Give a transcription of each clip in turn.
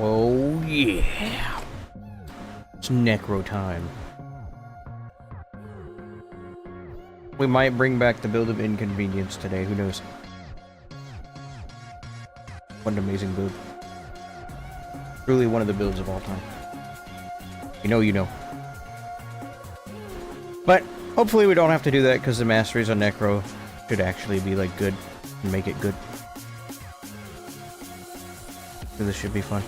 Oh yeah. It's necro time. We might bring back the build of inconvenience today, who knows? What an amazing build. Truly one of the builds of all time. You know, you know. But hopefully we don't have to do that because the masteries on necro should actually be like good and make it good. So this should be fun.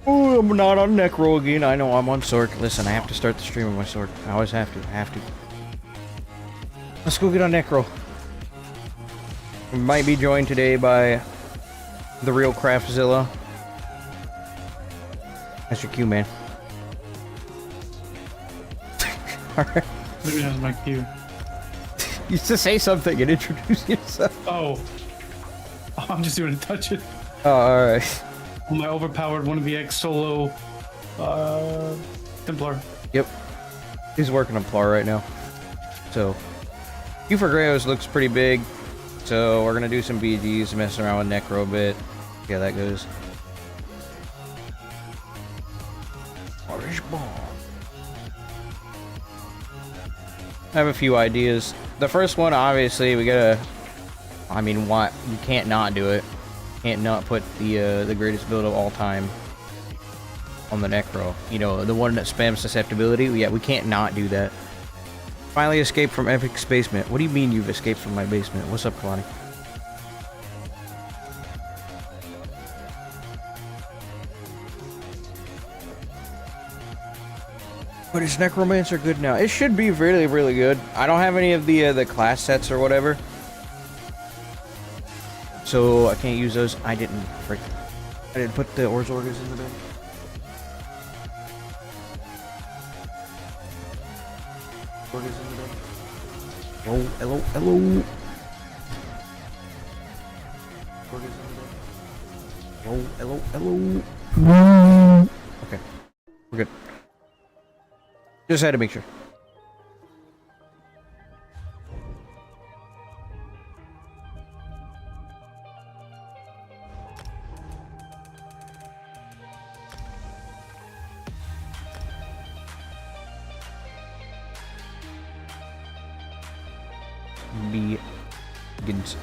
Oh, I'm not on necro again. I know I'm on sword. Listen, I have to start the stream with my sword. I always have to. I have to. Let's go get on necro. We might be joined today by the real Craftzilla. That's your cue, man. Alright. Maybe that's my cue. You used to say something and introduce yourself. Oh, I'm just doing to touch it. Oh, alright. My overpowered 1vx solo Templar. Yep. He's working on Plar right now. So, 𝙬𝙧𝙚𝙬𝙀 looks pretty big. So, we're gonna do some BGs, messing around with necro a bit. See how that goes. Orange ball. I have a few ideas. The first one, obviously, we gotta... I mean, what? You can't not do it. Can't not put the greatest build of all time on the necro. You know, the one that spams susceptibility. Yeah, we can't not do that. Finally escaped from Epic's basement. What do you mean you've escaped from my basement? What's up, Kalani? But is Necromancer good now? It should be really, really good. I don't have any of the class sets or whatever, so I can't use those. I didn't put the 𝙗𝙧𝙚𝙀𝙗𝙀 in the bin. Oh, hello, hello. Oh, hello, hello. Okay, we're good. Just had to make sure. Begins.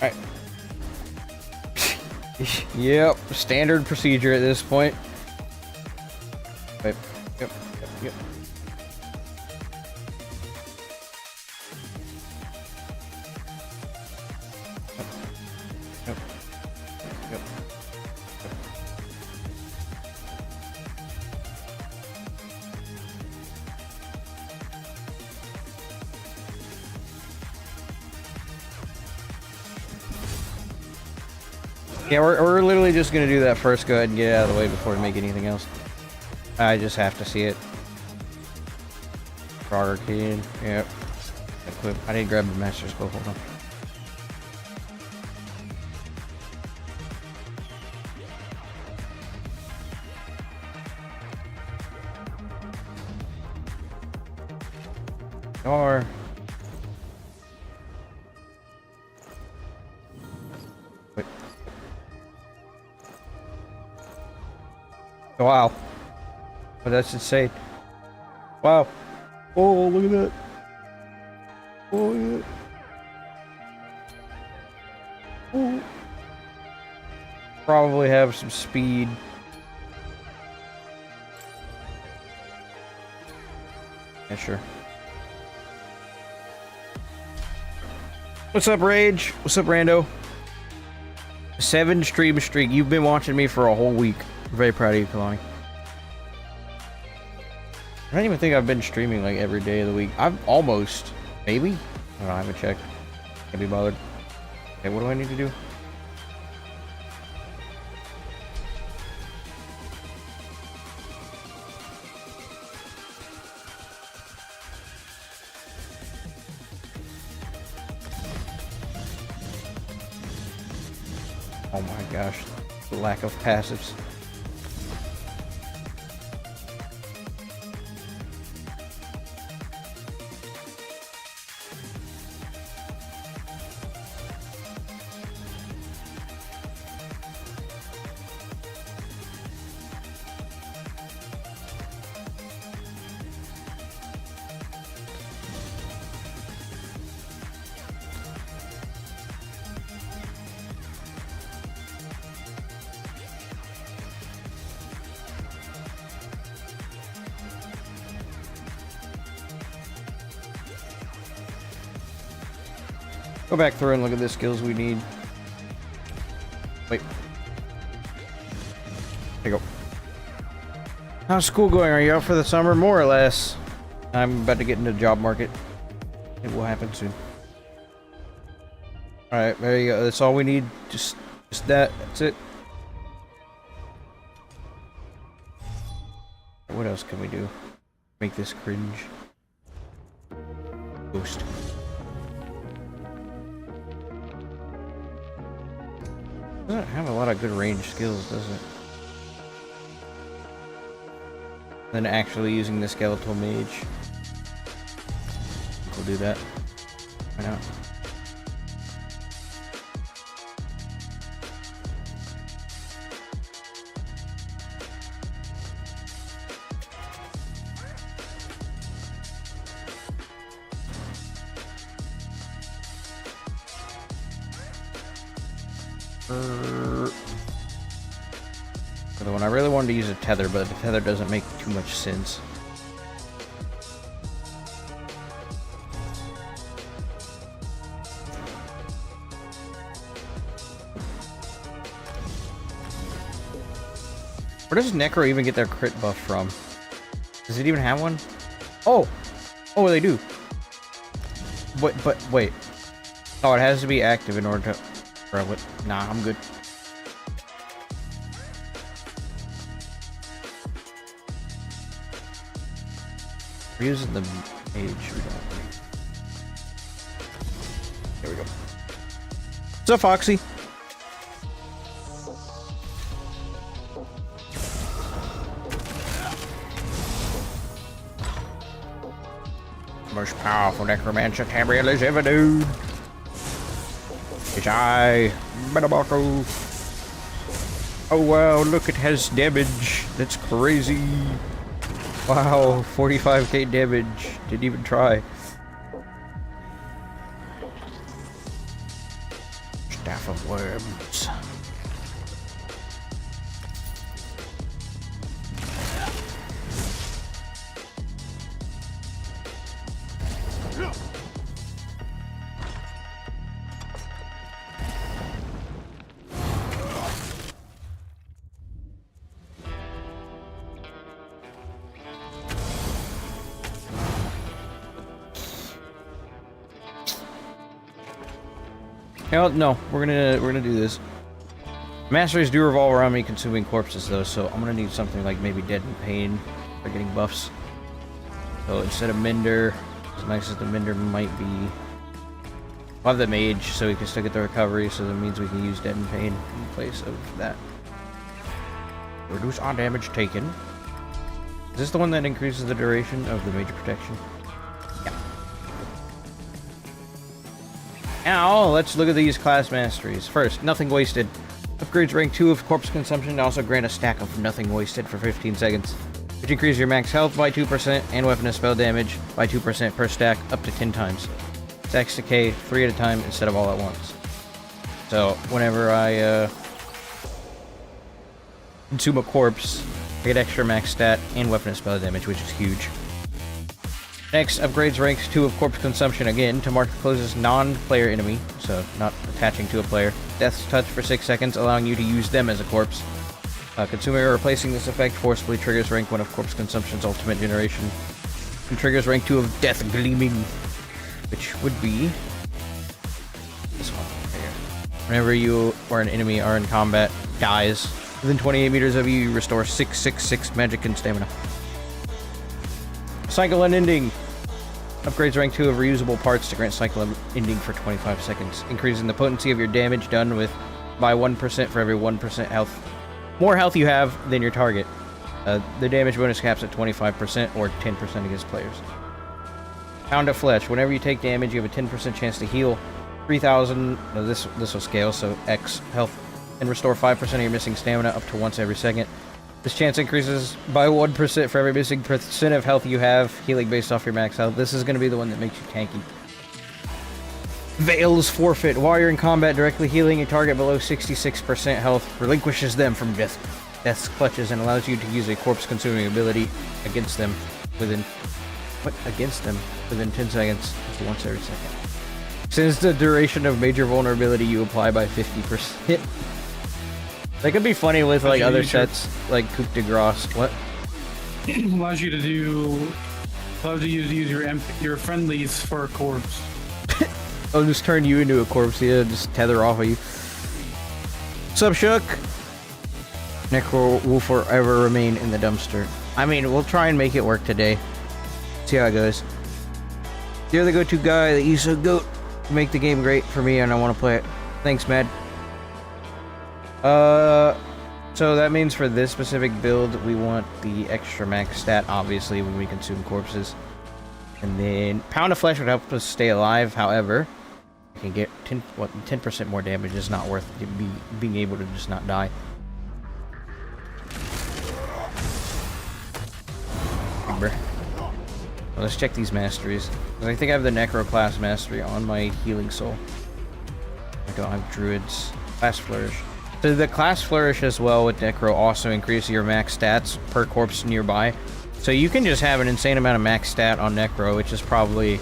Alright. Yep, standard procedure at this point. Yep, yep, yep. Yep. Yep. Yeah, we're literally just gonna do that first. Go ahead and get it out of the way before we make anything else. I just have to see it. Frogger kid. Yep. Equip. I didn't grab the master's bow. Hold on. Or wait. Wow. But that's insane. Wow. Oh, look at that. Oh, yeah. Oh. Probably have some speed. Yeah, sure. What's up, Rage? What's up, Rando? 7 stream streak. You've been watching me for a whole week. I'm very proud of you, Kalani. I don't even think I've been streaming like every day of the week. I've almost, maybe? I don't know, I haven't checked. Can't be bothered. Okay, what do I need to do? Oh my gosh, the lack of passives. Go back through and look at the skills we need. Wait. There you go. How's school going? Are you out for the summer? More or less. I'm about to get into the job market. It will happen soon. Alright, there you go. That's all we need. Just that. That's it. What else can we do? Make this cringe. Boost. Doesn't have a lot of good range skills, does it? Then actually using the skeletal mage. We'll do that. Why not? The one I really wanted to use a tether, but the tether doesn't make too much sense. Where does Necro even get their crit buff from? Does it even have one? Oh! Oh, they do. But wait. Oh, it has to be active in order to... Bro, what? Nah, I'm good. We're using the mage. We don't. There we go. What's up, Foxy? Most powerful necromancer Tamriel has ever known. It's 𝙗𝙧𝙚𝙬𝙗𝙬𝙗. Oh wow, look, it has damage. That's crazy. Wow, 45k damage. Didn't even try. Staff of Worms. No, we're gonna do this. Masteries do revolve around me consuming corpses though, so I'm gonna need something like maybe Dead in Pain for getting buffs. So instead of Mender, as nice as the Mender might be, we'll have the Mage so we can still get the recovery, so that means we can use Dead in Pain in place of that. Reduce on damage taken. Is this the one that increases the duration of the Major Protection? Now, let's look at these class masteries. First, Nothing Wasted. Upgrades rank 2 of corpse consumption and also grant a stack of Nothing Wasted for 15 seconds. Which increases your max health by 2% and weapon and spell damage by 2% per stack up to 10 times. Stacks decay 3 at a time instead of all at once. So, whenever I consume a corpse, I get extra max stat and weapon and spell damage, which is huge. Next, upgrades ranks 2 of corpse consumption again to mark the closest non-player enemy, so not attaching to a player. Death's touch for 6 seconds, allowing you to use them as a corpse. Consuming or replacing this effect forcibly triggers rank 1 of corpse consumption's ultimate generation. And triggers rank 2 of Death Gleaming, which would be this one right here. Whenever you or an enemy are in combat, dies, within 28 meters of you, you restore 666 magic and stamina. Cycle Unending. Upgrades rank 2 of reusable parts to grant cycle ending for 25 seconds, increasing the potency of your damage done with by 1% for every 1% health. More health you have than your target. The damage bonus caps at 25% or 10% against players. Pound of Flesh. Whenever you take damage, you have a 10% chance to heal 3,000. This will scale, so X health, and restore 5% of your missing stamina up to once every second. This chance increases by 1% for every missing percent of health you have, healing based off your max health. This is going to be the one that makes you tanky. Veil's Forfeit. While you're in combat, directly healing a target below 66% health relinquishes them from death's clutches and allows you to use a corpse-consuming ability against them within 10 seconds once every second. Since the duration of major vulnerability you apply by 50%. That could be funny with like other sets like 𝙗𝙧𝙚𝙗𝙦. What? Allows you to use your friendlies for a corpse. I'll just turn you into a corpse, yeah, just tether off of you. Sup, Shook? Necro will forever remain in the dumpster. I mean, we'll try and make it work today. See how it goes. You're the go-to guy, the ESO GOAT. You make the game great for me and I want to play it. Thanks, Mad. So that means for this specific build, we want the extra max stat, obviously, when we consume corpses. And then Pound of Flesh would help us stay alive, however, you can get 10% more damage is not worth being able to just not die. Well, let's check these masteries. I think I have the Necro class mastery on my healing soul. I don't have Druids. Class Flourish. So the class Flourish as well with Necro also increases your max stats per corpse nearby. So you can just have an insane amount of max stat on Necro, which is probably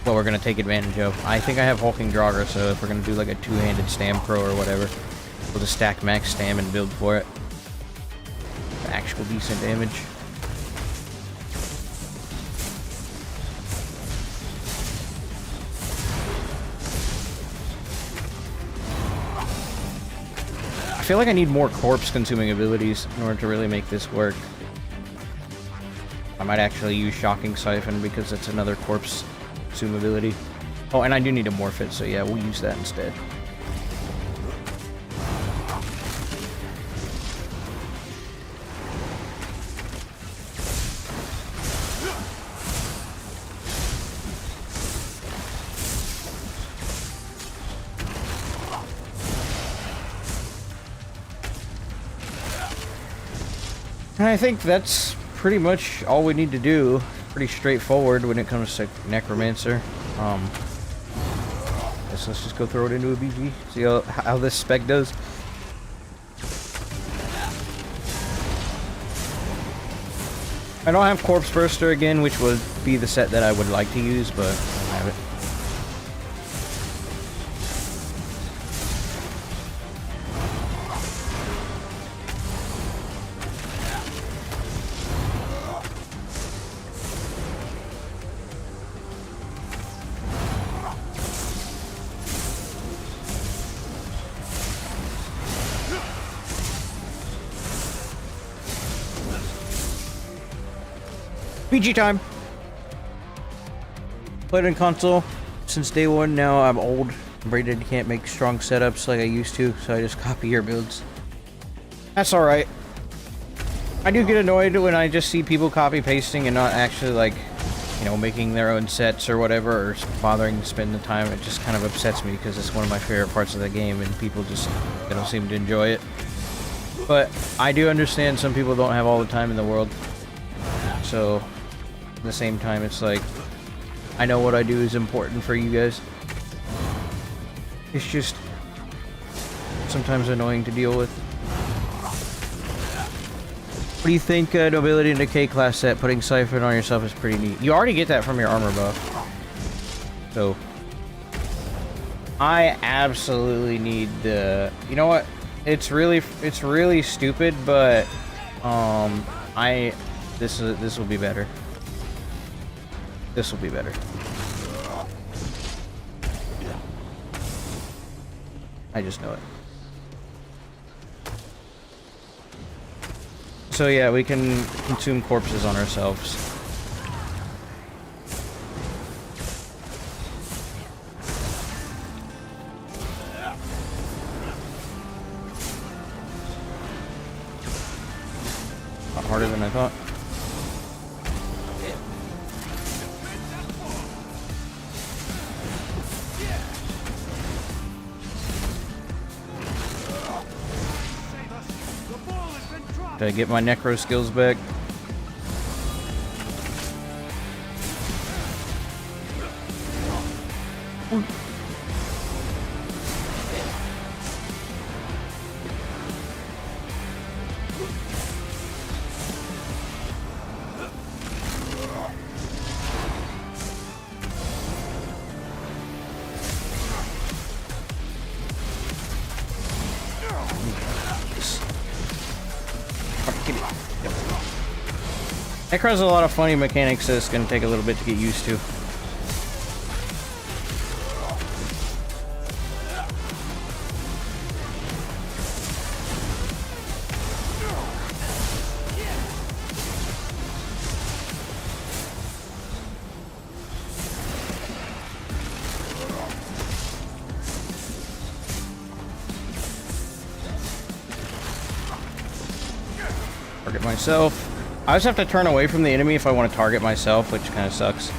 what we're going to take advantage of. I think I have Hulking Draugr, so if we're going to do like a two-handed Stam Pro or whatever, we'll just stack max Stam and build for it. Actual decent damage. I feel like I need more corpse-consuming abilities in order to really make this work. I might actually use Shocking Siphon because it's another corpse consume ability. Oh, and I do need to morph it, so yeah, we'll use that instead. And I think that's pretty much all we need to do. Pretty straightforward when it comes to Necromancer. Guess let's just go throw it into a BG. See how this spec does. I don't have Corpse Burster again, which would be the set that I would like to use, but I don't have it. BG time! Played in console since day one. Now I'm old. Braided can't make strong setups like I used to, so I just copy your builds. That's alright. I do get annoyed when I just see people copy pasting and not actually, like, you know, making their own sets or whatever, or bothering to spend the time. It just kind of upsets me because it's one of my favorite parts of the game and people just, they don't seem to enjoy it. But I do understand some people don't have all the time in the world. So at the same time, it's like, I know what I do is important for you guys. It's just sometimes annoying to deal with. What do you think, Nobility and Decay class set? Putting Siphon on yourself is pretty neat. You already get that from your armor buff. So I absolutely need the, you know what? It's really stupid, but this will be better. This will be better. I just know it. So yeah, we can consume corpses on ourselves. I thought. Did I get my necro skills back? Necro has a lot of funny mechanics that it's going to take a little bit to get used to. Target myself. I just have to turn away from the enemy if I want to target myself, which kind of sucks.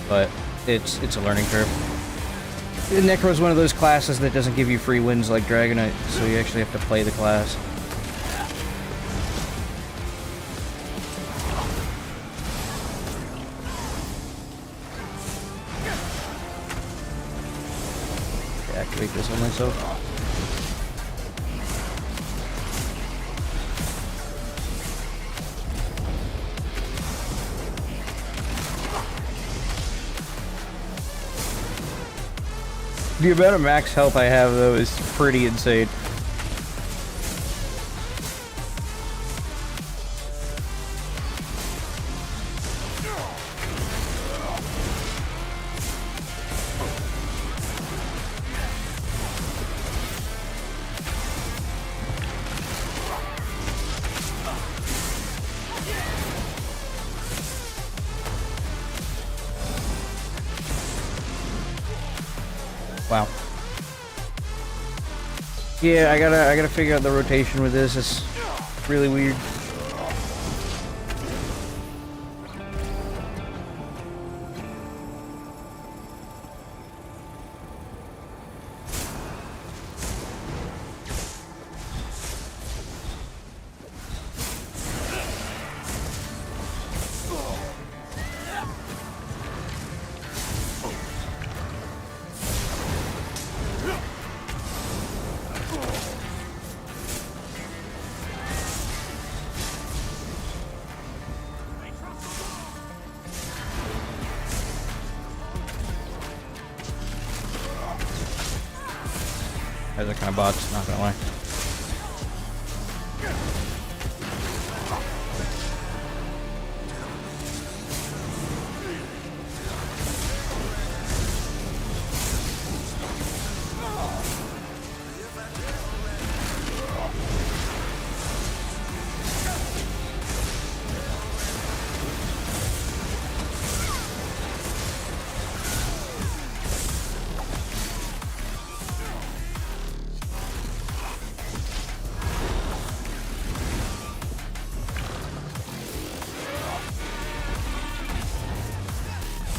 But it's a learning curve. The Necro is one of those classes that doesn't give you free wins like Dragonite, so you actually have to play the class. Okay, activate this on myself. The amount of max health I have, though, is pretty insane. Wow. Yeah, I gotta figure out the rotation with this. It's really weird. Guys are kind of bots, not gonna lie.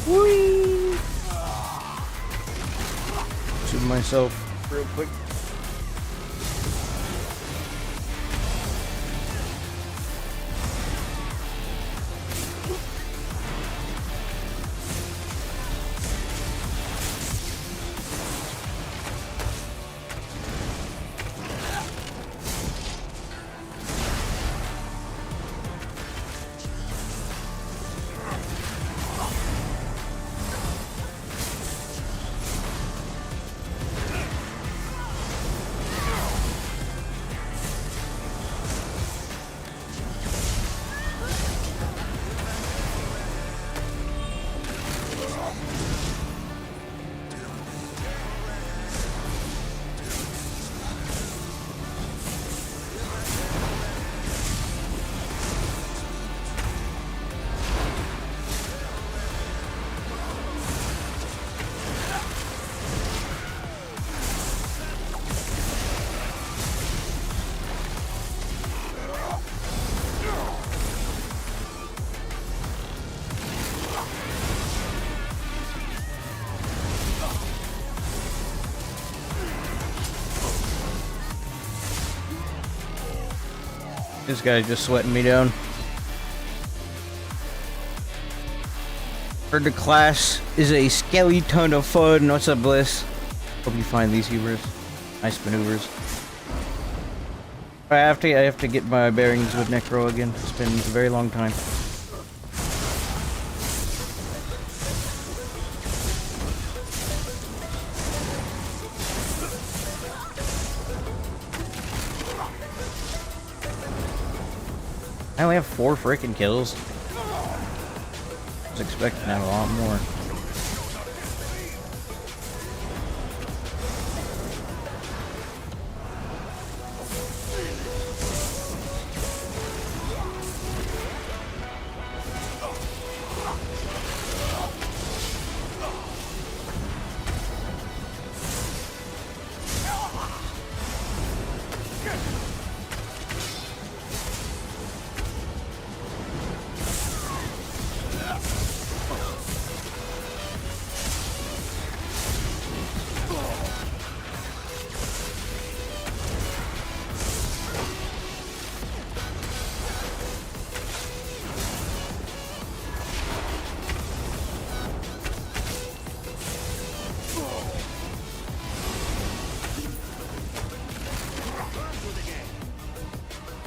Whee! To myself real quick. This guy's just sweating me down. Heard the class is a skeleton of fun. What's up, Bliss? Hope you find these hubers. Nice maneuvers. I have to get my bearings with Necro again. It's been a very long time. I only have 4 freaking kills. I was expecting to have a lot more.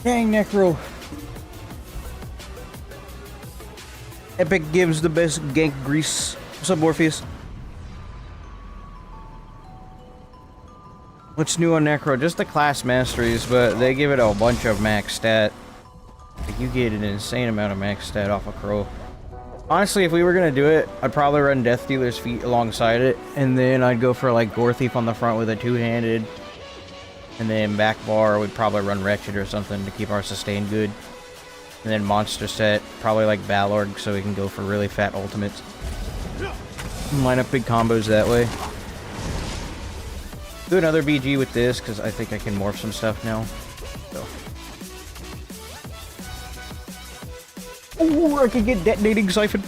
Dang, Necro. Epic gives the best gank grease. What's up, Morpheus? What's new on Necro? Just the class masteries, but they give it a bunch of max stat. Like, you get an insane amount of max stat off of Crow. Honestly, if we were gonna do it, I'd probably run Death Dealer's Feet alongside it, and then I'd go for like Gore Thief on the front with a two-handed. And then back bar, we'd probably run Wretched or something to keep our sustain good. And then monster set, probably like Balorg, so we can go for really fat ultimates. And line up big combos that way. Do another BG with this, because I think I can morph some stuff now. So. Oh, I can get detonating siphon.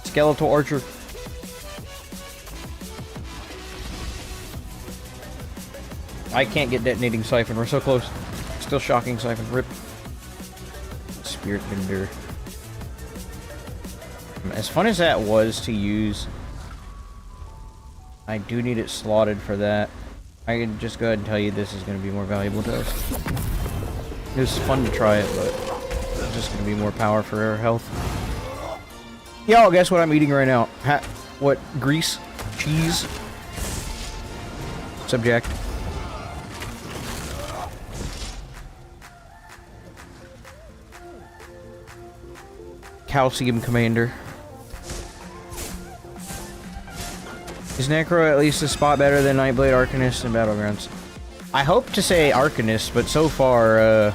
Skeletal Archer. I can't get detonating siphon. We're so close. Still shocking siphon. Rip. Spirit Bender. As fun as that was to use, I do need it slotted for that. I can just go ahead and tell you this is going to be more valuable to us. It was fun to try it, but it's just going to be more power for our health. Yo, guess what I'm eating right now? What? Grease? Cheese? Subject. Calcium Commander. Is Necro at least a spot better than Nightblade Arcanist in Battlegrounds? I hope to say Arcanist, but so far,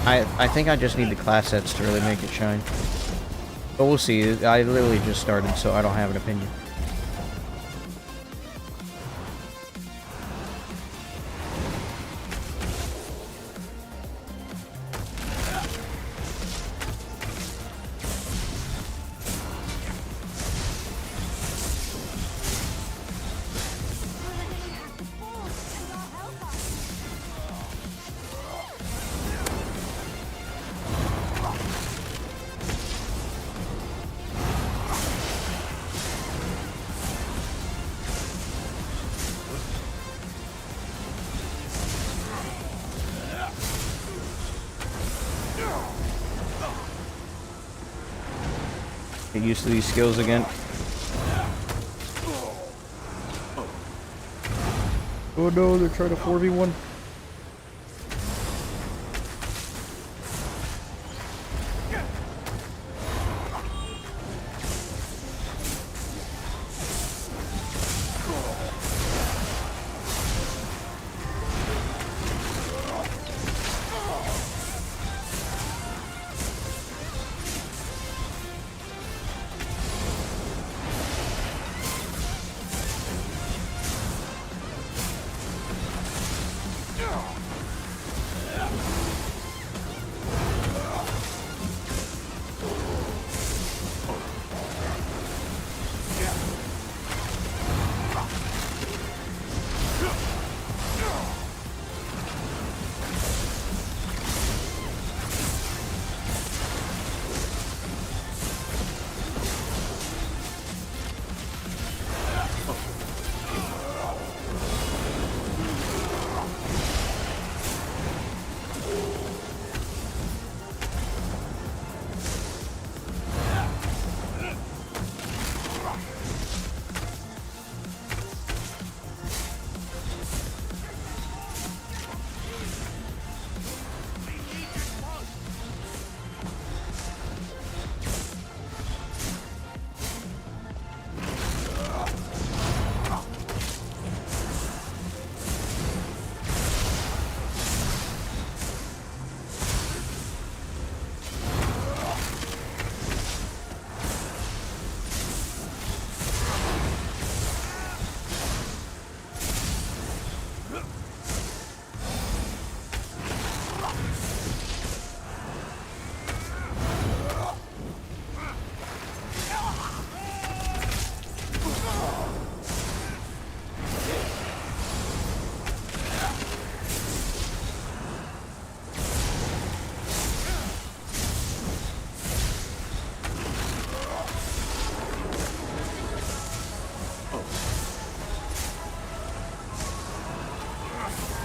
I think I just need the class sets to really make it shine. But we'll see. I literally just started, so I don't have an opinion. Get used to these skills again. Oh no, they're trying to 4v1.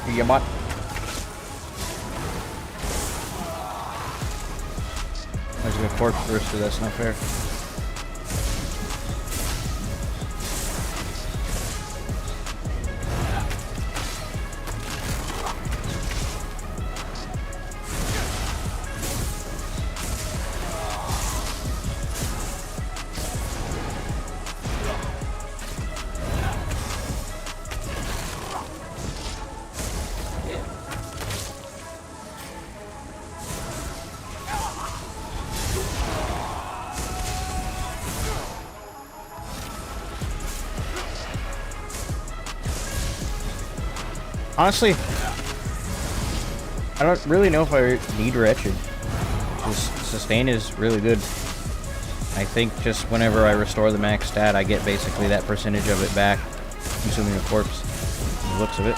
You bot. There's a corpse first, so that's not fair. Honestly, I don't really know if I need Wretched. Just sustain is really good. I think just whenever I restore the max stat, I get basically that percentage of it back, consuming a corpse. The looks of it.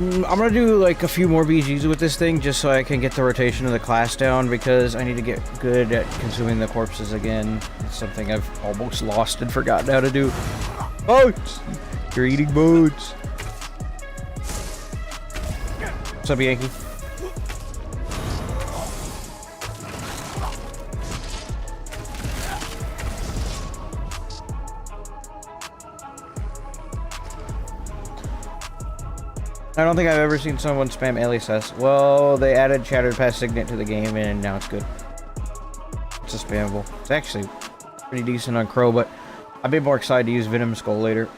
I'm gonna do like a few more BGs with this thing just so I can get the rotation of the class down, because I need to get good at consuming the corpses again. It's something I've almost lost and forgotten how to do. Boats! You're eating boats! What's up, Yankee? I don't think I've ever seen someone spam 𝙗𝙧𝙚𝙚. Well, they added Shattered Past Signet to the game, and now it's good. It's a spammable. It's actually pretty decent on Crow, but I'd be more excited to use Venom Skull later.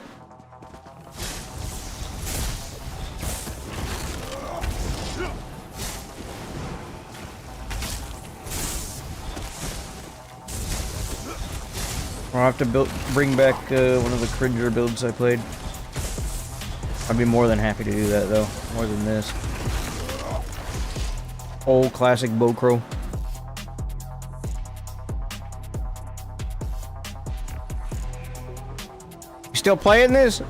I'll have to bring back one of the Cringer builds I played. I'd be more than happy to do that, though. More than this. Old classic Bowcrow. You still playing this?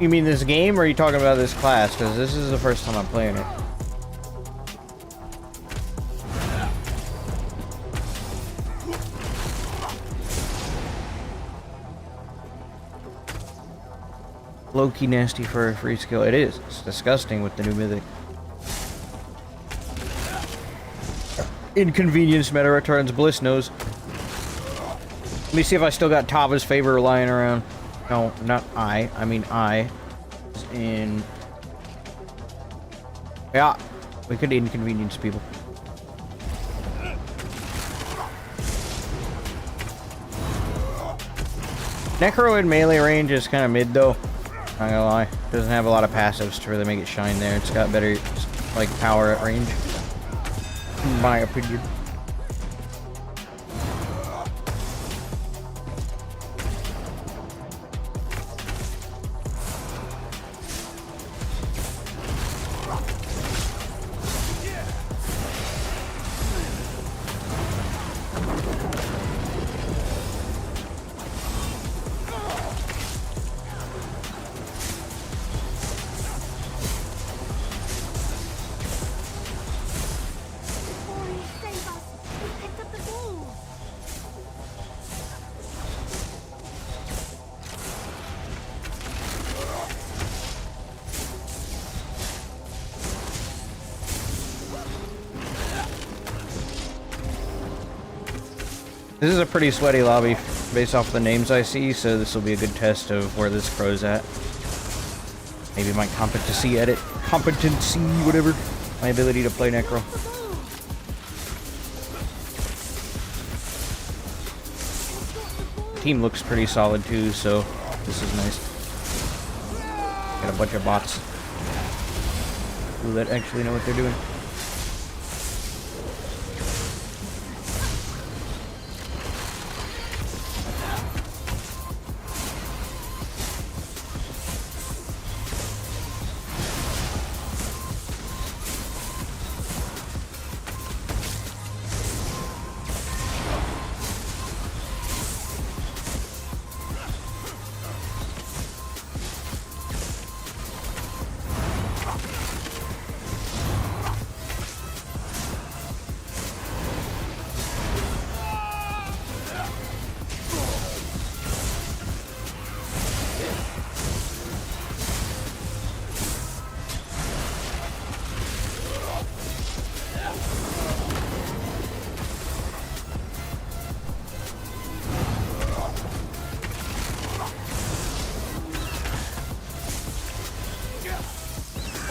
You mean this game, or are you talking about this class? Because this is the first time I'm playing it. Low-key nasty for a free skill. It is. It's disgusting with the new mythic. Inconvenience meta returns. Bliss knows. Let me see if I still got Tava's favor lying around. No, not I. I mean I. In. Yeah. We could inconvenience people. Necro in melee range is kind of mid though. Not gonna lie, doesn't have a lot of passives to really make it shine there. It's got better, like, power at range, in my opinion. This is a pretty sweaty lobby based off the names I see, so this will be a good test of where this crow's at. Maybe my competency, whatever. My ability to play Necro. The team looks pretty solid too, so this is nice. Got a bunch of bots that actually know what they're doing.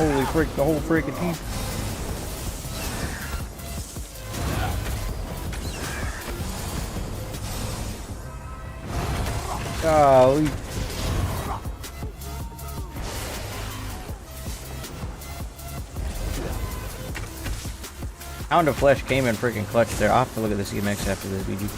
Holy frick, the whole freaking team. Golly. Pound of Flesh came in freaking clutch there. I'll have to look at this EMX after this BG.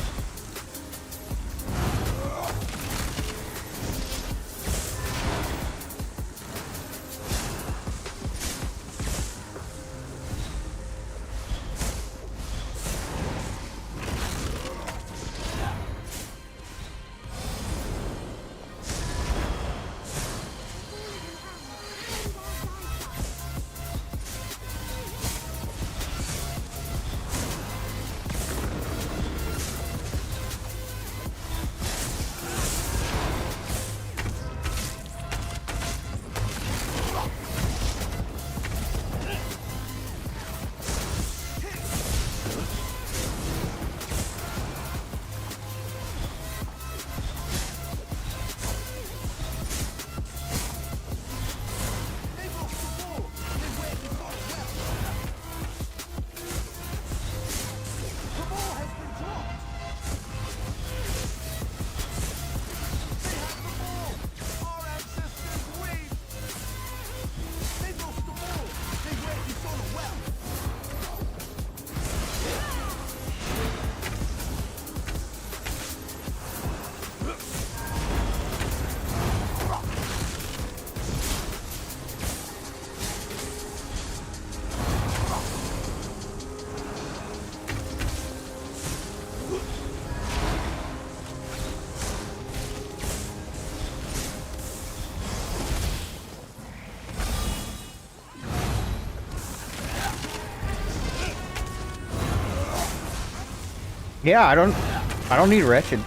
Yeah, I don't need Wretched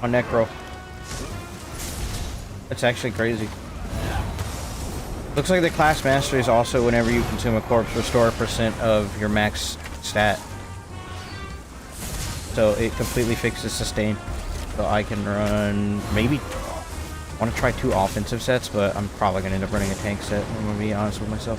on Necro. That's actually crazy. Looks like the class masteries also, whenever you consume a corpse, restore a % of your max stat. So it completely fixes sustain. So I can run, maybe, I want to try 2 offensive sets, but I'm probably going to end up running a tank set, I'm going to be honest with myself.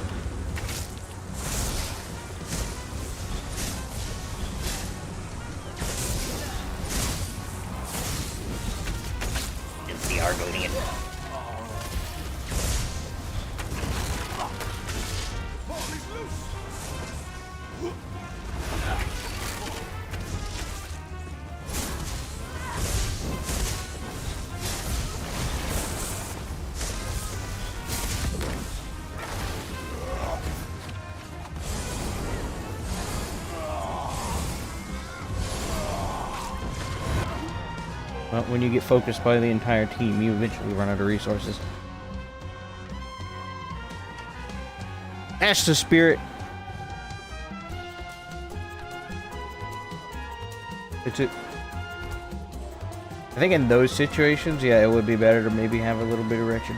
But when you get focused by the entire team, you eventually run out of resources. Ash the Spirit. It's it. I think in those situations, yeah, it would be better to maybe have a little bit of Wretched.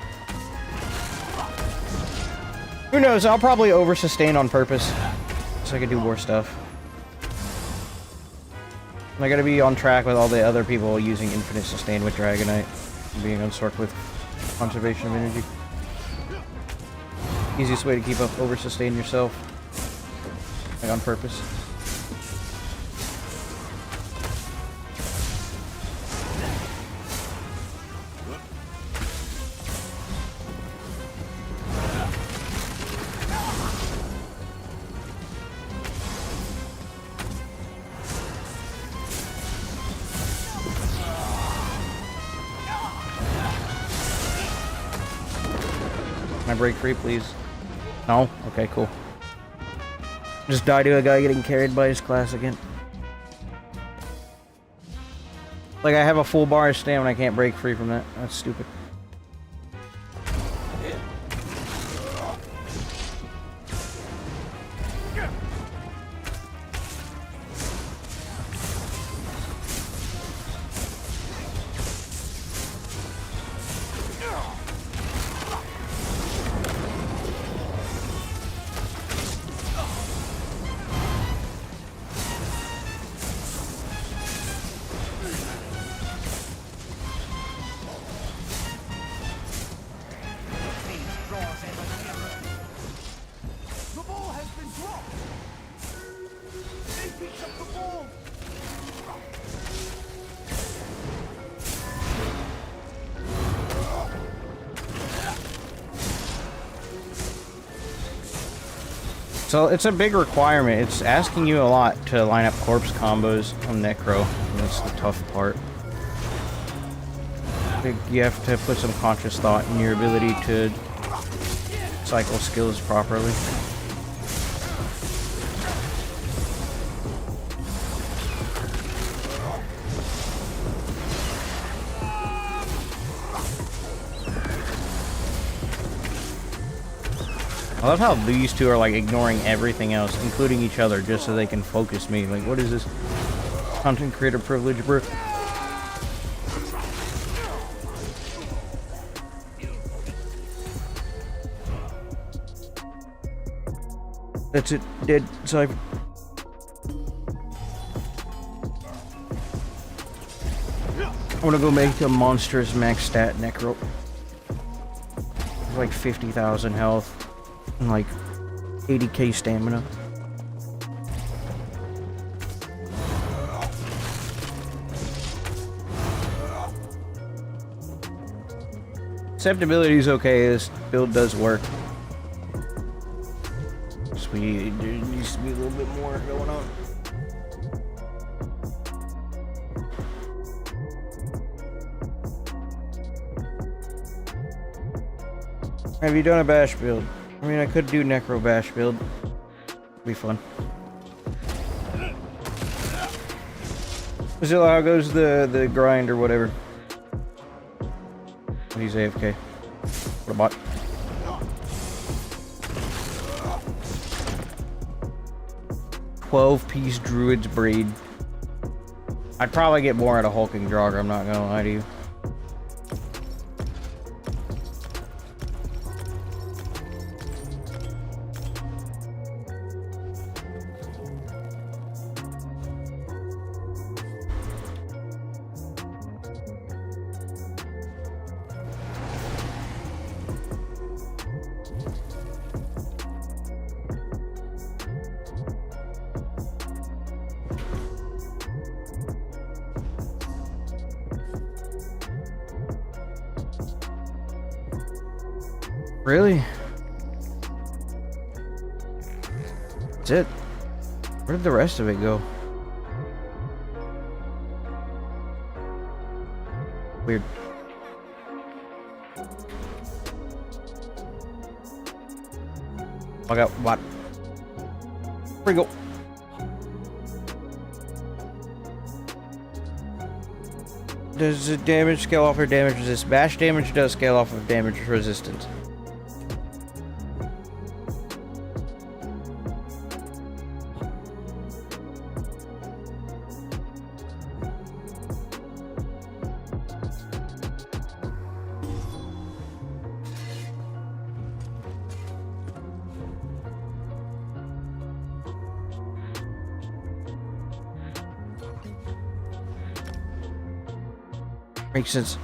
Who knows? I'll probably over-sustain on purpose, so I can do more stuff. I gotta be on track with all the other people using infinite sustain with Dragonite, being on sort with conservation of energy. Easiest way to keep up over-sustain yourself, like on purpose. Can I break free, please? No? Okay, cool. Just die to a guy getting carried by his class again. Like, I have a full bar of stamina, I can't break free from that. That's stupid. So it's a big requirement. It's asking you a lot to line up corpse combos on Necro. And that's the tough part. You have to put some conscious thought in your ability to cycle skills properly. I love how these two are like ignoring everything else, including each other, just so they can focus me. Like, what is this content creator privilege, bro? That's it. Dead. Cypher. I want to go make a monstrous max stat Necro. Like 50,000 health. And like 80k stamina. Acceptability is okay. This build does work. Sweet. There needs to be a little bit more going on. Have you done a bash build? I mean, I could do Necro bash build. Be fun. Is it how goes the grind or whatever? He's AFK. What a bot. $12-piece druid's braid. I'd probably get more out of hulking Draugr, I'm not gonna lie to you. Really? That's it? Where did the rest of it go? Weird. I got what? Where'd we go? Does the damage scale off or damage resist? Bash damage does scale off of damage resistance. Makes sense.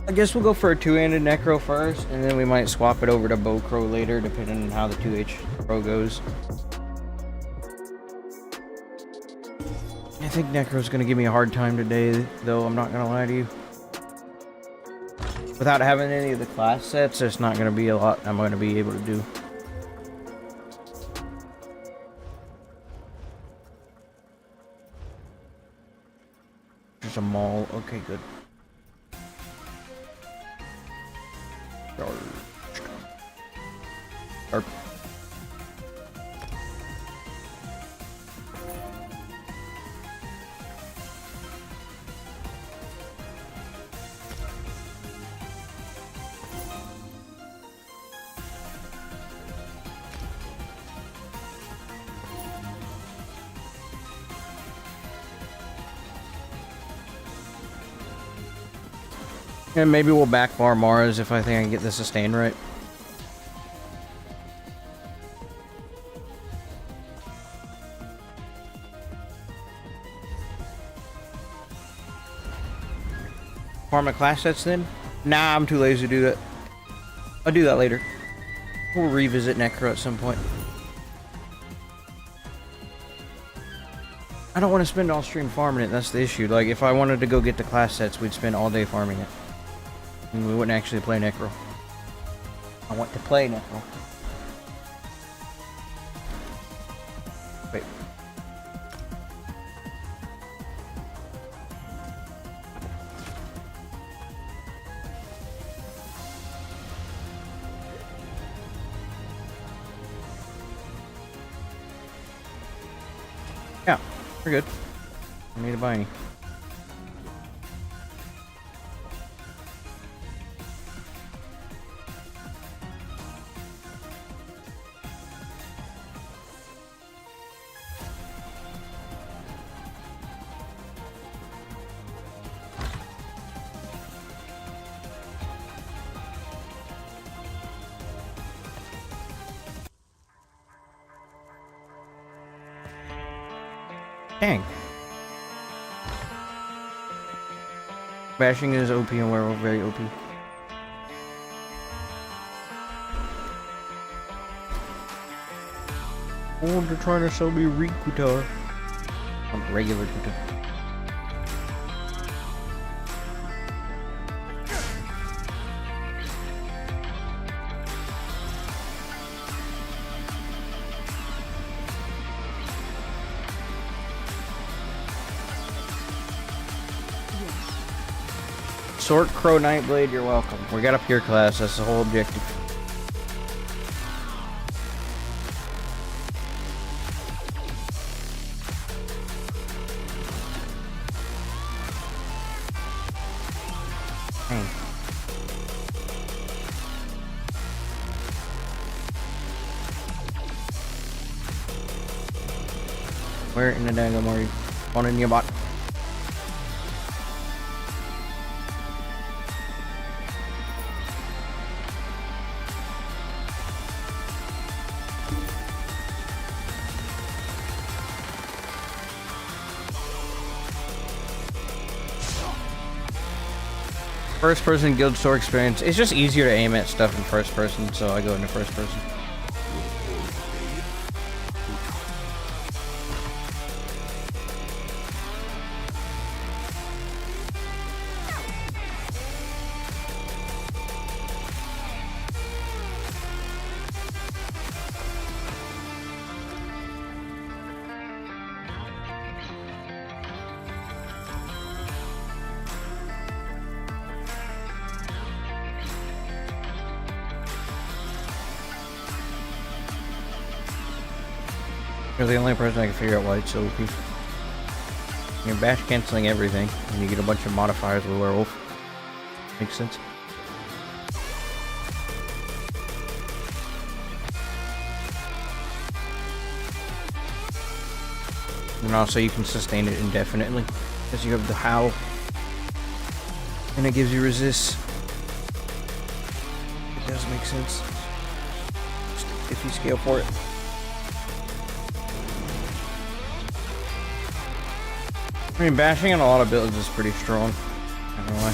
I guess we'll go for a two-handed Necro first, and then we might swap it over to Bowcrow later, depending on how the 2H Pro goes. I think Necro's gonna give me a hard time today, though, I'm not gonna lie to you. Without having any of the class sets, there's not gonna be a lot I'm gonna be able to do. There's a mall. Okay, good. Or and maybe we'll back farm Mars if I think I can get this sustained right. Farm my class sets then? Nah, I'm too lazy to do that. I'll do that later. We'll revisit Necro at some point. I don't want to spend all stream farming it, that's the issue. Like, if I wanted to go get the class sets, we'd spend all day farming it. We wouldn't actually play Necro. I want to play Necro. Wait. Yeah, we're good. I don't need to buy any. Dang. Bashing is OP and werewolf very OP. Oh, they're trying to sell me Rikuta. I'm regular Kuta. Sword Crow Nightblade, you're welcome. We got a pure class, that's the whole objective. Dang. Where in the dang are you? On in your bot. First person guild store experience. It's just easier to aim at stuff in first person, so I go into first person. You're the only person I can figure out why it's so OP. You're bash canceling everything, and you get a bunch of modifiers with werewolf. Makes sense. And also you can sustain it indefinitely, because you have the howl. And it gives you resist. It does make sense. Just if you scale for it. I mean, bashing on a lot of builds is pretty strong. Not gonna lie.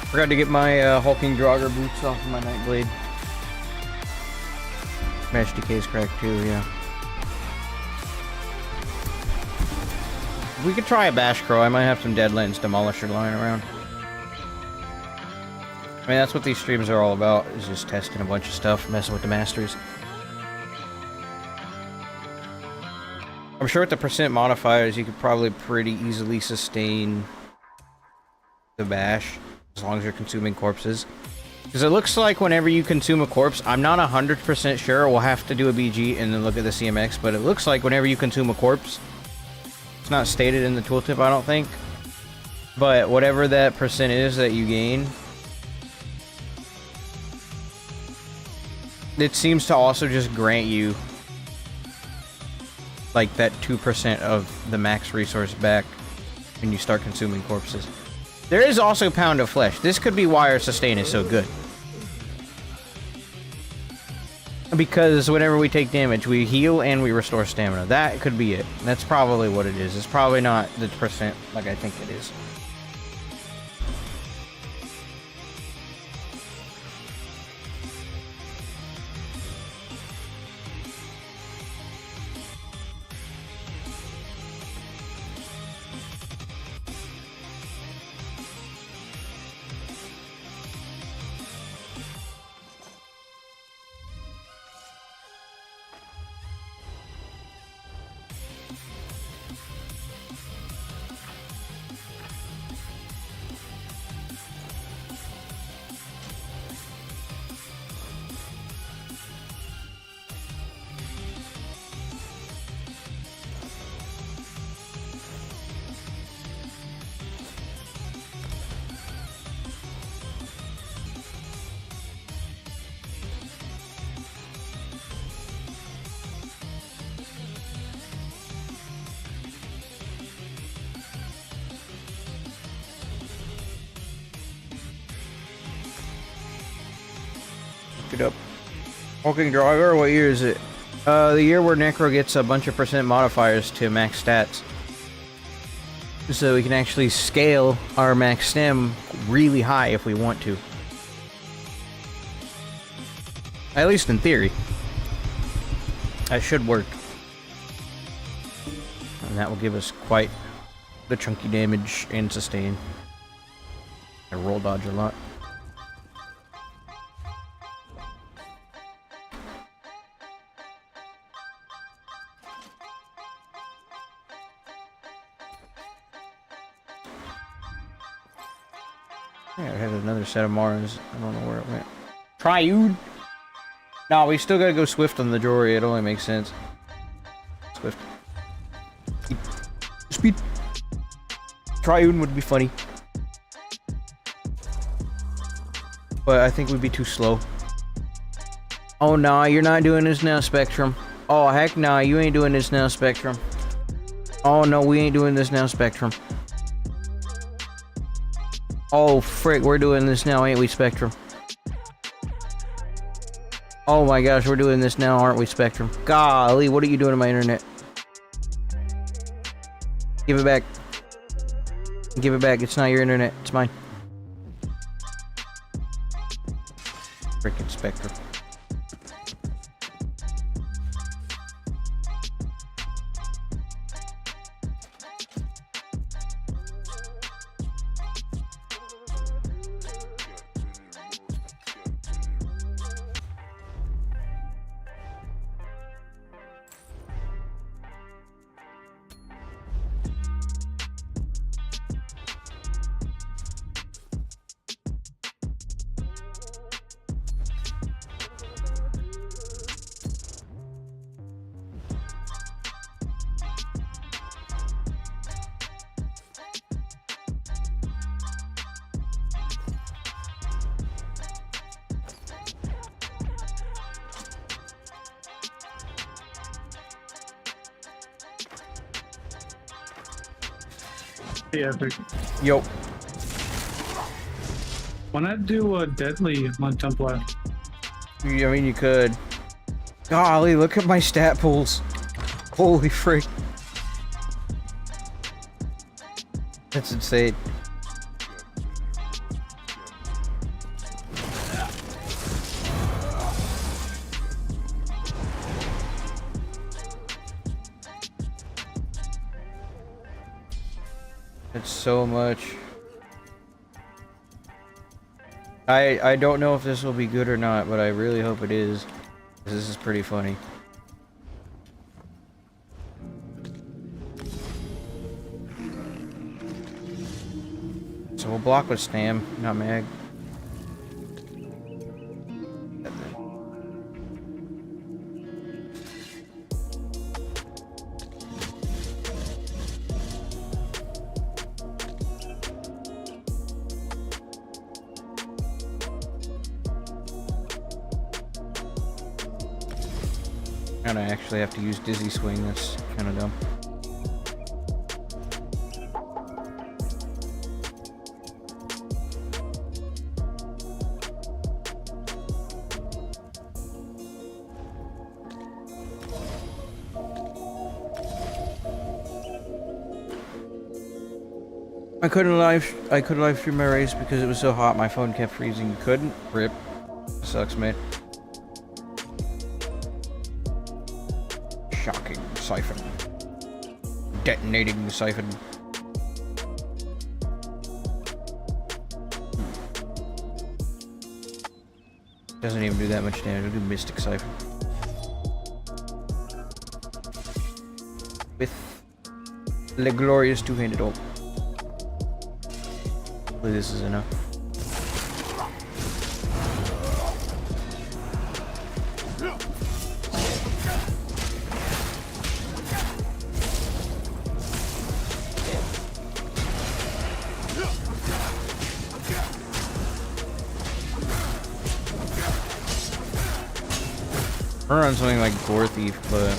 Forgot to get my hulking Draugr boots off of my Nightblade. Match DK's cracked too, yeah. We could try a Bash Crow. I might have some Deadlands Demolisher lying around. I mean, that's what these streams are all about, is just testing a bunch of stuff, messing with the masteries. I'm sure with the percent modifiers, you could probably pretty easily sustain the Bash, as long as you're consuming corpses. Because it looks like whenever you consume a corpse, I'm not 100% sure, we'll have to do a BG and then look at the CMX, but it looks like whenever you consume a corpse, it's not stated in the tooltip, I don't think. But whatever that percent is that you gain, it seems to also just grant you like that 2% of the max resource back when you start consuming corpses. There is also Pound of Flesh. This could be why our sustain is so good. Because whenever we take damage, we heal and we restore stamina. That could be it. That's probably what it is. It's probably not the percent like I think it is. Look it up. Walking Driver, what year is it? The year where Necro gets a bunch of percent modifiers to max stats. So we can actually scale our max stem really high if we want to. At least in theory. That should work. And that will give us quite the chunky damage and sustain. I roll dodge a lot. Yeah, I had another set of Mars. I don't know where it went. Triude? No, we still gotta go Swift on the Jory. It only makes sense. Swift. Speed. Triune would be funny. But I think we'd be too slow. Oh, nah, you're not doing this now, Spectrum. Oh, heck nah, you ain't doing this now, Spectrum. Oh, no, we ain't doing this now, Spectrum. Oh, frick, we're doing this now, ain't we, Spectrum? Oh my gosh, we're doing this now, aren't we, Spectrum? Golly, what are you doing to my internet? Give it back. Give it back, it's not your internet, it's mine. Frickin' Spectrum. Yeah, epic. Yo. Why not do a deadly on Templar? I mean, you could. Golly, look at my stat pools. Holy frick. That's insane. It's so much. I don't know if this will be good or not, but I really hope it is. 'Cause this is pretty funny. So we'll block with Stam, not Mag. I actually have to use Dizzy Swing, that's kind of dumb. I couldn't live stream my race because it was so hot my phone kept freezing. You couldn't? Rip. Sucks, man. Shocking siphon. Detonating the siphon. Doesn't even do that much damage. It'll do Mystic Siphon. With the glorious two-handed ult. Hopefully this is enough. We're on something like Gore Thief, but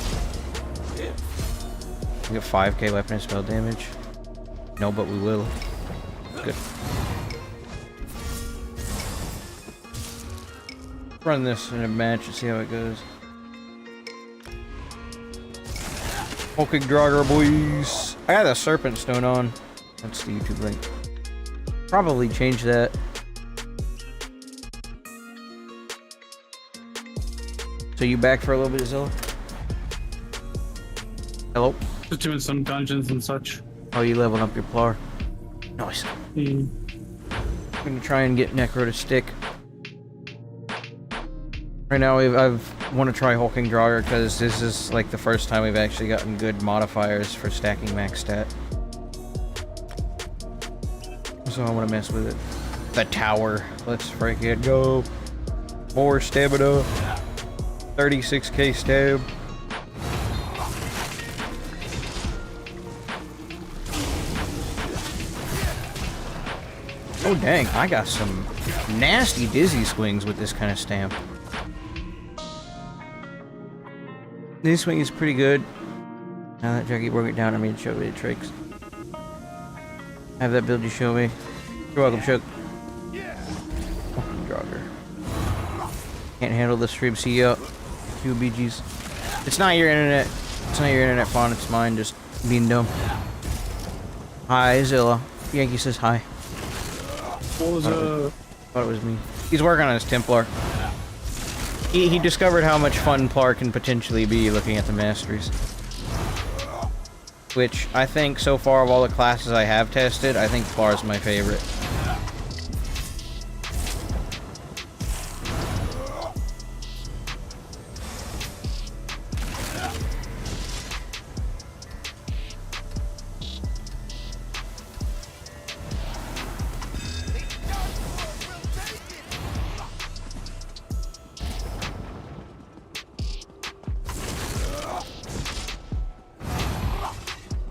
we get 5k weapon and spell damage. No, but we will. Good. Run this in a match and see how it goes. 𝙗𝙧𝙚𝙚𝙖𝙩𝙚, boys. I got a serpent stone on. That's the YouTube link. Probably change that. So you back for a little bit, Zilla? Hello? Just doing some dungeons and such. Oh, you leveling up your plar. Nice. Mm. I'm gonna try and get Necro to stick. Right now, I've want to try 𝙗𝙧𝙚𝙚 because this is like the first time we've actually gotten good modifiers for stacking max stat. So I want to mess with it. The tower. Let's freaking go. More stamina. 36k stab. Oh dang, I got some nasty dizzy swings with this kind of stamp. This swing is pretty good. Now that Jackie broke it down, I mean, show me the tricks. Have that build you show me. You're welcome, Chuck. Jogger. Can't handle the stream. See ya. You BGs. It's not your internet. It's not your internet fault. It's mine. Just being dumb. Hi, Zilla. Yankee says hi. What was Thought it was me. He's working on his Templar. He discovered how much fun Plar can potentially be looking at the masteries. Which, I think, so far of all the classes I have tested, I think Plar is my favorite.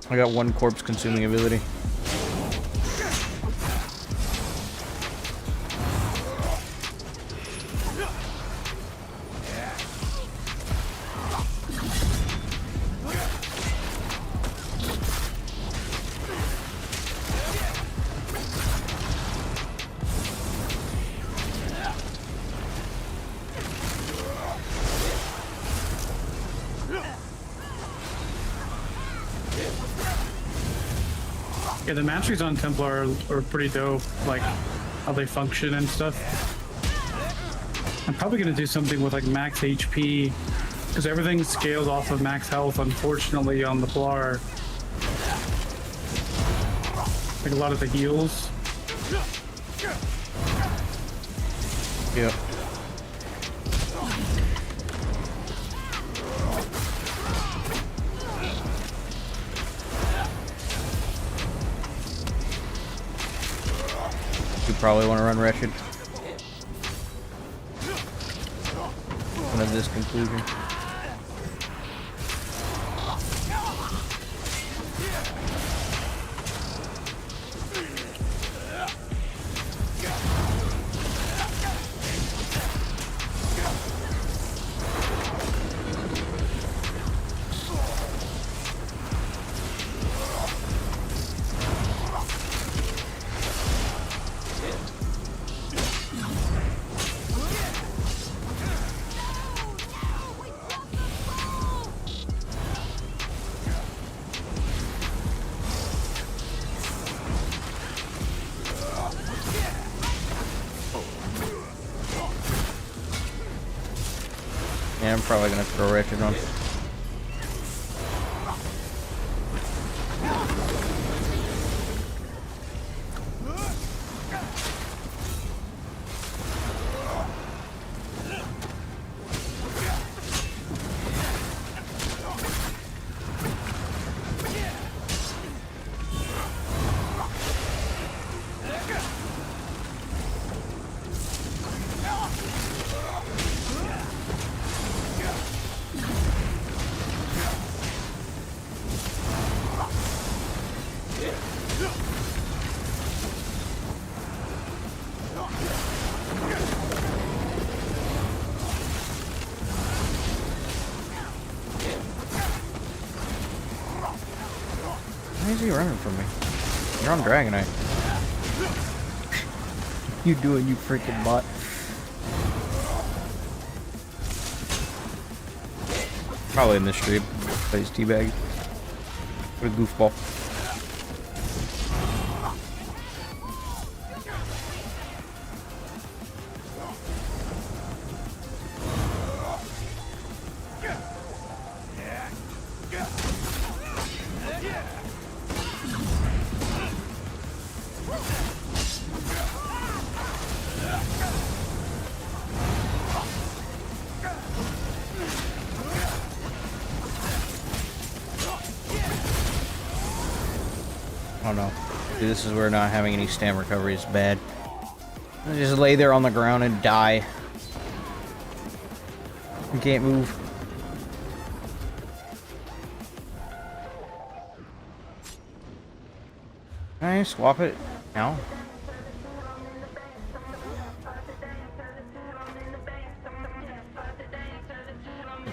I got one corpse consuming ability. Yeah, the masteries on Templar are pretty dope, like how they function and stuff. I'm probably gonna do something with like max HP, because everything scales off of max health, unfortunately, on the Plar. Like a lot of the heals. Yep. You probably want to run Wretched. One of this conclusion. Yeah, I'm probably gonna throw Wretched on. Why is he running from me? You're on Dragonite. You doing, you freaking bot? Probably in this stream. Plays teabag. What a goofball. Oh no. Dude, this is where not having any stam recovery is bad. I just lay there on the ground and die. You can't move. Can I swap it now?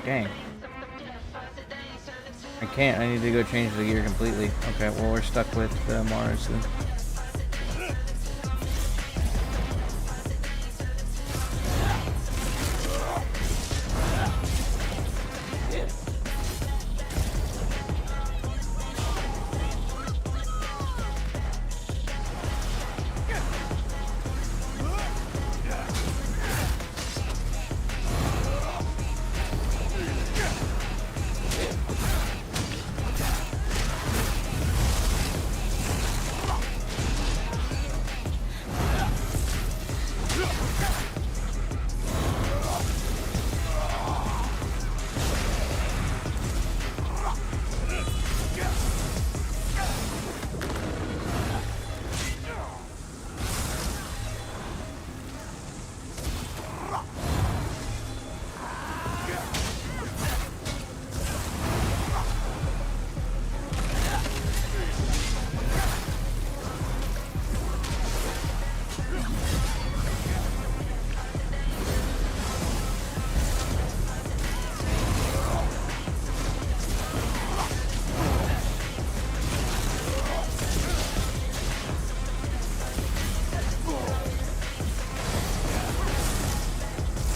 Dang. I can't. I need to go change the gear completely. Okay, well, we're stuck with Mars then.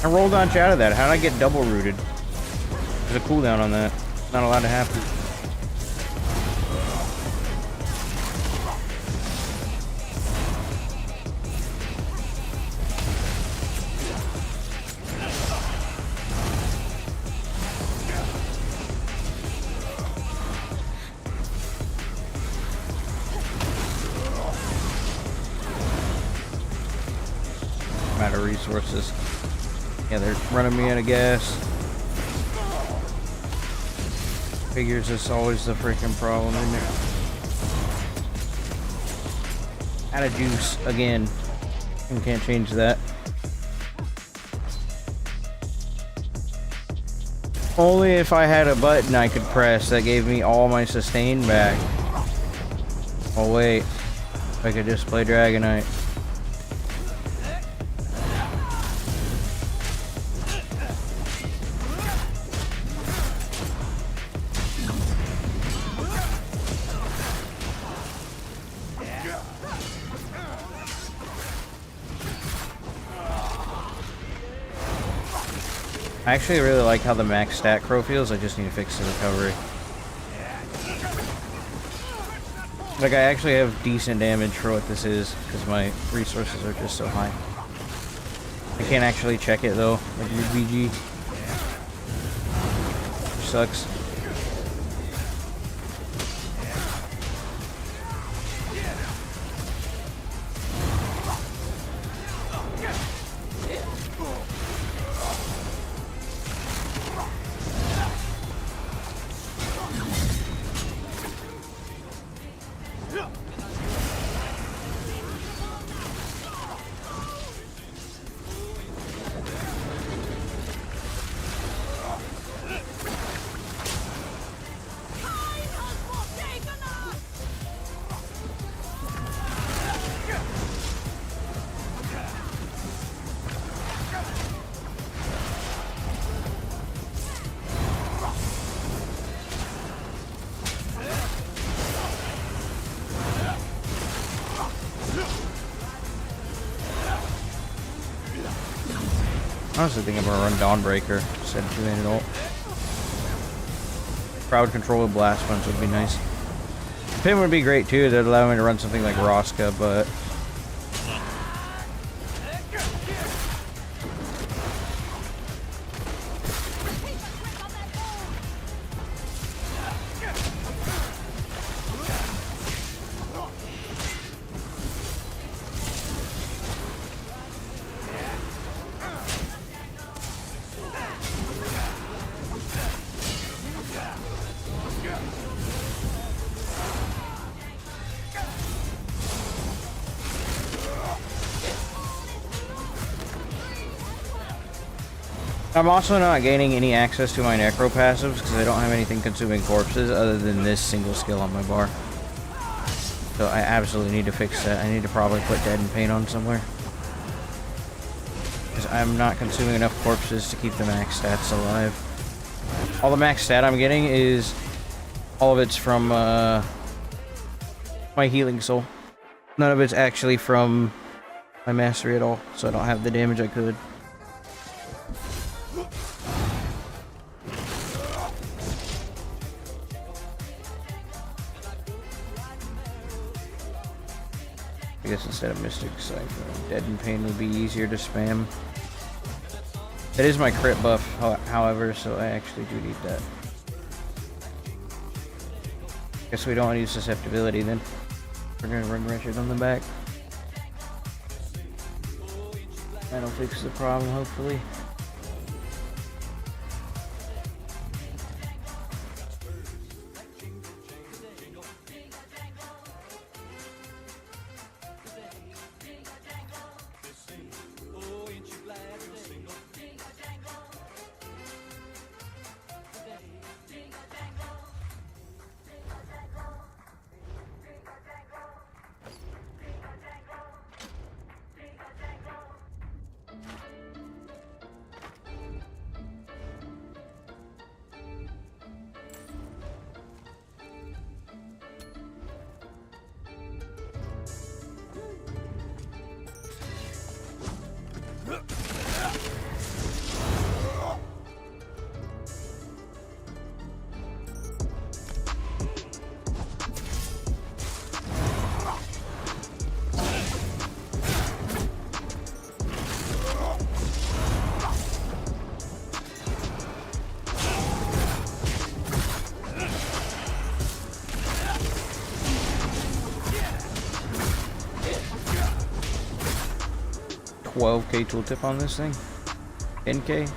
I rolled on out of that. How did I get double rooted? There's a cooldown on that. It's not allowed to happen. I'm out of resources. Yeah, they're running me out of gas. Figures it's always the freaking problem, isn't it? Out of juice again. You can't change that. Only if I had a button I could press that gave me all my sustain back. Oh wait, I could just play Dragonite. I actually really like how the max stat crow feels. I just need to fix the recovery. Like, I actually have decent damage for what this is, because my resources are just so high. I can't actually check it though, like BG. Which sucks. I honestly think I'm gonna run Dawnbreaker instead of 2-handed ult. crowd control with blast punch would be nice. Pin would be great too. That'd allow me to run something like Roska, but I'm also not gaining any access to my necro passives because I don't have anything consuming corpses other than this single skill on my bar. So I absolutely need to fix that. I need to probably put Dead in Pain on somewhere. Because I'm not consuming enough corpses to keep the max stats alive. All the max stat I'm getting is... all of it's from my healing soul. None of it's actually from my mastery at all, so I don't have the damage I could. I guess instead of Mystic Cypher, Dead in Pain would be easier to spam. That is my crit buff, however, so I actually do need that. Guess we don't want to use susceptibility then. We're gonna run Wretched on the back. That'll fix the problem, hopefully. $12K tooltip on this thing? 10K?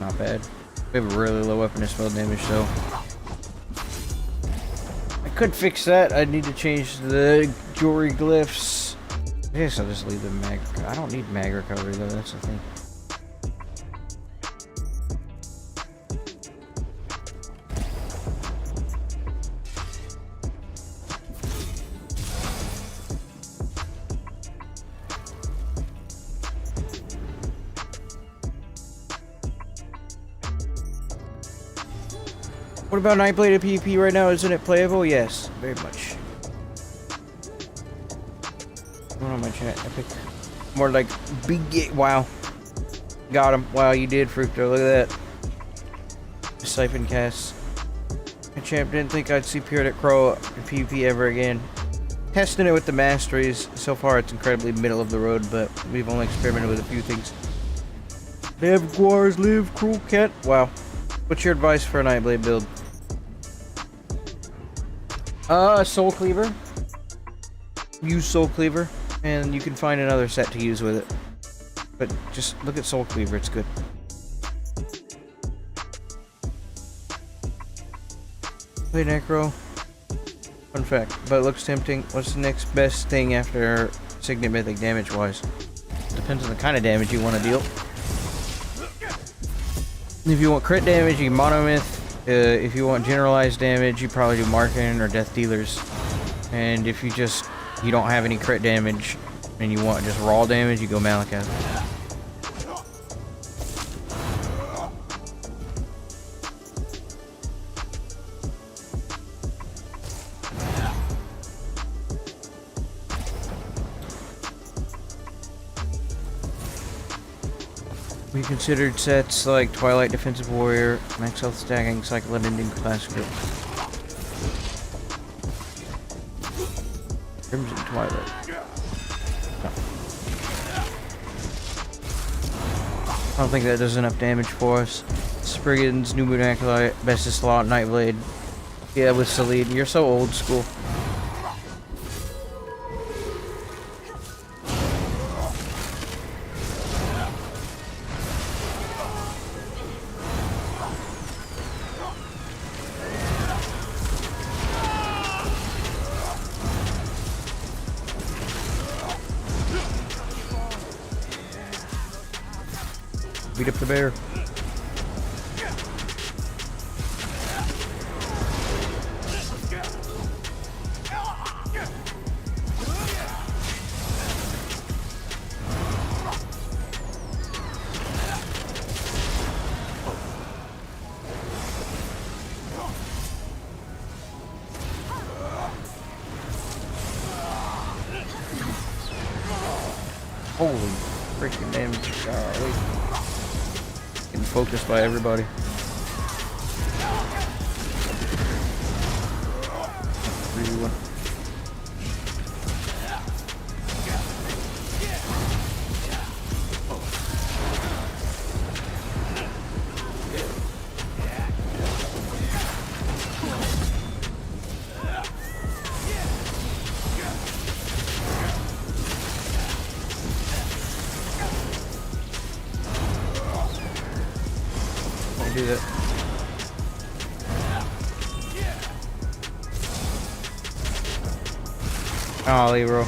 Not bad. We have a really low weapon to spell damage though. I could fix that. I need to change the jewelry glyphs. I guess I'll just leave the mag. I don't need mag recovery though, that's the thing. What about Nightblade at PvP right now? Isn't it playable? Yes, very much. What's going on my chat? Epic. More like big get. Wow. Got him. Wow, you did, Fructo. Look at that. Siphon cast. My champ didn't think I'd see Pure Necromancer in PvP ever again. Testing it with the masteries. So far, it's incredibly middle of the road, but we've only experimented with a few things. Live, Guars, live, cruel cat. Wow. What's your advice for a Nightblade build? Soul Cleaver. Use Soul Cleaver, and you can find another set to use with it. But just look at Soul Cleaver, it's good. Play Necro. Fun fact, but it looks tempting. What's the next best thing after Signet Mythic damage-wise? Depends on the kind of damage you want to deal. If you want crit damage, you can Monomyth. If you want generalized damage, you probably do Markin or Death Dealers. And if you don't have any crit damage and you want just raw damage, you go Malakath. We considered sets like Twilight Defensive Warrior, Max Health Stacking, Cycle Ending Classic. Crimson Twilight. No. I don't think that does enough damage for us. Spriggan's New Moon Acolyte, Bestest Law, Nightblade. Yeah, with Salid. You're so old school. Beat up the bear. Holy freaking damage. Golly. Getting focused by everybody. Really one. Do that. Oh, Libro.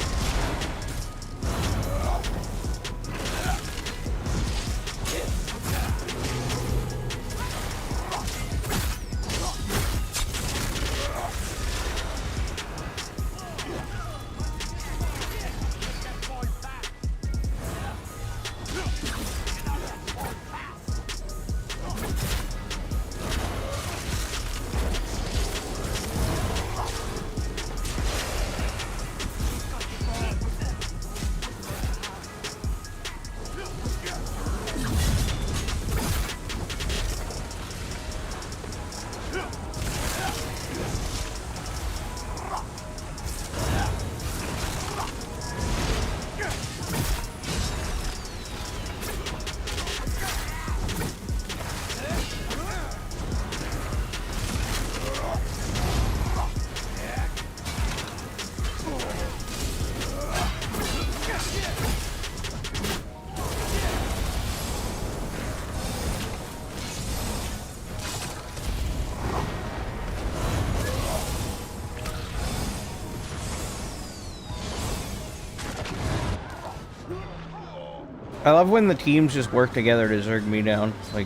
I love when the teams just work together to zerg me down. Like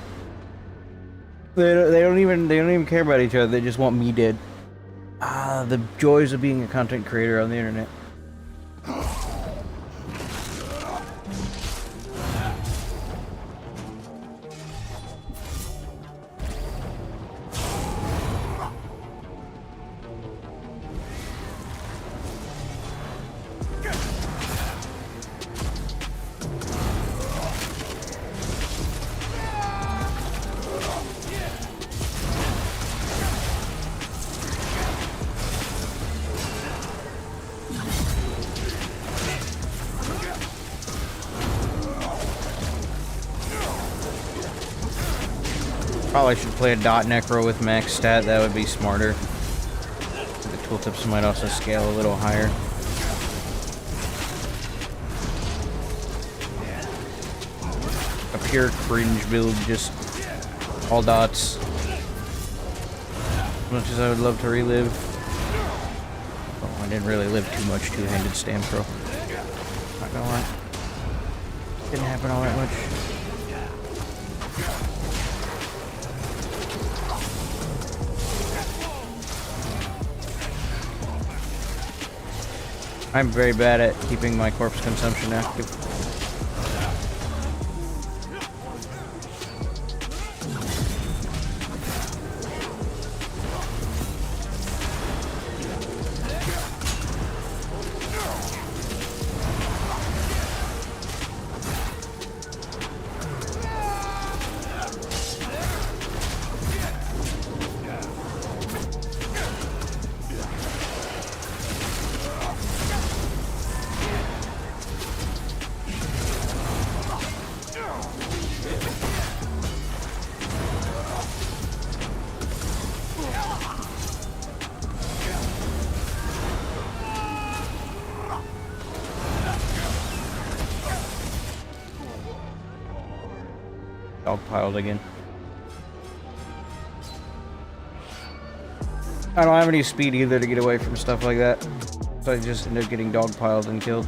they don't even care about each other. They just want me dead. Ah, the joys of being a content creator on the internet. Probably should play a dot necro with max stat. That would be smarter. The tooltips might also scale a little higher. A pure cringe build, just all dots. As much as I would love to relive. Oh, I didn't really live too much two-handed stamp throw. Not gonna lie. Didn't happen all that much. I'm very bad at keeping my corpse consumption active. dogpiled again. I don't have any speed either to get away from stuff like that. So I just end up getting dogpiled and killed.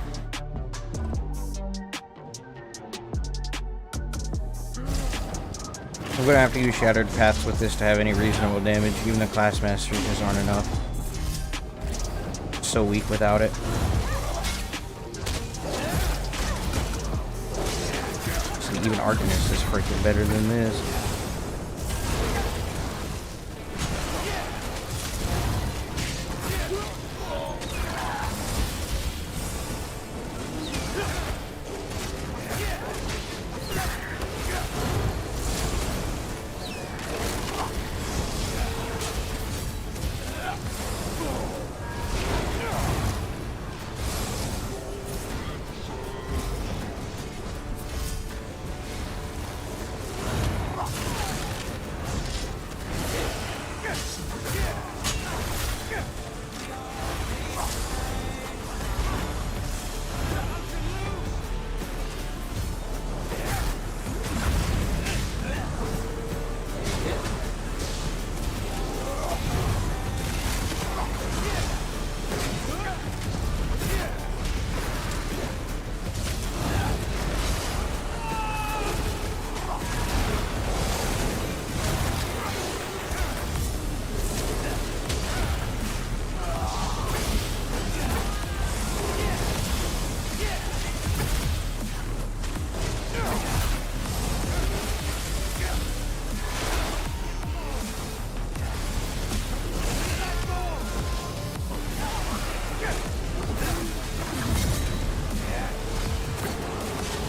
I'm gonna have to use Shattered Paths with this to have any reasonable damage. Even the class masteries just aren't enough. So weak without it. See, even Arcanist is freaking better than this.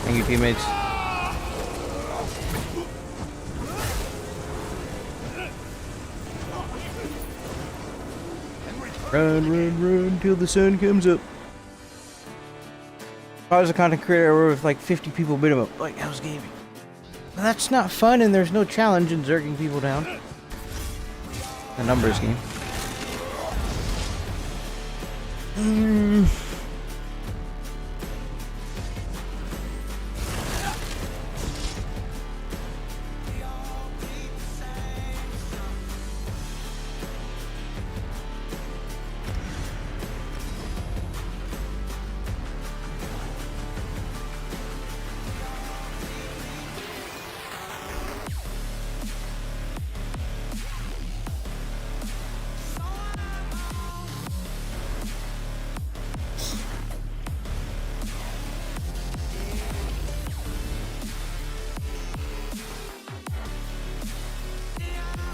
Thank you, teammates. Run, run, run till the sun comes up. If I was a content creator with like 50 people minimum, like how's gaming? But that's not fun, and there's no challenge in zerging people down. A numbers game.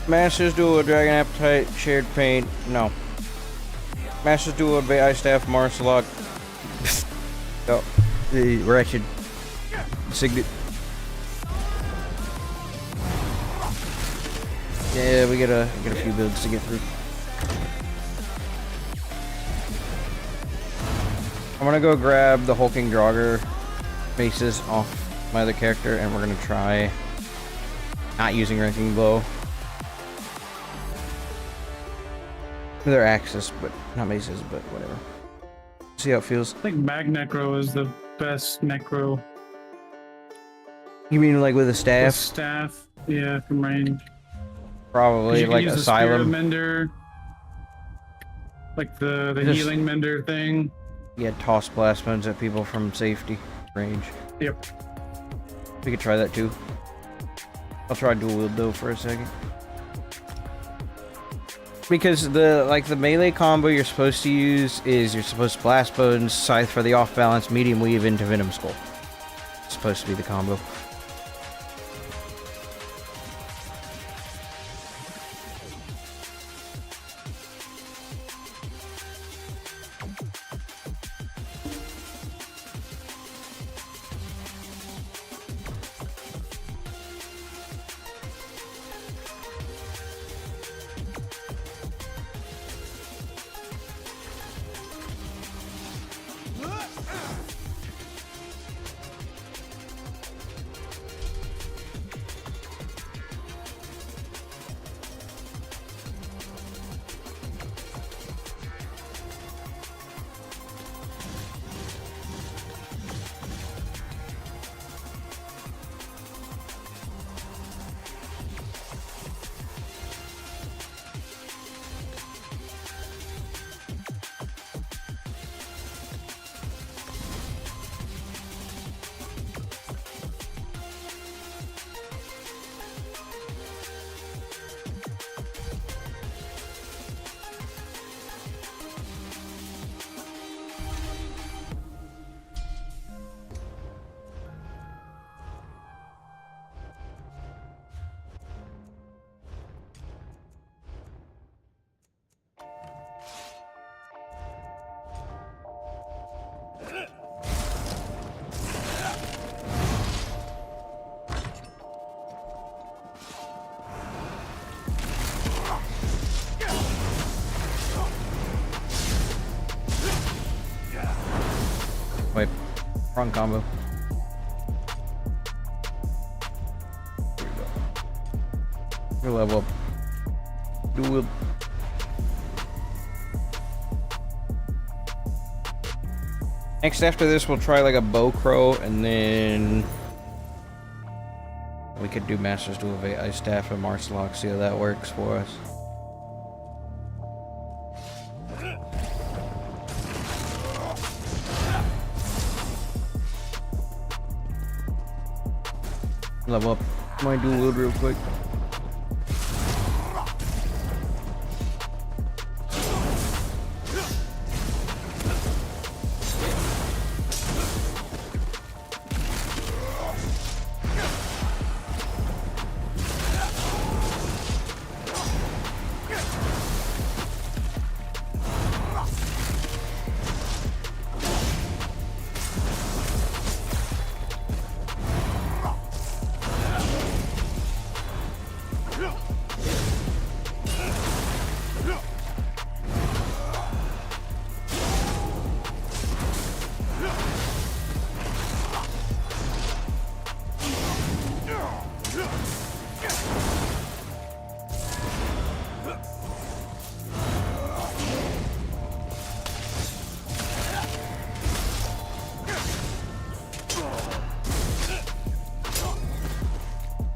Masters Duel, Dragon Appetite, Shared Pain. No. Masters Duel, Ice Staff, Marcelock. Oh, the Wretched. Signet. Yeah, we get a few builds to get through. I'm gonna go grab the Hulking Draugr faces off my other character, and we're gonna try not using Wrecking Blow. They're axes, but not maces, but whatever. See how it feels. I think Mag Necro is the best Necro. You mean like with a staff? With staff, yeah, from range. Probably like use Asylum. The Mender, like the healing Mender thing. Yeah, toss plasmodes at people from safety range. Yep. We could try that too. I'll try dual wield though for a second. Because the melee combo you're supposed to use is you're supposed to blast bones, scythe for the off balance, medium weave into Venom Skull. It's supposed to be the combo. Wrong combo. Here we go. Level up. Do it. Next, after this, we'll try like a bow crow, and then we could do Master's Duel of AI Staff and Marcelock, see how that works for us. Level up my dual wield real quick.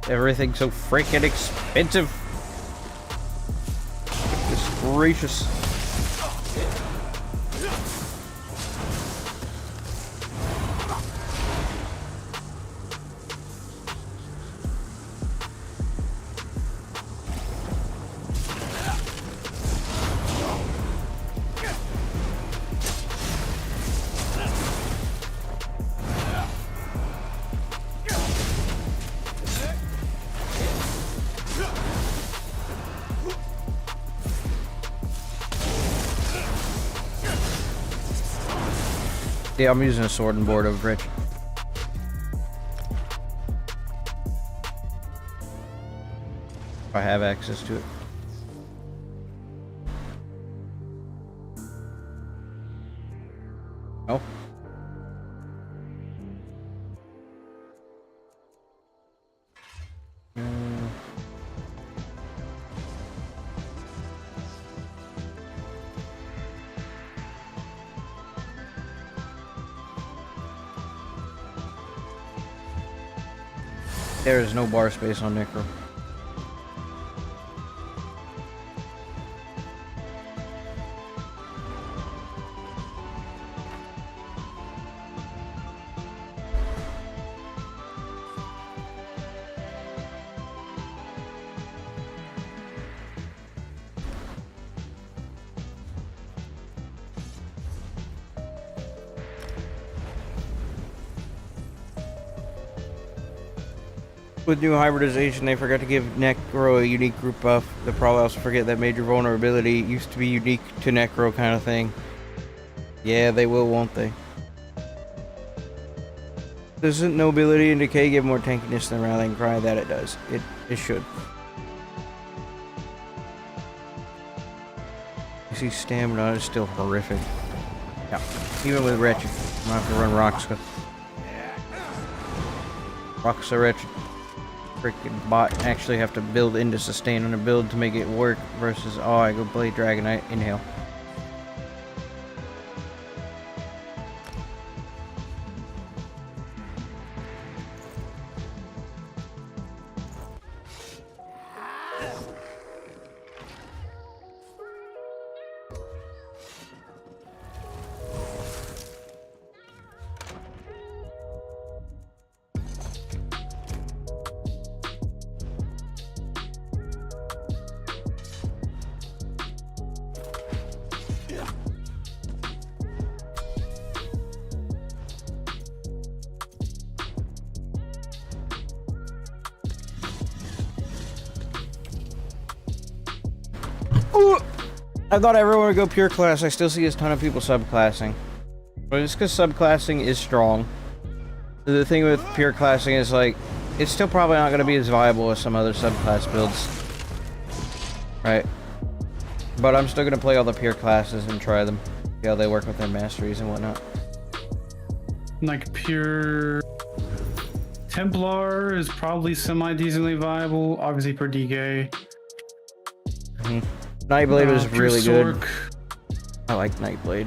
Everything's so freaking expensive. Goodness gracious. Yeah, I'm using a sword and board of Rich. If I have access to it. No. There is no bar space on Necro. With new hybridization, they forgot to give Necro a unique group buff. They'll probably also forget that major vulnerability used to be unique to Necro kind of thing. Yeah, they will, won't they? Doesn't nobility and decay give more tankiness than rallying cry? That it does. It should. You see, stamina is still horrific. Yeah, even with Wretched, I'm gonna have to run rocks. Rocks are wretched. Freaking bot actually have to build into sustain on a build to make it work versus I go play Dragonite, inhale. I thought everyone would go pure class. I still see a ton of people subclassing. But it's because subclassing is strong. The thing with pure classing is like, it's still probably not going to be as viable as some other subclass builds. Right? But I'm still going to play all the pure classes and try them. See how they work with their masteries and whatnot. like pure Templar is probably semi-decently viable, obviously for DK. Nightblade was Pure really good. Sorc. I like Nightblade.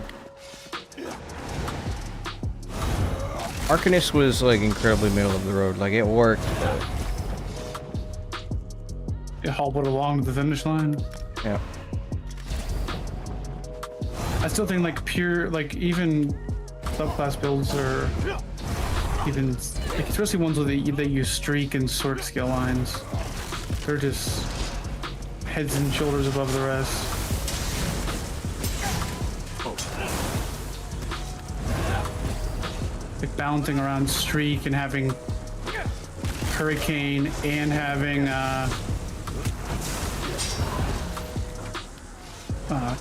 Arcanist was like incredibly middle of the road. Like it worked. It hobbled along to the finish line. Yeah. I still think like pure, like even subclass builds are even, like, especially ones that use streak and Sorc skill lines. They're just heads and shoulders above the rest. Like bouncing around streak and having hurricane and having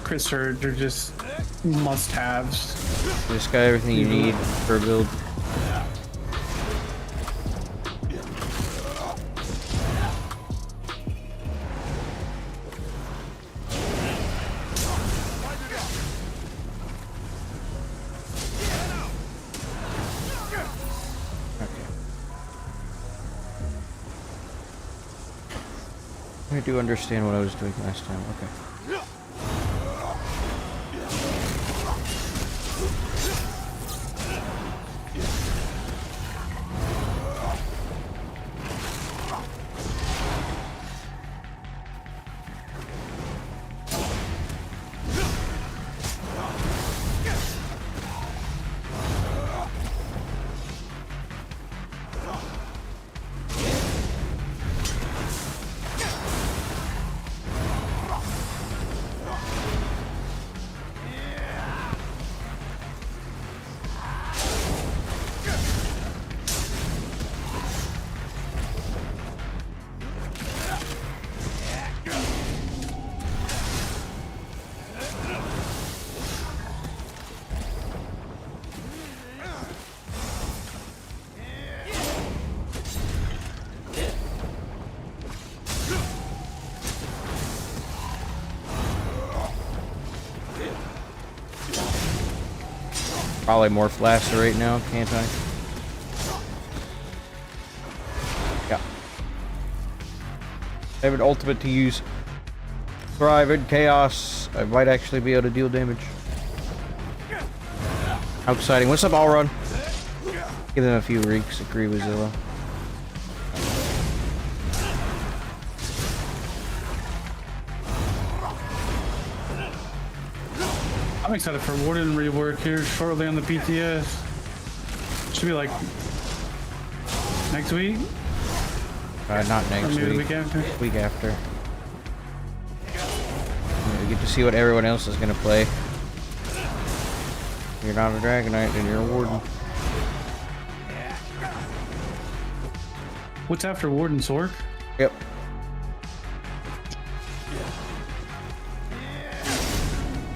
crit surge are just must-haves. Just got everything you need for a build. I do understand what I was doing last time. Okay. Probably more Flaster right now, can't I? Yeah. I have an ultimate to use. Thrive in Chaos. I might actually be able to deal damage. How exciting. What's up, All Run? Give them a few reeks. Agree with Zilla. I'm excited for Warden rework here shortly on the PTS. Should be like next week? Not next or maybe week. The week after. Week after. We get to see what everyone else is gonna play. You're not a Dragonite, then you're a Warden. What's after Warden, Sorc? Yep.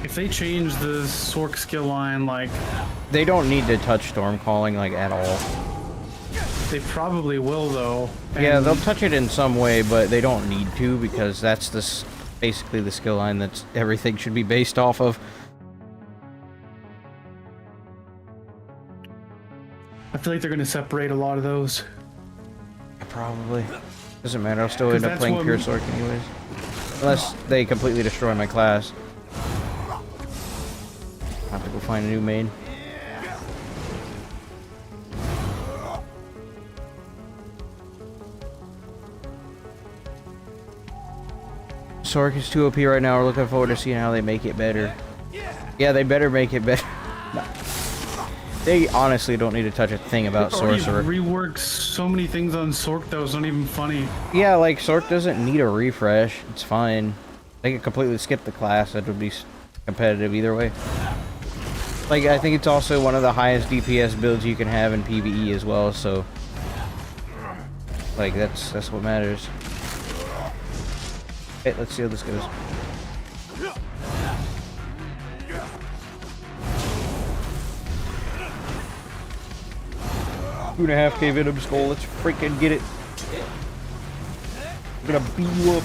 If they change the Sorc skill line, like, They don't need to touch Storm Calling like at all. they probably will though. Yeah, And they'll touch it in some way, but they don't need to because that's basically the skill line that's everything should be based off of. I feel like they're gonna separate a lot of those. Probably. Doesn't matter, I'll still end up that's playing what- Pure Sorc anyways. Unless they completely destroy my class. I have to go find a new main. Sorc is too OP right now. We're looking forward to seeing how they make it better. Yeah, they better make it better. No. They honestly don't need to touch a thing about Sorcerer. Reworked so many things on Sorc that was not even funny. Yeah, like, Sorc doesn't need a refresh. It's fine. They could completely skip the class. That would be competitive either way. Like, I think it's also one of the highest DPS builds you can have in PvE as well, so... Like, that's what matters. Okay, let's see how this goes. Two and a half K Venom Skull, let's freaking get it. I'm gonna beat you up.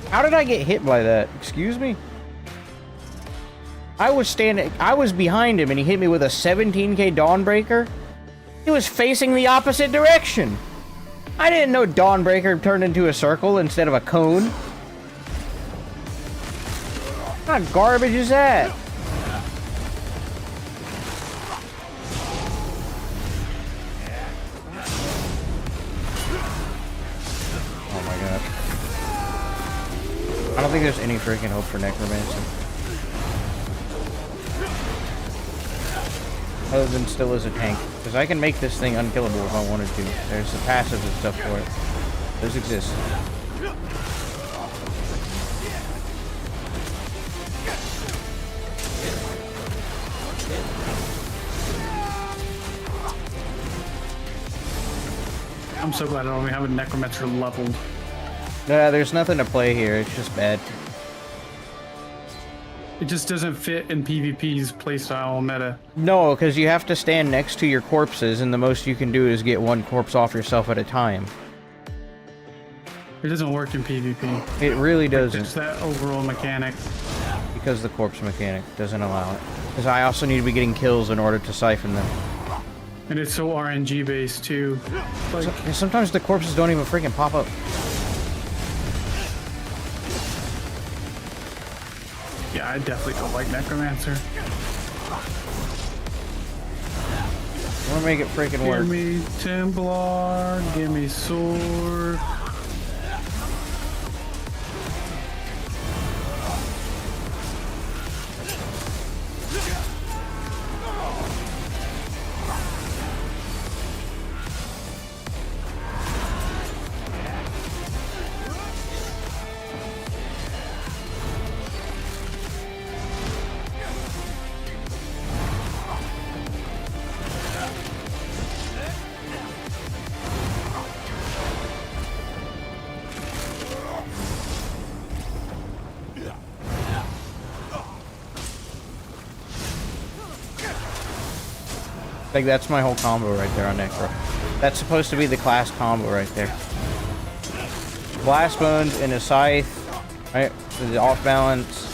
How did I get hit by that? Excuse me? I was behind him and he hit me with a 17k Dawnbreaker. He was facing the opposite direction. I didn't know Dawnbreaker turned into a circle instead of a cone. What kind of garbage is that? Oh my god. I don't think there's any freaking hope for Necromancer. Other than still as a tank. Because I can make this thing unkillable if I wanted to. There's the passives and stuff for it. Those exist. I'm so glad I don't even have a Necromancer leveled. Nah, there's nothing to play here. It's just bad. It just doesn't fit in PvP's playstyle meta. No, because you have to stand next to your corpses, and the most you can do is get one corpse off yourself at a time. It doesn't work in PvP. It really doesn't. It's that overall mechanic. Because the corpse mechanic doesn't allow it. Because I also need to be getting kills in order to siphon them. And it's so RNG based too. Like, Sometimes the corpses don't even freaking pop up. yeah, I definitely don't like Necromancer. I want to make it freaking work. Give me Templar, give me sword. Like, that's my whole combo right there on Necro. That's supposed to be the class combo right there. Blast Bones and a Scythe, right? The off balance.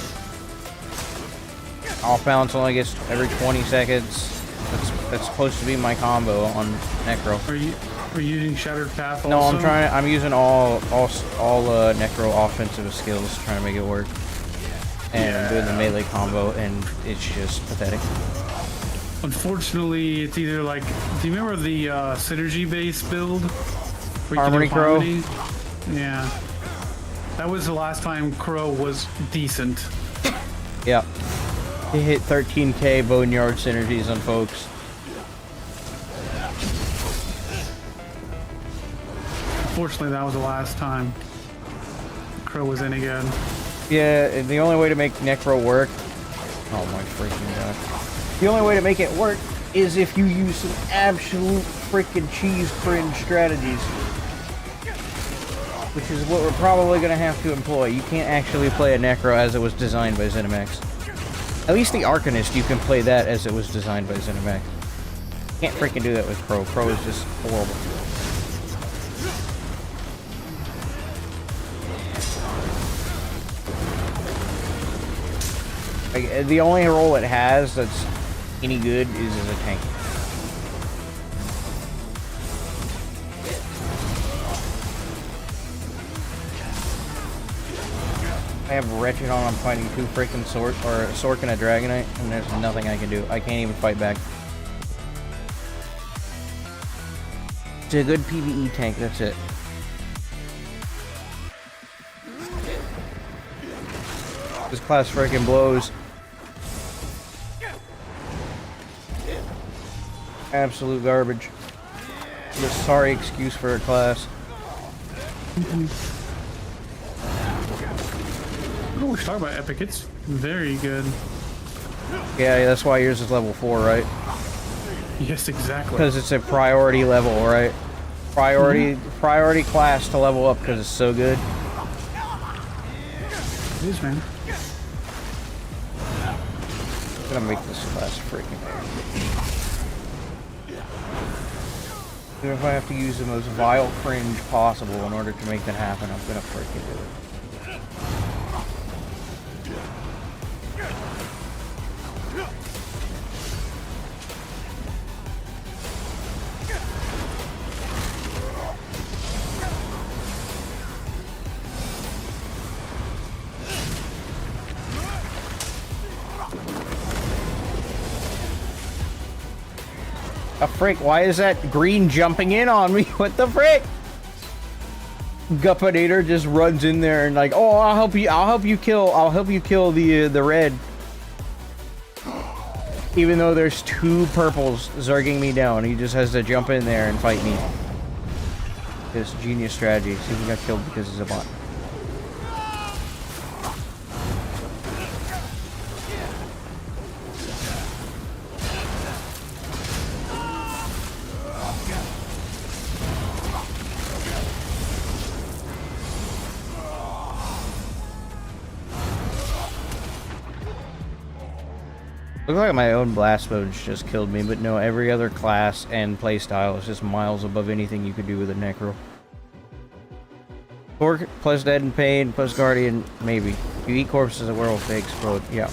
Off balance only gets every 20 seconds. That's supposed to be my combo on Necro. Are you using Shattered Path also? No, I'm using all Necro offensive skills trying to make it work. And I'm doing the melee combo, and it's just pathetic. Unfortunately, it's either like, do you remember the synergy base build? Harmony Crow? Yeah. That was the last time Crow was decent. Yeah. He hit 13k Boneyard synergies on folks. Unfortunately, that was the last time Crow was any good. Yeah, and the only way to make Necro work... Oh my freaking god. The only way to make it work is if you use some absolute freaking cheese cringe strategies. Which is what we're probably going to have to employ. You can't actually play a Necro as it was designed by ZeniMax. At least the Arcanist, you can play that as it was designed by ZeniMax. Can't freaking do that with Crow. Crow is just horrible. Like, the only role it has that's any good is as a tank. I have Wretched on, I'm fighting two freaking Sork and a Dragonite, and there's nothing I can do. I can't even fight back. It's a good PvE tank, that's it. This class freaking blows. Absolute garbage. The sorry excuse for a class. Oh, we should talk about Epic. It's very good. Yeah, that's why yours is level 4, right? Yes, exactly. Because it's a priority level, right? Priority class to level up because it's so good. It is, man. I'm gonna make this class freaking hard. Even if I have to use the most vile cringe possible in order to make that happen, I'm gonna freaking do it. A frick, why is that green jumping in on me? What the frick? 𝙁𝙧𝙚𝙚 just runs in there and like, oh, I'll help you kill the red. Even though there's 2 purples zerging me down, he just has to jump in there and fight me. This genius strategy. See if he got killed because he's a bot. Looks like my own blast modes just killed me, but no, every other class and playstyle is just miles above anything you could do with a Necro. Torque plus Dead and Pain plus Guardian, maybe. If you eat corpses, a werewolf, they explode. Yeah.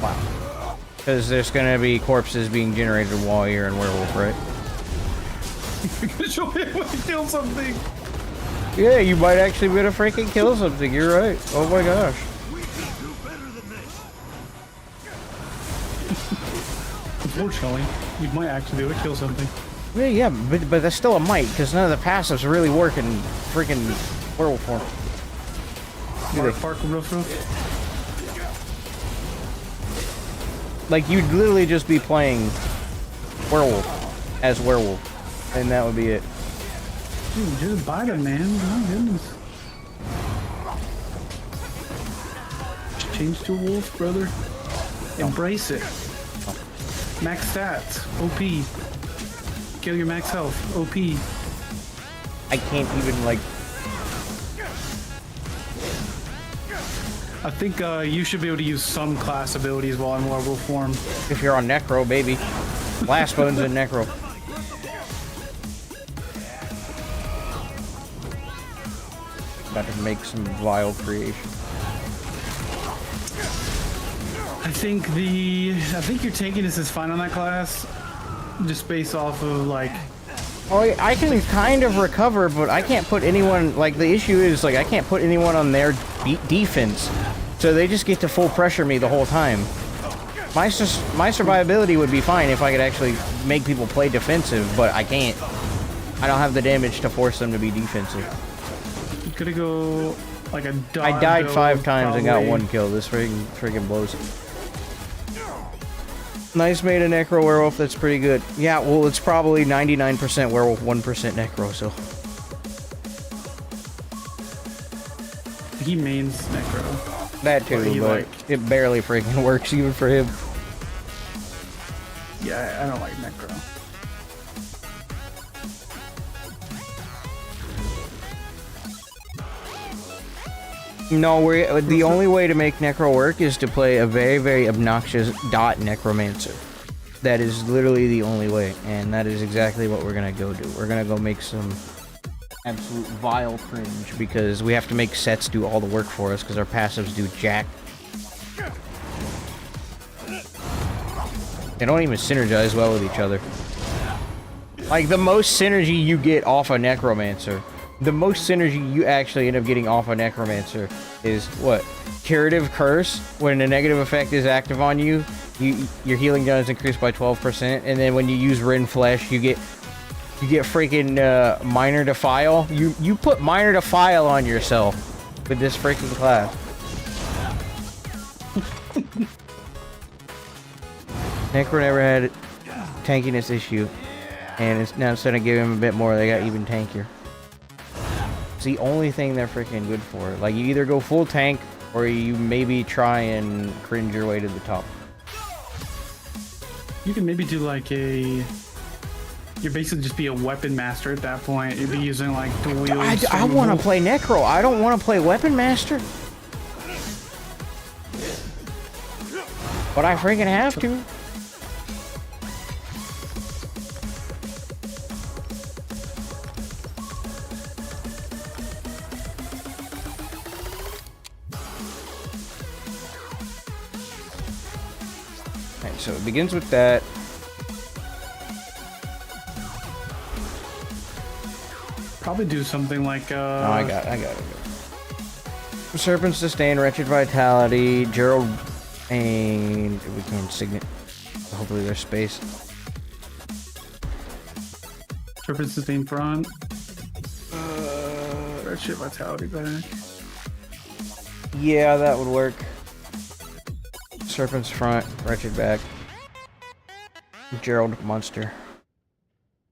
Wow. Because there's gonna be corpses being generated while you're in werewolf, right? Because you'll be able to kill something. Yeah, you might actually be able to freaking kill something. You're right. Oh my gosh. Unfortunately, you might actually be able to kill something. Yeah, but that's still a might, because none of the passives really work in freaking werewolf form. Like, you'd literally just be playing werewolf as werewolf, and that would be it. Dude, just bite him, man. My goodness. Change to a wolf, brother. Embrace it. Max stats, OP. Kill your max health, OP. I can't even, like... I think you should be able to use some class abilities while in werewolf form. If you're on Necro, baby. Blast bones and Necro. About to make some vile creation. I think your tankiness is fine on that class, just based off of like. Oh, I can kind of recover, but I can't put anyone. Like the issue is, like I can't put anyone on their defense, so they just get to full pressure me the whole time. My survivability would be fine if I could actually make people play defensive, but I can't. I don't have the damage to force them to be defensive. You could go like a. I died 5 times and got 1 kill. This friggin' blows. Nice made a Necro werewolf, that's pretty good. Yeah, well, it's probably 99% werewolf, 1% Necro, so. He mains Necro. That too, but like, it barely freaking works even for him. Yeah, I don't like Necro. No, the only way to make Necro work is to play a very, very obnoxious dot Necromancer. That is literally the only way, and that is exactly what we're gonna go do. We're gonna go make some absolute vile cringe, because we have to make sets do all the work for us, because our passives do jack. They don't even synergize well with each other. Like, the most synergy you get off a Necromancer, the most synergy you actually end up getting off a Necromancer is, what? Curative Curse, when a negative effect is active on you, your healing does increase by 12%, and then when you use Rin Flesh, you get freaking Minor Defile. You put Minor Defile on yourself with this freaking class. Necro never had a tankiness issue, and it's now instead of giving him a bit more, they got even tankier. It's the only thing they're freaking good for. Like, you either go full tank, or you maybe try and cringe your way to the top. You can maybe do like a... You're basically just be a weapon master at that point. You'd be using like dual wields. I want to play Necro. I don't want to play weapon master. But I freaking have to. So it begins with that. Probably do something like Oh, I got it. Serpent sustain, wretched vitality, Gerald, and we can signet. Hopefully there's space. Serpent Sustain front. Red shit vitality back. Yeah, that would work. Serpent's front, Wretched back. Gerald monster.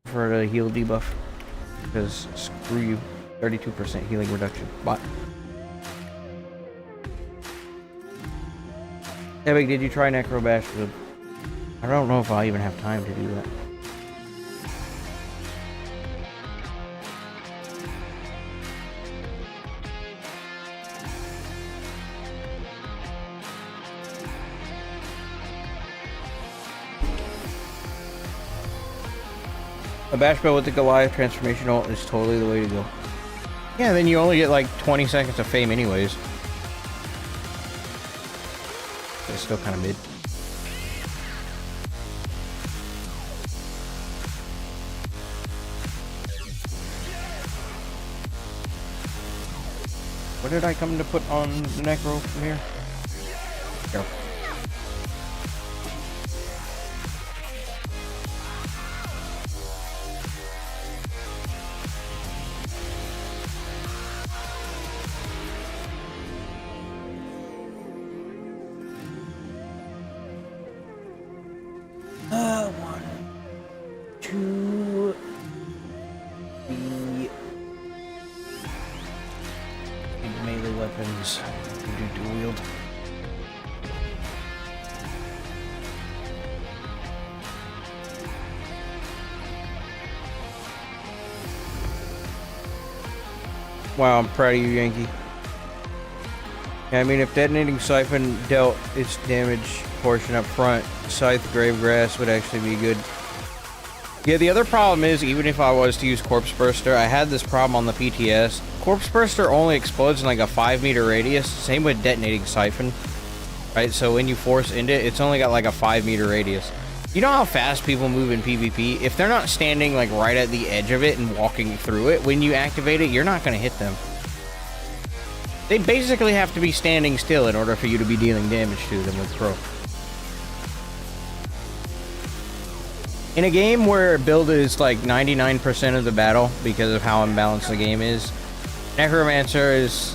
For the heal debuff. Because screw you. 32% healing reduction. Bot. Epic, did you try Necro Bash? I don't know if I'll even have time to do that. A bash build with the Goliath transformation ult is totally the way to go. Yeah, then you only get like 20 seconds of fame anyways. It's still kind of mid. What did I come to put on the Necro from here? Here. Wow, I'm proud of you, Yankee. Yeah, I mean, if detonating Siphon dealt its damage portion up front, Scythe Gravegrass would actually be good. Yeah, the other problem is, even if I was to use Corpse Burster, I had this problem on the PTS. Corpse Burster only explodes in like a 5-meter radius, same with detonating Siphon. Right, so when you force into it, it's only got like a 5-meter radius. You know how fast people move in PvP? If they're not standing like right at the edge of it and walking through it, when you activate it, you're not going to hit them. They basically have to be standing still in order for you to be dealing damage to them with Pro. In a game where build is like 99% of the battle because of how imbalanced the game is, Necromancer is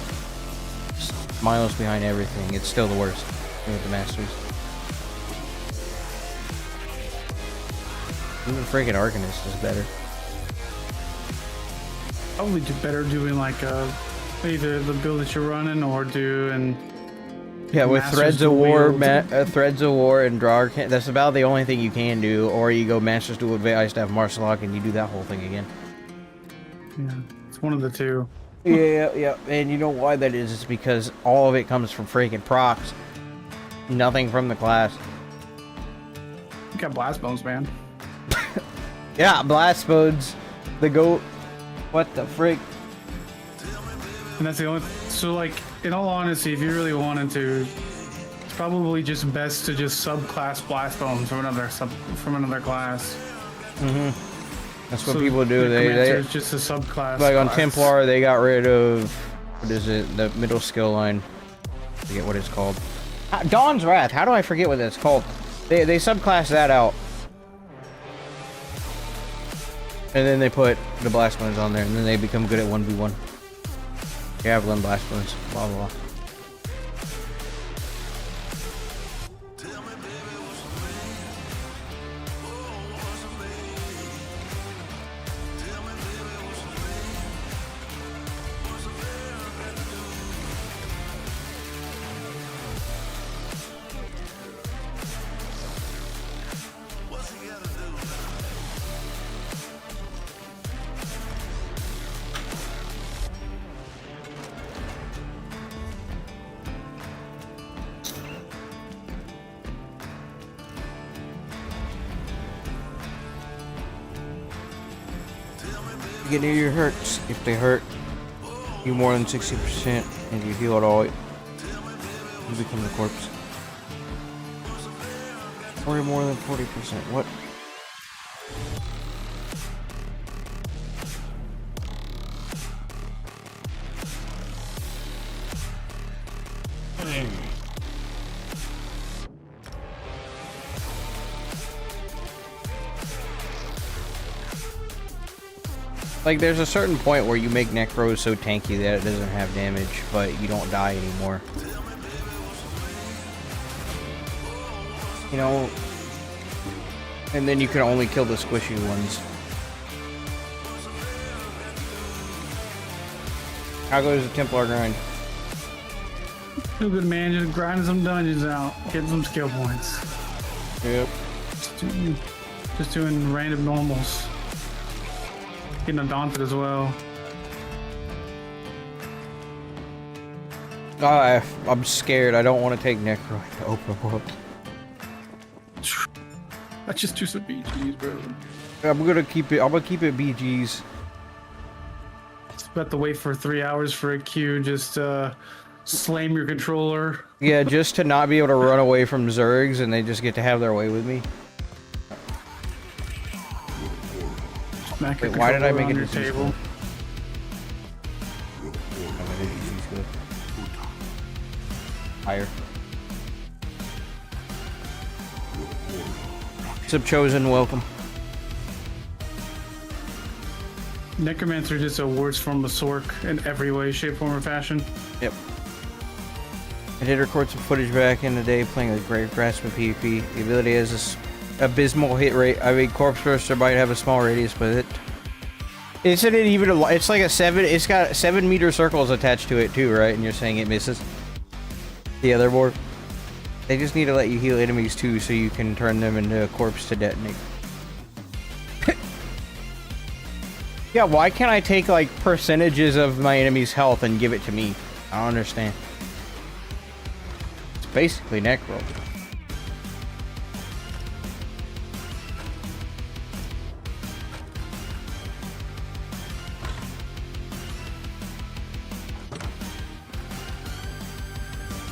miles behind everything. It's still the worst with the Masteries. Even freaking Arcanist is better. Probably do better doing like either the build that you're running or doing. Yeah, with Threads of War, Threads of War and Draw. That's about the only thing you can do. Or you go Masters Duel with Ice Staff Marcelock and you do that whole thing again. Yeah, it's one of the two. Yeah. And you know why that is? It's because all of it comes from freaking procs. Nothing from the class. You got Blast Bones, man. Yeah, Blast Bones. The GOAT. What the frick? And that's the only. So, like, in all honesty, if you really wanted to, it's probably just best to just subclass Blast Bones from another class. That's what people do. They just a subclass. Like on Templar, they got rid of what is it? The middle skill line. I forget what it's called. Dawn's Wrath. How do I forget what that's called? They subclass that out. And then they put the Blast Bones on there, and then they become good at 1v1. Javelin, Blast Bones, blah blah blah. Get near your hurts. If they hurt you more than 60% and you heal it all, you become the corpse. Or more than 40%. What? Like, there's a certain point where you make Necros so tanky that it doesn't have damage, but you don't die anymore. You know, and then you can only kill the squishy ones. How goes the Templar grind? Too good, man. Just grinding some dungeons out, getting some skill points. Yep. Just doing random normals. Getting undaunted as well. I'm scared. I don't want to take Necro to open world. Let's just do some BGs, bro. I'm gonna keep it BGs. It's about to wait for 3 hours for a queue. Just slam your controller. Yeah, just to not be able to run away from Zergs and they just get to have their way with me. Wait, why did I make it your table? Higher. Subchosen, welcome. Necromancer just a worse form of Sork in every way, shape, form, or fashion. Yep. I did record some footage back in the day playing with Great Grasp of PvP. The ability has this abysmal hit rate. I mean, Corpse Burster might have a small radius, but it isn't it even a. It's like a 7. It's got 7-meter circles attached to it too, right? And you're saying it misses the other board. They just need to let you heal enemies too, so you can turn them into a corpse to detonate. Yeah, why can't I take like percentages of my enemy's health and give it to me? I don't understand. It's basically Necro.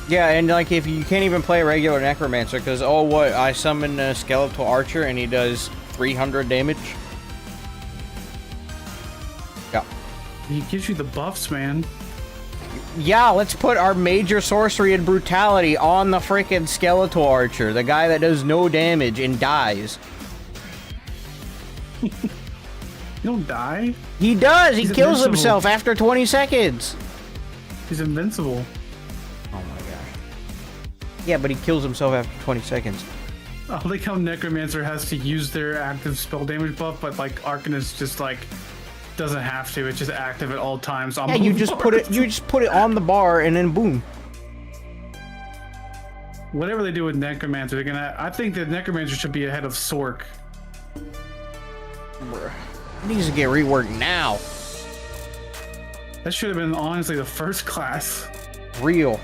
Yeah, and like if you can't even play a regular Necromancer, because I summon a Skeletal Archer and he does 300 damage. Yeah. He gives you the buffs, man. Yeah, let's put our major sorcery and brutality on the freaking Skeletal Archer, the guy that does no damage and dies. You don't die? He does! He He's kills invincible. himself after 20 seconds! He's invincible. Oh my gosh. Yeah, but he kills himself after 20 seconds. I like how Necromancer has to use their active spell damage buff, but like Arcanist just like doesn't have to. It's just active at all times. Yeah, you just put it on the bar and then boom. Whatever they do with Necromancer, they're gonna. I think that Necromancer should be ahead of Sork. Bruh. It needs to get reworked now. That should have been honestly the first class. Real.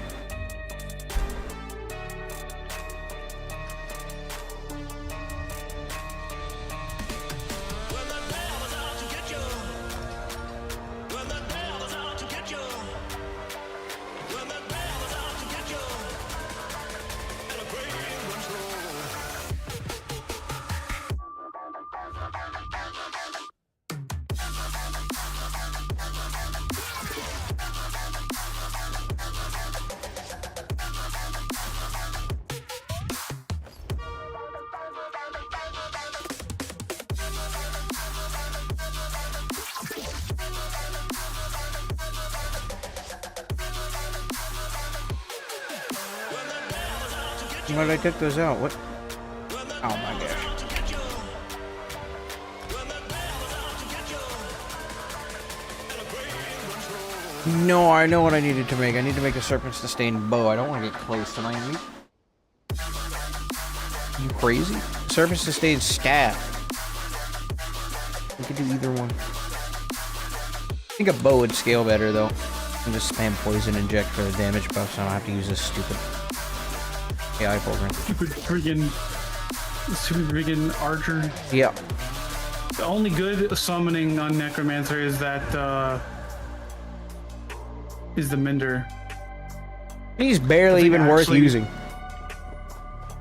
But I took those out. What? Oh my gosh. No, I know what I needed to make. I need to make a Serpent Sustained bow. I don't want to get close to my enemy. You crazy? Serpent Sustained staff. We could do either one. I think a bow would scale better though. And just spam poison inject for the damage buff, so I don't have to use this stupid AI program. Stupid friggin' archer. Yeah. The only good summoning on Necromancer is that is the Mender. He's barely even worth using.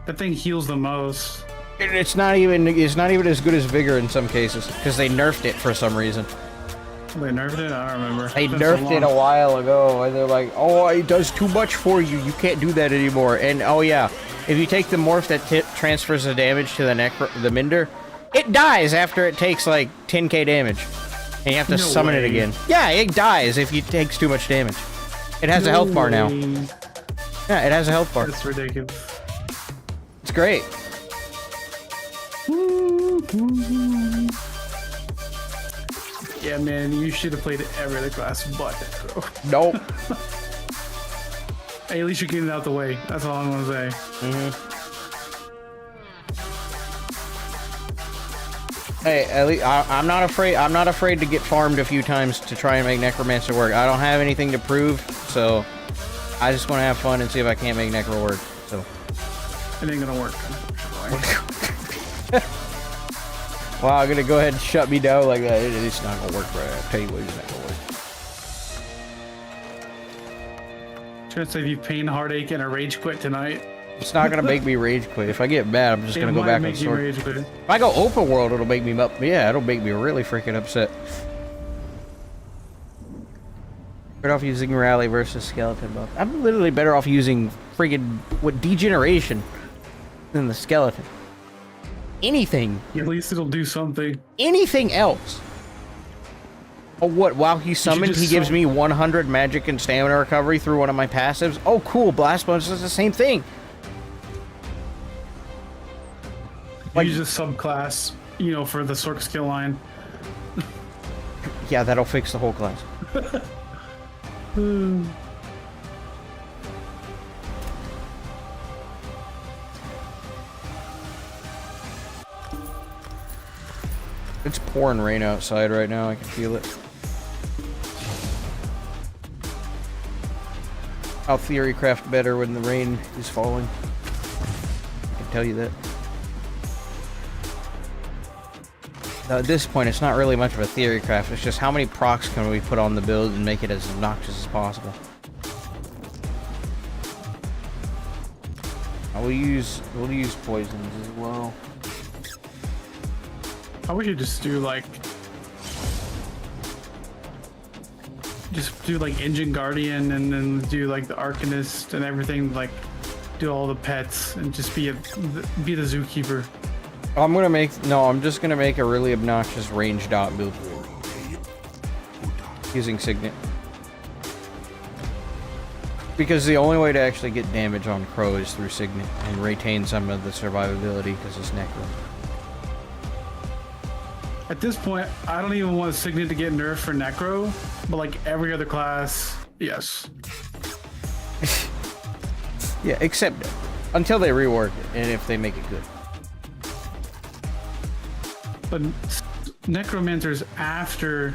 That thing heals the most. It's not even as good as Vigor in some cases because they nerfed it for some reason. They nerfed it? I don't remember. They nerfed it a while ago, and they're like, "Oh, it does too much for you. You can't do that anymore." And oh yeah, if you take the morph that transfers the damage to the Mender, it dies after it takes like 10k damage. And you have to No summon it way. again. Yeah, it dies if it takes too much damage. It has a health bar now. way. Yeah, it has a health bar. That's ridiculous. It's great. Yeah, man, you should have played every other class but Necro. Nope. Hey, at least you're getting it out the way. That's all I'm gonna say. Hey, at least I'm not afraid. I'm not afraid to get farmed a few times to try and make Necromancer work. I don't have anything to prove, so I just want to have fun and see if I can't make Necro work. So It ain't gonna work. wow, I'm gonna go ahead and shut me down like that. It's not gonna work, bro. I'll tell you what, it's not gonna work. Trying to save you pain, heartache, and a rage quit tonight. It's not gonna make me rage quit. If I get mad, I'm just It gonna go might back on make you sword. rage quit. If I go open world, it'll make me yeah, it'll make me really freaking upset. Better off using rally versus skeleton buff. I'm literally better off using friggin' degeneration than the skeleton. Anything. At least it'll do something. Anything else. Oh, what? While he's summoned, just he gives me 100 magic and stamina recovery through one of my passives. Oh, cool. Blast bonus does the same thing. Like- Use a subclass, you know, for the Sork skill line. Yeah, that'll fix the whole class. It's pouring rain outside right now. I can feel it. I'll theory craft better when the rain is falling. I can tell you that. Now, at this point, it's not really much of a theory craft. It's just how many procs can we put on the build and make it as obnoxious as possible. We'll use poisons as well. I wish you just do like Engine Guardian and then do like the Arcanist and everything, like do all the pets and just be the zookeeper. I'm just gonna make a really obnoxious range dot build using Signet. Because the only way to actually get damage on Crow is through Signet and retain some of the survivability because it's Necro. At this point, I don't even want Signet to get nerfed for Necro, but like every other class, yes. Yeah, except until they rework it and if they make it good. But Necromancer's after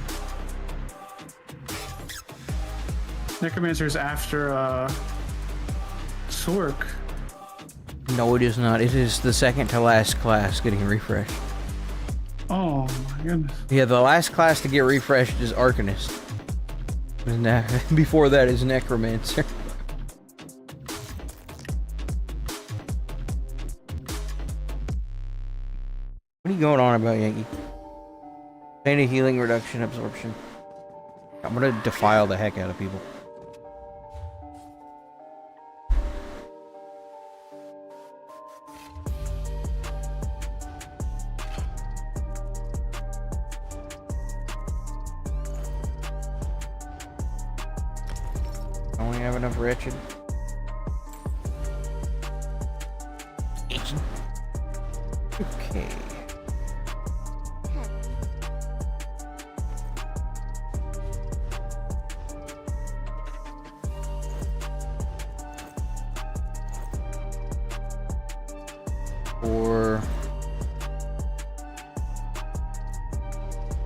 Sork. No, it is not. It is the second to last class getting refreshed. Oh my goodness. Yeah, the last class to get refreshed is Arcanist. And before that is Necromancer. What are you going on about, Yankee? Any healing, reduction, absorption. I'm gonna defile the heck out of people. I only have enough wretched. Okay.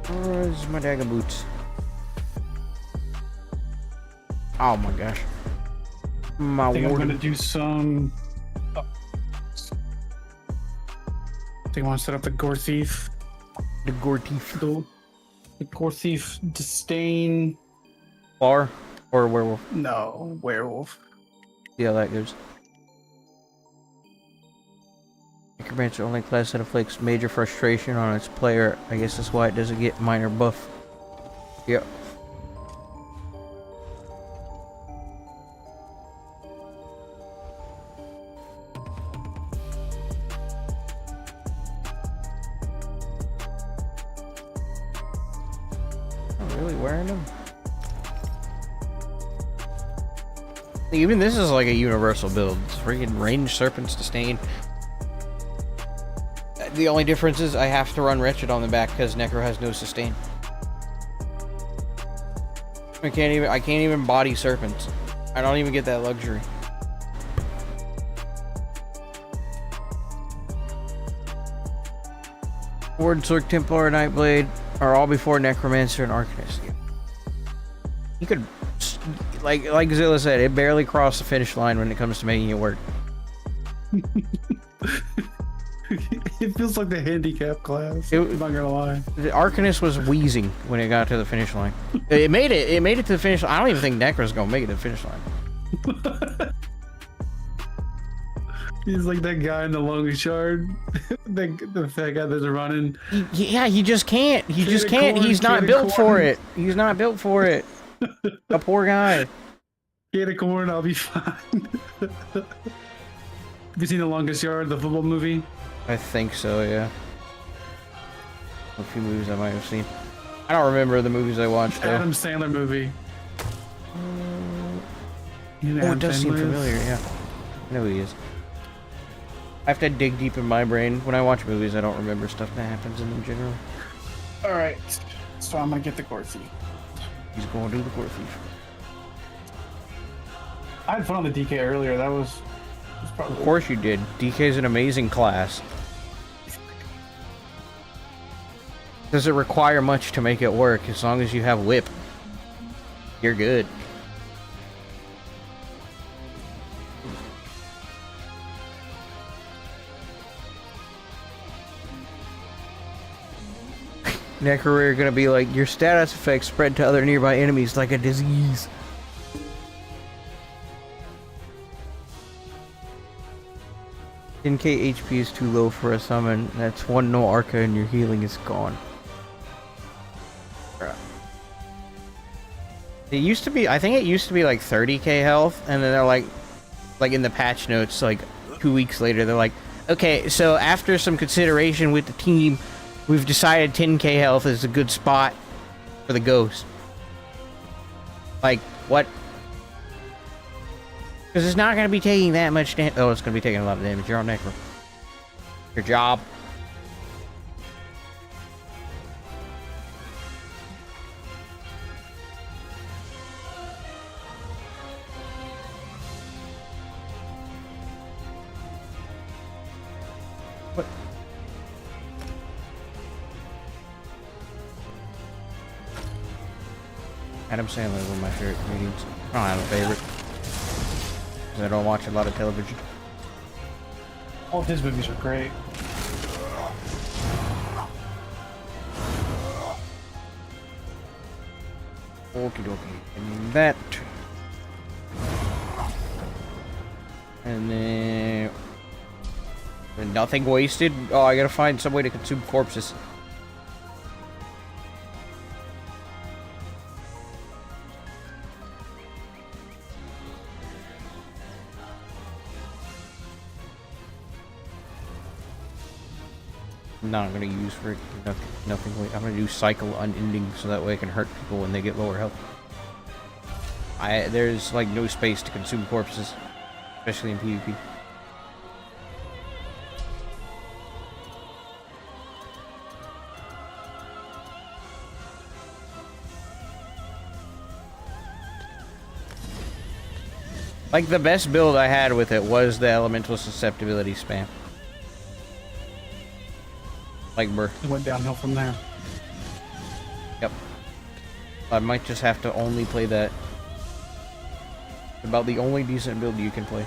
Where's my dagger boots? Oh my gosh. My I think I'm warden. gonna do some. I think I want to set up the Gore Thief. The Gore Thief. The Gore Thief Disdain. Bar or werewolf? No, werewolf. See how that goes. Necromancer only class that inflicts major frustration on its player. I guess that's why it doesn't get minor buff. Yep. really wearing them? Even this is like a universal build. It's freaking range serpents to stain. The only difference is I have to run Wretched on the back because Necro has no sustain. I can't even body serpents. I don't even get that luxury. Warden, Sorc, Templar, Nightblade are all before Necromancer and Arcanist. You could, like Zilla said, it barely crossed the finish line when it comes to making it work. It feels like the handicap class. I'm not gonna lie. The Arcanist was wheezing when it got to the finish line. It made it to the finish line. I don't even think Necro's gonna make it to the finish line. He's like that guy in the longest yard. the fat guy that's running. He just can't. He just can't. He's not built for it. He's not built for it. A poor guy. Get a corn, I'll be fine. Have you seen The Longest Yard, the football movie? I think so, yeah. A few movies I might have seen. I don't remember the movies I watched, though. Adam Sandler movie. Oh, it does seem familiar, yeah. I know who he is. I have to dig deep in my brain. When I watch movies, I don't remember stuff that happens in them generally. Alright, so I'm gonna get the core thief. He's going to do the core thief. I had fun on the DK earlier. That was probably... Of course you did. DK is an amazing class. Does it require much to make it work? As long as you have whip, you're good. Necro gonna be like, your status effects spread to other nearby enemies like a disease. $10k HP is too low for a summon. That's one no Arca and your healing is gone. It used to be, I think it used to be like 30k health, and then they're like in the patch notes, like 2 weeks later, they're like, okay, so after some consideration with the team, we've decided 10k health is a good spot for the ghost. Like, what? Because it's not going to be taking that much damage. Oh, it's going to be taking a lot of damage. You're on Necro. Your job. What? Adam Sandler is one of my favorite comedians. I don't have a favorite. I don't watch a lot of television. All of his movies are great. Okie dokie. And that. And then... nothing wasted. Oh, I gotta find some way to consume corpses. No, I'm gonna use for nothing. I'm gonna do cycle unending so that way I can hurt people when they get lower health. There's like no space to consume corpses, especially in PvP. Like the best build I had with it was the elemental susceptibility spam. Like Burr. It went downhill from there. Yep. I might just have to only play that. About the only decent build you can play.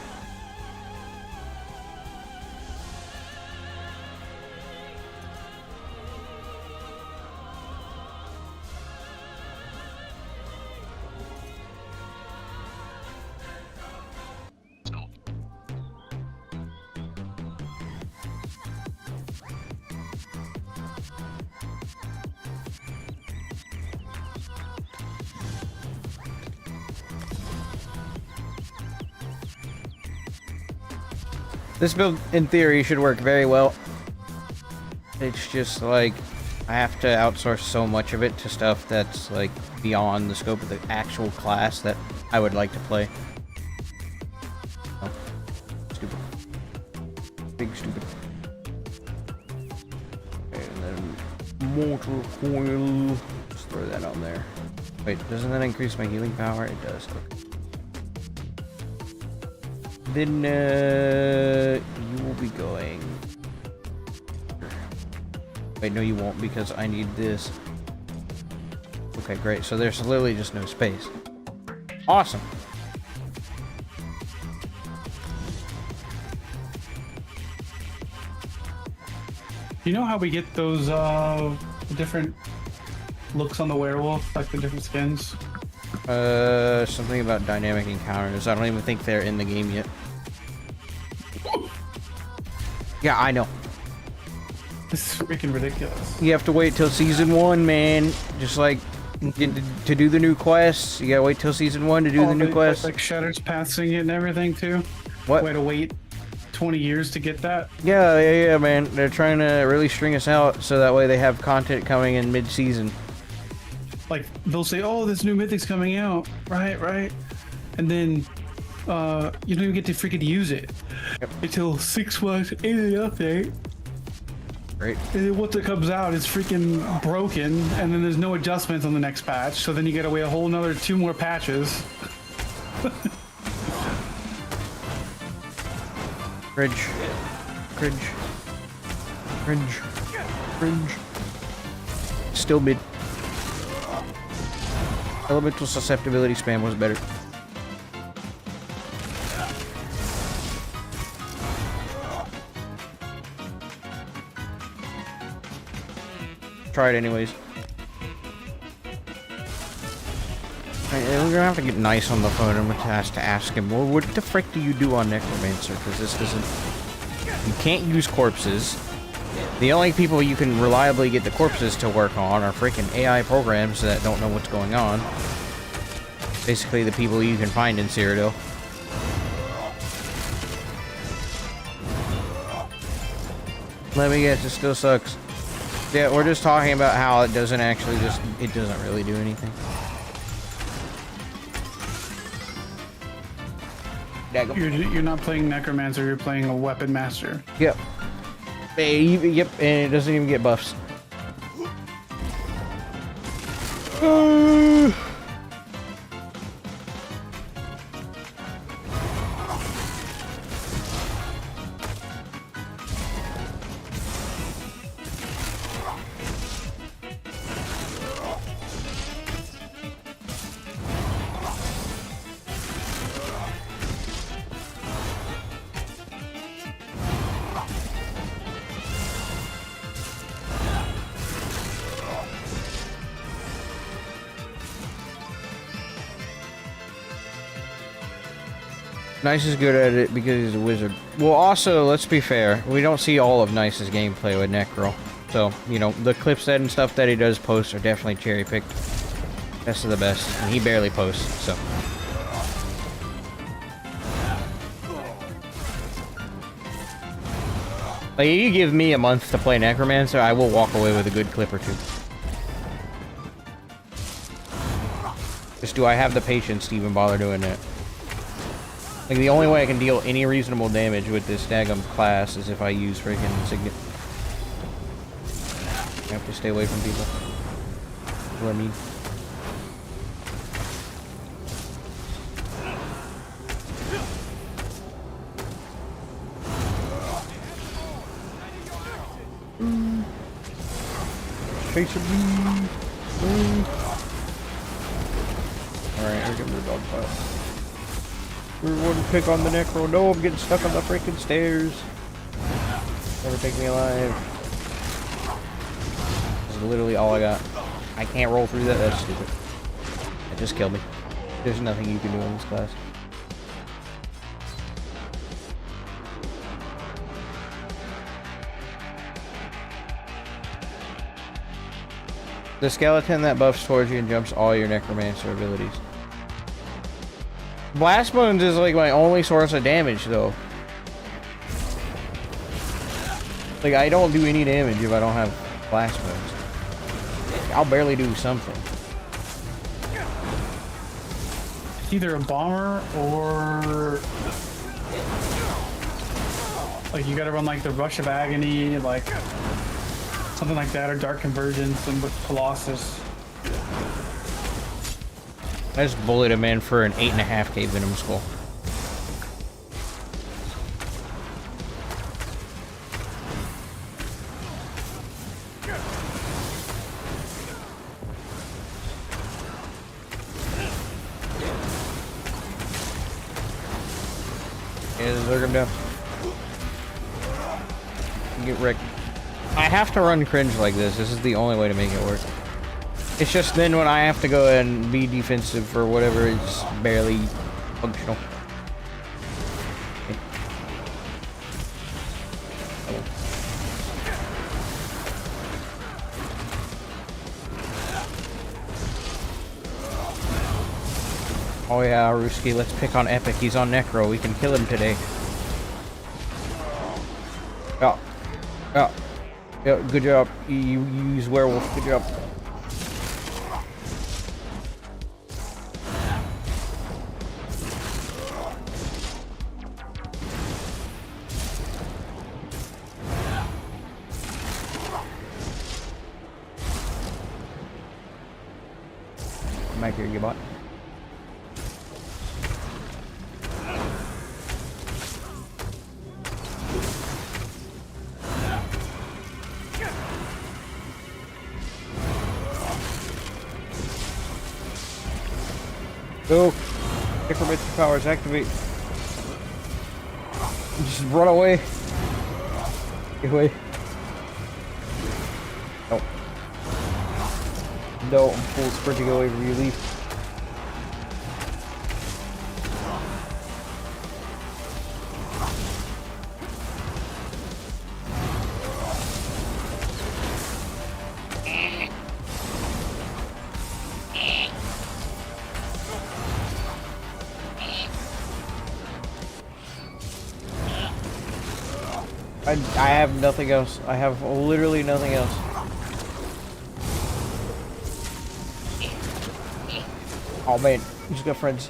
This build, in theory, should work very well. It's just like, I have to outsource so much of it to stuff that's like beyond the scope of the actual class that I would like to play. Oh, stupid. Big stupid. Okay, and then mortar coil. Just throw that on there. Wait, doesn't that increase my healing power? It does. Okay. Then you will be going. Wait, no you won't, because I need this. Okay, great. So there's literally just no space. Awesome. You know how we get those different looks on the werewolf, like the different skins? Something about dynamic encounters. I don't even think they're in the game yet. Yeah, I know. This is freaking ridiculous. You have to wait till season 1, man. Just like to do the new quests. You gotta wait till season 1 to do the new quests. Like Shadow's passing it and everything too. What? We had to wait 20 years to get that. Yeah, man. They're trying to really string us out so that way they have content coming in mid-season. Like they'll say, "Oh, this new mythic's coming out," right, and then you don't even get to freaking use it until 6 months into the update. Great. And then once it comes out, it's freaking broken, and then there's no adjustments on the next patch. So then you gotta wait a whole another 2 more patches. Cringe. Still mid. Elemental susceptibility spam was better. Try it anyways. We're gonna have to get nice on the phone. I'm gonna have to ask him, well, what the frick do you do on Necromancer? Because this doesn't... You can't use corpses. The only people you can reliably get the corpses to work on are freaking AI programs that don't know what's going on. Basically the people you can find in Cyrodiil. Let me guess, it still sucks. Yeah, we're just talking about how it doesn't actually it doesn't really do anything. You're not playing Necromancer, you're playing a Weapon Master. Yep. Yep, and it doesn't even get buffs. Nice is good at it because he's a wizard. Well, also, let's be fair. We don't see all of Nice's gameplay with Necro. So, you know, the clips and stuff that he does post are definitely cherry-picked. Best of the best. And he barely posts, so. Like, if you give me a month to play Necromancer, I will walk away with a good clip or two. Just do I have the patience to even bother doing that? Like, the only way I can deal any reasonable damage with this daggum class is if I use freaking Signet. I have to stay away from people. What I mean. Chasing me. Alright, we're getting the dog fight. We want to pick on the Necro. No, I'm getting stuck on the freaking stairs. Never take me alive. This is literally all I got. I can't roll through that. That's stupid. That just killed me. There's nothing you can do in this class. The skeleton that buffs towards you and jumps all your Necromancer abilities. Blast Bones is like my only source of damage, though. Like, I don't do any damage if I don't have Blast Bones. I'll barely do something. It's either a bomber or like you gotta run like the Rush of Agony, like something like that, or Dark Convergence, and with Colossus. I just bullied him in for an 8.5k Venom Skull. Yeah, zerg him down. Get wrecked. I have to run cringe like this. This is the only way to make it work. It's just then when I have to go and be defensive or whatever, it's barely functional. Okay. Oh yeah, Ruski, let's pick on Epic. He's on Necro. We can kill him today. Yeah. Yeah. Yeah, good job. You use werewolf. Good job. Come back here, you bot. Go! Necromancer powers activate. Just run away. Get away. No. No, I'm full sprinting away from you, leave. I have nothing else. I have literally nothing else. Oh man, he's got friends.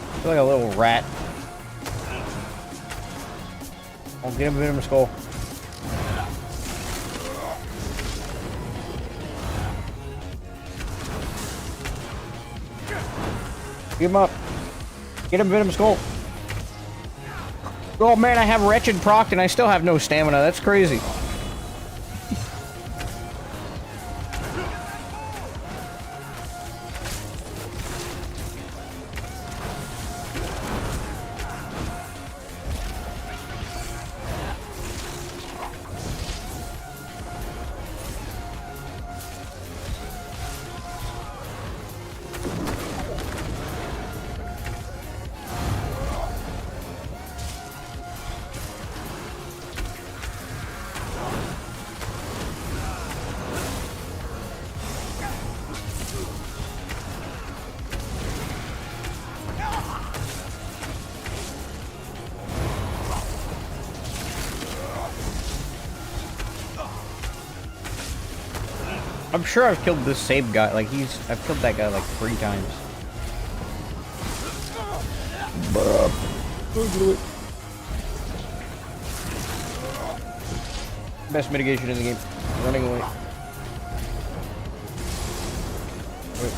I feel like a little rat. I'll get him in his skull. Get him up. Get him Venom Skull. Oh man, I have Wretched proc and I still have no stamina. That's crazy. I'm sure I've killed this same guy. Like I've killed that guy like 3 times. Best mitigation in the game. Running away. Wait.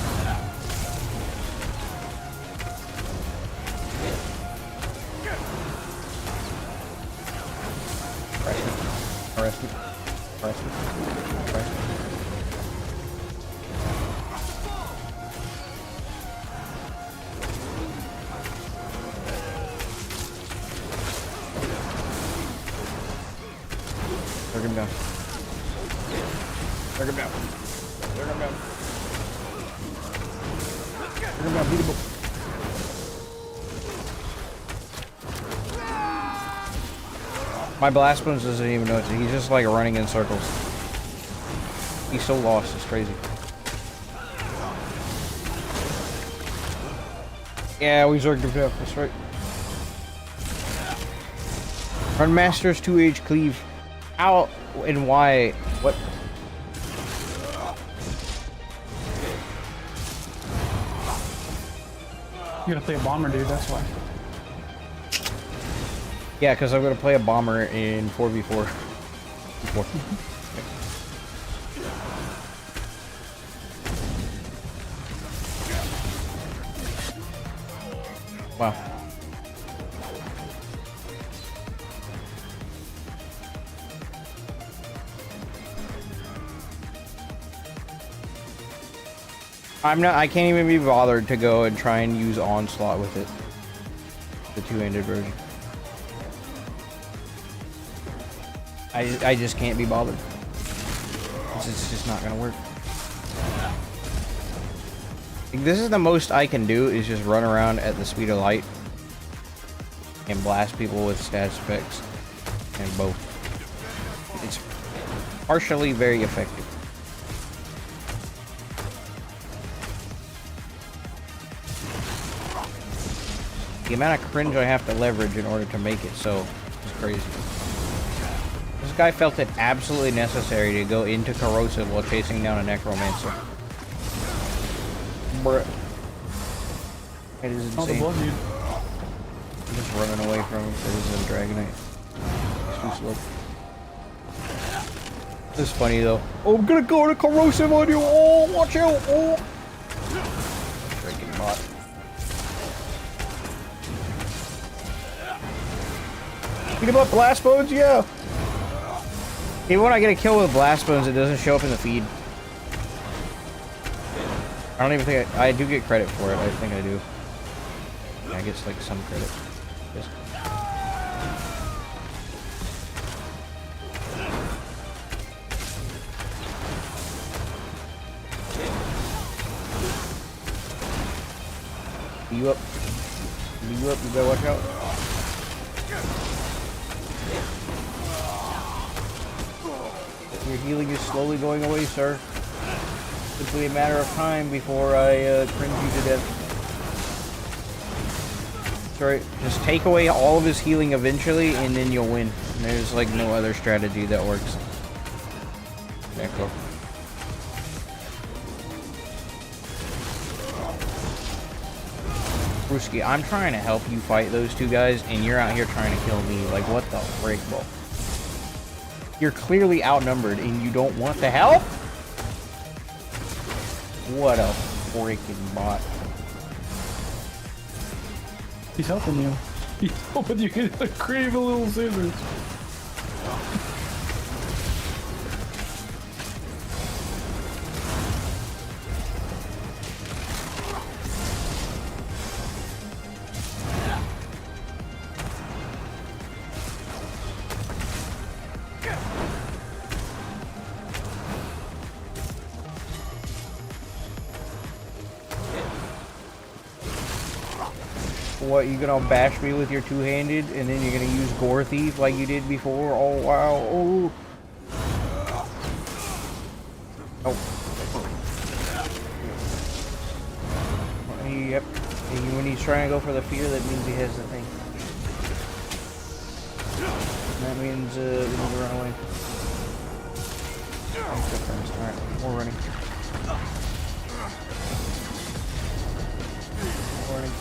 Arrest me. Arrest me. Arrest me. Jerk him down. Jerk him down. Jerk him down. Jerk him down. Beat him up. My blast bones doesn't even know it. He's just like running in circles. He's so lost. It's crazy. Yeah, we zerged him down. That's right. Run masters 2H cleave. How and why? What? You gotta play a bomber, dude. That's why. Yeah, because I'm gonna play a bomber in 4v4. Wow. I can't even be bothered to go and try and use Onslaught with it. The two-handed version. I just can't be bothered. It's just not gonna work. This is the most I can do, is just run around at the speed of light and blast people with stats effects and both. It's partially very effective. The amount of cringe I have to leverage in order to make it so is crazy. This guy felt it absolutely necessary to go into corrosive while chasing down a necromancer. Bruh. It is insane. I'm just running away from him because he's a dragonite. It's too slow. This is funny though. Oh, I'm gonna go to corrosive on you! Oh, watch out! Oh! Freaking bot. Beat him up, blast bones, yeah! Even when I get a kill with blast bones, it doesn't show up in the feed. I don't even think I do get credit for it. I think I do. I guess like some credit. Just... You up. You up. You better watch out. Your healing is slowly going away, sir. Simply a matter of time before I cringe you to death. Sorry, just take away all of his healing eventually, and then you'll win. And there's like no other strategy that works. Echo. Brewski, I'm trying to help you fight those two guys, and you're out here trying to kill me. Like, what the frick, bro? You're clearly outnumbered, and you don't want the help? What a freaking bot. He's helping you. He's hoping you can crave a little scissors. What, you gonna bash me with your two-handed, and then you're gonna use Gore Thief like you did before? Oh, wow. Oh. Oh. Yep. And when he's trying to go for the fear, that means he has the thing. That means we need to run away. Alright, we're running. We're running.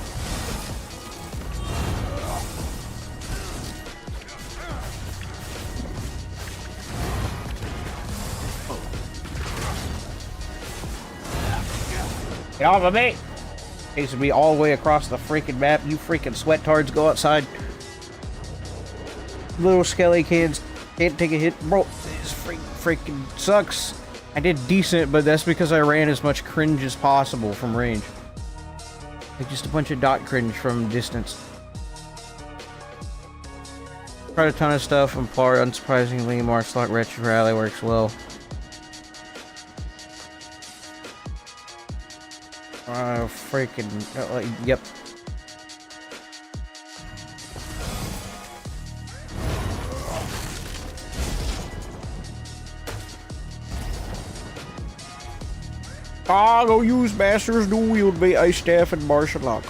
Get off of me! Needs to be all the way across the freaking map. You freaking sweatards, go outside. Little skelly kids can't take a hit. Bro, this freaking sucks. I did decent, but that's because I ran as much cringe as possible from range. Like just a bunch of dot cringe from distance. Tried a ton of stuff, and part unsurprisingly, March Lock Retro Rally works well. Freaking, yep. I go use Master's dual wield be ice staff and martial lock.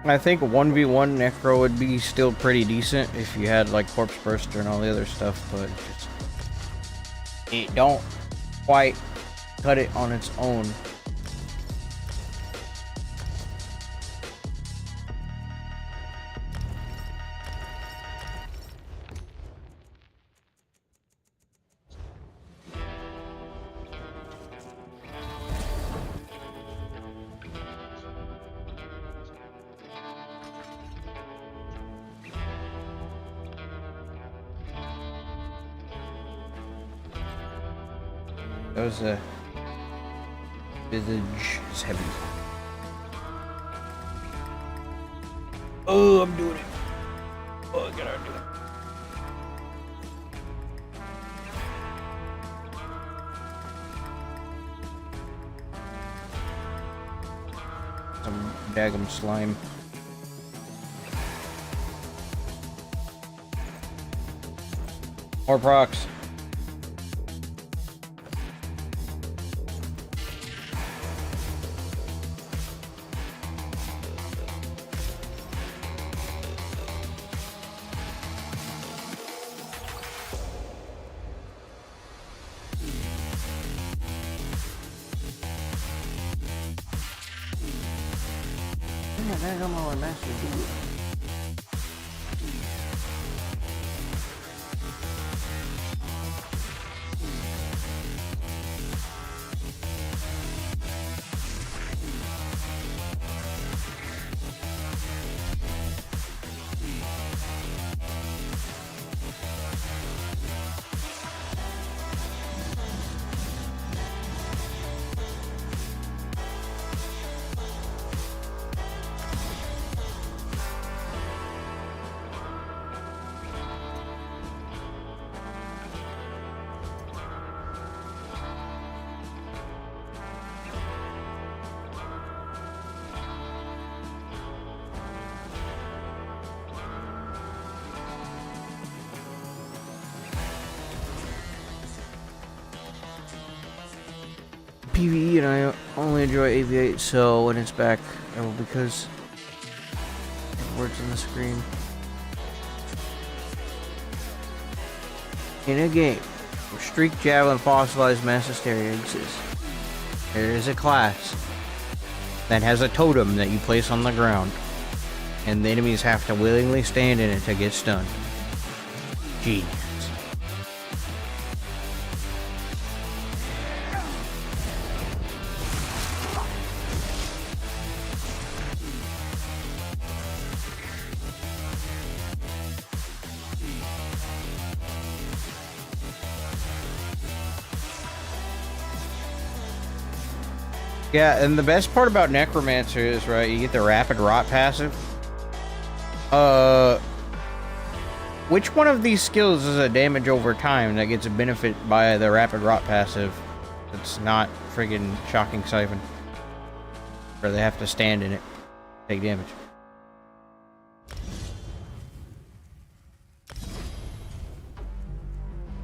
I think 1v1 Necro would be still pretty decent if you had like Corpse Burster and all the other stuff, but it don't quite cut it on its own. That was a visage is heavy. Oh, I'm doing it. Oh, I gotta do it. Some daggum slime. More procs. PvE and I only enjoy AV8, so when it's back, I will, because words on the screen. In a game where Streak, Javelin, Fossilized Masteries exists, there is a class that has a totem that you place on the ground, and the enemies have to willingly stand in it to get stunned. Genius. Yeah, and the best part about Necromancer is, right, you get the Rapid Rot passive. Which one of these skills is a damage over time that gets a benefit by the Rapid Rot passive? It's not friggin' Shocking Siphon. Or they have to stand in it, take damage.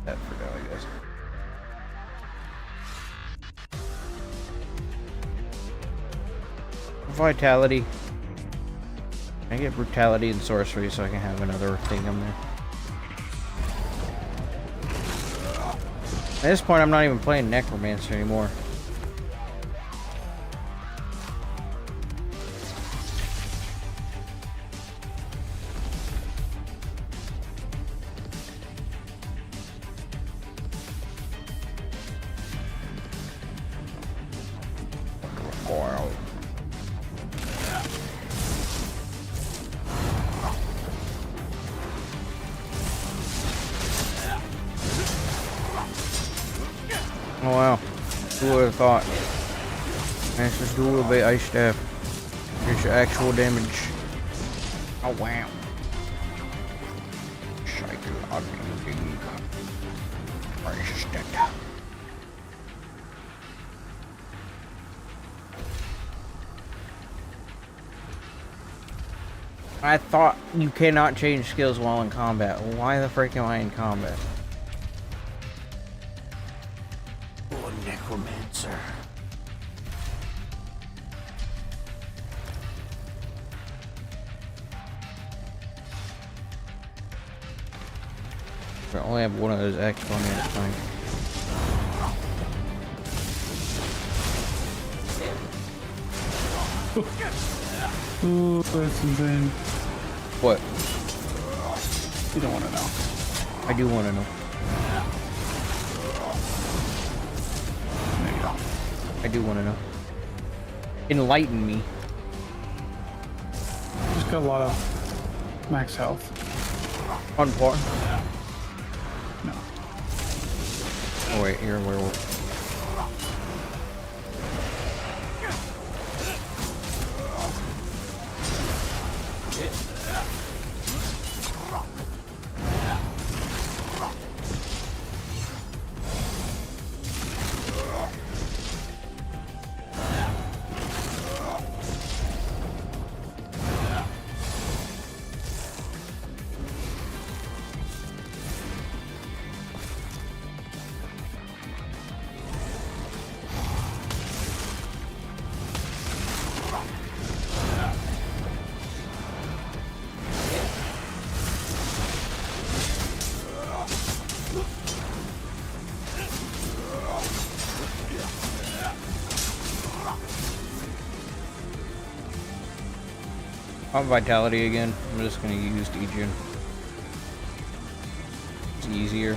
That for now, I guess. Vitality. I get Brutality and Sorcery so I can have another thing on there. At this point, I'm not even playing Necromancer anymore. Oh wow. Who would have thought? Master's duel of ice staff. Here's your actual damage. Oh wow. Psychologically resistant. I thought you cannot change skills while in combat. Why the frick am I in combat? Pure Necromancer. I only have one of those X on me, it's fine. Ooh, that's insane. What? You don't want to know. I do want to know. Maybe not. I do want to know. Enlighten me. Just got a lot of max health. On par. No. Oh wait, you're a werewolf. On vitality again. I'm just gonna use 𝙁𝙧𝙚𝙚. It's easier.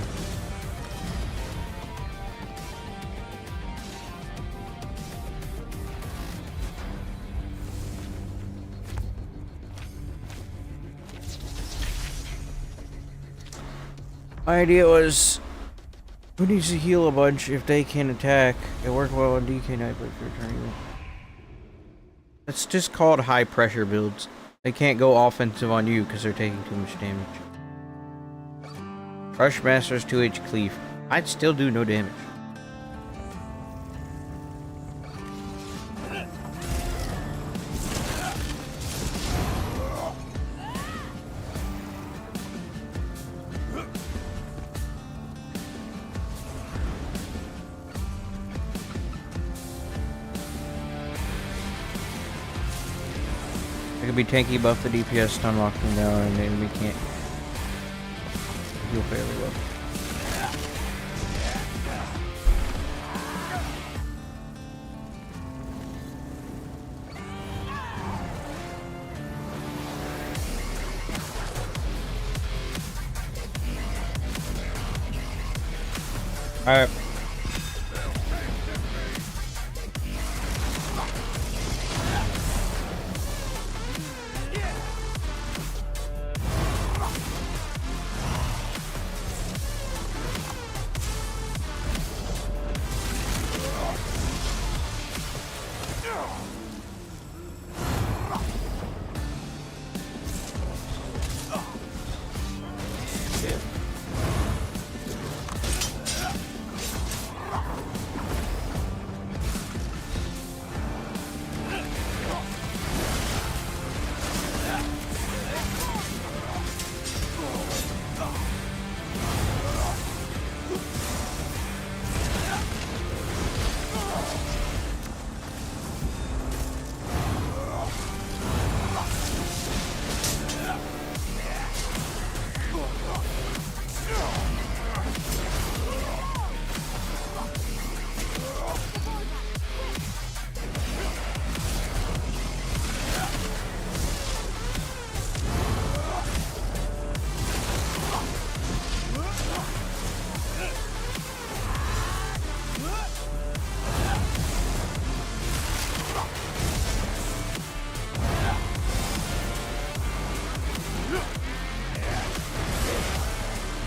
My idea was, who needs to heal a bunch if they can attack? It worked well on DK Knight, but for turning. It's just called high pressure builds. They can't go offensive on you because they're taking too much damage. Rush Master's 2H cleave. I'd still do no damage. I could be tanky, buff the DPS, stun lock them down, and then we can't heal fairly well. Alright.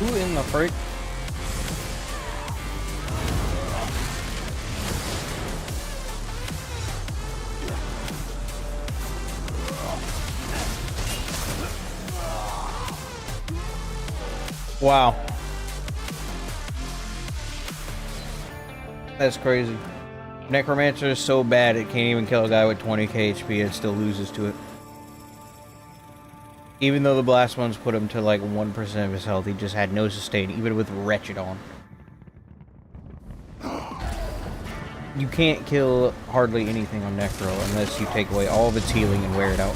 Who in the frick? Wow. That's crazy. Necromancer is so bad it can't even kill a guy with 20k HP and still loses to it. Even though the blast ones put him to like 1% of his health, he just had no sustain, even with Wretched on. You can't kill hardly anything on Necro unless you take away all of its healing and wear it out.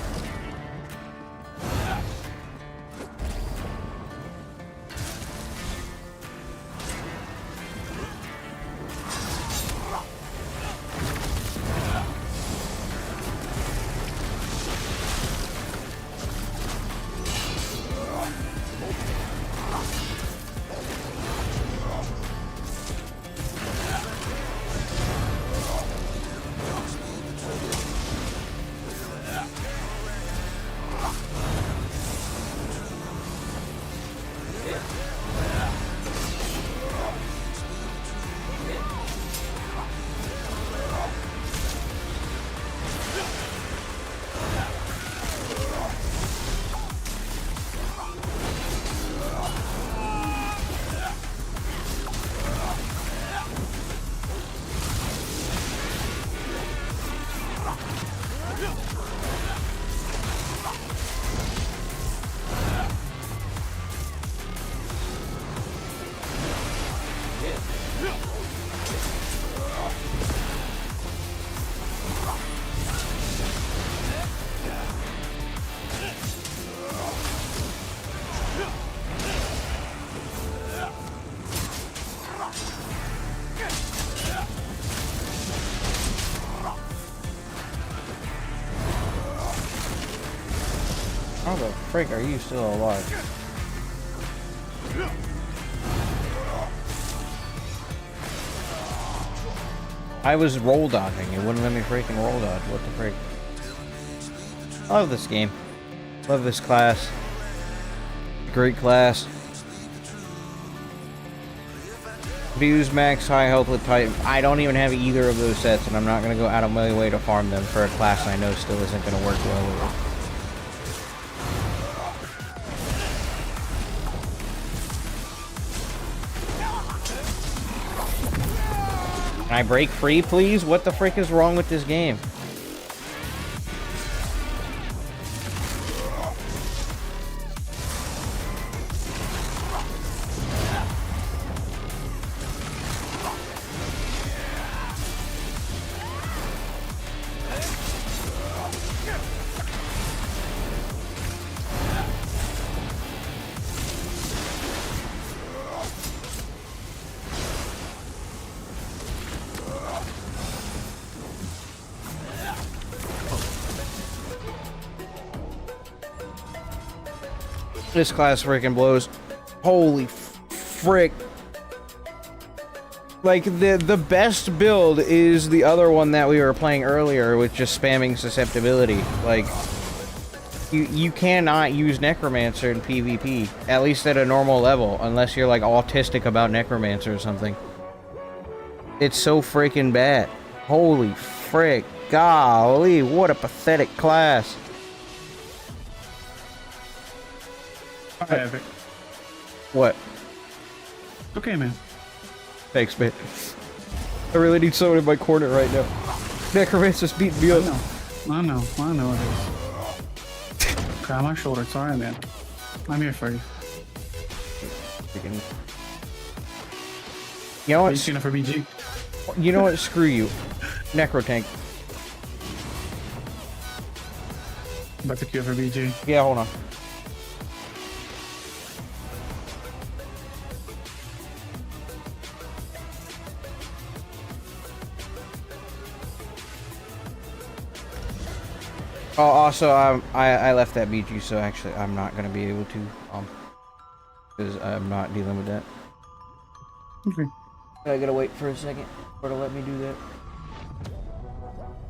How the frick are you still alive? I was roll dodging. It wouldn't let me freaking roll dodge. What the frick? I love this game. Love this class. Great class. Views max high health with Titan. I don't even have either of those sets, and I'm not going to go out of my way to farm them for a class I know still isn't going to work well with it. Can I break free, please? What the frick is wrong with this game? This class freaking blows. Holy frick. Like, the best build is the other one that we were playing earlier with just spamming susceptibility. Like, you cannot use Necromancer in PvP, at least at a normal level, unless you're like autistic about Necromancer or something. It's so freaking bad. Holy frick. Golly, what a pathetic class. Alright, Epic. What? Okay, man. Thanks, man. I really need someone in my corner right now. Necromancer's beating me up. I know it is. Okay, on my shoulder. It's alright, man. I'm here for you. You know Are what? you seeing it for BG? You know what? Screw you. Necro tank. About to queue for BG. Yeah, hold on. Oh, also, I left that BG, so actually I'm not gonna be able to, because I'm not dealing with that. Okay. I gotta wait for a second for to let me do that.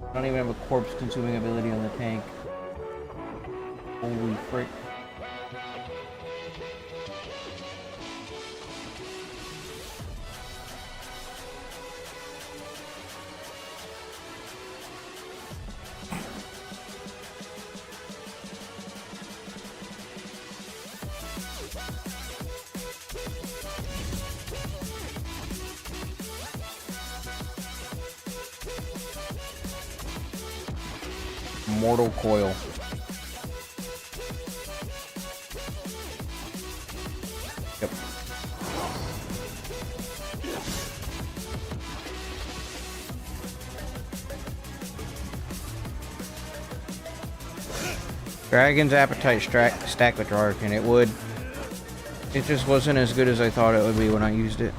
I don't even have a corpse consuming ability on the tank. Holy frick. Mortal Coil. Yep. Dragon's Appetite stack with Dark, and it just wasn't as good as I thought it would be when I used it.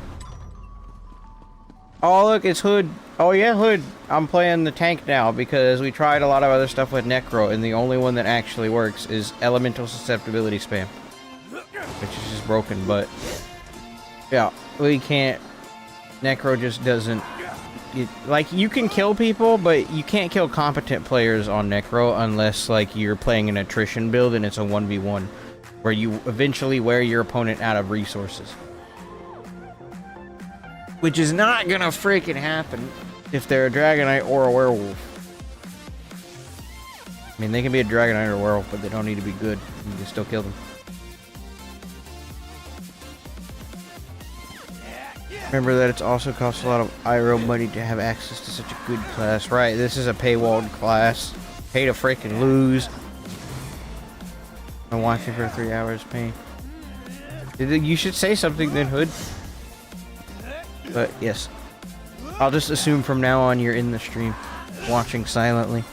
Oh look, it's Hood. Oh yeah, Hood. I'm playing the tank now because we tried a lot of other stuff with Necro, and the only one that actually works is Elemental Susceptibility spam, which is just broken. But yeah, we can't. Necro just doesn't. Like, you can kill people, but you can't kill competent players on Necro unless, like, you're playing an attrition build and it's a 1v1, where you eventually wear your opponent out of resources. Which is not gonna freaking happen if they're a Dragonite or a Werewolf. I mean, they can be a Dragonite or a Werewolf, but they don't need to be good. You can still kill them. Remember that it's also costs a lot of IRO money to have access to such a good class. Right, this is a paywalled class. Pay to freaking lose. I'm watching for 3 hours, pain. You should say something then, Hood. But yes, I'll just assume from now on you're in the stream, watching silently.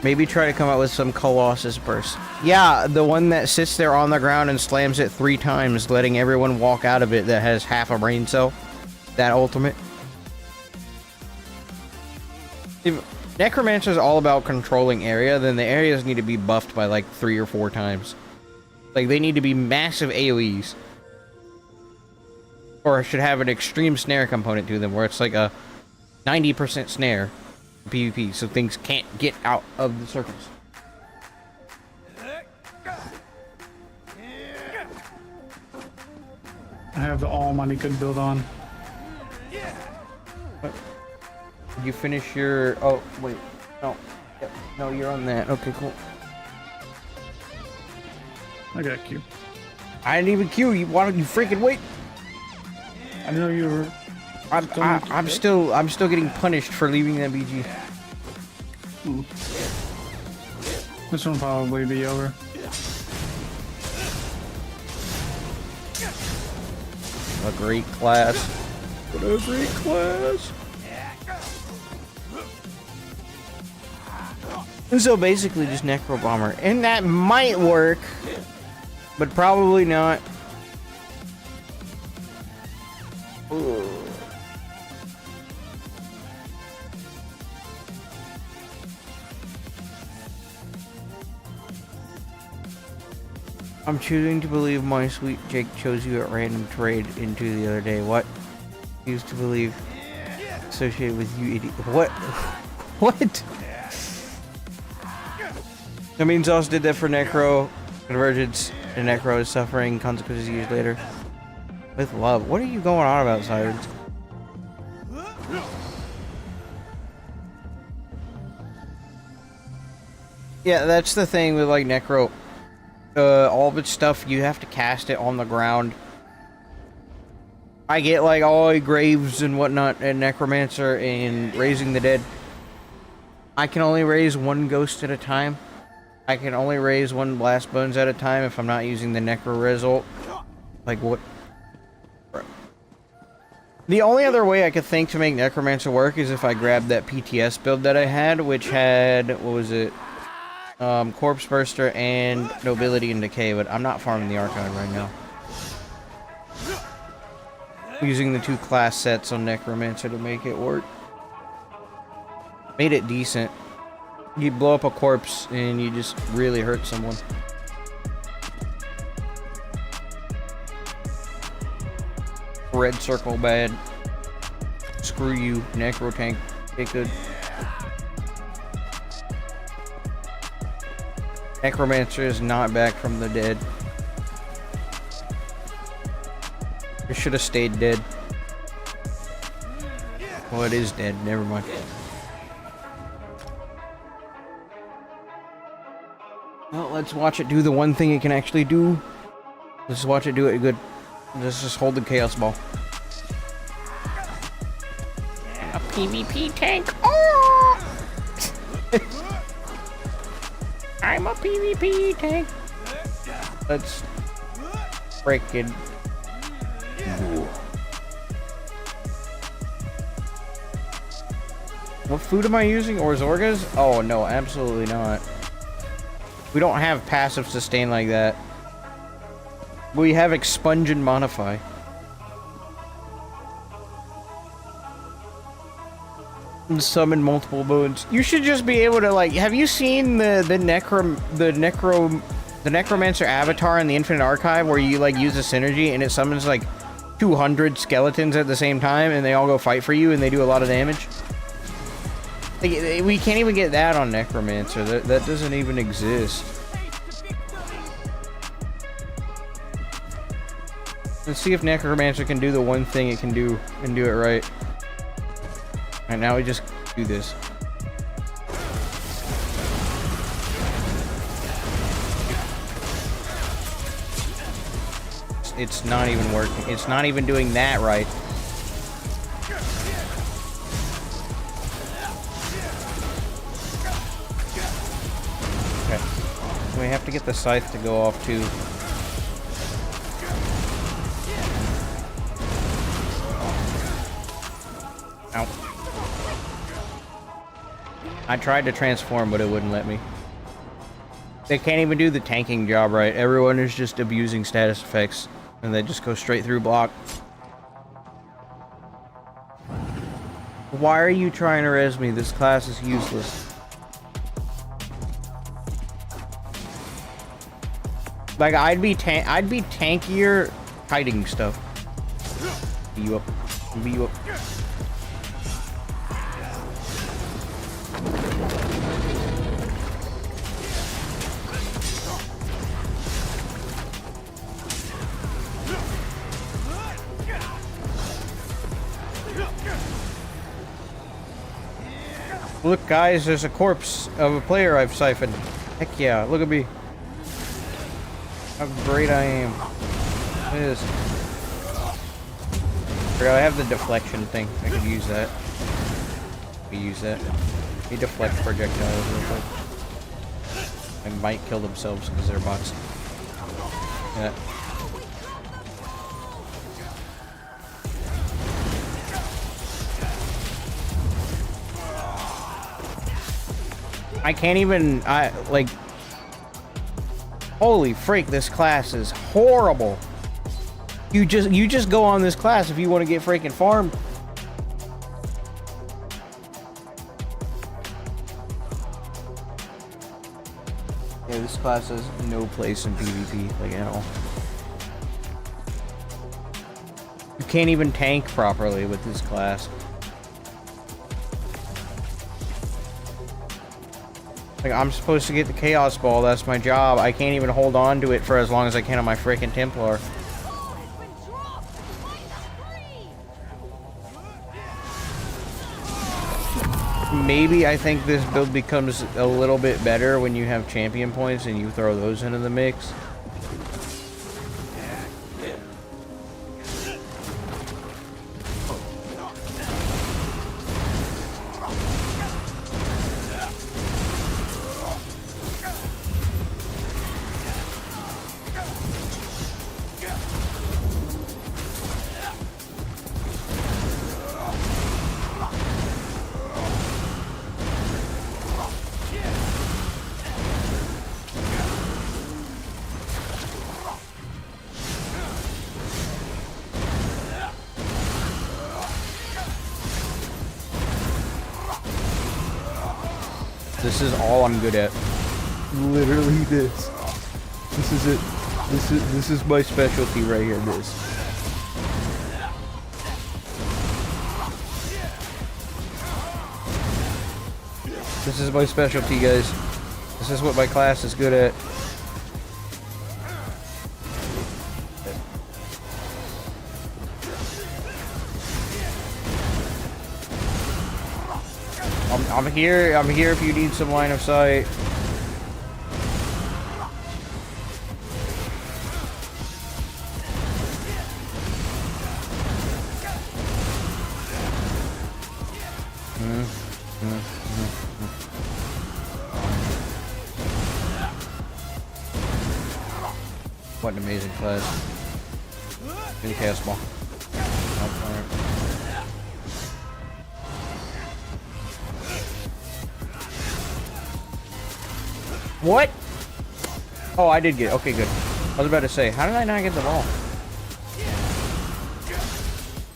Maybe try to come up with some Colossus burst. Yeah, the one that sits there on the ground and slams it 3 times, letting everyone walk out of it that has half a brain cell. That ultimate. If Necromancer is all about controlling area, then the areas need to be buffed by like 3 or 4 times. Like, they need to be massive AoEs. Or should have an extreme snare component to them, where it's like a 90% snare PvP, so things can't get out of the circles. I have the all money could build on. What? You finish your... Oh, wait. No. Yep. No, you're on that. Okay, cool. I got Q. I didn't even queue. Why don't you freaking wait? I know you were... I'm still getting punished for leaving that BG. This one will probably be over. A great class. What a great class. And so basically just Necro Bomber. And that might work, but probably not. Ugh. I'm choosing to believe my sweet Jake chose you at random trade into the other day. What? Choose to believe associated with you, idiot. What? What? That means Zoss did that for Necro. Convergence and Necro is suffering consequences years later. With love. What are you going on about, Sirens? Yeah, that's the thing with like Necro. All of its stuff, you have to cast it on the ground. I get like all graves and whatnot and Necromancer and Raising the Dead. I can only raise 1 ghost at a time. I can only raise 1 blast bones at a time if I'm not using the Necro result. Like what? The only other way I could think to make Necromancer work is if I grabbed that PTS build that I had, which had, what was it? Corpse Burster and Nobility and Decay, but I'm not farming the Archon right now. I'm using the 2 class sets on Necromancer to make it work. Made it decent. You blow up a corpse and you just really hurt someone. Red circle bad. Screw you, Necro tank. Get good. Necromancer is not back from the dead. It should have stayed dead. Well, it is dead. Never mind. Well, let's watch it do the one thing it can actually do. Let's watch it do it good. Let's just hold the Chaos Ball. A PvP tank. Oh! I'm a PvP tank. Let's freaking. What food am I using? 𝙗𝙧𝙚𝙚? Oh no, absolutely not. We don't have passive sustain like that. We have expunge and modify. And summon multiple moons. You should just be able to, like, have you seen the Necromancer avatar in the Infinite Archive where you like use a synergy and it summons like 200 skeletons at the same time and they all go fight for you and they do a lot of damage? Like, we can't even get that on Necromancer. That doesn't even exist. Let's see if Necromancer can do the one thing it can do and do it right. Alright, now we just do this. It's not even working. It's not even doing that right. Okay. We have to get the scythe to go off too. Ow. I tried to transform, but it wouldn't let me. They can't even do the tanking job right. Everyone is just abusing status effects, and they just go straight through block. Why are you trying to res me? This class is useless. Like, I'd be tankier hiding stuff. Beat you up. Beat you up. Look, guys, there's a corpse of a player I've siphoned. Heck yeah, look at me. How great I am. It is. I have the deflection thing. I could use that. We use that. We deflect projectiles real quick. They might kill themselves because they're bots. Yeah. I can't even, like, holy freak, this class is horrible. You just go on this class if you want to get freaking farmed. Yeah, this class has no place in PvP, like, at all. You can't even tank properly with this class. Like, I'm supposed to get the Chaos Ball, that's my job. I can't even hold on to it for as long as I can on my freaking Templar. Maybe I think this build becomes a little bit better when you have champion points and you throw those into the mix. This is all I'm good at. Literally this. This is it. This is my specialty right here, this. This is my specialty, guys. This is what my class is good at. I'm here if you need some line of sight. What an amazing class. Good cast ball. What? Oh, I did get it. Okay, good. I was about to say, how did I not get the ball?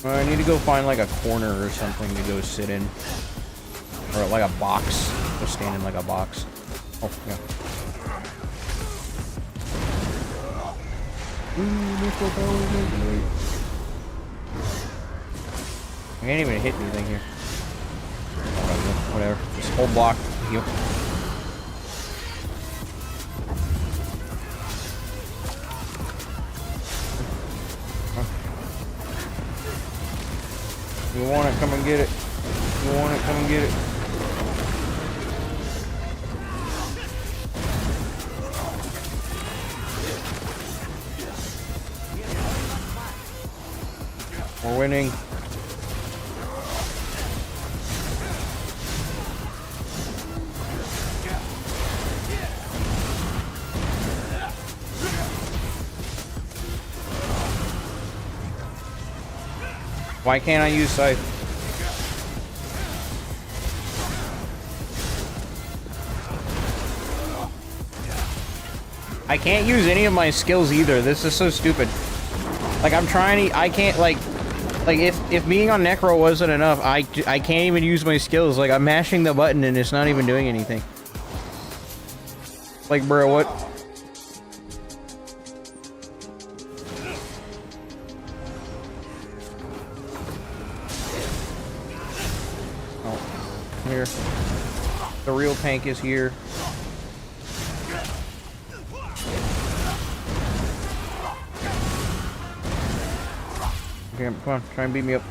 I need to go find like a corner or something to go sit in. Or like a box. Go stand in like a box. Oh, yeah. I can't even hit anything here. Whatever. Just hold block. Heal. You want it, come and get it. You want it, come and get it. We're winning. Why can't I use Scythe? I can't use any of my skills either. This is so stupid. Like, I'm trying to... I can't, like if being on Necro wasn't enough, I can't even use my skills. Like, I'm mashing the button and it's not even doing anything. Like, bro, what? Oh, here. The real tank is here. Come on, try and beat me up.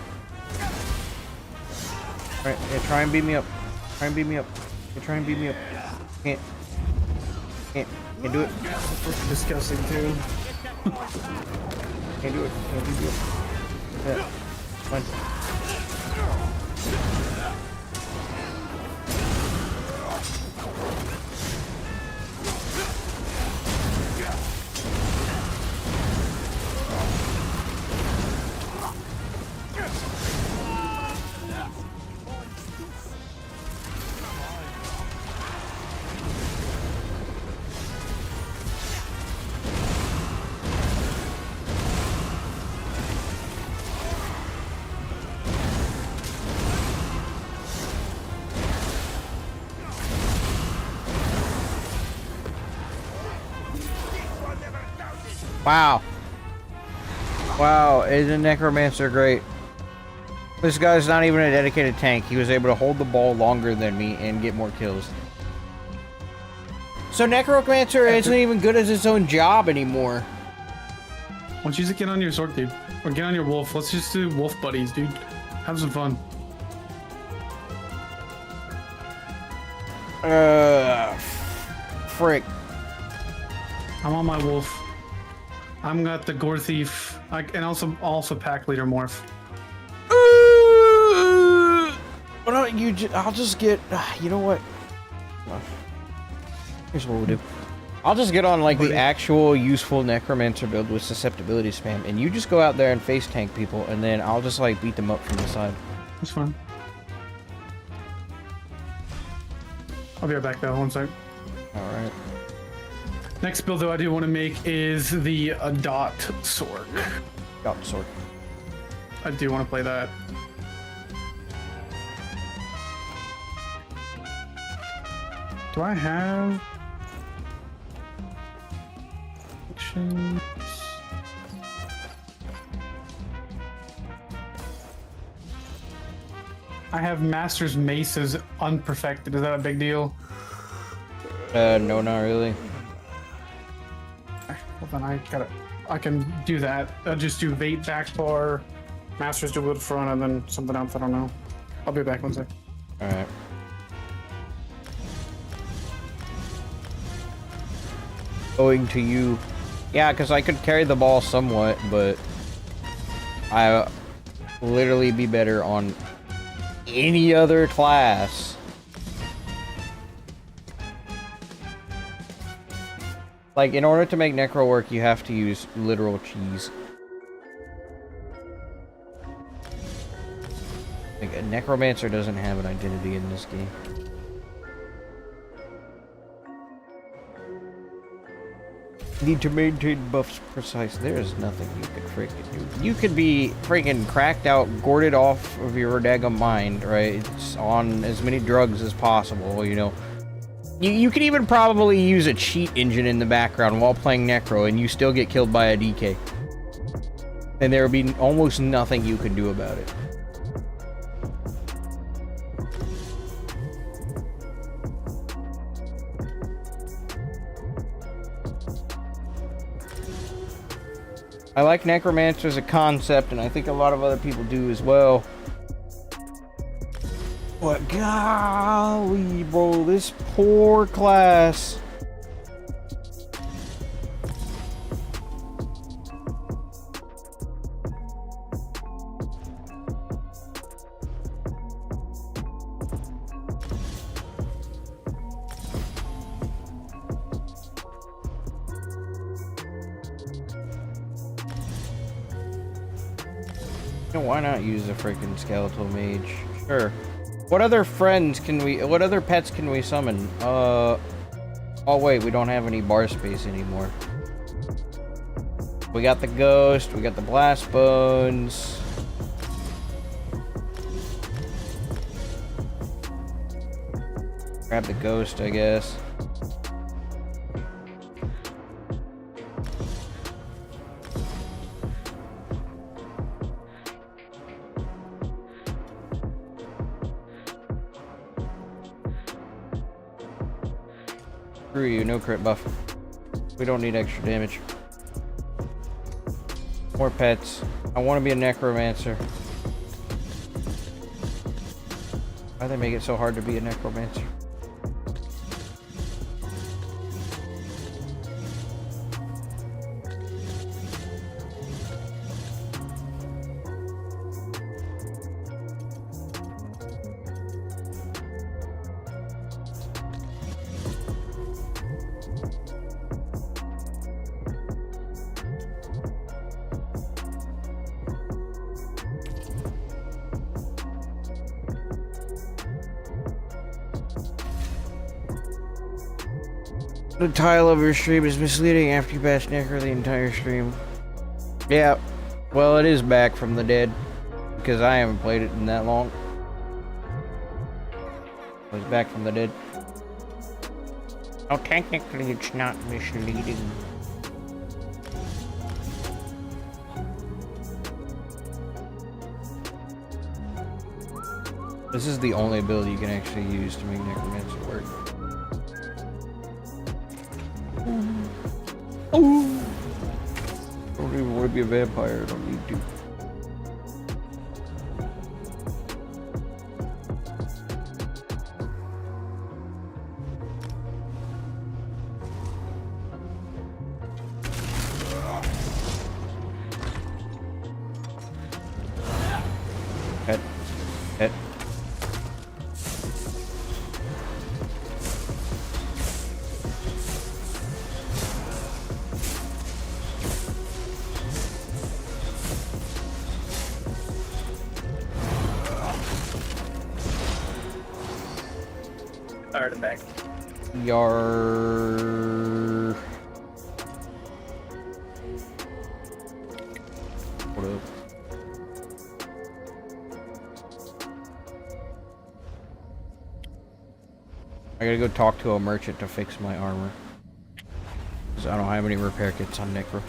Alright, yeah, try and beat me up. Try and beat me up. Yeah, try and beat me up. Can't do it. It's disgusting too. Can't do it. Can't beat me up. Yeah. Come on. Wow. Wow, isn't Necromancer great? This guy's not even a dedicated tank. He was able to hold the ball longer than me and get more kills. So Necromancer isn't even good at his own job anymore. Why don't you just get on your sword, dude? Or get on your wolf. Let's just do wolf buddies, dude. Have some fun. Frick. I'm on my wolf. I'm got the gore thief, and also pack leader morph. Why don't you? I'll just get. You know what? Here's what we'll do. I'll just get on like the actual useful Necromancer build with susceptibility spam, and you just go out there and face tank people, and then I'll just like beat them up from the side. That's fine. I'll be right back though. One sec. All right. Next build though I do want to make is the dot sword. Dot sword. I do want to play that. Do I have actions? I have Master's Maces unperfected. Is that a big deal? No, not really. Well, then I can do that. I'll just do Vate back bar, Masters do wood front, and then something else. I don't know. I'll be back one sec. All right. Going to you. Yeah, because I could carry the ball somewhat, but I literally be better on any other class. Like, in order to make Necro work, you have to use literal cheese. Like, a Necromancer doesn't have an identity in this game. Need to maintain buffs precise. There is nothing you could freaking do. You could be freaking cracked out, gourded off of your daggum mind, right? It's on as many drugs as possible, you know. You could even probably use a cheat engine in the background while playing Necro, and you still get killed by a DK. And there would be almost nothing you could do about it. I like Necromancer as a concept, and I think a lot of other people do as well. But golly, bro, this poor class. Why not use a freaking skeletal mage? Sure. What other friends can we, what other pets can we summon? Oh wait, we don't have any bar space anymore. We got the ghost, we got the blast bones. Grab the ghost, I guess. Screw you, no crit buff. We don't need extra damage. More pets. I want to be a necromancer. Why do they make it so hard to be a necromancer? The title of your stream is misleading after you bash Necro the entire stream. Yeah, well, it is back from the dead, because I haven't played it in that long. It's back from the dead. Oh, technically it's not misleading. This is the only ability you can actually use to make Necromancer work. Oh! I don't even want to be a vampire, I don't need to. Pet. Pet. Artifact. Yar. What up? I gotta go talk to a merchant to fix my armor. Because I don't have any repair kits on Necro.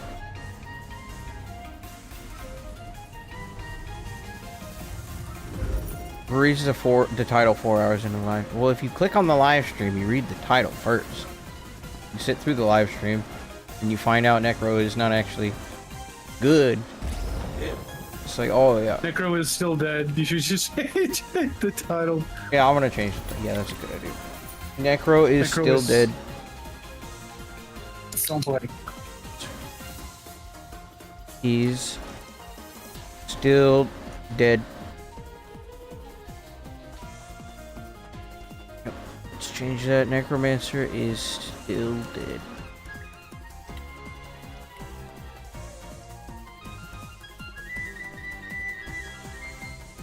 Reads the title 4 hours into live. Well, if you click on the live stream, you read the title first. You sit through the live stream, and you find out Necro is not actually good. It's like, oh yeah. Necro is still dead. You should just change the title. Yeah, I'm gonna change it. Yeah, that's a good idea. Necro is still dead. Don't play. He's still dead. Yep. Let's change that. Necromancer is still dead.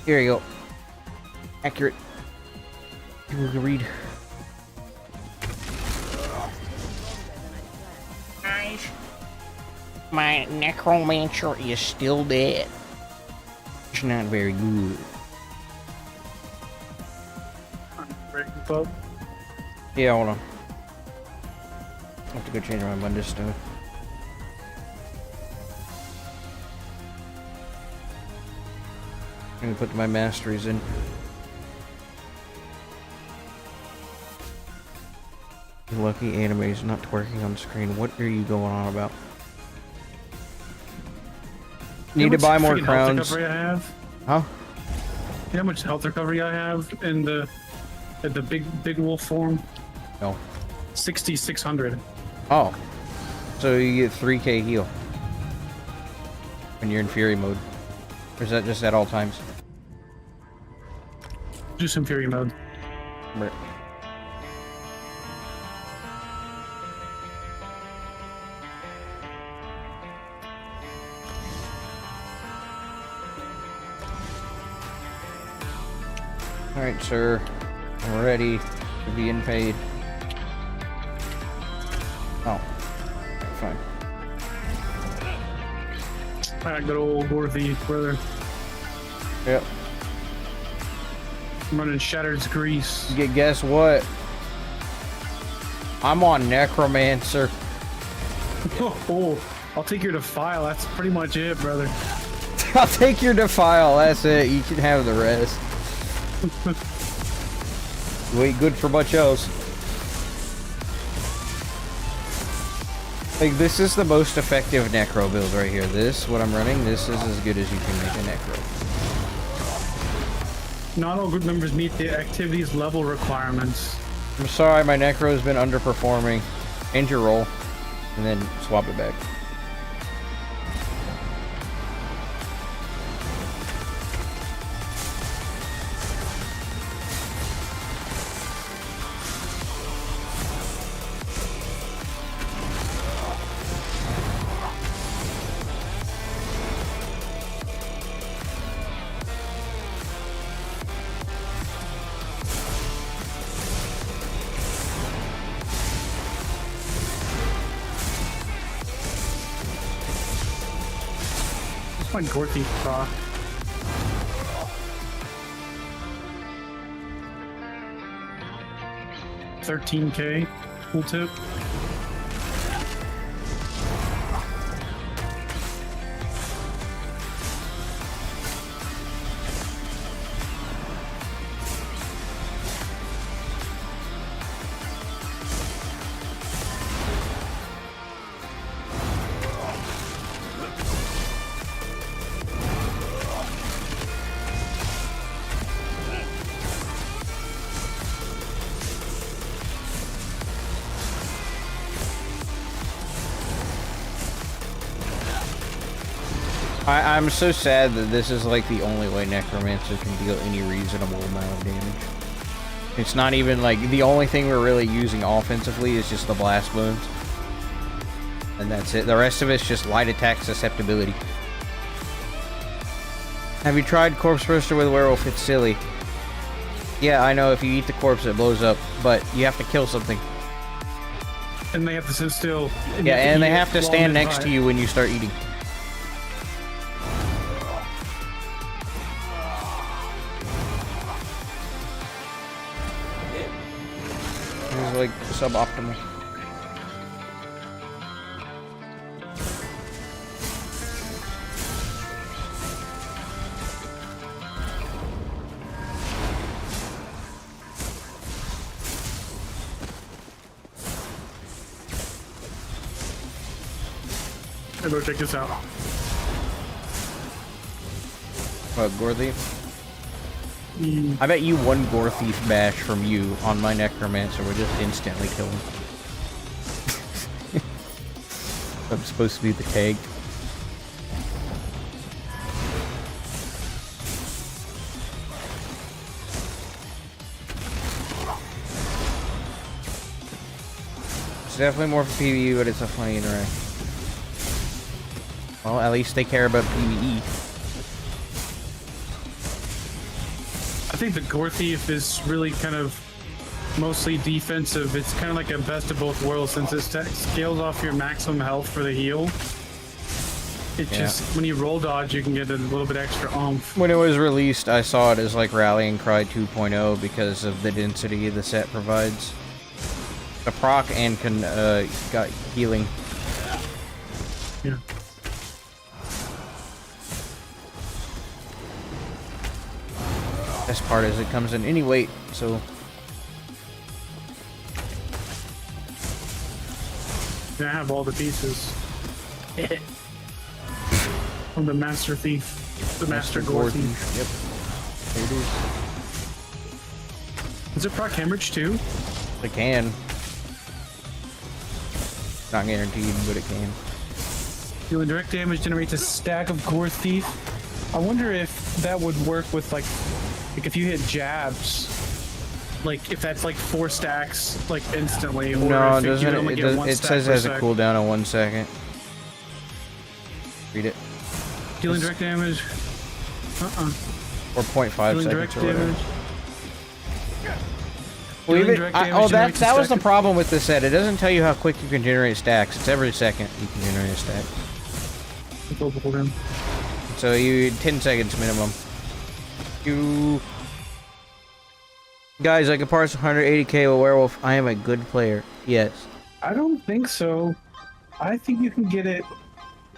Here you go. Accurate. People can read. Guys, my necromancer is still dead. It's not very good. Yeah, hold on. I have to go change my Monday stuff. I'm gonna put my masteries in. Lucky anime is not twerking on the screen. What are you going on about? Need to buy more crowns. I have? Huh? You know how much health recovery I have in the big wolf form? No. 6,600. Oh. So you get 3k heal when you're in fury mode. Or is that just at all times? Do some fury mode. Right. Alright, sir. I'm ready to be paid. Oh. Fine. Alright, good old Dorothy, brother. Yep. I'm running Shattered's Grease. Guess what? I'm on Necromancer. Oh, I'll take your Defile. That's pretty much it, brother. I'll take your Defile. That's it. You can have the rest. You ain't good for much else. Like, this is the most effective Necro build right here. This, what I'm running, this is as good as you can make a Necro. Not all group members meet the activities level requirements. I'm sorry, my Necro's been underperforming. End your roll, and then swap it back. My Dorothy proc. $13K. Cool tip. I'm so sad that this is like the only way Necromancer can deal any reasonable amount of damage. It's not even like the only thing we're really using offensively is just the blast wounds. And that's it. The rest of it's just light attack susceptibility. Have you tried Corpse Burster with Werewolf? It's silly. Yeah, I know, if you eat the corpse it blows up, but you have to kill something. And they have to sit still. Yeah, and they have to stand next to you when you start eating. This is like suboptimal. Hey, bro, check this out. What, Gore Thief? I bet you one Gore Thief bash from you on my Necromancer would just instantly kill him. I'm supposed to be the tank. It's definitely more for PvE, but it's a funny interaction. Well, at least they care about PvE. think the Gore Thief is really kind of mostly defensive. It's kind of like a best of both worlds since it scales off your maximum health for the heal. It just, when you roll dodge, you can get a little bit extra oomph. When it was released, I saw it as like Rallying Cry 2.0 because of the density the set provides. The proc and got healing. Yeah. Best part is it comes in any weight, so... I have all the pieces. From the Master Thief. The Master Gore Thief. Yep. There it is. Is it proc hemorrhage too? It can. Not guaranteed, but it can. Dealing direct damage generates a stack of Gore Thief. I wonder if that would work with like if you hit jabs. Like if that's like 4 stacks like instantly, or no, if it doesn't. only get 1 It stack says it per has a sec. cooldown of 1 second. Read it. Dealing direct damage. Or 0.5 Dealing seconds direct or whatever. damage. Well, Dealing even, direct that damage generates a was the second. problem with this set. It doesn't tell you how quick you can generate stacks. It's every second you can generate a stack. So you 10 seconds minimum. You guys, I can parse 180k with werewolf. I am a good player. Yes. I don't think so. I think you can get it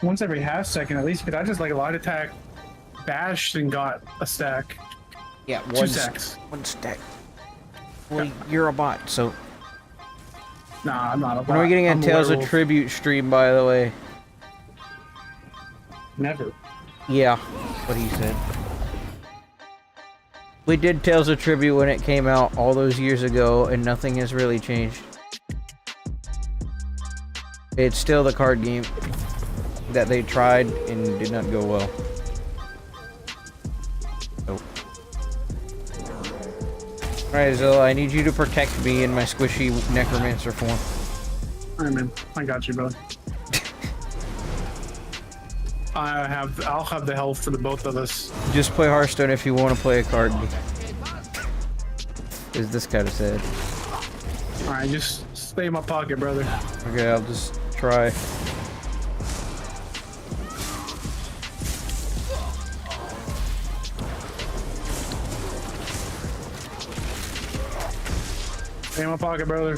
once every half second at least, because I just like a light attack bashed and got a stack. Yeah, 2 stacks. 1 stack. Well, you're a bot, so. Nah, I'm not a bot. When are we getting a I'm Tales of werewolf. Tribute stream, by the way? Never. Yeah, what he said. We did Tales of Tribute when it came out all those years ago, and nothing has really changed. It's still the card game that they tried and did not go well. Oh. Alright, Zilla, I need you to protect me in my squishy necromancer form. Alright, man. I got you, brother. I'll have the health for the both of us. Just play Hearthstone if you want to play a card game. Is this kind of sad? Alright, just stay in my pocket, brother. Okay, I'll just try. Stay in my pocket, brother.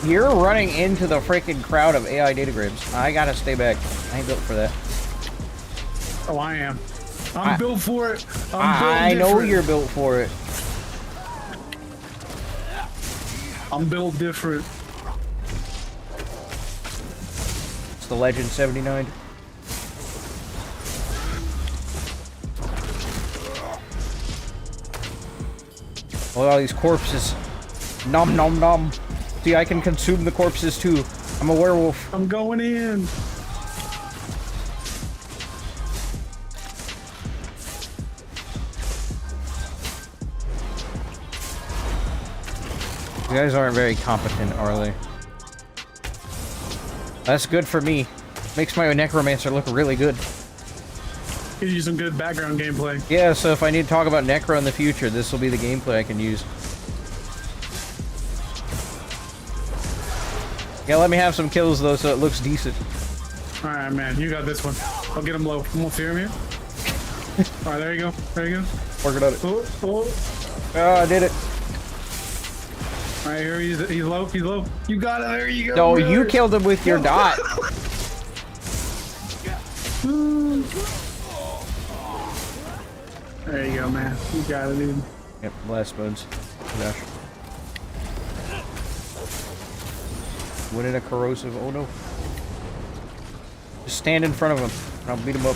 You're running into the freaking crowd of AI data grids. I gotta stay back. I ain't built for that. Oh, I am. I'm built for it. I know different. you're built for it. I'm built different. It's the Legend 79. Look at all these corpses. Nom nom nom. See, I can consume the corpses too. I'm a werewolf. I'm going in. You guys aren't very competent, are they? That's good for me. Makes my necromancer look really good. Gives you some good background gameplay. Yeah, so if I need to talk about necro in the future, this will be the gameplay I can use. Yeah, let me have some kills though, so it looks decent. Alright, man. You got this one. I'll get him low. I'm gonna fear him here. Alright, there you go. There you go. Working on it. Oh, oh. Oh, I did it. Alright, here he's low. He's low. You got it. There you go. No, brother. you killed him with your dot. There you go, man. You got it, dude. Yep, blast bones. Gosh. Winning a corrosive. Oh no. Just stand in front of him. And I'll beat him up.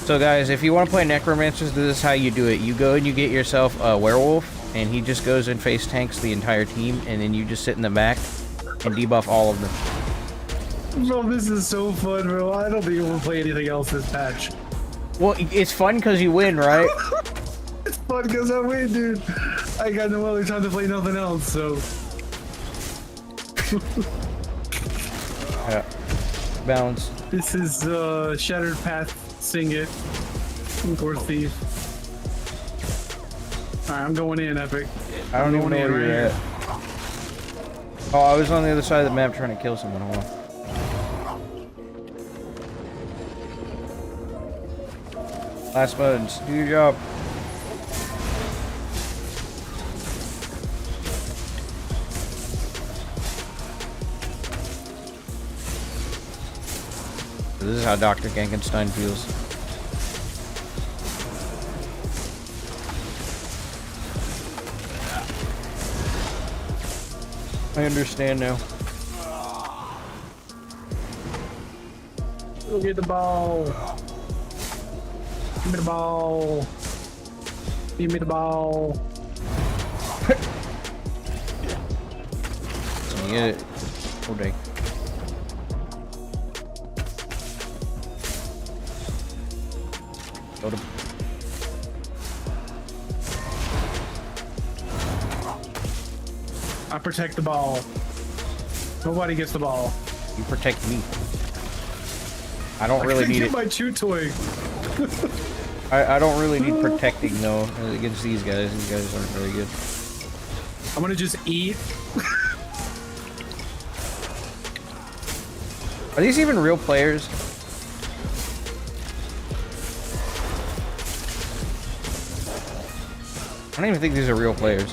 So guys, if you want to play Necromancers, this is how you do it. You go and you get yourself a werewolf, and he just goes and face tanks the entire team, and then you just sit in the back and debuff all of them. Bro, this is so fun, bro. I don't think you want to play anything else this patch. Well, it's fun because you win, right? It's fun because I win, dude. I got no other time to play nothing else, so. Yeah. Balance. This is Shattered Path Sing It. Gore thief. Alright, I'm going in, Epic. I don't even know where you're at. Oh, I was on the other side of the map trying to kill someone. Hold on. Last buttons. Do your job. This is how Dr. 𝙤𝙬𝙘𝙀 feels. I understand now. Go get the ball. Give me the ball. Give me the ball. Let me get it. Oh dang. Got him. I protect the ball. Nobody gets the ball. You protect me. I don't really need it. My chew toy. I don't really need protecting though against these guys. These guys aren't very good. I'm gonna just eat. Are these even real players? I don't even think these are real players.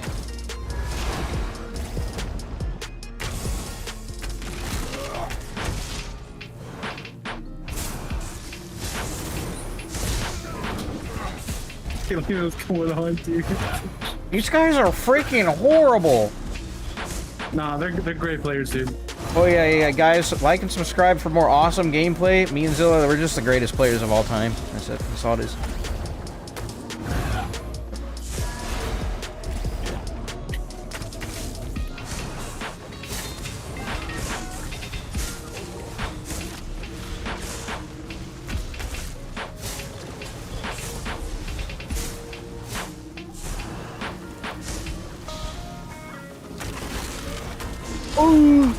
What's going on, dude? These guys are freaking horrible. Nah, they're great players, dude. Oh yeah, guys, like and subscribe for more awesome gameplay. Me and Zilla, we're just the greatest players of all time. That's it. That's all it is. Oh!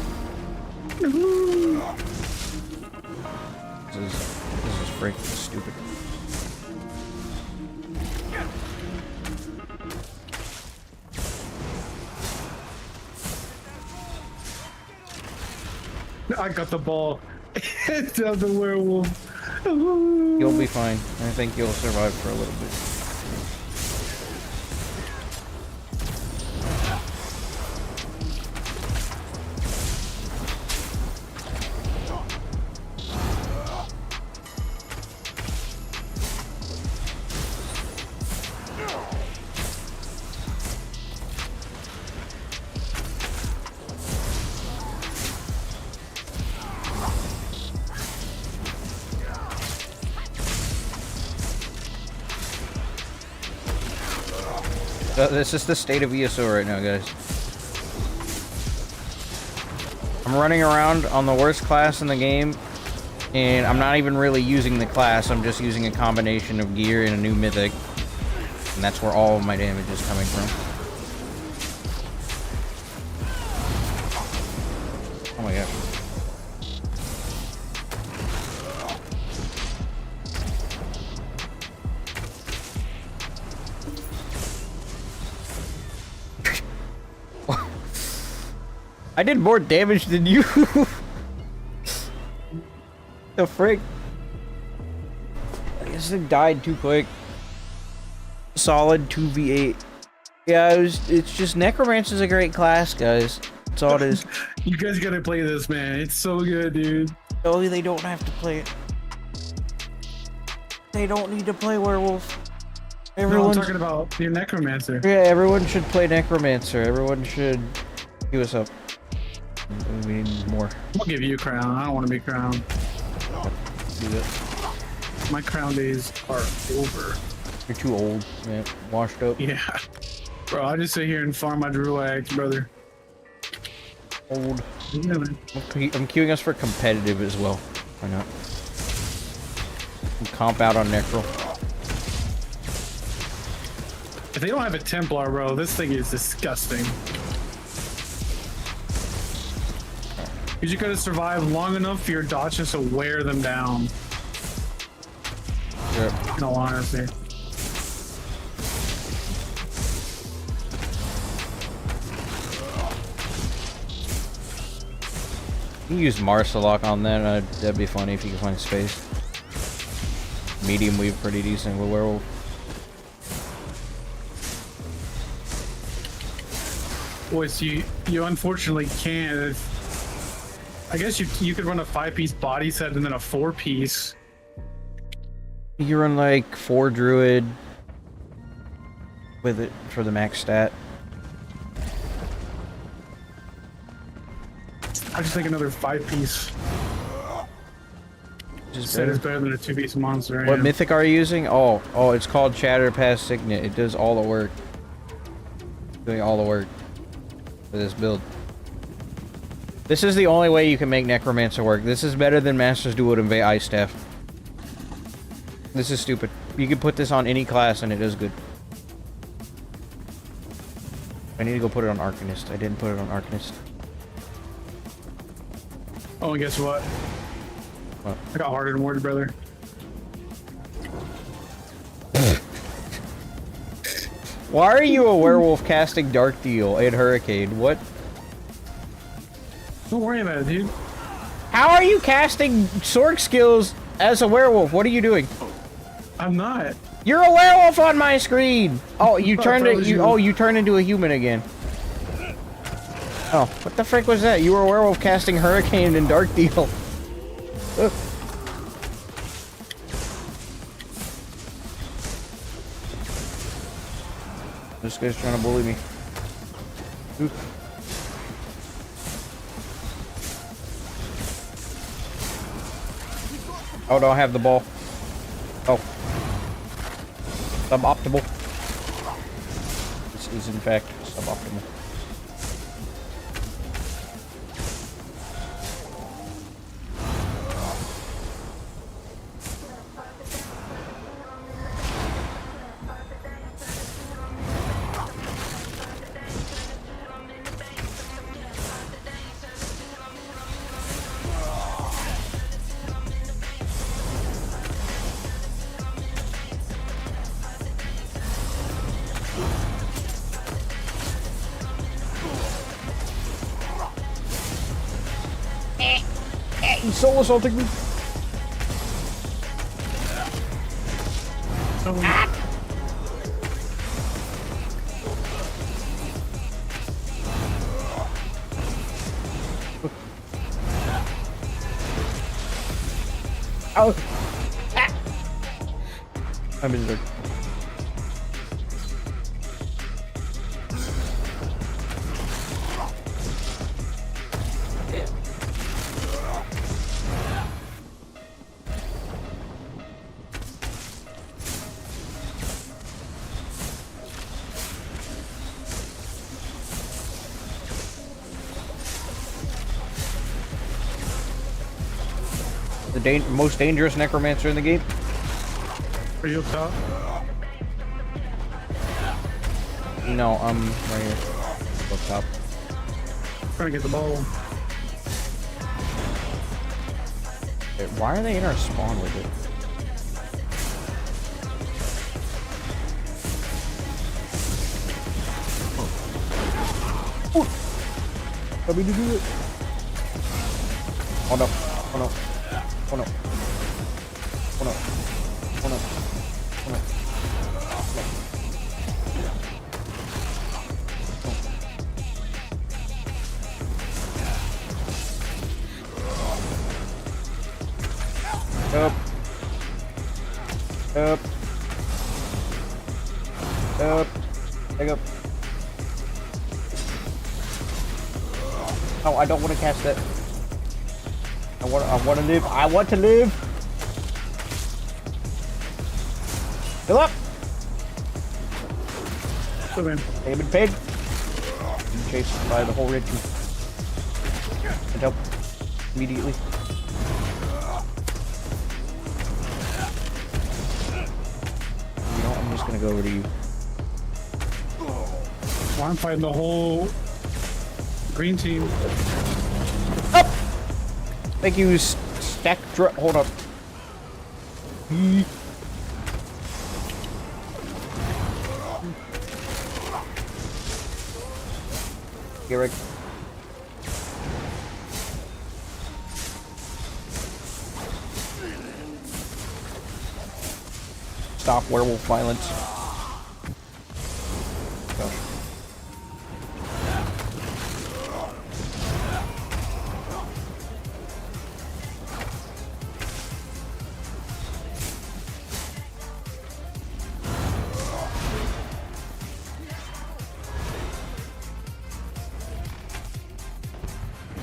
This is freaking stupid. I got the ball. It's the werewolf. You'll be fine. I think you'll survive for a little bit. This is the state of ESO right now, guys. I'm running around on the worst class in the game, and I'm not even really using the class. I'm just using a combination of gear and a new mythic, and that's where all of my damage is coming from. Oh my gosh. I did more damage than you. The frick? I guess it died too quick. Solid 2v8. Yeah, it's just Necromancer's a great class, guys. That's all it is. You guys gotta play this, man. It's so good, dude. No, they don't have to play it. They don't need to play Werewolf. Everyone's no, I'm talking about your Necromancer. Yeah, everyone should play Necromancer. Everyone should give us up. We need more. I'll give you a crown. I don't want to be crowned. Do that. My crown days are over. You're too old, man. Washed up. Yeah. Bro, I just sit here and farm my druags, brother. Old. Yeah, I'm queuing us for competitive as well. Why not? Comp out on Necro. If they don't have a Templar, bro, this thing is disgusting. Because you gotta survive long enough for your dodges to wear them down. Yep. in all honesty. You can use Marsalok on that. That'd be funny if you can find space. Medium weave pretty decent with werewolf. Boys, you unfortunately can't. I guess you could run a 5-piece body set and then a 4-piece. You run like 4 druid with it for the max stat. I just think another 5-piece set is better than a 2-piece monster. What mythic are you using? Oh, it's called 𝙁𝙧𝙚𝙚. It does all the work. Doing all the work for this build. This is the only way you can make Necromancer work. This is better than Master's Duel and Ice Staff. This is stupid. You can put this on any class and it does good. I need to go put it on Arcanist. I didn't put it on Arcanist. Oh, and guess what? What? I got harder than Ward, brother. Why are you a werewolf casting Dark Deal and Hurricane? What? Don't worry about it, dude. How are you casting Sork skills as a werewolf? What are you doing? I'm not. You're a werewolf on my screen. Oh, you turned it. You turned into a human again. Oh, what the frick was that? You were a werewolf casting Hurricane and Dark Deal. Ugh. This guy's trying to bully me. Ooh. Oh, don't have the ball. Oh. Suboptimal. This is in fact suboptimal. He's soul assaulting me. Ah. Oh. Ah. I'm injured. The most dangerous necromancer in the game. Are you up top? No, I'm right here. Up top. Trying to get the ball. Wait, why are they in our spawn with it? Oh. Tell me to do it. Oh no. Oh no. Oh no. Oh no. Oh no. Oh no. Up. Up. Up. Back up. Oh, I don't want to cast that. I want to live. I want to live. Fill up. So in. David Pig. I'm chased by the whole red team. And help immediately. You know, I'm just gonna go over to you. Well, I'm fighting the whole green team. Up. Thank you, stack. Hold up. Get Rick. Stop werewolf violence. Gosh.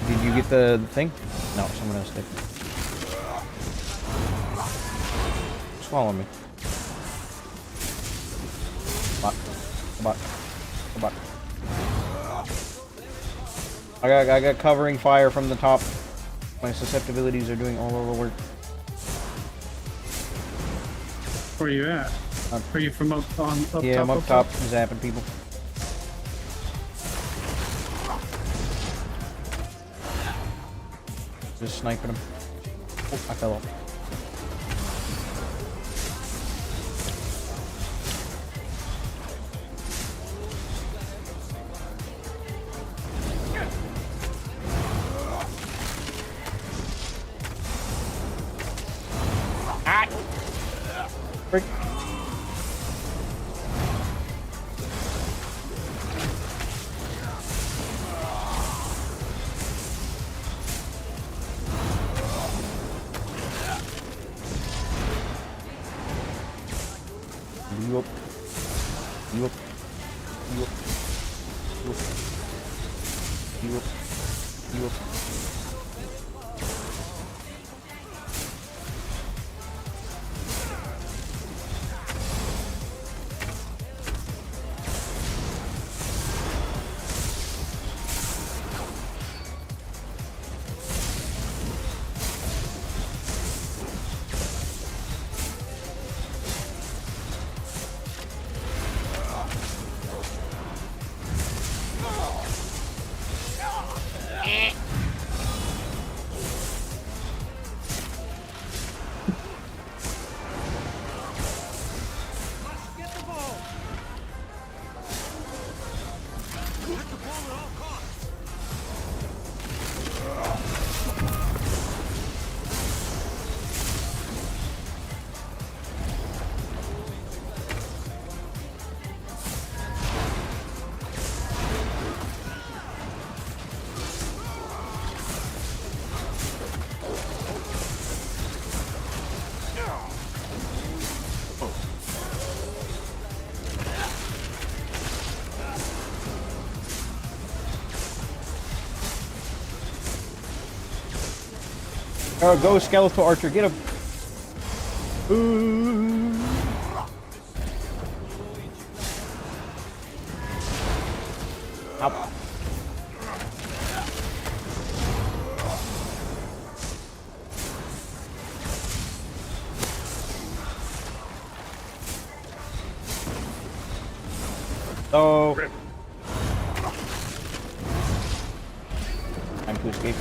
Did you get the thing? No, someone else did. Swallow me. Come on. I got covering fire from the top. My susceptibilities are doing all over work. Where are you at? Are you from up on up Yeah, top? I'm up top, zapping people. Just sniping them. Oh, I fell off. Frick. You up. You up. You up. You up. You up. You up. Go skeletal archer, get him! Ooh. Ow. Oh. Time to escape.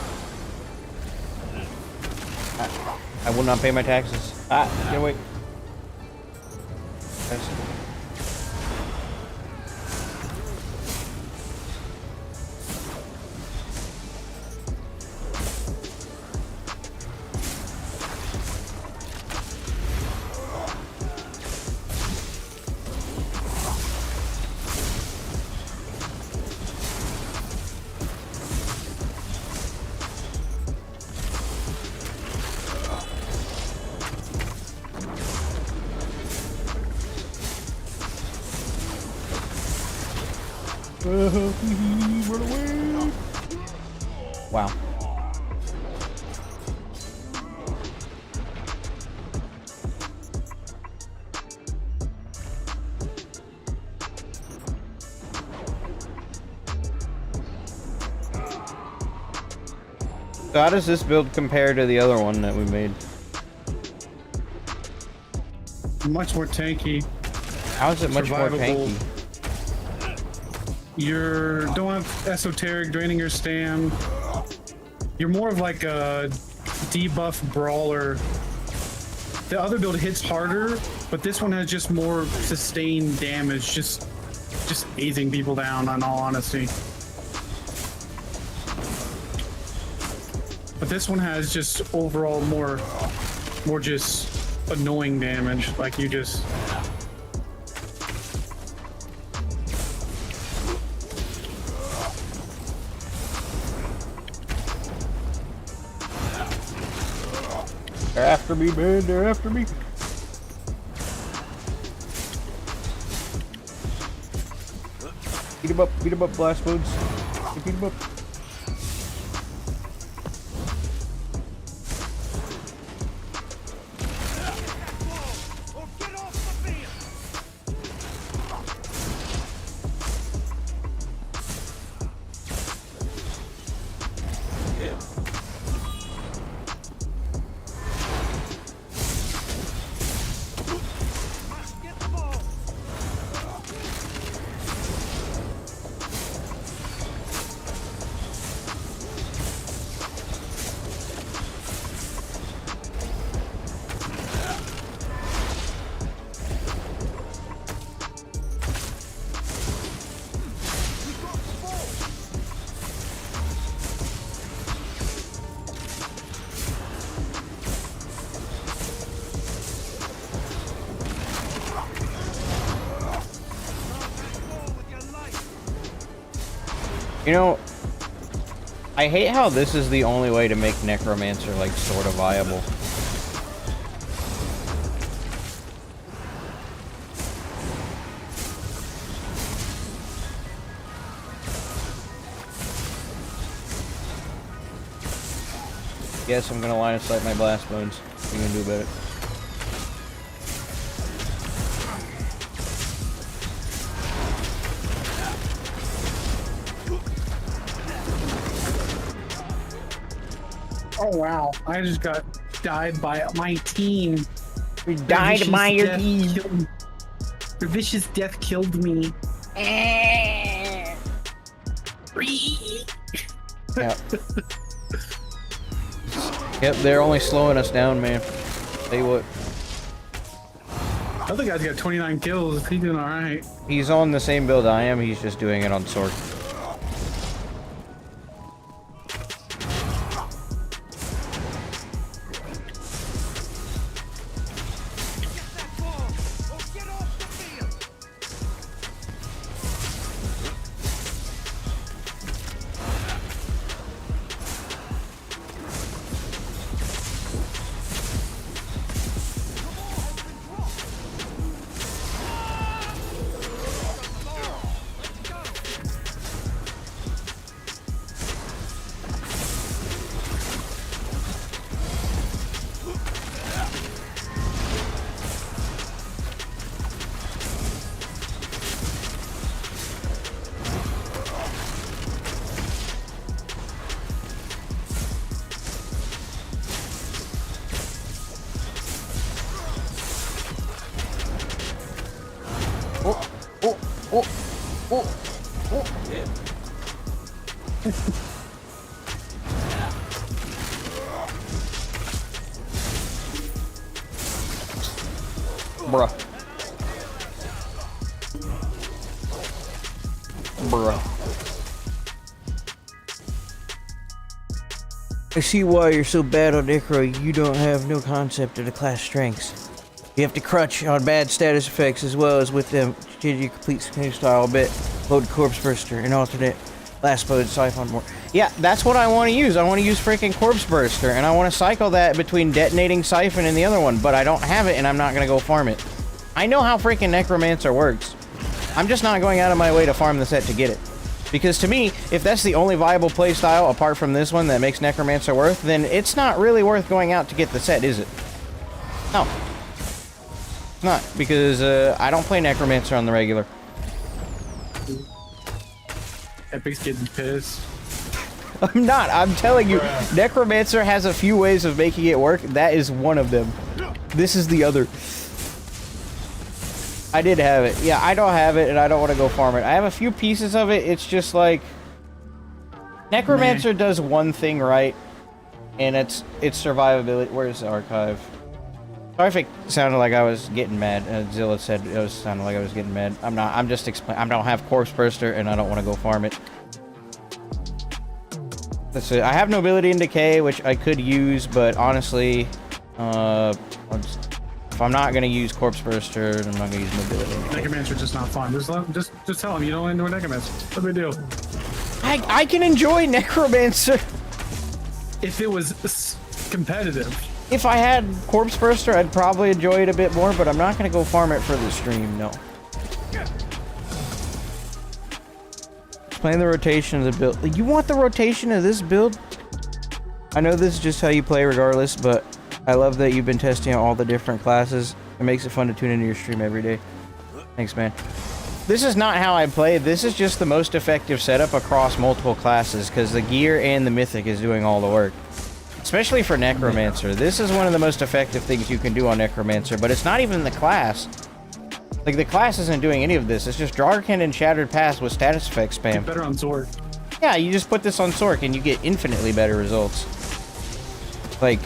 I will not pay my taxes. Ah, get away. Yes. Run away! Wow. So how does this build compare to the other one that we made? Much more tanky. How is it much more Survivable. tanky? You don't have esoteric draining your stam. You're more of like a debuff brawler. The other build hits harder, but this one has just more sustained damage, just easing people down, in all honesty. But this one has just overall more just annoying damage. Like you just. They're after me, man. They're after me. Beat him up, blast modes. Beat him up. You know, I hate how this is the only way to make Necromancer, like, sort of viable. Yes, I'm gonna line of sight my blast modes. What are you gonna do about it? Oh wow! I just got died by my team. You died by your team. The vicious death killed me. Yep. Yep, they're only slowing us down, man. Tell you what. The other guy's got 29 kills. He's doing alright. He's on the same build I am, he's just doing it on sword. Bruh. I see why you're so bad on Necro. You don't have no concept of the class strengths. You have to crutch on bad status effects as well as with them. Did you complete new style bit? Load Corpse Burster and alternate last mode Siphon more. Yeah, that's what I want to use. I want to use freaking Corpse Burster, and I want to cycle that between detonating Siphon and the other one, but I don't have it, and I'm not going to go farm it. I know how freaking Necromancer works. I'm just not going out of my way to farm the set to get it. Because to me, if that's the only viable playstyle apart from this one that makes Necromancer worth, then it's not really worth going out to get the set, is it? No. It's not, because I don't play Necromancer on the regular. Epic's getting pissed. I'm not. I'm telling you, Necromancer has a few ways of making it work. That is one of them. This is the other. I did have it. Yeah, I don't have it, and I don't want to go farm it. I have a few pieces of it. It's just like... Necromancer does one thing right, and it's survivability. Where's the archive? Sorry if it sounded like I was getting mad. Zilla said it sounded like I was getting mad. I'm not. I'm just explaining. I don't have Corpse Burster, and I don't want to go farm it. That's it. I have nobility and decay, which I could use, but honestly, if I'm not gonna use corpse burster, I'm not gonna use mobility. Necromancer just not fun. Just tell him you don't enjoy Necromancer. What do we do? I can enjoy Necromancer if it was competitive. If I had corpse burster, I'd probably enjoy it a bit more, but I'm not gonna go farm it for the stream. No. Explain the rotation of the build. You want the rotation of this build? I know this is just how you play regardless, but I love that you've been testing out all the different classes. It makes it fun to tune into your stream every day. Thanks, man. This is not how I play. This is just the most effective setup across multiple classes, because the gear and the mythic is doing all the work. Especially for Necromancer. This is one of the most effective things you can do on Necromancer, but it's not even the class. Like, the class isn't doing any of this. It's just 𝙁𝙬𝙚 and Shattered Pass with status effect spam. Get better on Zork. Yeah, you just put this on Zork and you get infinitely better results. Like,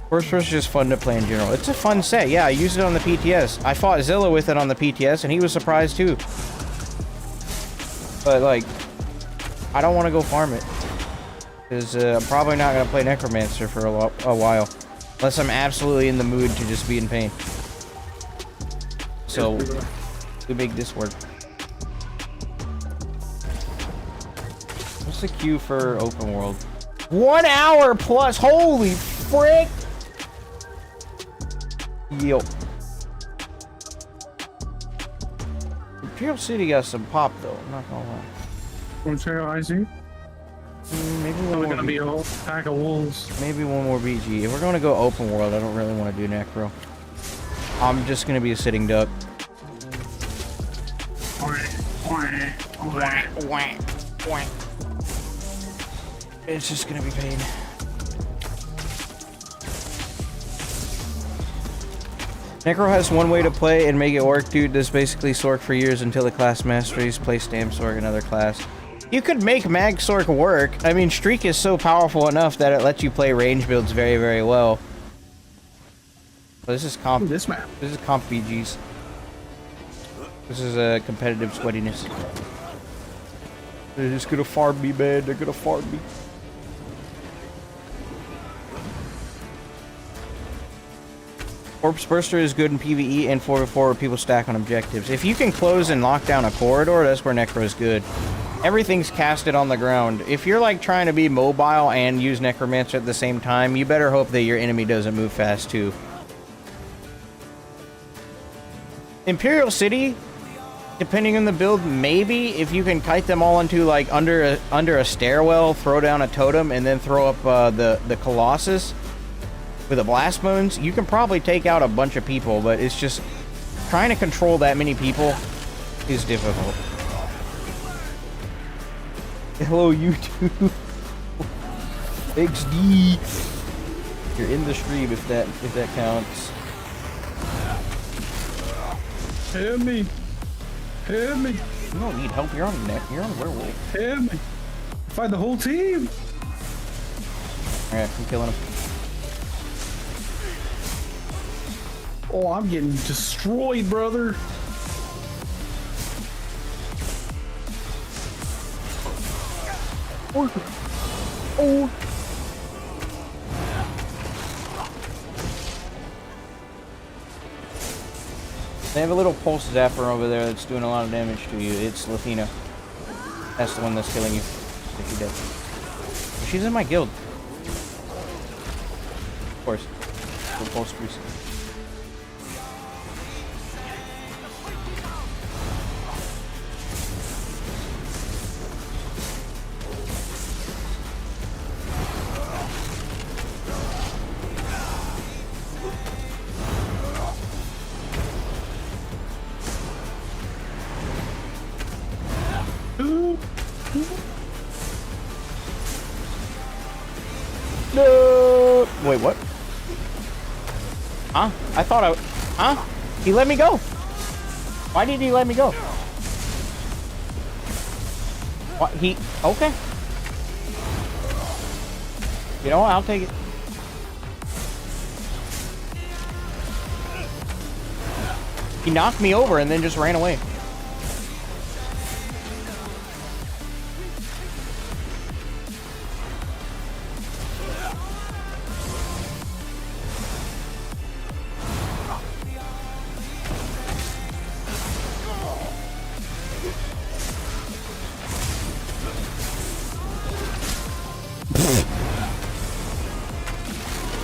Corpse Burst is just fun to play in general. It's a fun set. Yeah, I used it on the PTS. I fought Zilla with it on the PTS and he was surprised too. But, like, I don't want to go farm it. Because I'm probably not going to play Necromancer for a while. Unless I'm absolutely in the mood to just be in pain. So, we make this work. What's the queue for open world? 1 hour plus! Holy frick! Yo. Imperial City got some pop though, I'm not gonna lie. Want to check out IC? Maybe one Probably more gonna be a whole pack of wolves. Maybe one more BG. If we're gonna go open world, I don't really want to do Necro. I'm just gonna be a sitting duck. It's just gonna be pain. Necro has one way to play and make it work, dude. This basically Sork for years until the class masteries. Play Stam Sork, another class. You could make Mag Sork work. I mean, Streak is so powerful enough that it lets you play range builds very, very well. This is comp. This map. This is comp BGs. This is a competitive sweatiness. They're just gonna farm me, man. They're gonna farm me. Corpse Burster is good in PvE and 4v4 where people stack on objectives. If you can close and lock down a corridor, that's where Necro is good. Everything's casted on the ground. If you're like trying to be mobile and use Necromancer at the same time, you better hope that your enemy doesn't move fast too. Imperial City, depending on the build, maybe if you can kite them all into like under a stairwell, throw down a totem, and then throw up the Colossus with a blast bones, you can probably take out a bunch of people, but it's just trying to control that many people is difficult. Hello, YouTube. XD. You're in the stream if that counts. Help me. Help me. You don't need help. You're on neck. You're on werewolf. Help me. Find the whole team. Alright, I'm killing him. Oh, I'm getting destroyed, brother. Oh. They have a little pulse zapper over there that's doing a lot of damage to you. It's Lathina. That's the one that's killing you. If you're dead. She's in my guild. Of course. Little pulse priest. No. Wait, what? Huh? I thought I... Huh? He let me go. Why did he let me go? What? He... Okay. You know what? I'll take it. He knocked me over and then just ran away.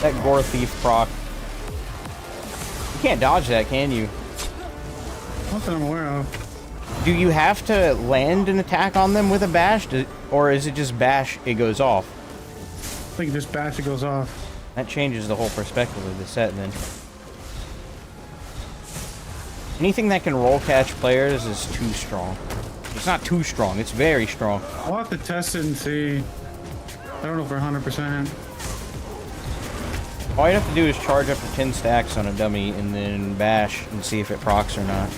That Gore Thief proc. You can't dodge that, can you? Not that I'm aware of. Do you have to land an attack on them with a bash? Or is it just bash, it goes off? I think just bash, it goes off. That changes the whole perspective of the set then. Anything that can roll catch players is too strong. It's not too strong, it's very strong. I'll have to test it and see. I don't know if we're 100%. All you have to do is charge up to 10 stacks on a dummy and then bash and see if it procs or not.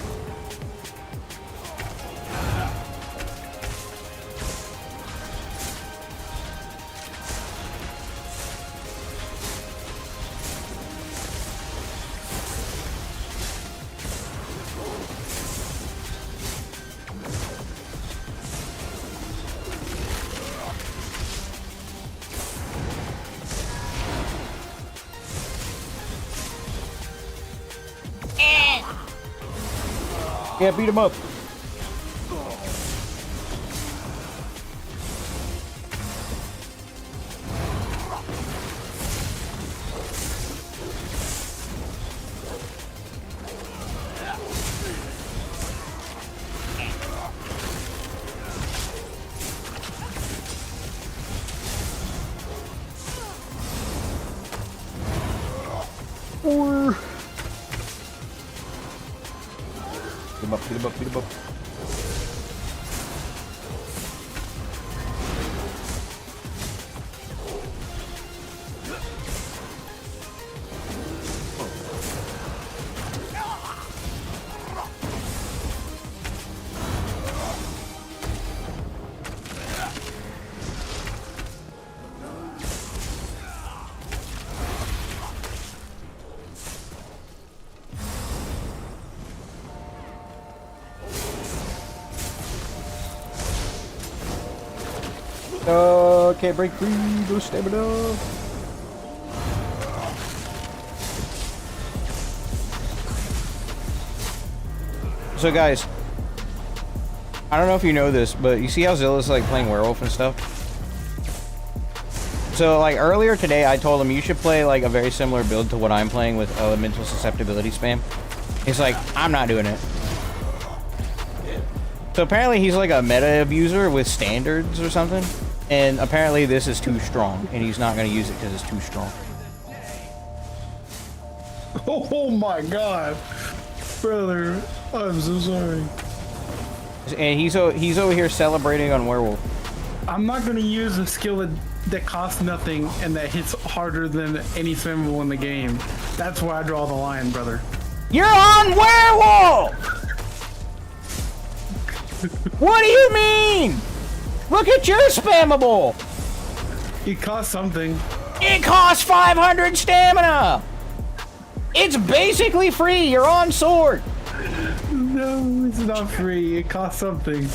Yeah, beat him up. Beat him up, beat him up. Can't break free, no stamina. So guys, I don't know if you know this, but you see how Zilla's like playing werewolf and stuff? So like earlier today I told him you should play like a very similar build to what I'm playing with elemental susceptibility spam. He's like, I'm not doing it. So apparently he's like a meta abuser with standards or something. And apparently this is too strong, and he's not going to use it because it's too strong. Oh my god. Brother, I'm so sorry. And he's over here celebrating on werewolf. I'm not going to use a skill that costs nothing and that hits harder than any symbol in the game. That's where I draw the line, brother. You're on werewolf! What do you mean? Look at your spammable! It costs something. It costs 500 stamina! It's basically free, you're on sword! No, it's not free. It costs something.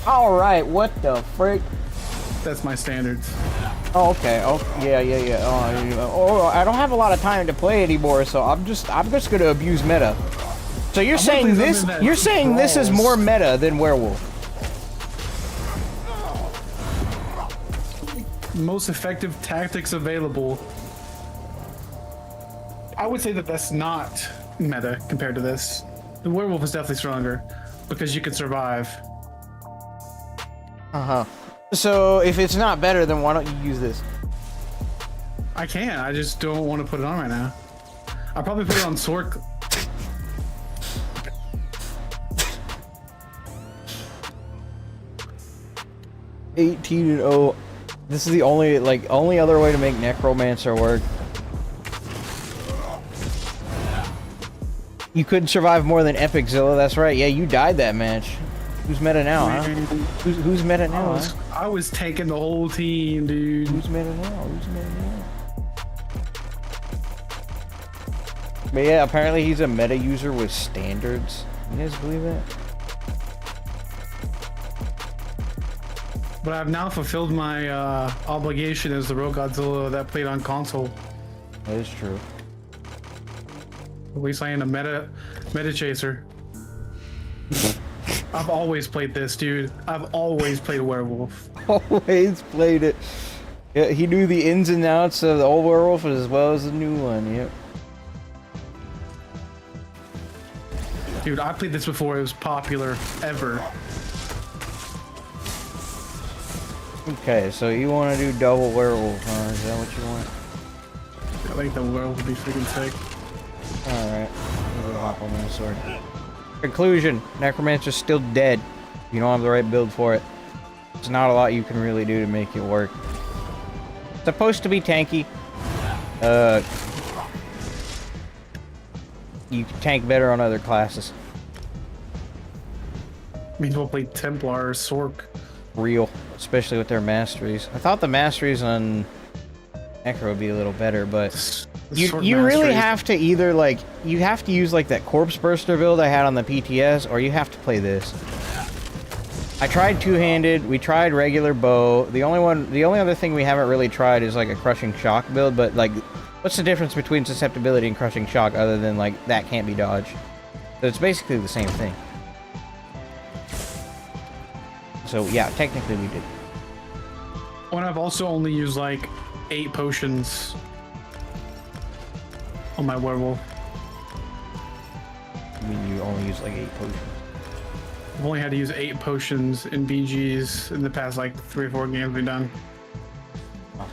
Alright, what the frick? That's my standards. Oh, okay. Oh, yeah. Oh, I don't have a lot of time to play anymore, so I'm just gonna abuse meta. So you're saying this? You're saying this is more meta than werewolf? Most effective tactics available. I would say that that's not meta compared to this. The werewolf is definitely stronger because you can survive. Uh-huh. So if it's not better, then why don't you use this? I can. I just don't want to put it on right now. I'll probably put it on sword. 18-0. This is the only other way to make Necromancer work. You couldn't survive more than epic-Zilla, that's right. Yeah, you died that match. Who's meta now, huh? Who's meta now, huh? I was taking the whole team, dude. Who's meta now? Who's meta now? But yeah, apparently he's a meta user with standards. You guys believe that? But I've now fulfilled my obligation as the Rogue Godzilla that played on console. That is true. At least I ain't a meta chaser. I've always played this, dude. I've always played a werewolf. Always played it. Yeah, he knew the ins and outs of the old werewolf as well as the new one, yep. Dude, I played this before it was popular ever. Okay, so you want to do double werewolf, huh? Is that what you want? I think the werewolf would be freaking sick. Alright, we'll hop on that sword. Conclusion, Necromancer's still dead. You don't have the right build for it. There's not a lot you can really do to make it work. It's supposed to be tanky. You can tank better on other classes. Means we'll play Templar or Sork. Real, especially with their masteries. I thought the masteries on Necro would be a little better, but you really have to either like you have to use like that corpse burster build I had on the PTS, or you have to play this. I tried two-handed, we tried regular bow. The only other thing we haven't really tried is like a crushing shock build, but like what's the difference between susceptibility and crushing shock other than like that can't be dodged? So it's basically the same thing. So yeah, technically we did. When I've also only used like 8 potions on my werewolf. I mean, you only use like 8 potions. I've only had to use 8 potions in BGs in the past like 3 or 4 games we've done. Oh.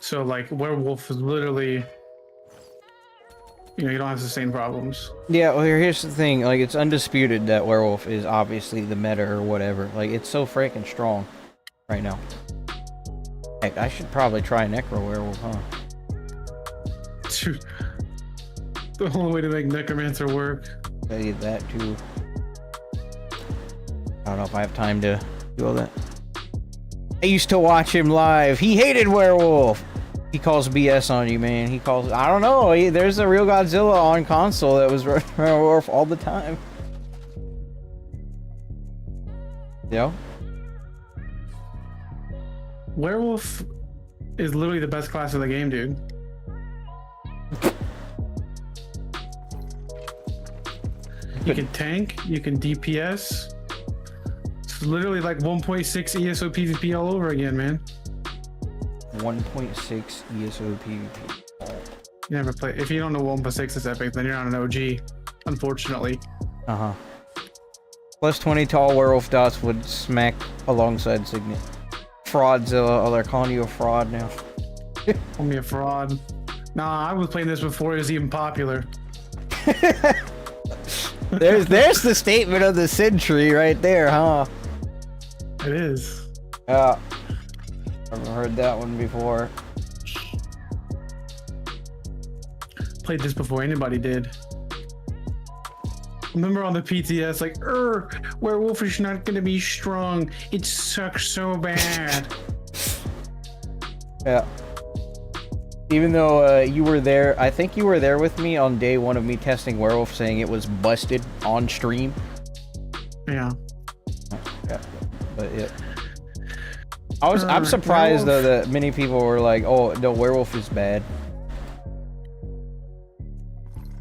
So like werewolf is literally, you know, you don't have sustained problems. Yeah, well here's the thing, like it's undisputed that werewolf is obviously the meta or whatever. Like it's so freaking strong right now. Heck, I should probably try Necro Werewolf, huh? Dude, the only way to make Necromancer work. I did that too. I don't know if I have time to do all that. I used to watch him live. He hated Werewolf. He calls BS on you, man. He calls... I don't know. There's a real Godzilla on console that was Werewolf all the time. Yeah. Werewolf is literally the best class of the game, dude. You can tank, you can DPS. It's literally like 1.6 ESO PvP all over again, man. 1.6 ESO PvP. You never play. If you don't know 1.6 is epic, then you're not an OG, unfortunately. Uh-huh. Plus 20 tall werewolf dots would smack alongside Signet. Fraudzilla. Oh, they're calling you a fraud now. Call me a fraud. Nah, I was playing this before it was even popular. There's the statement of the century right there, huh? It is. Yeah. I've heard that one before. Played this before anybody did. Remember on the PTS, like, werewolf is not gonna be strong. It sucks so bad. Yeah. Even though you were there, I think you were there with me on day 1 of me testing werewolf, saying it was busted on stream. Yeah. Yeah. But yeah. I'm surprised though that many people were like, "Oh, no, werewolf is bad.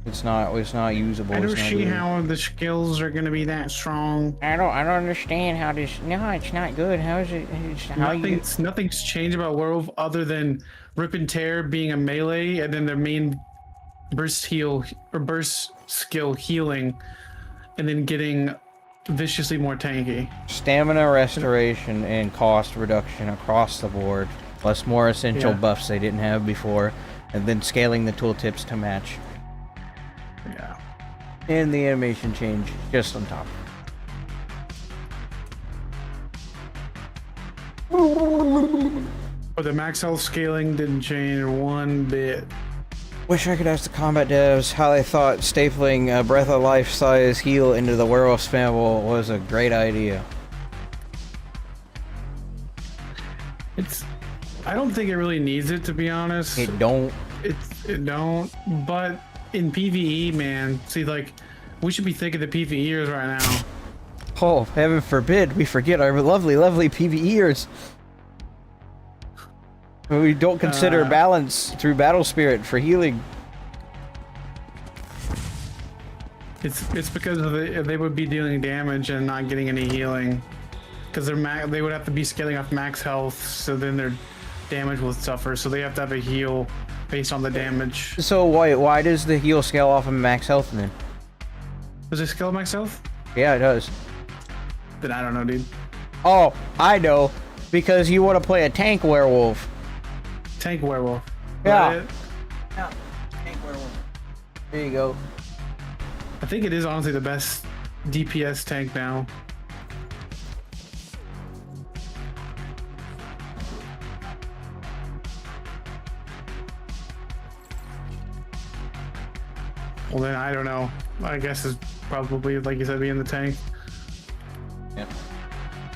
It's not usable." I don't see how the skills are gonna be that strong. I don't understand how this. No, it's not good. How is it? Nothing's changed about werewolf other than rip and tear being a melee, and then their main burst heal or burst skill healing, and then getting viciously more tanky. Stamina restoration and cost reduction across the board, plus more essential buffs they didn't have before, and then scaling the tooltips to match. Yeah. And the animation change just on top. But the max health scaling didn't change one bit. Wish I could ask the combat devs how they thought stapling a Breath of Life size heal into the werewolf spamble was a great idea. I don't think it really needs it, to be honest. It don't. It don't. But in PvE, man, see, like, we should be thinking the PvEers right now. Oh, heaven forbid we forget our lovely, lovely PvEers. We don't consider balance through battle spirit for healing. It's because of they would be dealing damage and not getting any healing. because they would have to be scaling off max health, so then their damage will suffer. So they have to have a heal based on the damage. So why does the heal scale off of max health then? Does it scale max health? Yeah, it does. Then I don't know, dude. Oh, I know. Because you want to play a tank werewolf. Tank werewolf. Yeah. Yeah. Tank werewolf. There you go. I think it is honestly the best DPS tank now. Well, then I don't know. I guess it's probably, like you said, being the tank. Yep.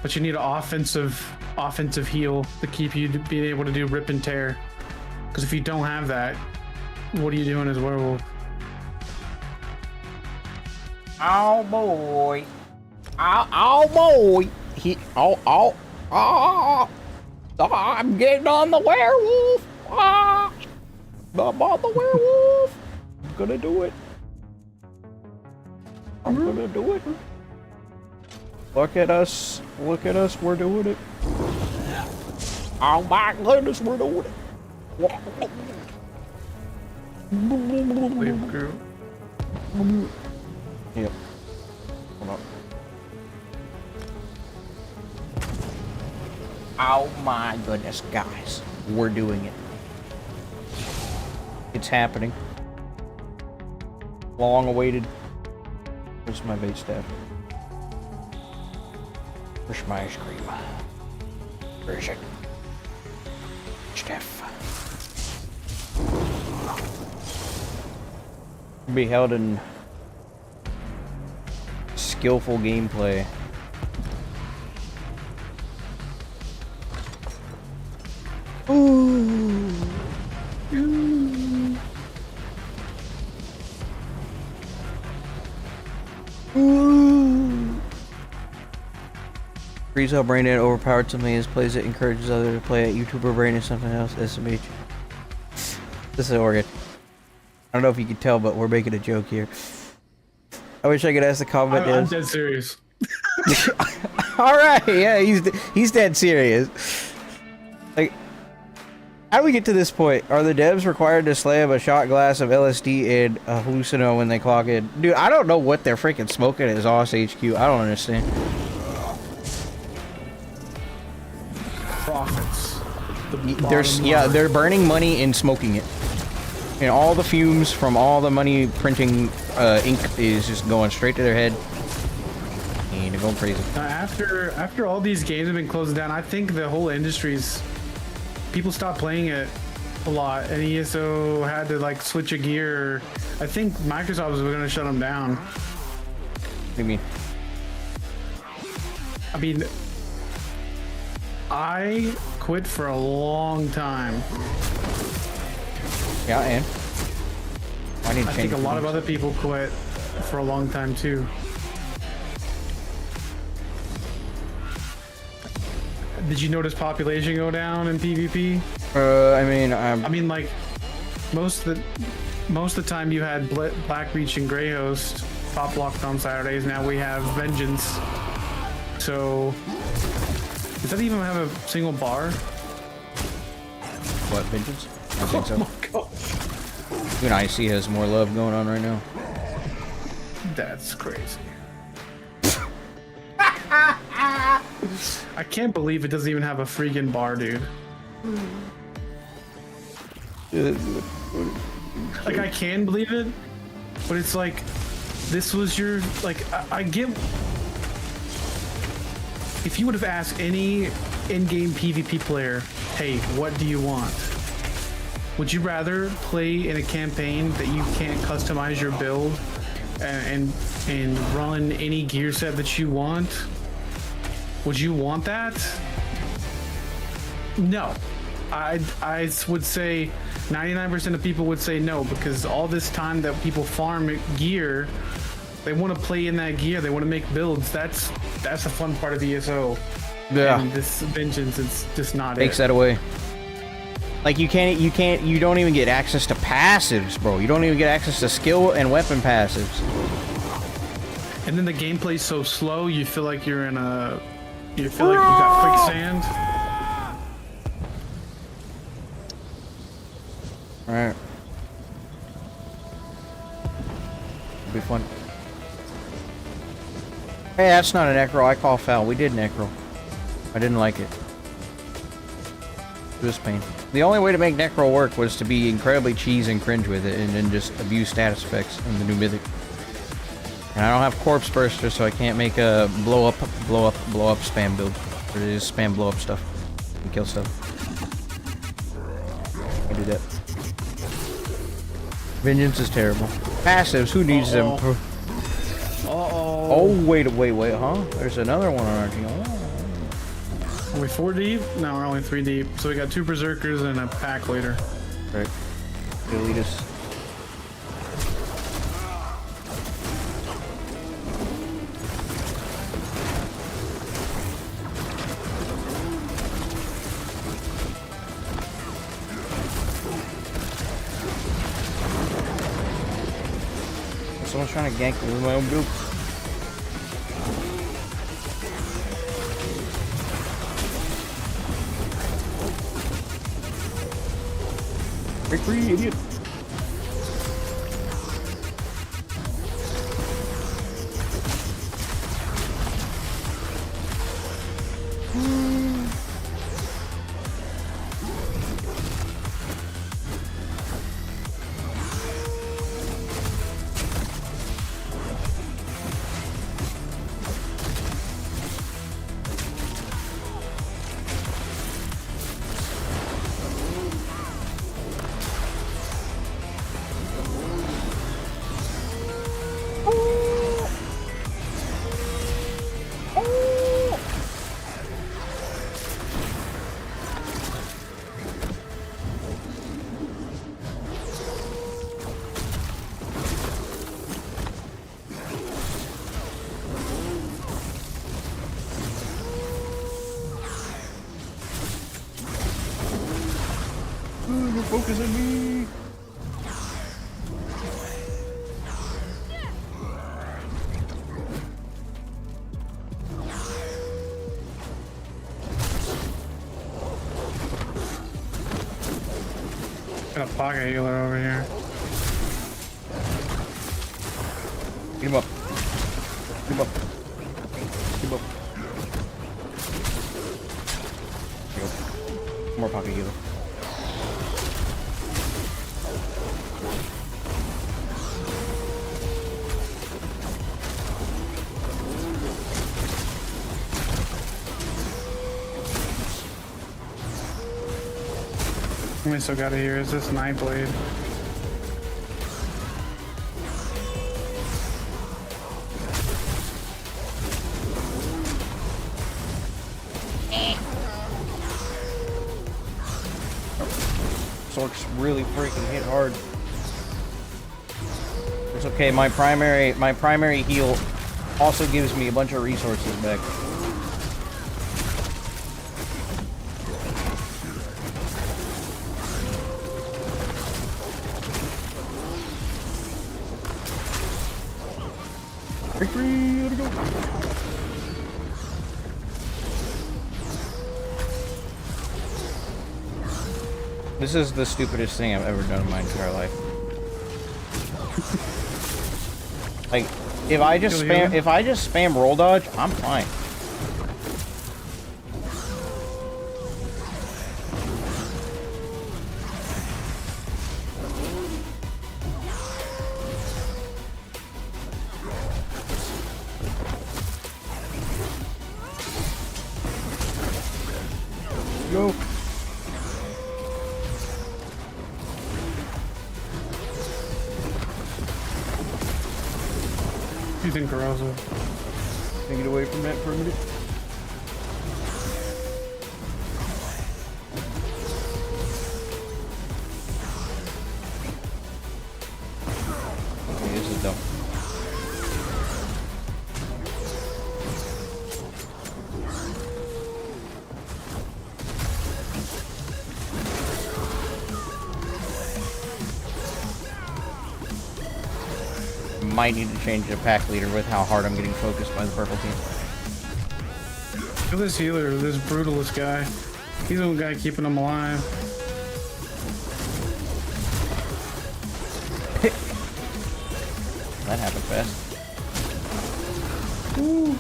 But you need an offensive heal to keep you being able to do rip and tear. Because if you don't have that, what are you doing as werewolf? Oh boy. Oh boy. I'm getting on the werewolf. I'm on the werewolf. I'm gonna do it. I'm gonna do it. Look at us. Look at us. We're doing it. Oh my goodness, we're doing it. Wave crew. Yep. Hold up. Oh my goodness, guys. We're doing it. It's happening. Long awaited. Where's my base staff? Where's my ice cream? Where is it? Staff. Beheld in skillful gameplay. Ooh. Ooh. Ooh. Freeze-out brain dead overpowered something is plays it, encourages others to play it. YouTuber brain is something else. SMH. This is Oregon. I don't know if you can tell, but we're making a joke here. I wish I could ask the comment. I'm dead serious. All right, yeah, he's dead serious. Like, how do we get to this point? Are the devs required to slam a shot glass of LSD and a hallucino when they clock in? Dude, I don't know what they're freaking smoking at 𝑂𝑠 HQ. I don't understand. Profits. They're burning money and smoking it. And all the fumes from all the money printing ink is just going straight to their head. And they're going crazy. After all these games have been closed down, I think the whole industry's... People stopped playing it a lot, and ESO had to like switch a gear. I think Microsoft was going to shut them down. What do you mean? I mean, I quit for a long time. Yeah, and I think a lot of other people quit for a long time too. Did you notice population go down in PvP? I mean, like most of the time you had Blackreach and Greyhost pop locked on Saturdays. Now we have Vengeance. So does that even have a single bar? What, Vengeance? I think so. Oh my gosh. Even IC has more love going on right now. That's crazy. I can't believe it doesn't even have a freaking bar, dude. Like, I can believe it, but it's like, this was your, like, I get... If you would have asked any in-game PvP player, hey, what do you want? Would you rather play in a campaign that you can't customize your build and run any gear set that you want? Would you want that? No. I would say 99% of people would say no, because all this time that people farm gear, they want to play in that gear, they want to make builds. That's the fun part of ESO. Yeah. And this Vengeance is just not Takes that away. Like, you don't even get access to passives, bro. You don't even get access to skill and weapon passives. And then the gameplay's so slow, you feel like you're in a You feel like you got quicksand? Alright. It'll be fun. Hey, that's not a necro. I call foul. We did necro. I didn't like it. It was pain. The only way to make necro work was to be incredibly cheese and cringe with it, and then just abuse status effects in the new mythic. And I don't have corpse burster, so I can't make a blow up spam build. Or just spam blow up stuff and kill stuff. I do that. Vengeance is terrible. Passives, who needs them? Oh, wait, huh? There's another one on our team. Are we 4 deep? No, we're only 3 deep. So we got 2 berserkers and a pack leader. Right. Delete us. Someone's trying to gank me with my own build. Break free, idiot. You're focusing me. Got a pocket healer over here. Get him up. Get him up. Get him up. There you go. More pocket healer. We still got it here. Is this Nightblade? Sork's really freaking hit hard. It's okay. My primary heal also gives me a bunch of resources back. Free, let it go. This is the stupidest thing I've ever done in my entire life. Like, if I just spam roll dodge, I'm fine. Go. You think Carozo? Take it away from that for a minute. Okay, this is dumb. Might need to change the pack leader with how hard I'm getting focused by the purple team. Kill this healer, this brutalist guy. He's the one guy keeping him alive. That happened fast. Woo.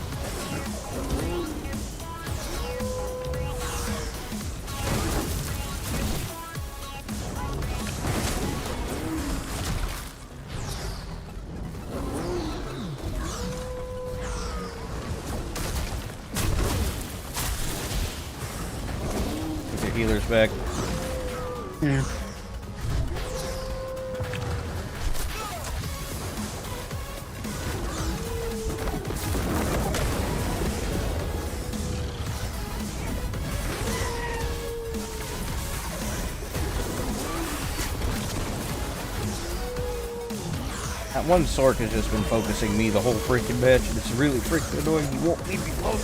Get the healers back. Yeah. That one Sork has just been focusing me the whole freaking match, and it's really freaking annoying. He won't leave me alone.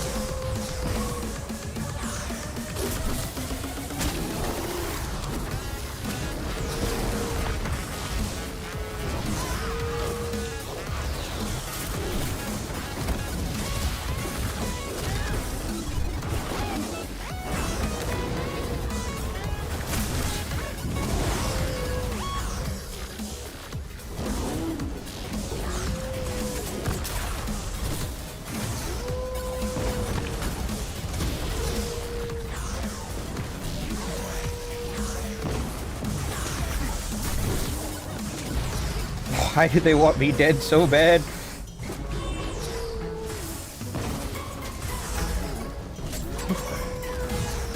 Why do they want me dead so bad?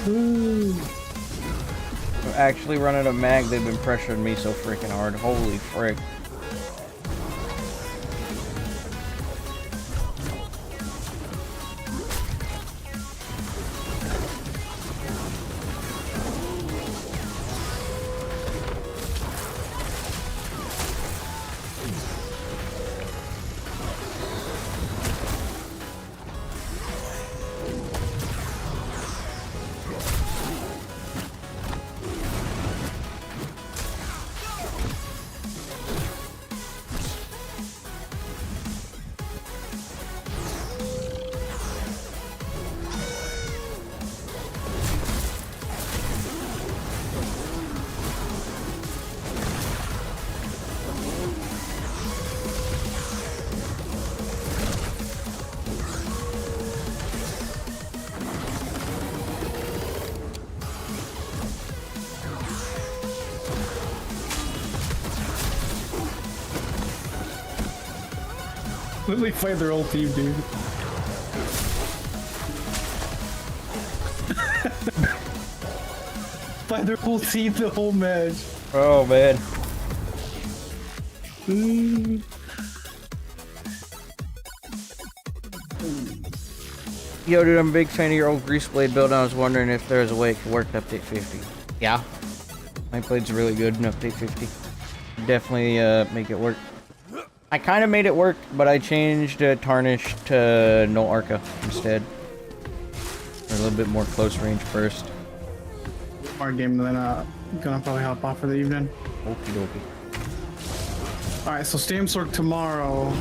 I'm actually running a mag, they've been pressuring me so freaking hard. Holy frick. Literally fight their whole team, dude. Fight their whole team the whole match. Oh man. Yo dude, I'm a big fan of your old Grease Blade build, and I was wondering if there's a way it could work to update 50. Yeah. My blade's really good in update 50. Definitely make it work. I kind of made it work, but I changed Tarnish to no Arca instead. For a little bit more close range first. Hard game, then gonna probably hop off for the evening. Okie dokie. Alright, so Stamsork tomorrow.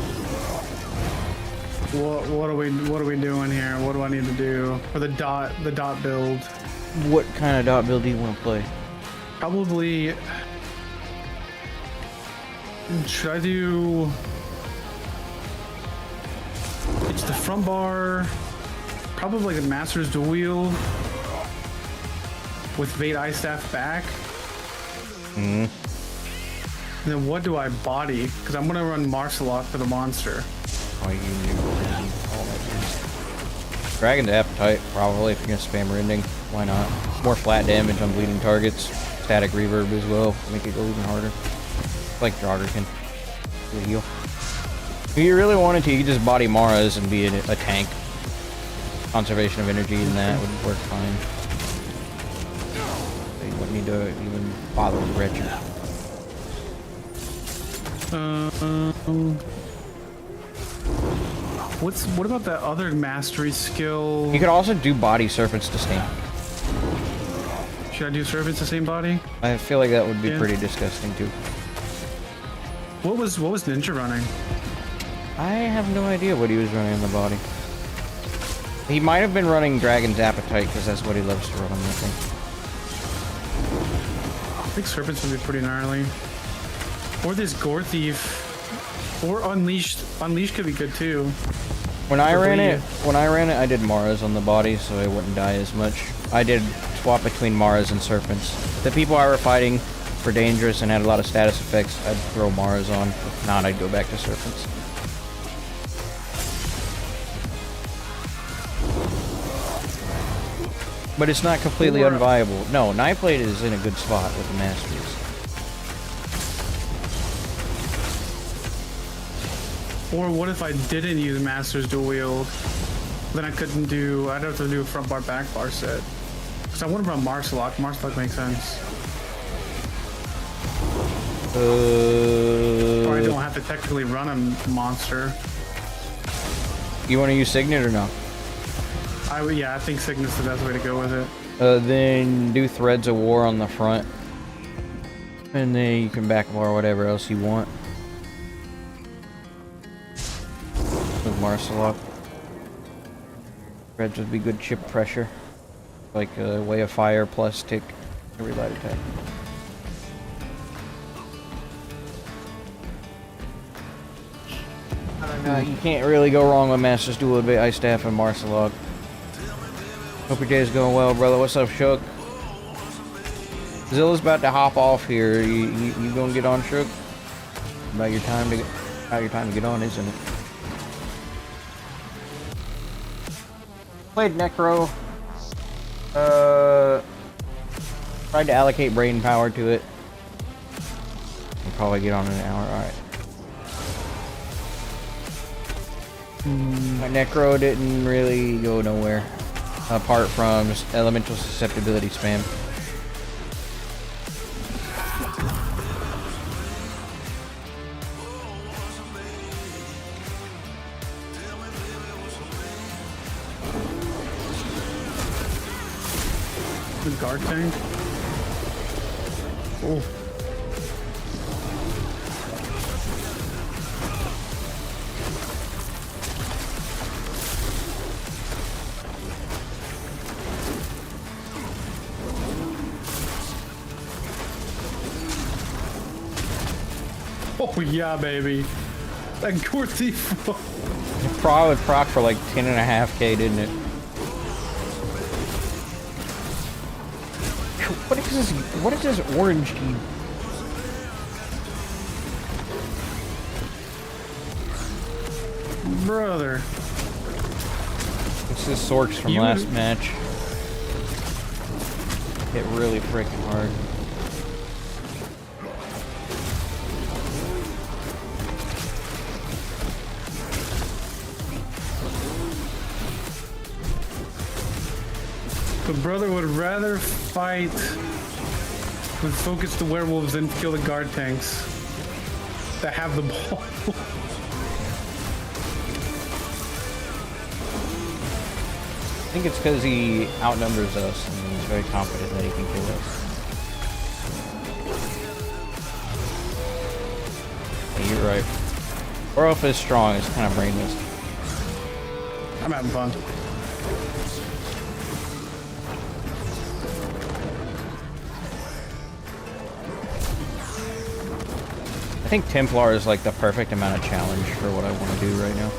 What are we doing here? What do I need to do for the dot build? What kind of dot build do you want to play? Probably. Should I do? It's the front bar. Probably like the Master's dual wield with 𝙑𝙧𝙚 back. And then what do I body? Because I'm gonna run Marcelok for the monster. Oh, you knew all that. Dragon's Appetite, probably, if you're gonna spam rending. Why not? More flat damage on bleeding targets. Static reverb as well, make it go even harder. Like Draugr heal. If you really wanted to, you could just body Maras and be a tank. Conservation of energy and that would work fine. So you wouldn't need to even bother with Wretched. What about that other mastery skill? You could also do body Serpents to Sting. Should I do Servants the same body? I feel like that would be pretty disgusting too. What was Ninja running? I have no idea what he was running in the body. He might have been running Dragon's Appetite, because that's what he loves to run, I think. I think Serpents would be pretty gnarly. Or this Gore Thief. Or Unleashed. Unleashed could be good too. When I ran it, I did Maras on the body, so I wouldn't die as much. I did swap between Maras and Serpents. The people I were fighting were dangerous and had a lot of status effects. I'd throw Maras on. If not, I'd go back to Serpents. But it's not completely unviable. No, Nightblade is in a good spot with the Masteries. Or what if I didn't use Master's Dual Wield? Then I couldn't do... I'd have to do a front bar, back bar set. Because I wouldn't run Marsalok. Marsalok makes sense. Or I don't have to technically run a monster. You want to use Signet or no? Yeah, I think Signet's the best way to go with it. Then do Threads of War on the front. And then you can back bar whatever else you want. With Marsalok. Threads would be good chip pressure. Like a Way of Fire plus tick every light attack. I don't know, you can't really go wrong with Master's Duel, Ice Staff, and Marsalok. Hope your day's going well, brother. What's up, Shook? Zilla's about to hop off here. You gonna get on, Shook? About your time to get on, isn't it? Played Necro. Tried to allocate brain power to it. We'll probably get on in an hour. Alright. My Necro didn't really go nowhere. Apart from just elemental susceptibility spam. The guard tank? Oh. Oh yeah, baby. That Gore Thief. It probably proc for like 10.5k, didn't it? What is this orange key? Brother. It's this Sorks from last match. Hit really freaking hard. The brother would rather fight with focus the werewolves than kill the guard tanks that have the ball. I think it's because he outnumbers us and he's very confident that he can kill us. Yeah, you're right. Orelf is strong, it's kind of brainless. I'm having fun. I think Templar is like the perfect amount of challenge for what I want to do right now.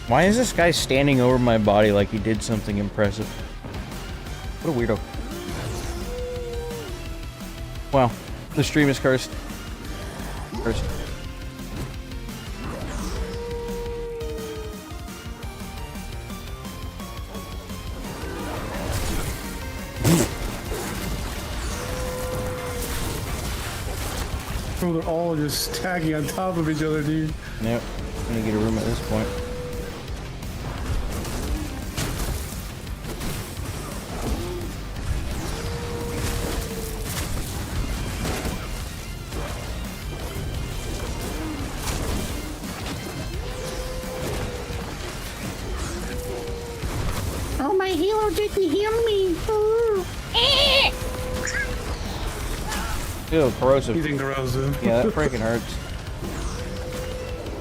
Why is this guy standing over my body like he did something impressive? What a weirdo. Well, the stream is cursed. Cursed. Bro, they're all just tagging on top of each other, dude. Nope. I'm gonna get a room at this point. healer didn't heal me. Ew, corrosive. He's in corrosive. Yeah, that freaking hurts.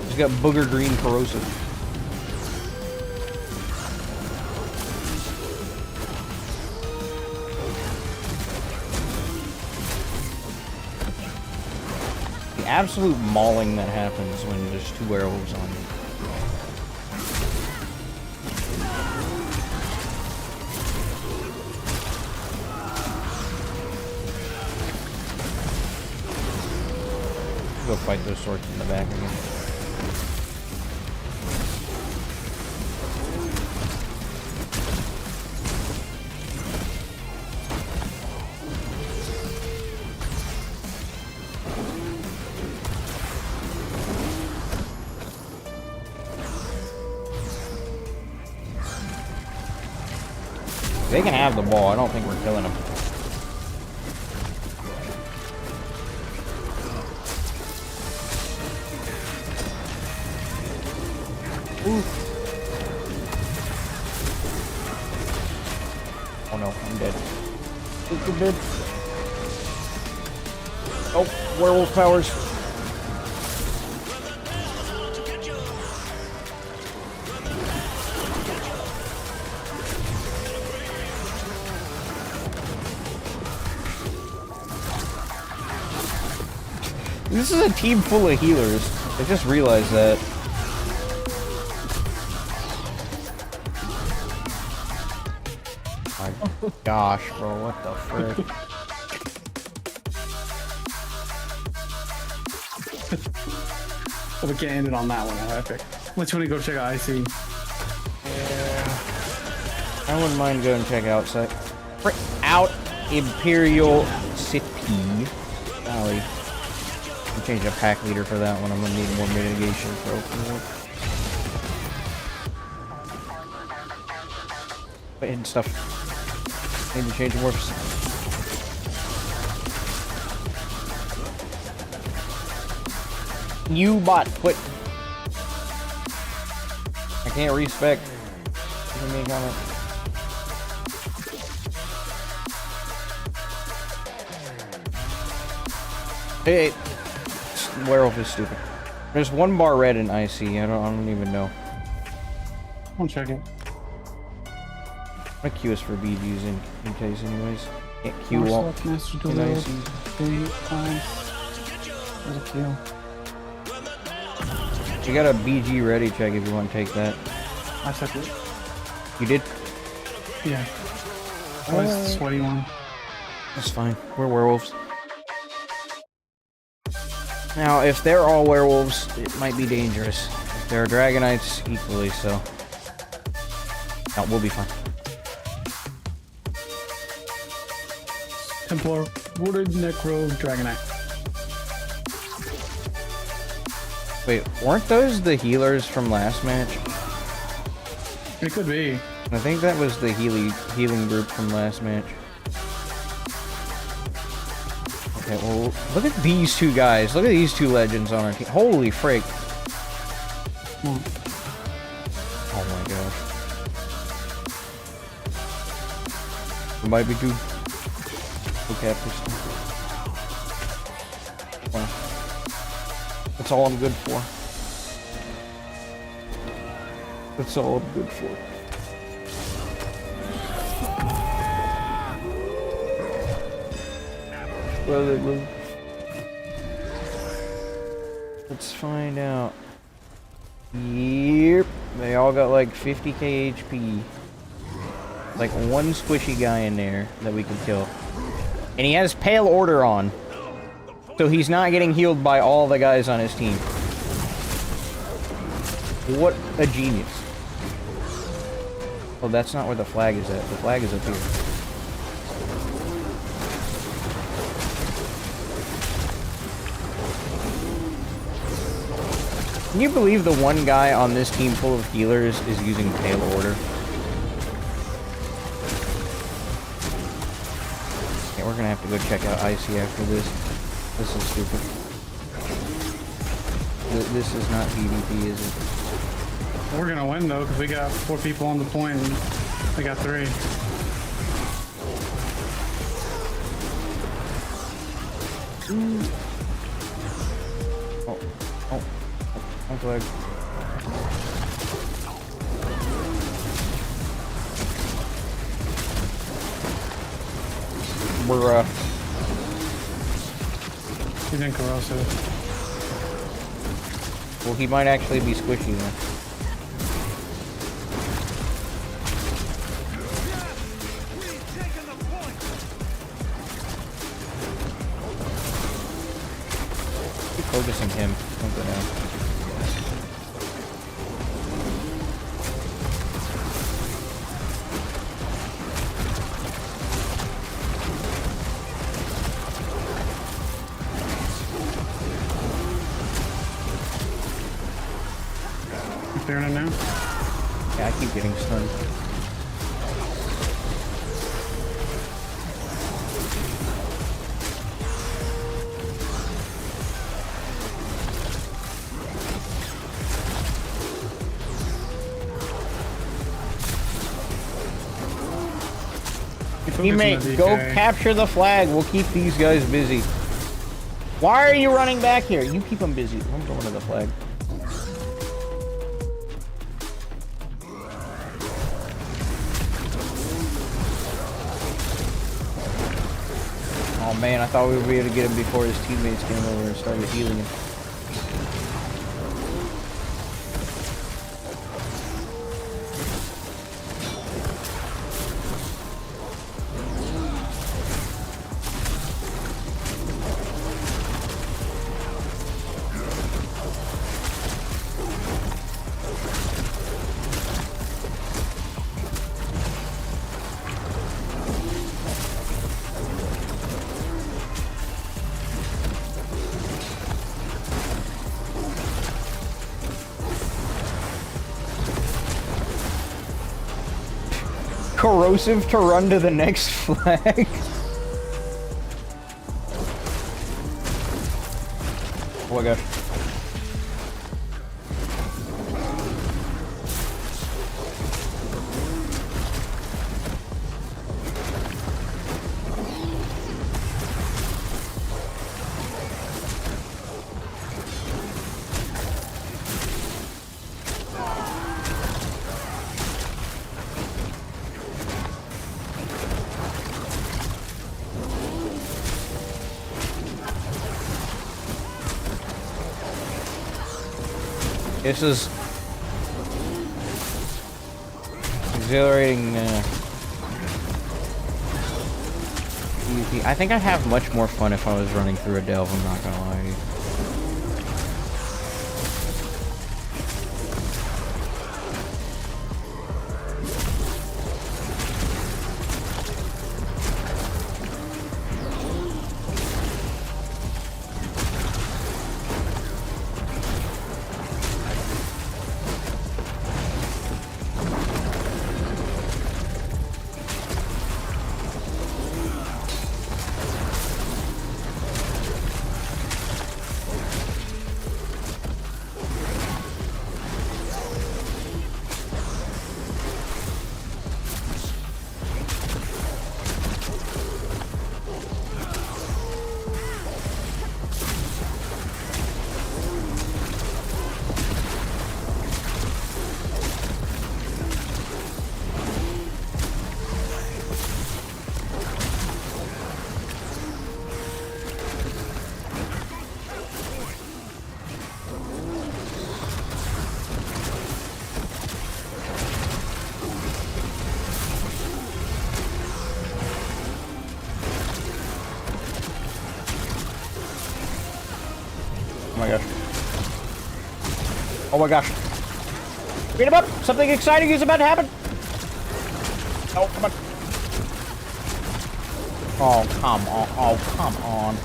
He's got booger green corrosive. The absolute mauling that happens when there's two werewolves on you. Go fight those sorts in the back again. They can have the ball. I don't think we're killing them. Ooh. Oh no, I'm dead. I'm dead. Oh, werewolf powers. This is a team full of healers. I just realized that. My gosh, bro, what the frick? Well, we can't end it on that one. How epic. Let's want to go check out IC. Yeah. I wouldn't mind going check out Imperial City Valley. I'm changing a pack leader for that one. I'm gonna need more mitigation for open world. And stuff. Need to change morphs. You bot, quit. I can't respec. Give me a comment. Hey, werewolf is stupid. There's one bar red in IC. I don't even know. I'll check it. My Q is for BGs in case, anyways. Can't Q wall in IC. There's a Q. You got a BG ready check if you want to take that. I took it. You did? Yeah. That was the sweaty one. That's fine. We're werewolves. Now, if they're all werewolves, it might be dangerous. If there are dragonites, equally so. No, we'll be fine. Templar, Wooded Necro, Dragonite. Wait, weren't those the healers from last match? It could be. I think that was the healing group from last match. Okay, well, look at these two guys. Look at these two legends on our team. Holy frick. Oh my gosh. It might be too... Okay, wow. That's all I'm good for. That's all I'm good for. Well, they move. Let's find out. Yep, they all got like 50k HP. Like one squishy guy in there that we can kill. And he has Pale Order on. So he's not getting healed by all the guys on his team. What a genius. Oh, that's not where the flag is at. The flag is up here. Can you believe the one guy on this team full of healers is using Pale Order? Okay, we're gonna have to go check out IC after this. This is stupid. This is not PvP, is it? We're gonna win though, because we got 4 people on the point. And I got 3. Oh, oh, oh, flag. Bruh. He's in corrosive. Well, he might actually be squishy then. Keep focusing him. Don't go down. Clearing it now? Yeah, I keep getting stunned. Teammate, go capture the flag. We'll keep these guys busy. Why are you running back here? You keep them busy. I'm going to the flag. Oh man, I thought we would be able to get him before his teammates came over and started healing him. Corrosive to run to the next flag. Oh my gosh. This is exhilarating. PvP. I think I'd have much more fun if I was running through a delve, I'm not gonna lie to you. Oh my gosh. Oh my gosh. Beat him up! Something exciting is about to happen! Oh, come on. Oh, come on. Oh, come on.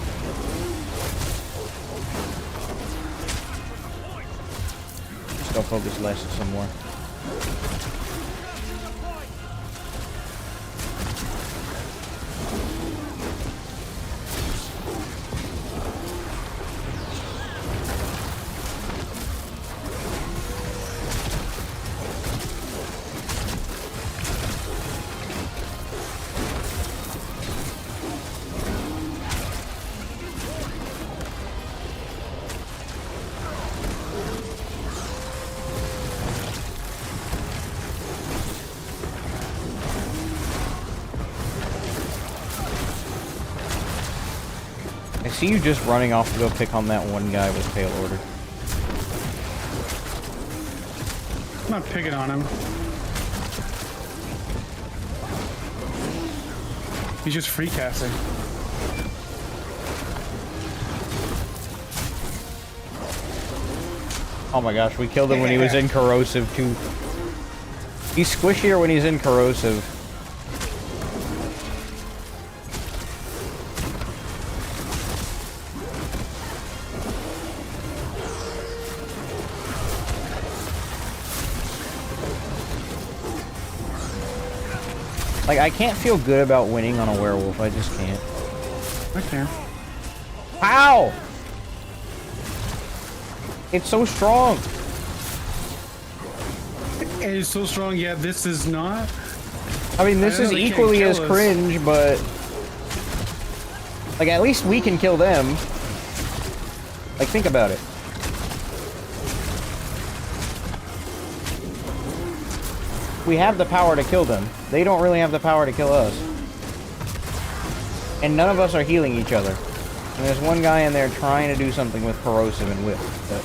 Let's go focus less some more. see you just running off to go pick on that one guy with Pale Order. I'm not picking on him. He's just free casting. Oh my gosh, we killed him when he was in Corrosive too. He's squishier when he's in Corrosive. Like, I can't feel good about winning on a werewolf, I just can't. Okay. How? It's so strong. It is so strong, yeah, this is not. I mean, this is equally as cringe, but... Like, at least we can kill them. Like, think about it. We have the power to kill them. They don't really have the power to kill us. And none of us are healing each other. And there's one guy in there trying to do something with Corrosive and Whip. But...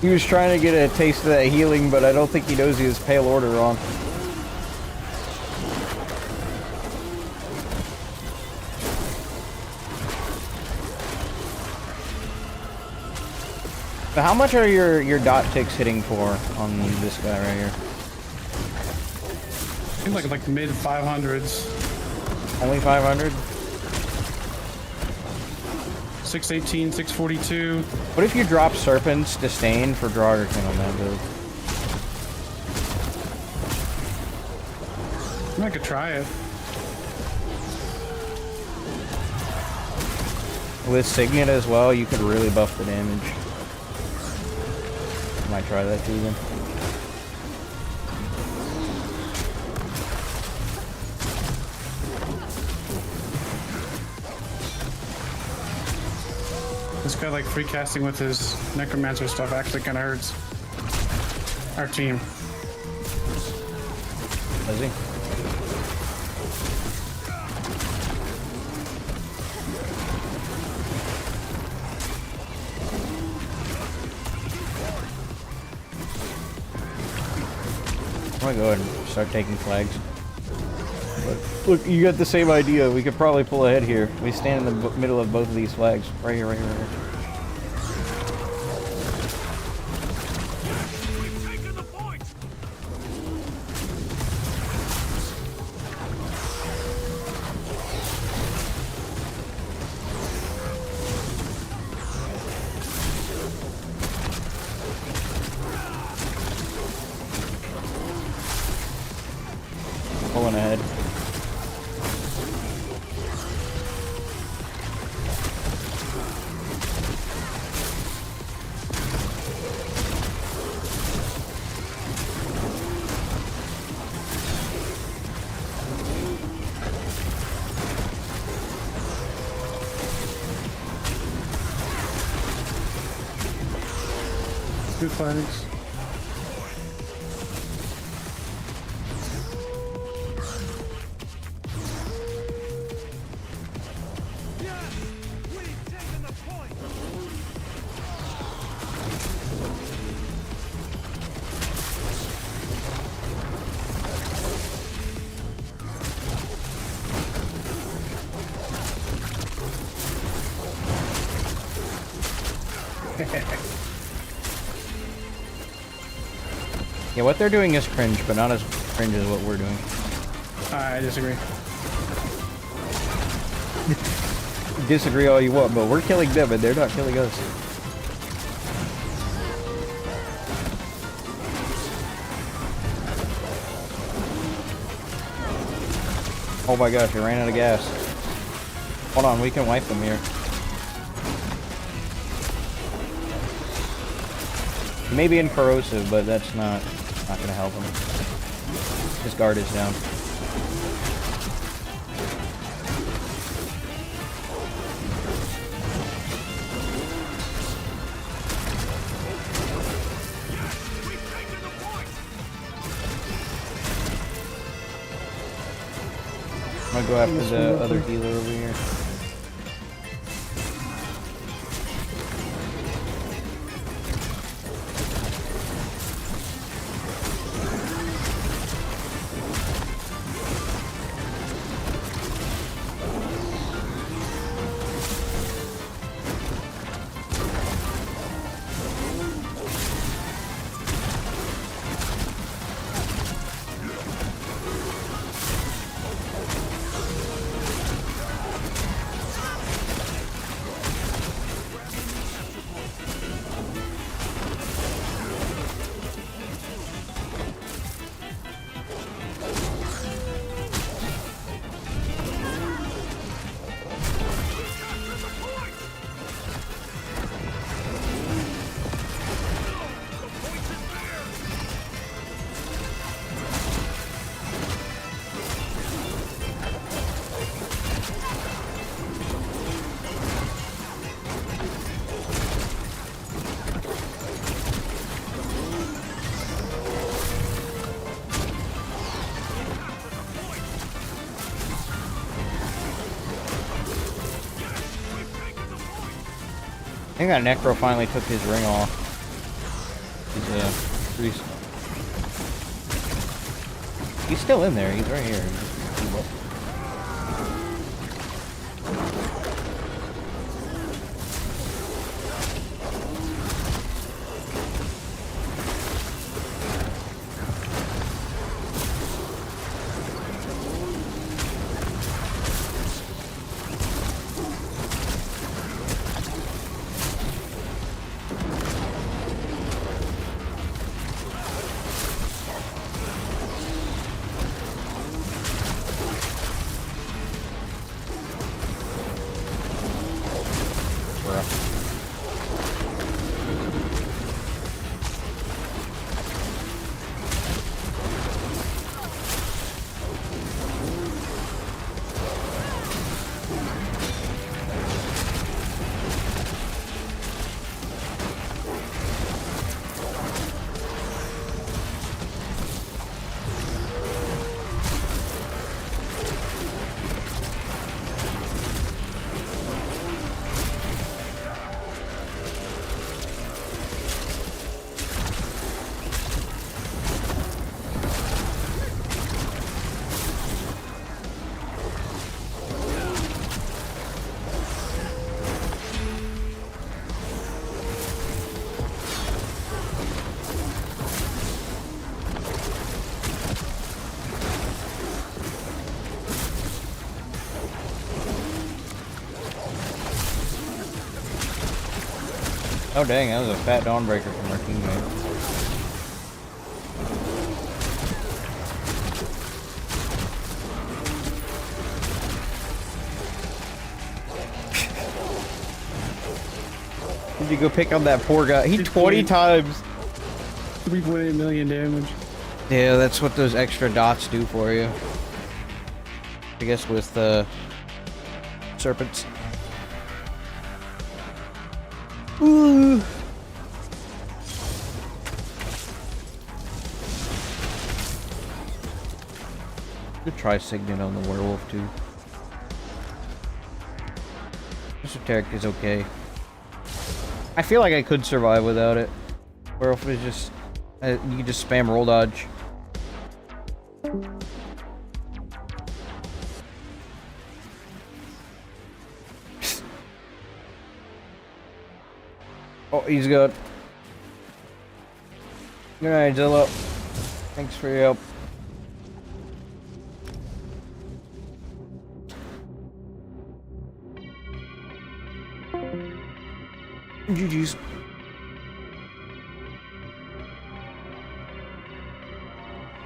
He was trying to get a taste of that healing, but I don't think he knows he has Pale Order on. So how much are your dot ticks hitting for on this guy right here? Seems like mid 500s. Only 500? 618, 642. What if you drop Serpent's Disdain for King on that build? I could try it. With Signet as well, you could really buff the damage. Might try that too then. This guy like free casting with his Necromancer stuff actually kind of hurts our team. Does he? I'm gonna go ahead and start taking flags. But look, you got the same idea. We could probably pull ahead here. We stand in the middle of both of these flags. Right here, right here, right here. Pulling ahead. Good flags. Yeah, what they're doing is cringe, but not as cringe as what we're doing. I disagree. Disagree all you want, but we're killing them and they're not killing us. Oh my gosh, we ran out of gas. Hold on, we can wipe them here. Maybe in Corrosive, but that's not gonna help him. His guard is down. I'm gonna go after the other healer over here. I think that Necro finally took his ring off. He's still in there. He's right here. Oh dang, that was a fat Dawnbreaker from our teammate. Did you go pick on that poor guy? He 20 times. 3.8 million damage. Yeah, that's what those extra dots do for you. I guess with serpents. Ooh. Could try Signet on the werewolf too. Esoteric is okay. I feel like I could survive without it. Werewolf is just you can just spam roll dodge. Oh, he's good. Good night, Zillow. Thanks for your help. GG's.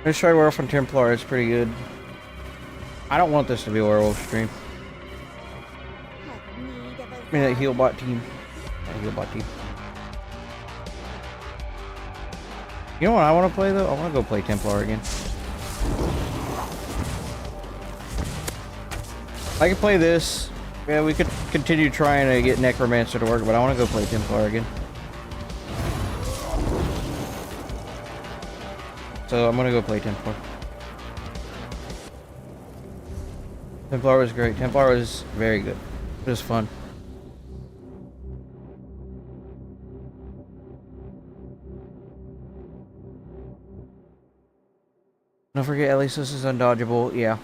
Let's try Werewolf and Templar, it's pretty good. I don't want this to be a werewolf stream. I mean, that heal-bot team. That heal-bot team. You know what I want to play though? I want to go play Templar again. I can play this. Yeah, we could continue trying to get Necromancer to work, but I want to go play Templar again. So I'm gonna go play Templar. Templar was great. Templar was very good. It was fun. Don't forget, at least this is undodgeable. Yeah.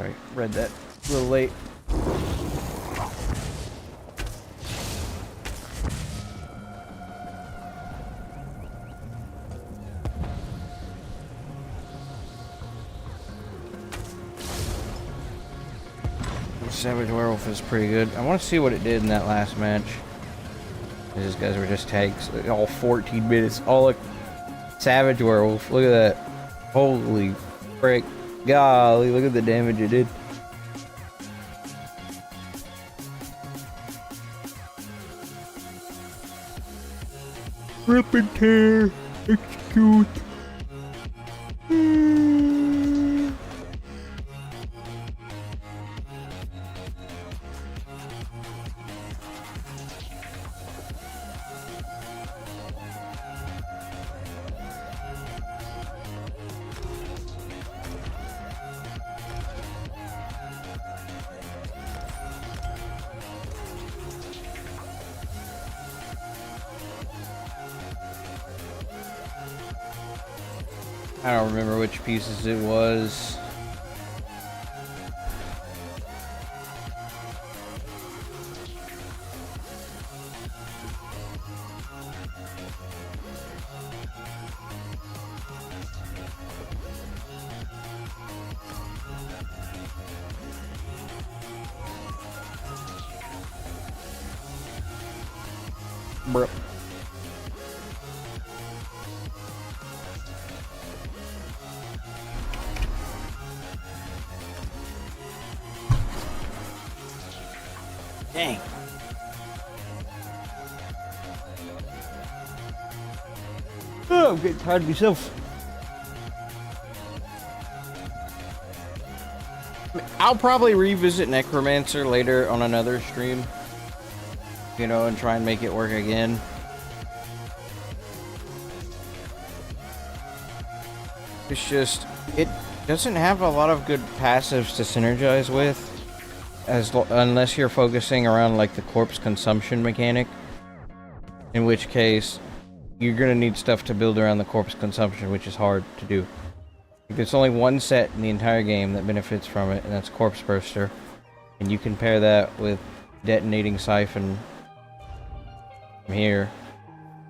Sorry, read that a little late. Savage Werewolf is pretty good. I want to see what it did in that last match. These guys were just tags. All 14 minutes. All like Savage Werewolf. Look at that. Holy frick. Golly, look at the damage it did. Rip and tear. Execute. I don't remember which pieces it was. Bro. Dang. Oh, I'm getting tired of myself. I'll probably revisit Necromancer later on another stream. You know, and try and make it work again. It's just, it doesn't have a lot of good passives to synergize with. Unless you're focusing around like the corpse consumption mechanic, in which case you're gonna need stuff to build around the corpse consumption, which is hard to do. There's only one set in the entire game that benefits from it, and that's Corpse Burster, and you can pair that with Detonating Siphon from here.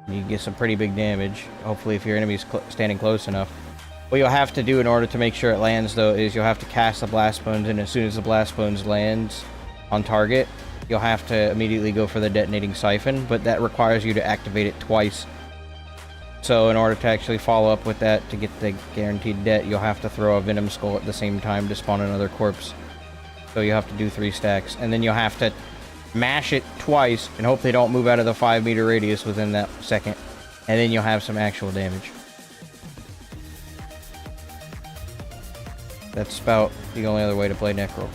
You can get some pretty big damage, hopefully if your enemy's standing close enough. What you'll have to do in order to make sure it lands, though, is you'll have to cast the Blast Bones, and as soon as the Blast Bones lands on target, you'll have to immediately go for the Detonating Siphon, but that requires you to activate it twice. So in order to actually follow up with that to get the guaranteed det, you'll have to throw a Venom Skull at the same time to spawn another corpse. So you'll have to do 3 stacks, and then you'll have to mash it twice and hope they don't move out of the 5-meter radius within that second, and then you'll have some actual damage. That's about the only other way to play Necro.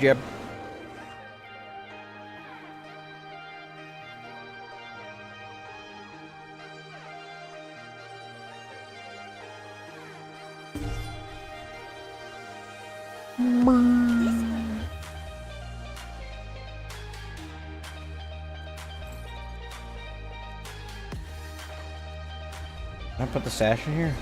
Yep. put the sash in here?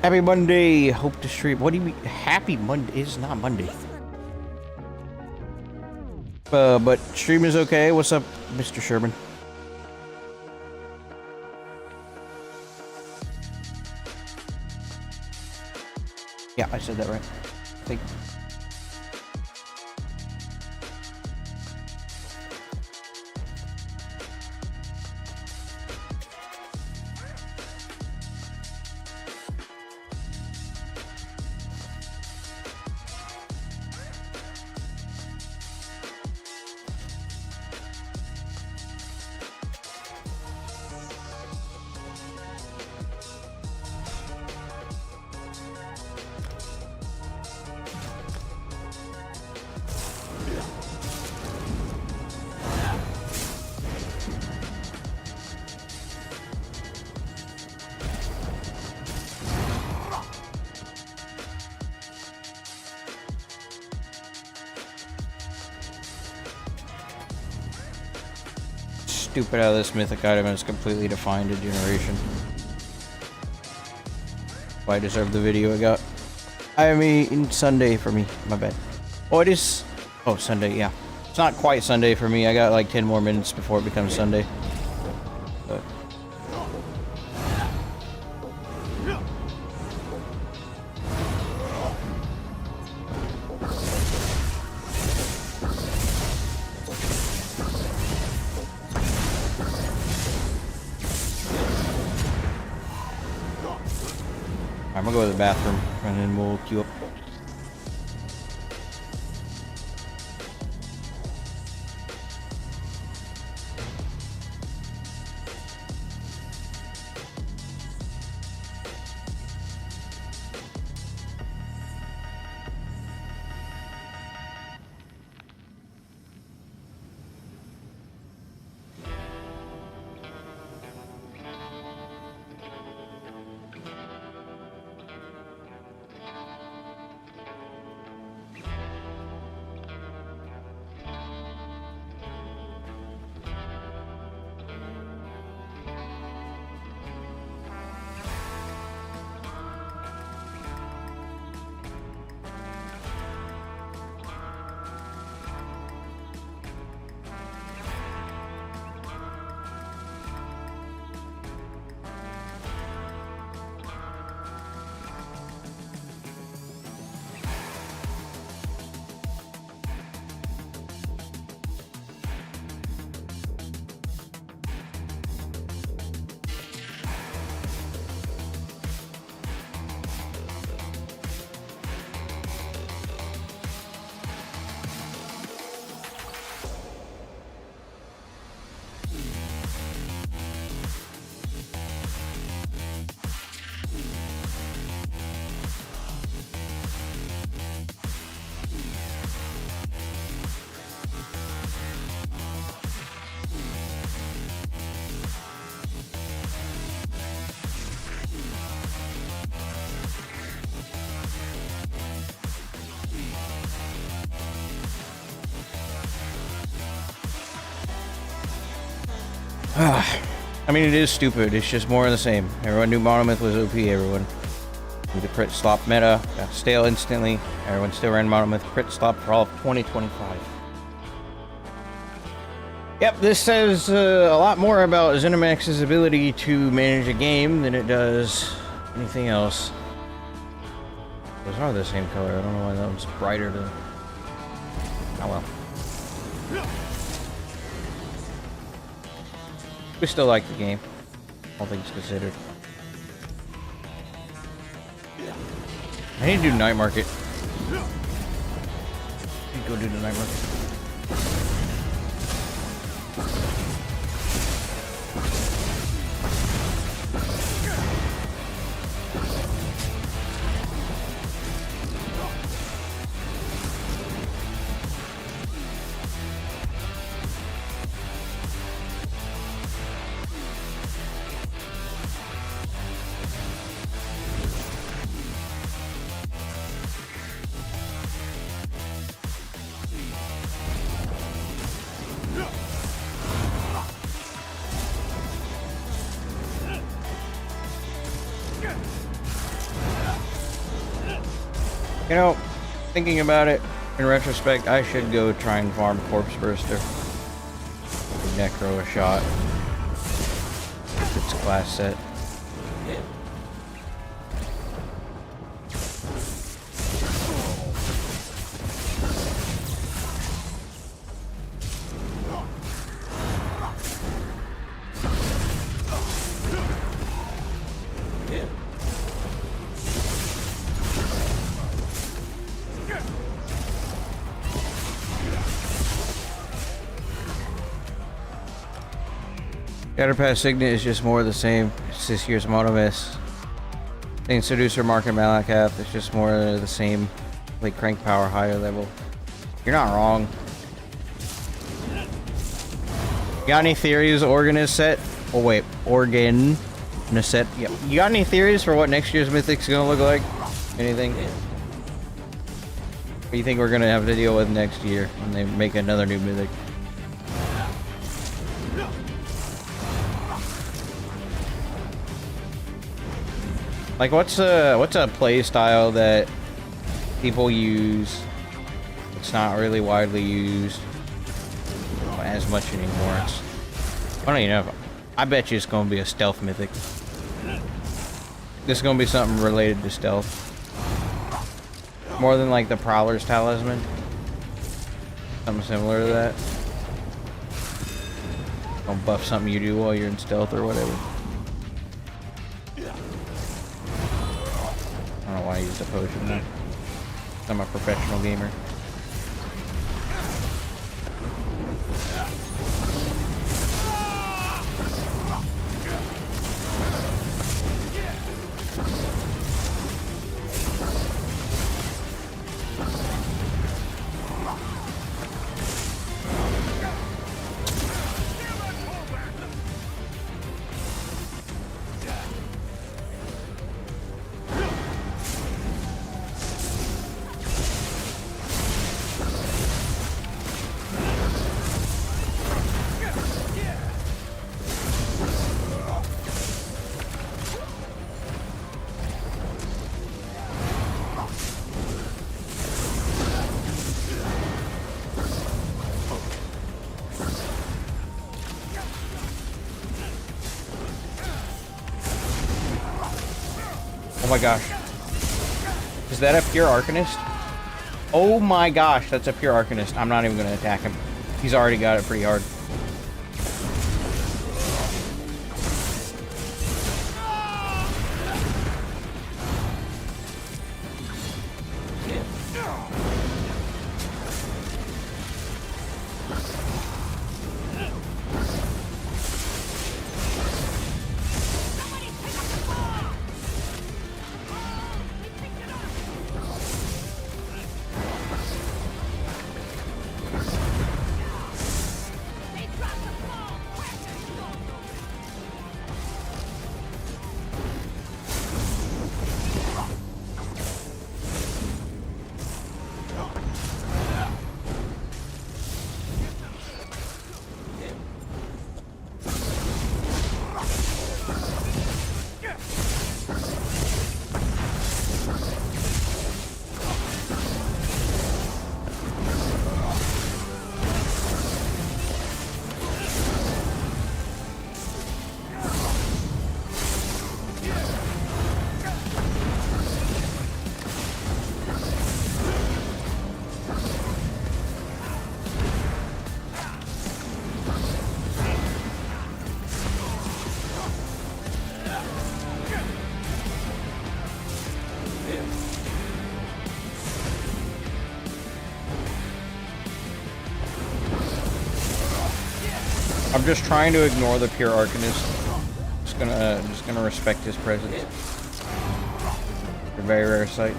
Happy Monday. Hope to stream. What do you mean? Happy Monday? It's not Monday. But stream is okay. What's up, Mr. Sherman? Yeah, I said that right. Thank you. Stupid how this mythic item is completely defined a generation. Why I deserve the video I got. I mean, Sunday for me. My bad. Oh, it is. Oh, Sunday, yeah. It's not quite Sunday for me. I got like 10 more minutes before it becomes Sunday. But. I'm gonna go to the bathroom and then we'll queue up. I mean, it is stupid. It's just more of the same. Everyone knew Monomyth was OP, everyone. With the crit slop meta, got stale instantly. Everyone still ran Monomyth crit slop for all of 2025. Yep, this says a lot more about ZeniMax's ability to manage a game than it does anything else. Those are the same color. I don't know why that one's brighter than... Oh well. We still like the game, all things considered. I need to do night market. I need to go do the night market. You know, thinking about it, in retrospect, I should go try and farm Corpse Burster. Give Necro a shot. If it's class set. 𝙁𝙧𝙚 is just more of the same. It's this year's Monomyth. Thing Seducer, Mark, and Malakath. It's just more of the same. Like crank power higher level. You're not wrong. Got any theories, Organist set? Oh wait, Organ set. Yep. You got any theories for what next year's Mythic's gonna look like? Anything? What do you think we're gonna have to deal with next year when they make another new Mythic? Like, what's a play style that people use? It's not really widely used as much anymore. I don't even know. I bet you it's gonna be a stealth mythic. This is gonna be something related to stealth, more than like the Prowler's Talisman. Something similar to that. Don't buff something you do while you're in stealth or whatever. I don't know why I used a potion there. I'm a professional gamer. Oh my gosh. Is that a Pure Arcanist? Oh my gosh, that's a Pure Arcanist. I'm not even going to attack him. He's already got it pretty hard. I'm just trying to ignore the Pure Arcanist. Just gonna respect his presence. A very rare sight.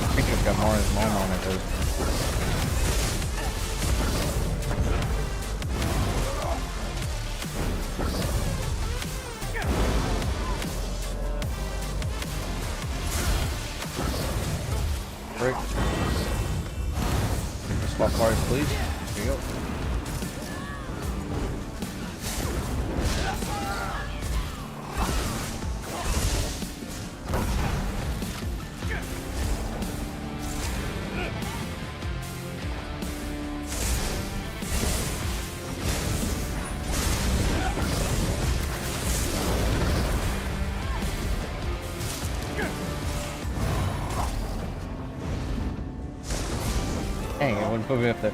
I think it's got more of his mom on it though. Frick. Swap parts, please. Here you go. Dang, it wouldn't put me up there.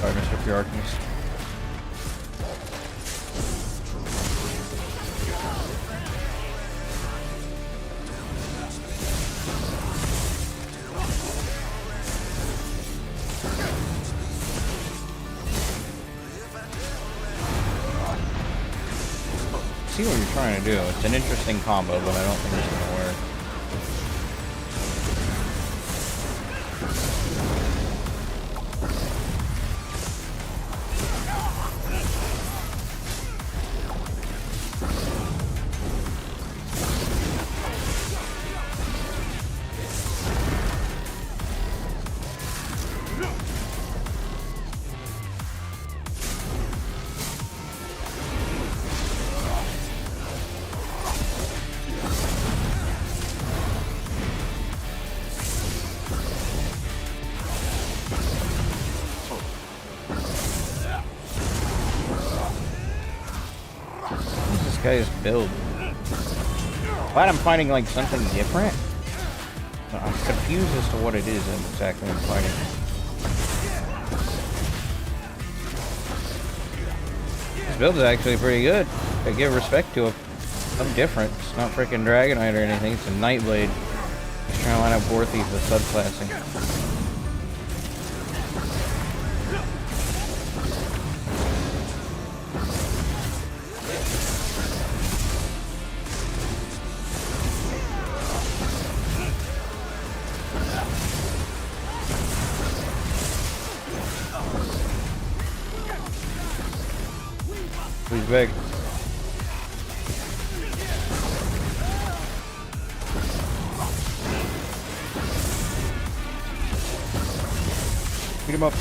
Sorry, Mr. Pure Arcanist. See what you're trying to do. It's an interesting combo, but I don't think it's gonna work. Guy's build. Glad I'm fighting like something different. I'm confused as to what it is and exactly I'm fighting. This build is actually pretty good. I give respect to it. Something different. It's not freaking Dragonite or anything. It's a Nightblade. Just trying to line up Worthies with subclassing. He's big. Beat him up.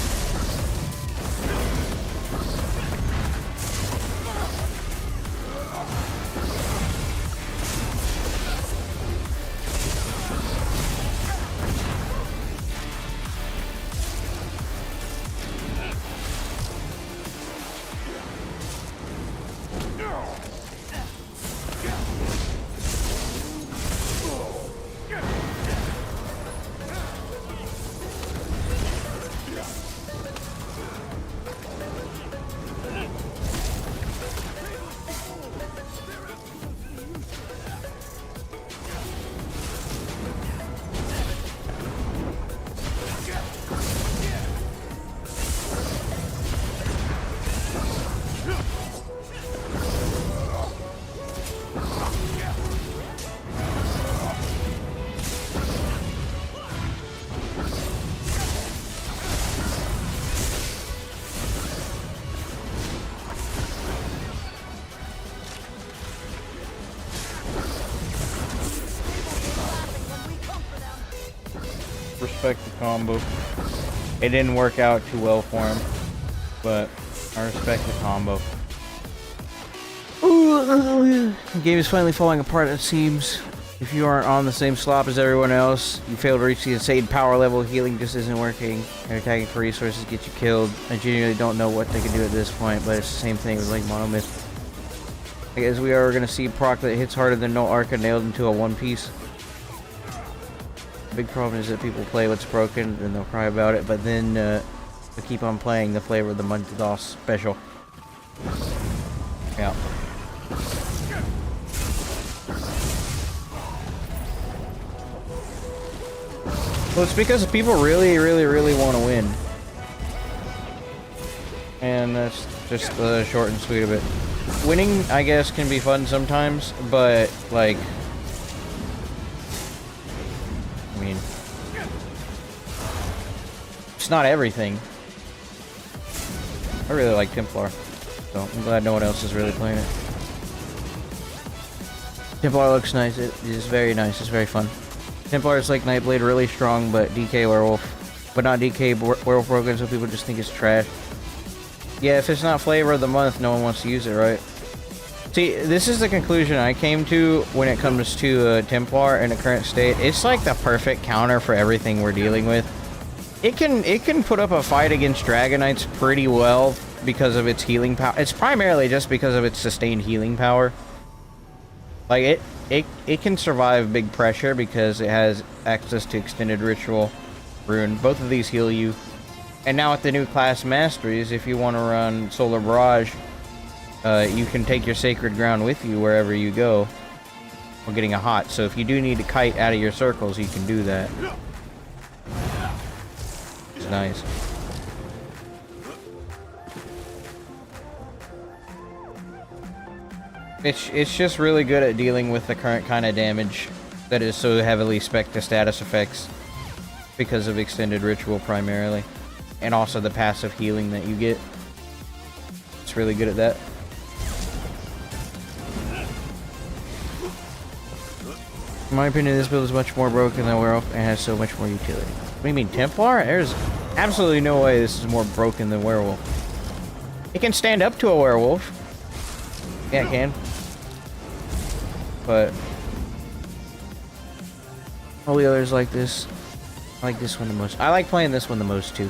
respect the combo. It didn't work out too well for him, but I respect the combo. Ooh, the game is finally falling apart, it seems. If you aren't on the same slop as everyone else, you fail to reach the insane power level, healing just isn't working. You're attacking for resources get you killed. I genuinely don't know what they can do at this point, but it's the same thing with like Monomyth. I guess we are going to see proc that hits harder than no Arca nailed into a one piece. The big problem is that people play what's broken and they'll cry about it, but then they keep on playing the flavor of the month DOS special. Yeah. Well, it's because people really want to win. And that's just the short and sweet of it. Winning, I guess, can be fun sometimes, but, like... I mean... It's not everything. I really like Templar, so I'm glad no one else is really playing it. Templar looks nice. It is very nice. It's very fun. Templar is like Nightblade, really strong, but DK Werewolf. But not DK Werewolf broken, so people just think it's trash. Yeah, if it's not flavor of the month, no one wants to use it, right? See, this is the conclusion I came to when it comes to Templar in the current state. It's like the perfect counter for everything we're dealing with. It can put up a fight against Dragonites pretty well because of its healing power. It's primarily just because of its sustained healing power. Like, it can survive big pressure because it has access to Extended Ritual, Rune. Both of these heal you. And now with the new class masteries, if you want to run Solar Barrage, you can take your Sacred Ground with you wherever you go while getting a hot. So if you do need to kite out of your circles, you can do that. It's nice. It's just really good at dealing with the current kind of damage that is so heavily spec to status effects because of Extended Ritual primarily. And also the passive healing that you get. It's really good at that. In my opinion, this build is much more broken than Werewolf and has so much more utility. What do you mean, Templar? There's absolutely no way this is more broken than Werewolf. It can stand up to a Werewolf. Yeah, it can. But all the others like this. I like this one the most. I like playing this one the most too.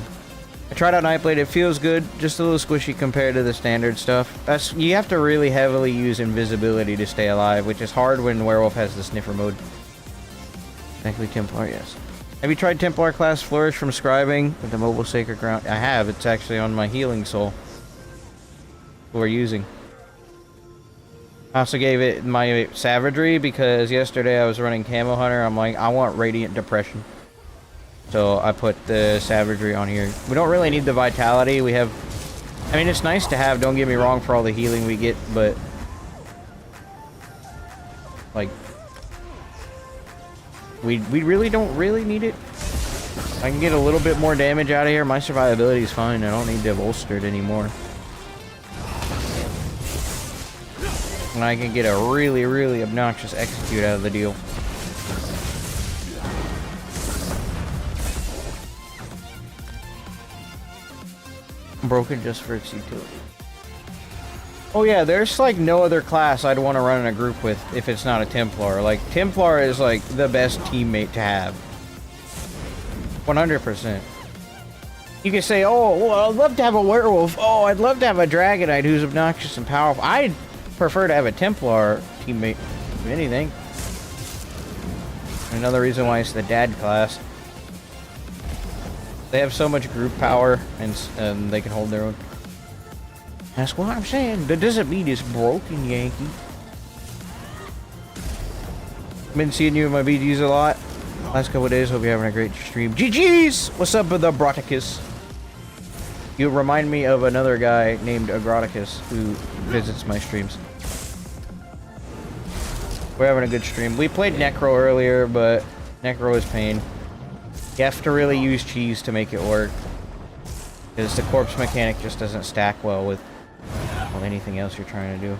I tried out Nightblade. It feels good, just a little squishy compared to the standard stuff. You have to really heavily use invisibility to stay alive, which is hard when Werewolf has the sniffer mode. Thankfully, Templar, yes. Have you tried Templar class Flourish from scribing with the mobile Sacred Ground? I have. It's actually on my healing soul. We're using. I also gave it my Savagery because yesterday I was running Camo Hunter. I'm like, I want Radiant Depression. So I put the Savagery on here. We don't really need the Vitality. We have... I mean, it's nice to have, don't get me wrong, for all the healing we get, but... like... We really don't really need it. I can get a little bit more damage out of here. My survivability is fine. I don't need to bolster it anymore. And I can get a really obnoxious execute out of the deal. Broken just for its utility. Oh yeah, there's like no other class I'd want to run in a group with if it's not a Templar. Like, Templar is like the best teammate to have. 100%. You can say, oh, well, I'd love to have a Werewolf. Oh, I'd love to have a Dragonite who's obnoxious and powerful. I'd prefer to have a Templar teammate, if anything. Another reason why it's the dad class. They have so much group power, and they can hold their own. That's what I'm saying. That doesn't mean it's broken, Yankee. Been seeing you in my VGs a lot. Last couple of days, hope you're having a great stream. GG's! What's up with the Broticus? You remind me of another guy named Agroticus who visits my streams. We're having a good stream. We played Necro earlier, but Necro is pain. You have to really use cheese to make it work. Because the corpse mechanic just doesn't stack well with anything else you're trying to do.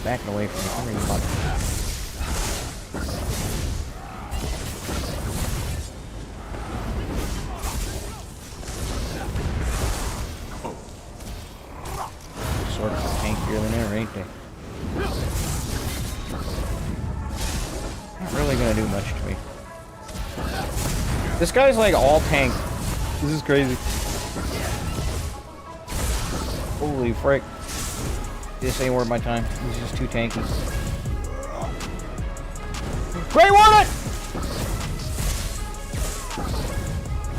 backing away from me. Come here, you bug. Sort of tankier than ever, ain't they? Not really gonna do much to me. This guy's like all tank. This is crazy. Holy frick. This ain't worth my time. He's just too tanky. Grey Warden!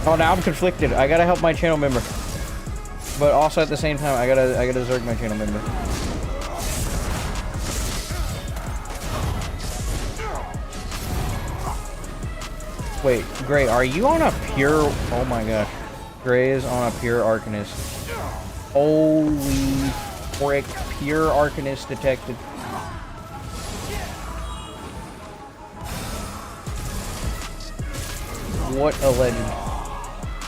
Oh, now I'm conflicted. I gotta help my channel member. But also at the same time, I gotta zerg my channel member. Wait, Gray, are you on a pure... Oh my gosh. Gray is on a pure Arcanist. Holy frick. Pure Arcanist detected. What a legend.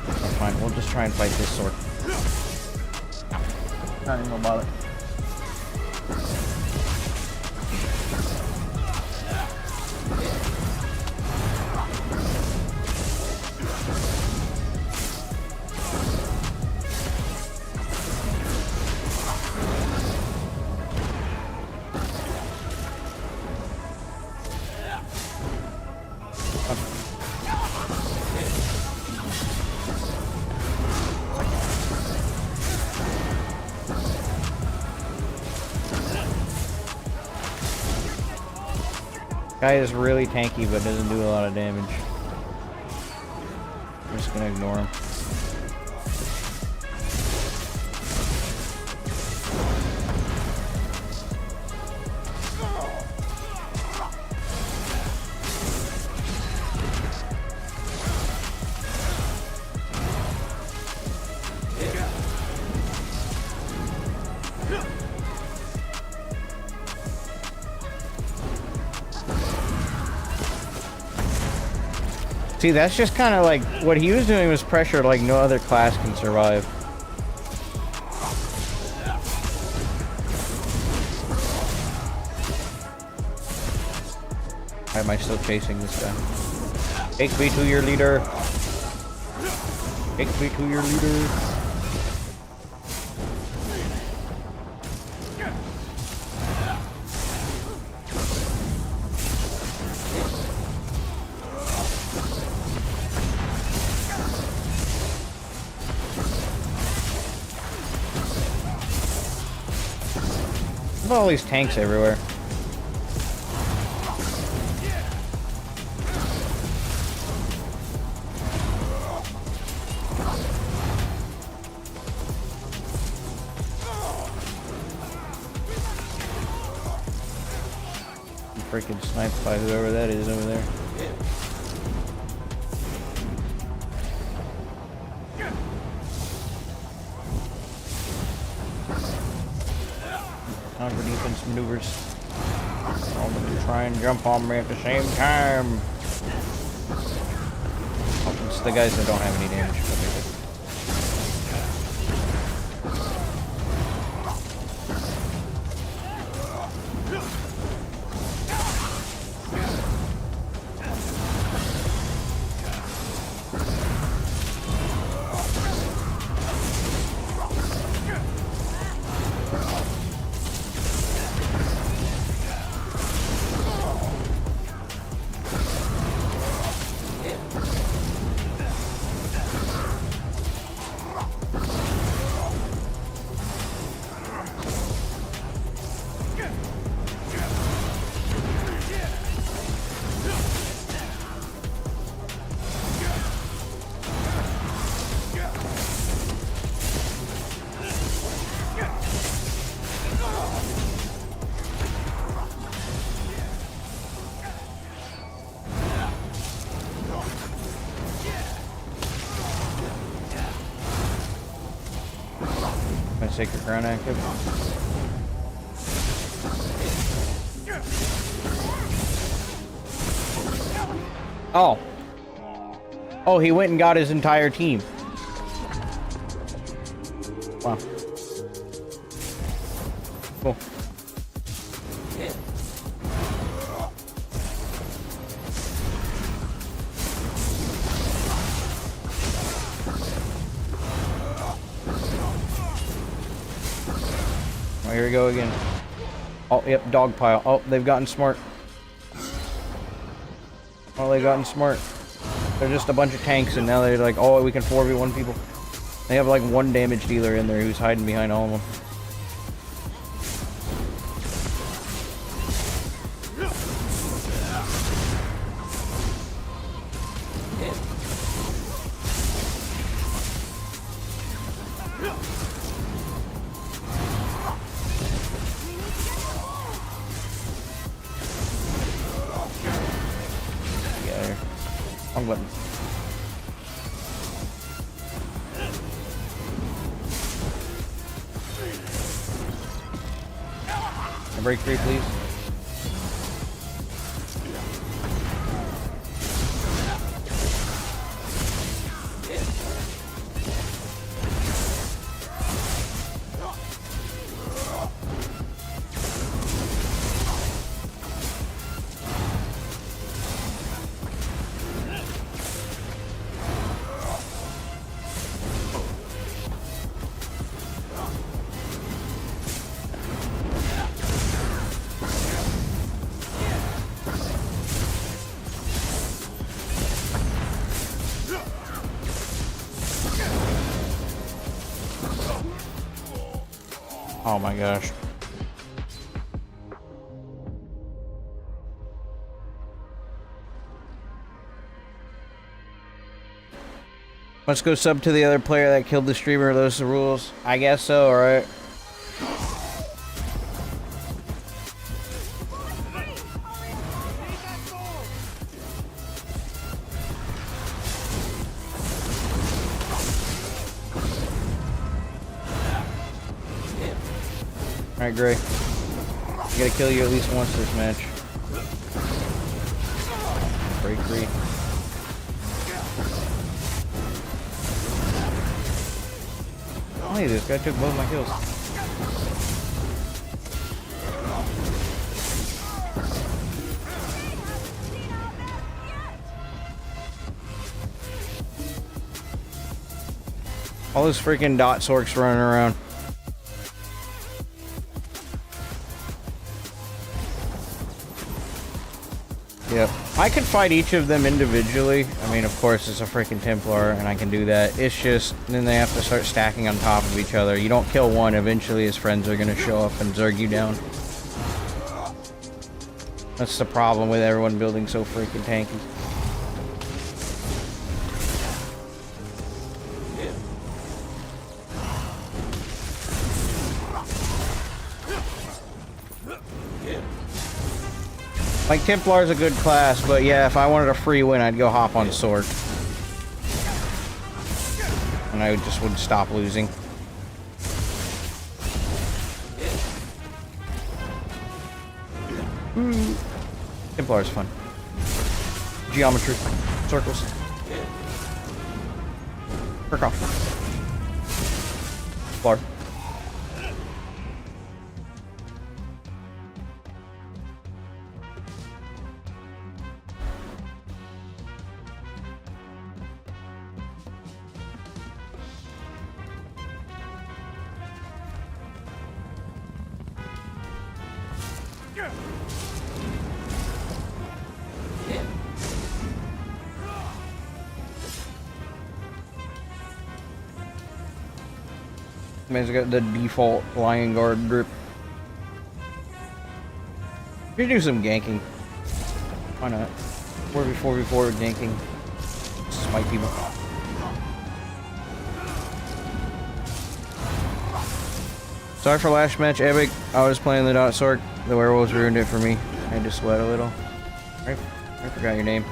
That's fine, we'll just try and fight this sword. Not even gonna bother. Guy is really tanky, but doesn't do a lot of damage. I'm just gonna ignore him. See, that's just kind of like what he was doing was pressure like no other class can survive. Why am I still chasing this guy? Take me to your leader. Take me to your leader. All these tanks everywhere. I'm freaking sniped by whoever that is over there. Time for defense maneuvers. All of them try and jump on me at the same time. Oh, it's the guys that don't have any damage. Sacred Crown active. Oh. Oh, he went and got his entire team. Wow. Cool. Oh, here we go again. Oh, yep, dog pile. Oh, they've gotten smart. Oh, they've gotten smart. They're just a bunch of tanks, and now they're like, oh, we can 4v1 people. They have like one damage dealer in there who's hiding behind all of them. Wrong button. Break free, please. Oh my gosh. Let's go sub to the other player that killed the streamer. Those are the rules. I guess so, alright. Alright, Gray. I gotta kill you at least once this match. Break free. Oh, hey, this guy took both my kills. All those freaking 𝙁𝙧𝙚𝙚 running around. Yep. I could fight each of them individually. I mean, of course, it's a freaking Templar, and I can do that. It's just, then they have to start stacking on top of each other. You don't kill one, eventually his friends are going to show up and zerg you down. That's the problem with everyone building so freaking tanky. Like, Templar's a good class, but yeah, if I wanted a free win, I'd go hop on Sword. And I just would stop losing. Templar's fun. Geometry. Circles. Perk off. Templar. Man's got the default Lion Guard grip. You do some ganking. Why not? 4v4v4 ganking. Smite people. Sorry for last match, Epic. I was playing the 𝙁𝙧𝙚𝙚. The werewolves ruined it for me. I had to sweat a little. I forgot your name.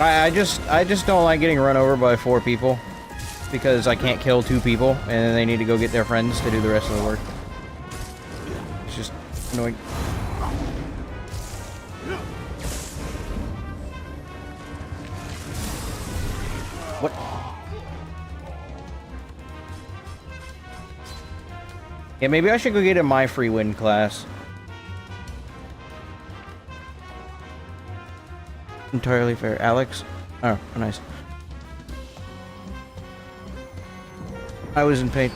I just don't like getting run over by 4 people because I can't kill 2 people and then they need to go get their friends to do the rest of the work. It's just annoying. What? Yeah, maybe I should go get in my free win class. Entirely fair. Alex? Oh, nice. I was in pain.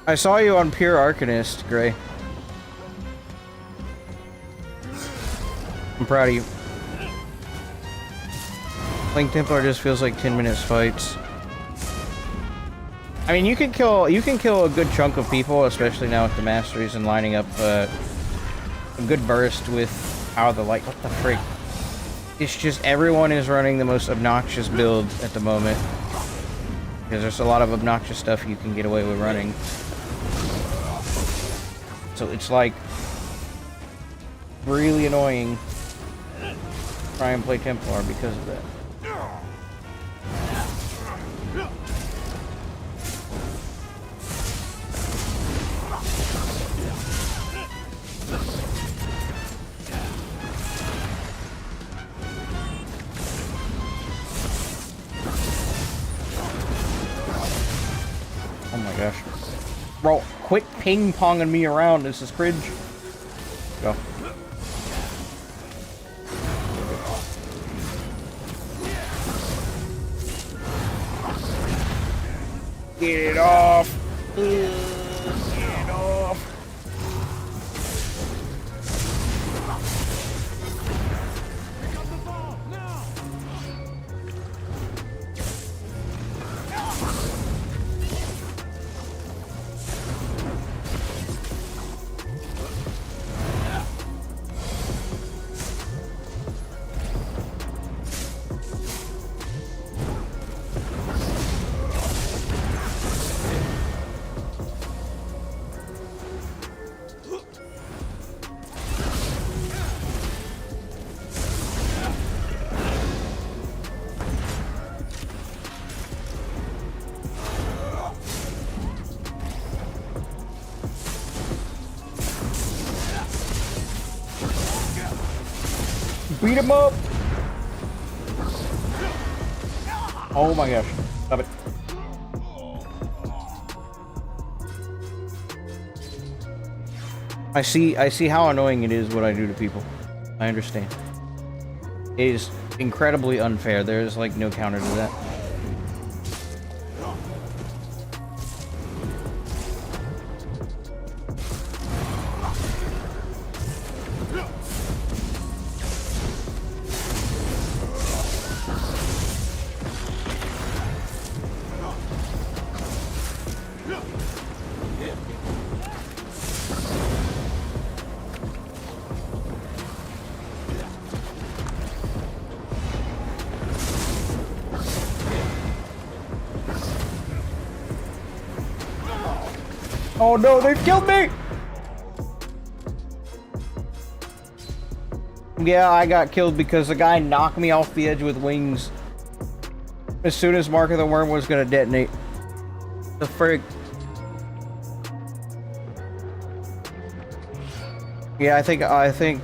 I saw you on Pure Arcanist, Gray. I'm proud of you. Playing Templar just feels like 10 minutes fights. I mean, you can kill a good chunk of people, especially now with the masteries and lining up a good burst with how the light. What the freak? It's just everyone is running the most obnoxious build at the moment because there's a lot of obnoxious stuff you can get away with running. So it's like really annoying to try and play Templar because of that. Oh my gosh. Bro, quit ping-ponging me around. This is cringe. Go. Get it off. Get it off. Beat him up! Oh my gosh. Stop it. I see how annoying it is what I do to people. I understand. It is incredibly unfair. There's like no counter to that. Oh no, they've killed me! Yeah, I got killed because the guy knocked me off the edge with wings as soon as Mark of the Worm was gonna detonate. The frig. Yeah, I think,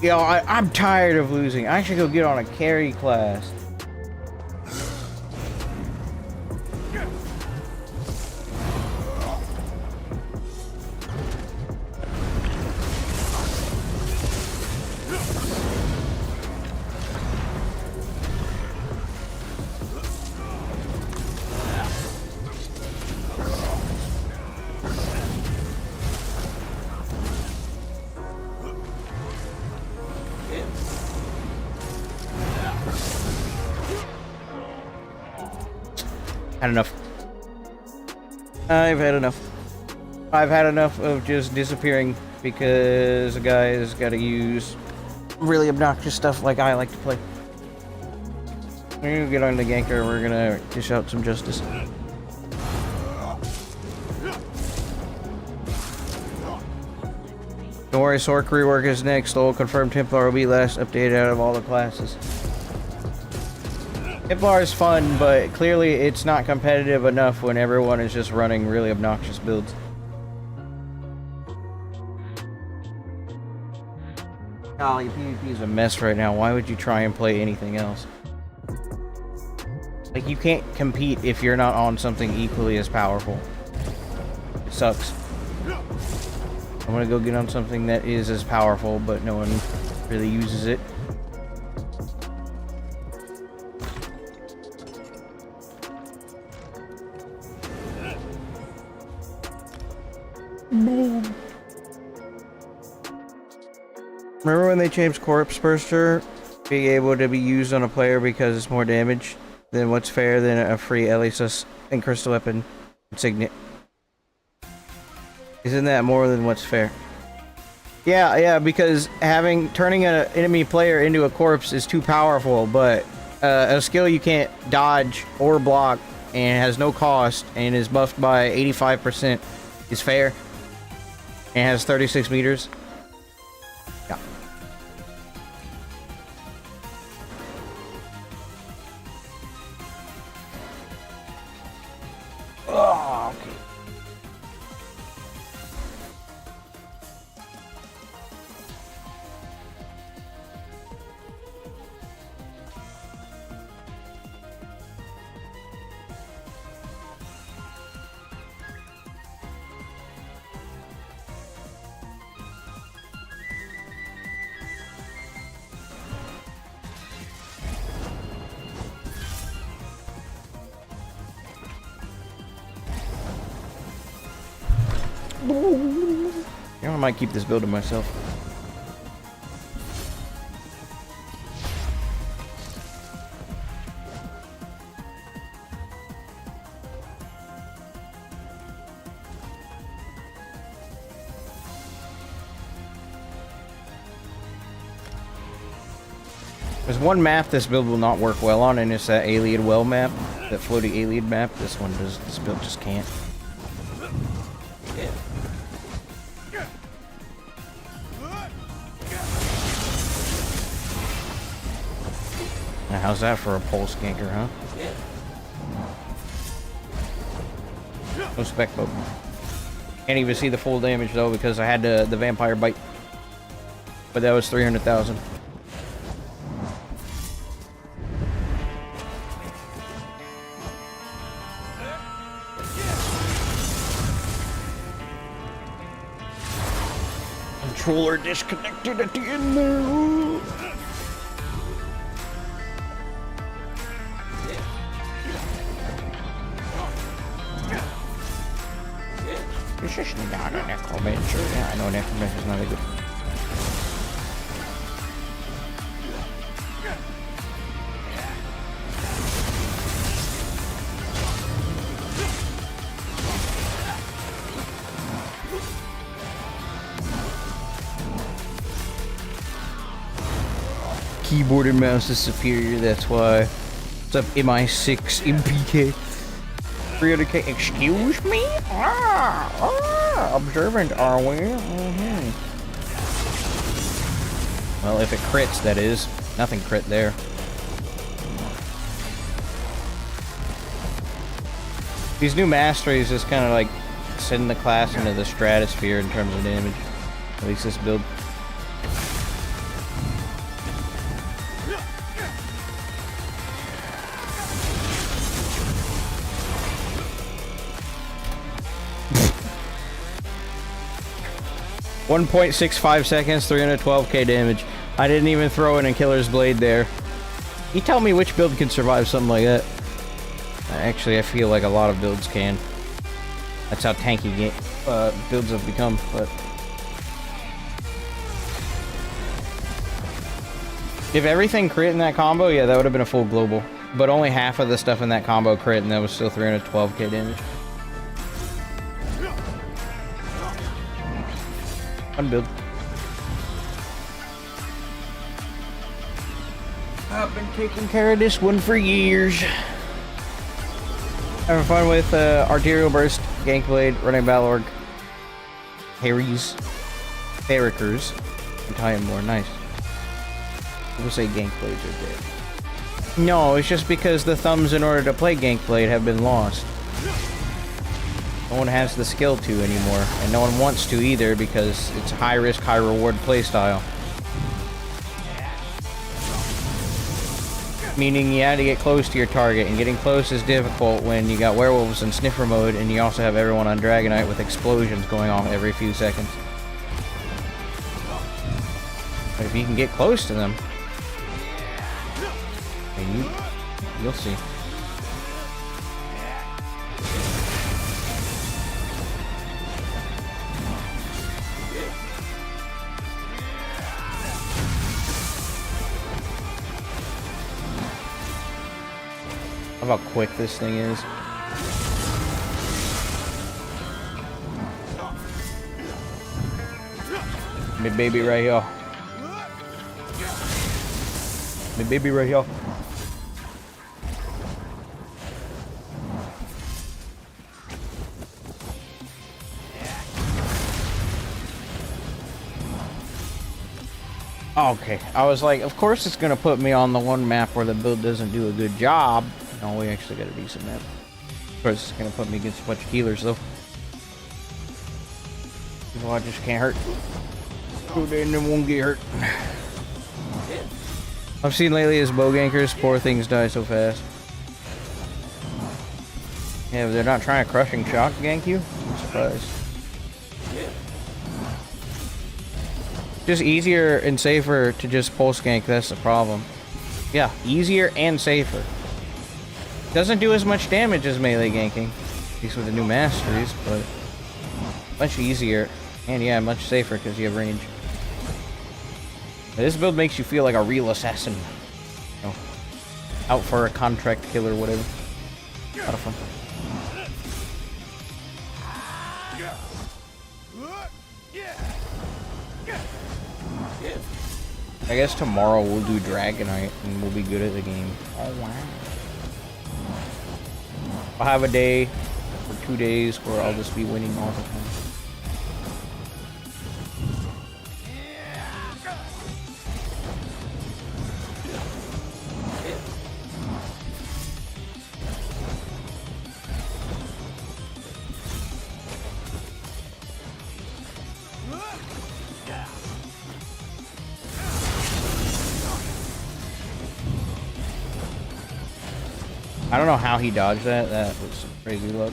you know, I'm tired of losing. I should go get on a carry class. Had enough. I've had enough. I've had enough of just disappearing because a guy's got to use really obnoxious stuff like I like to play. We're gonna get on the ganker. We're gonna dish out some justice. Don't worry, Sork rework is next. All confirmed Templar will be last updated out of all the classes. Templar is fun, but clearly it's not competitive enough when everyone is just running really obnoxious builds. Golly, PvP is a mess right now. Why would you try and play anything else? Like, you can't compete if you're not on something equally as powerful. It sucks. I'm gonna go get on something that is as powerful, but no one really uses it. man. Remember when they changed Corpse Burster being able to be used on a player because it's more damage than what's fair than a free Elysus and Crystal Weapon Signet? Isn't that more than what's fair? Yeah, because turning an enemy player into a corpse is too powerful, but a skill you can't dodge or block and has no cost and is buffed by 85% is fair and has 36 meters. Yeah. Oh, okay. You know, I might keep this build to myself. There's one map this build will not work well on, and it's that Alien Well map, that floating alien map. This one does. This build just can't. Now, how's that for a pulse ganker, huh? No spec mode. Can't even see the full damage though because I had the vampire bite. But that was 300,000. Controller disconnected at the end there. This is not a necromancer. Yeah, I know necromancer's not a good. Keyboard and mouse is superior, that's why. What's up, MI6 MPK? 300k, excuse me? Observant, are we? Well, if it crits, that is. Nothing crit there. These new masteries is kind of like sending the class into the stratosphere in terms of damage. At least this build. .65 seconds, 312k damage. I didn't even throw in a killer's blade there. You tell me which build can survive something like that. Actually, I feel like a lot of builds can. That's how tanky builds have become, but... If everything crit in that combo, yeah, that would have been a full global. But only half of the stuff in that combo crit, and that was still 312k damage. Fun build. I've been taking care of this one for years. Having fun with Arterial Burst, Gank Blade, Running Battle Harry's, Barrickers, and Tie more. Nice. People say Gank Blades are dead. No, it's just because the thumbs in order to play Gank Blade have been lost. No one has the skill to anymore, and no one wants to either because it's high risk, high reward playstyle. Meaning you had to get close to your target, and getting close is difficult when you got werewolves in sniffer mode, and you also have everyone on Dragonite with explosions going off every few seconds. But if you can get close to them, then you'll see. how quick this thing is. My baby right here. My baby right here. Okay, I was like, of course it's gonna put me on the one map where the build doesn't do a good job. No, we actually got a decent map. Of course, it's gonna put me against a bunch of healers, though. People I just can't hurt. Go down and won't get hurt. I've seen lately as bow gankers, poor things die so fast. Yeah, but they're not trying to crushing shock gank you? I'm surprised. Just easier and safer to just pulse gank, that's the problem. Yeah, easier and safer. Doesn't do as much damage as melee ganking, at least with the new masteries, but much easier. And yeah, much safer because you have range. This build makes you feel like a real assassin. You know, out for a contract kill or whatever. A lot of fun. I guess tomorrow we'll do Dragonite and we'll be good at the game. Oh wow. I'll have a day or 2 days where I'll just be winning all the time. I don't know how he dodged that. That was some crazy luck.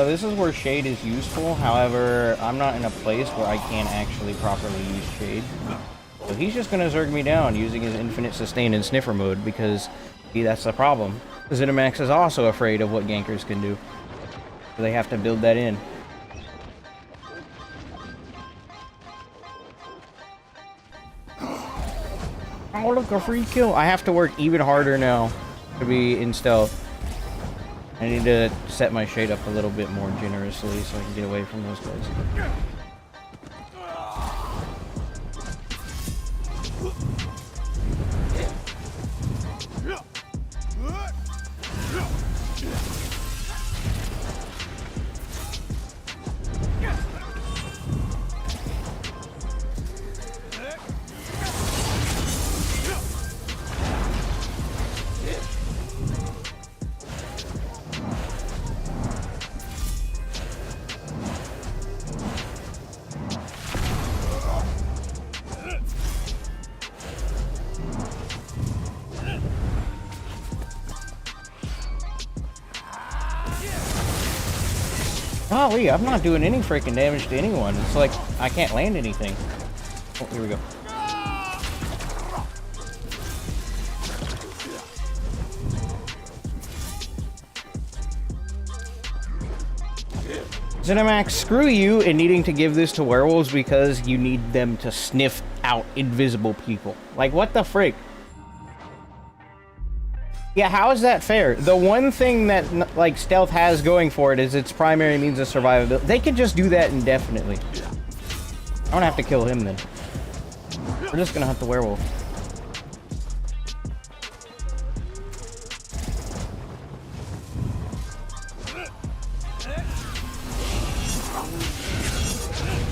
This is where shade is useful. However, I'm not in a place where I can actually properly use shade. So he's just going to zerg me down using his infinite sustain in sniffer mode because, see, that's the problem. ZeniMax is also afraid of what gankers can do. So they have to build that in. Oh, look, a free kill. I have to work even harder now to be in stealth. I need to set my shade up a little bit more generously so I can get away from those guys. Golly, I'm not doing any freaking damage to anyone. It's like I can't land anything. Oh, here we go. ZeniMax, screw you in needing to give this to werewolves because you need them to sniff out invisible people. Like, what the frick? Yeah, how is that fair? The one thing that, like, stealth has going for it is its primary means of survivability. They could just do that indefinitely. I'm gonna have to kill him then. We're just gonna hunt the werewolf.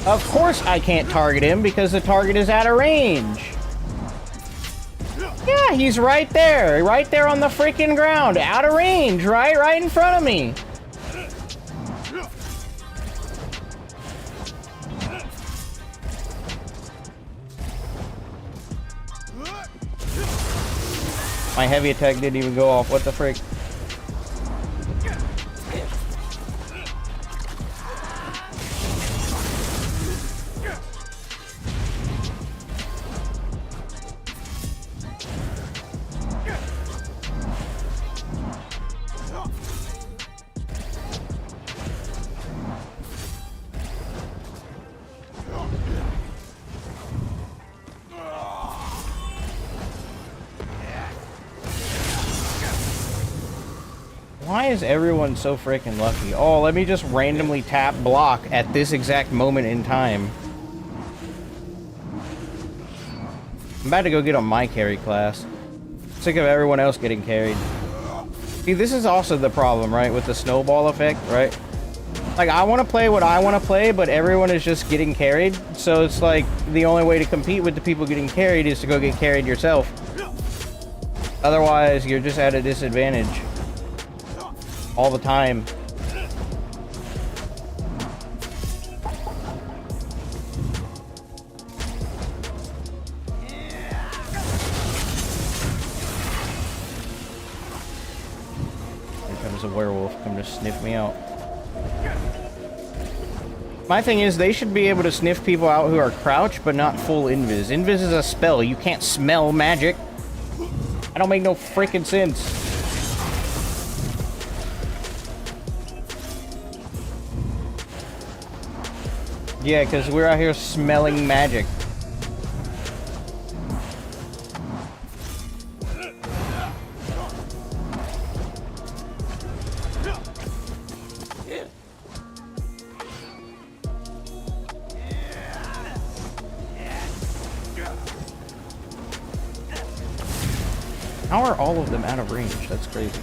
Of course I can't target him because the target is out of range. Yeah, he's right there on the freaking ground, out of range, right in front of me. My heavy attack didn't even go off, what the frick? Why is everyone so freaking lucky? Oh, let me just randomly tap block at this exact moment in time. I'm about to go get on my carry class. Sick of everyone else getting carried. See, this is also the problem, right? With the snowball effect, right? Like, I want to play what I want to play, but everyone is just getting carried. So it's like, the only way to compete with the people getting carried is to go get carried yourself. Otherwise, you're just at a disadvantage. All the time. A werewolf come to sniff me out. My thing is, they should be able to sniff people out who are crouched, but not full invis. Invis is a spell. You can't smell magic. I don't make no freaking sense. Yeah, because we're out here smelling magic. How are all of them out of range? That's crazy.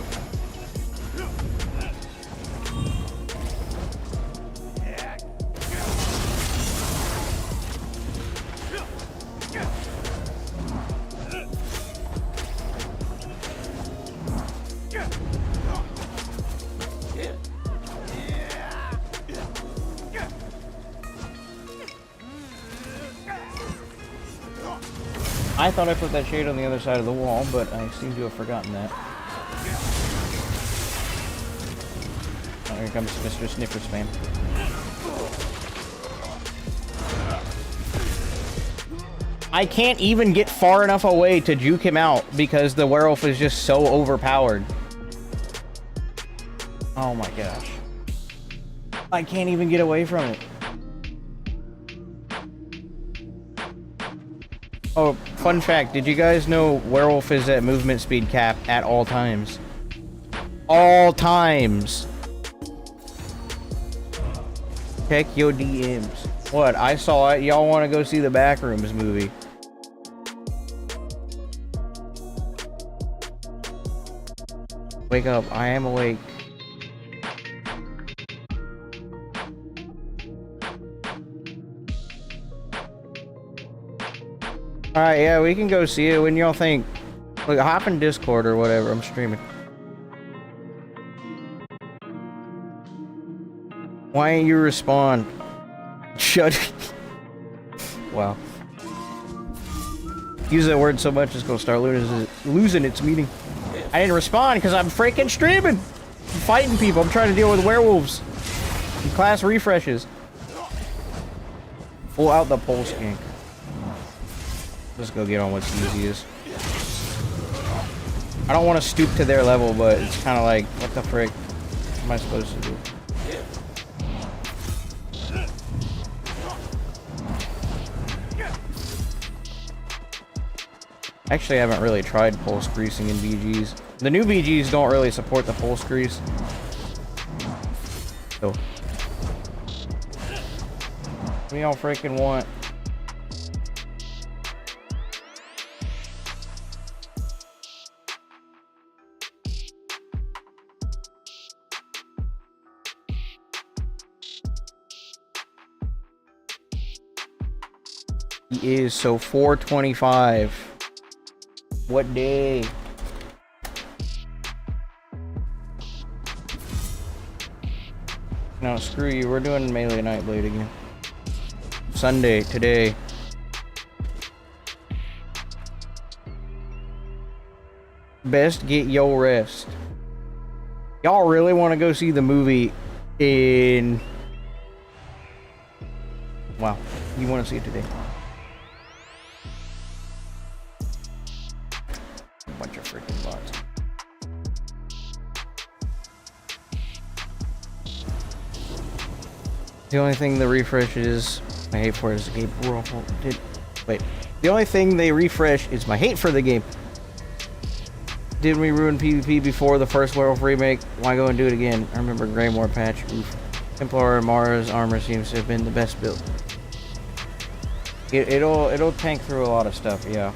I thought I put that shade on the other side of the wall, but I seem to have forgotten that. Oh, here comes Mr. Sniffer Spam. I can't even get far enough away to juke him out because the werewolf is just so overpowered. Oh my gosh. I can't even get away from it. Oh, fun fact, did you guys know werewolf is at movement speed cap at all times? All times! Check your DMs. What? I saw it. Y'all want to go see the Backrooms movie. Wake up. I am awake. Alright, yeah, we can go see it when y'all think. Look, hop in Discord or whatever. I'm streaming. Why ain't you respond? Shut. Wow. Use that word so much it's gonna start losing its meaning. I didn't respond because I'm freaking streaming. I'm fighting people. I'm trying to deal with werewolves. And class refreshes. Pull out the pole skink. Let's go get on what's easiest. I don't want to stoop to their level, but it's kind of like, what the frick am I supposed to do? Actually, I haven't really tried pulse greasing in BGs. The new BGs don't really support the pulse grease. So, what do y'all freaking want? He is, so 425. What day? No, screw you. We're doing Melee Nightblade again. Sunday, today. Best get your rest. Y'all really want to go see the movie in... Wow. You want to see it today. Bunch of freaking bots. The only thing the refresh is my hate for is the game. Wait. The only thing they refresh is my hate for the game. Didn't we ruin PvP before the first werewolf remake? Why go and do it again? I remember Greymore patch. Oof. Templar Mara's armor seems to have been the best build. It'll tank through a lot of stuff, yeah.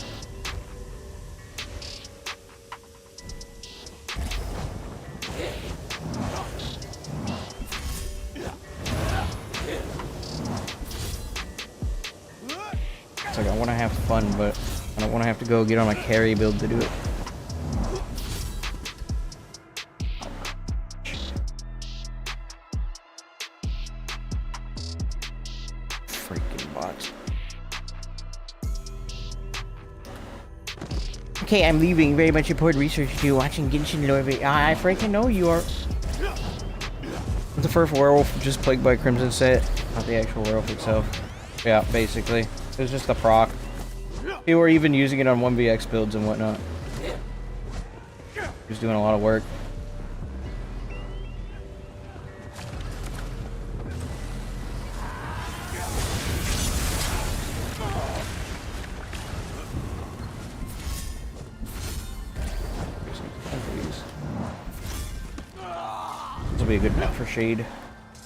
It's like I want to have fun, but I don't want to have to go get on a carry build to do it. Freaking bots. Okay, I'm leaving. Very much important research to do. Watching Genshin Lore. I freaking know you are. The first werewolf just plagued by Crimson set, not the actual werewolf itself. Yeah, basically. It was just the proc. People were even using it on 1vx builds and whatnot. He was doing a lot of work. This will be a good map for Shade.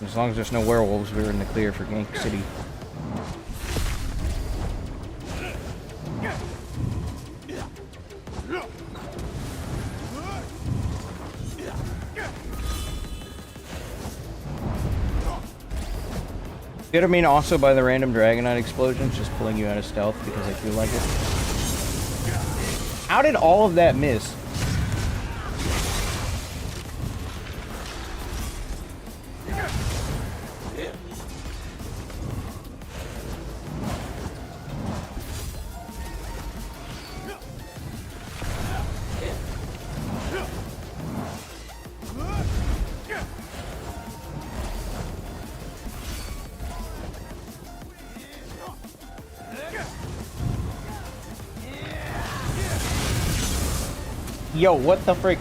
As long as there's no werewolves, we're in the clear for Gank City. You know what I mean? Also by the random Dragonite explosions, just pulling you out of stealth because I feel like it. How did all of that miss? Yo, what the frick?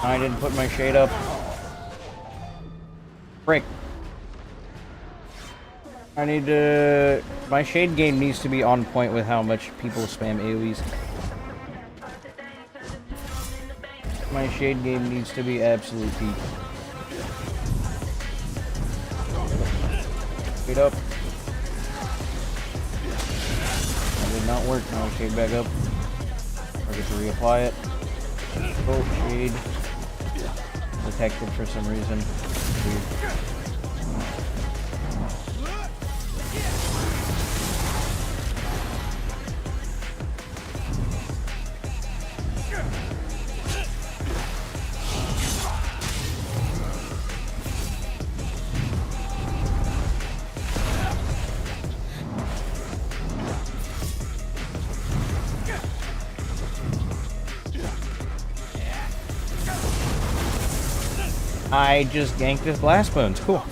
I didn't put my shade up. Frick. I need to... My shade game needs to be on point with how much people spam AoEs. My shade game needs to be absolute peak. Shade up. That did not work. Now shade back up. I get to reapply it. Oh, shade. Detected for some reason. Weird. I just ganked his blast bones. Cool.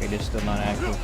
It is still not active.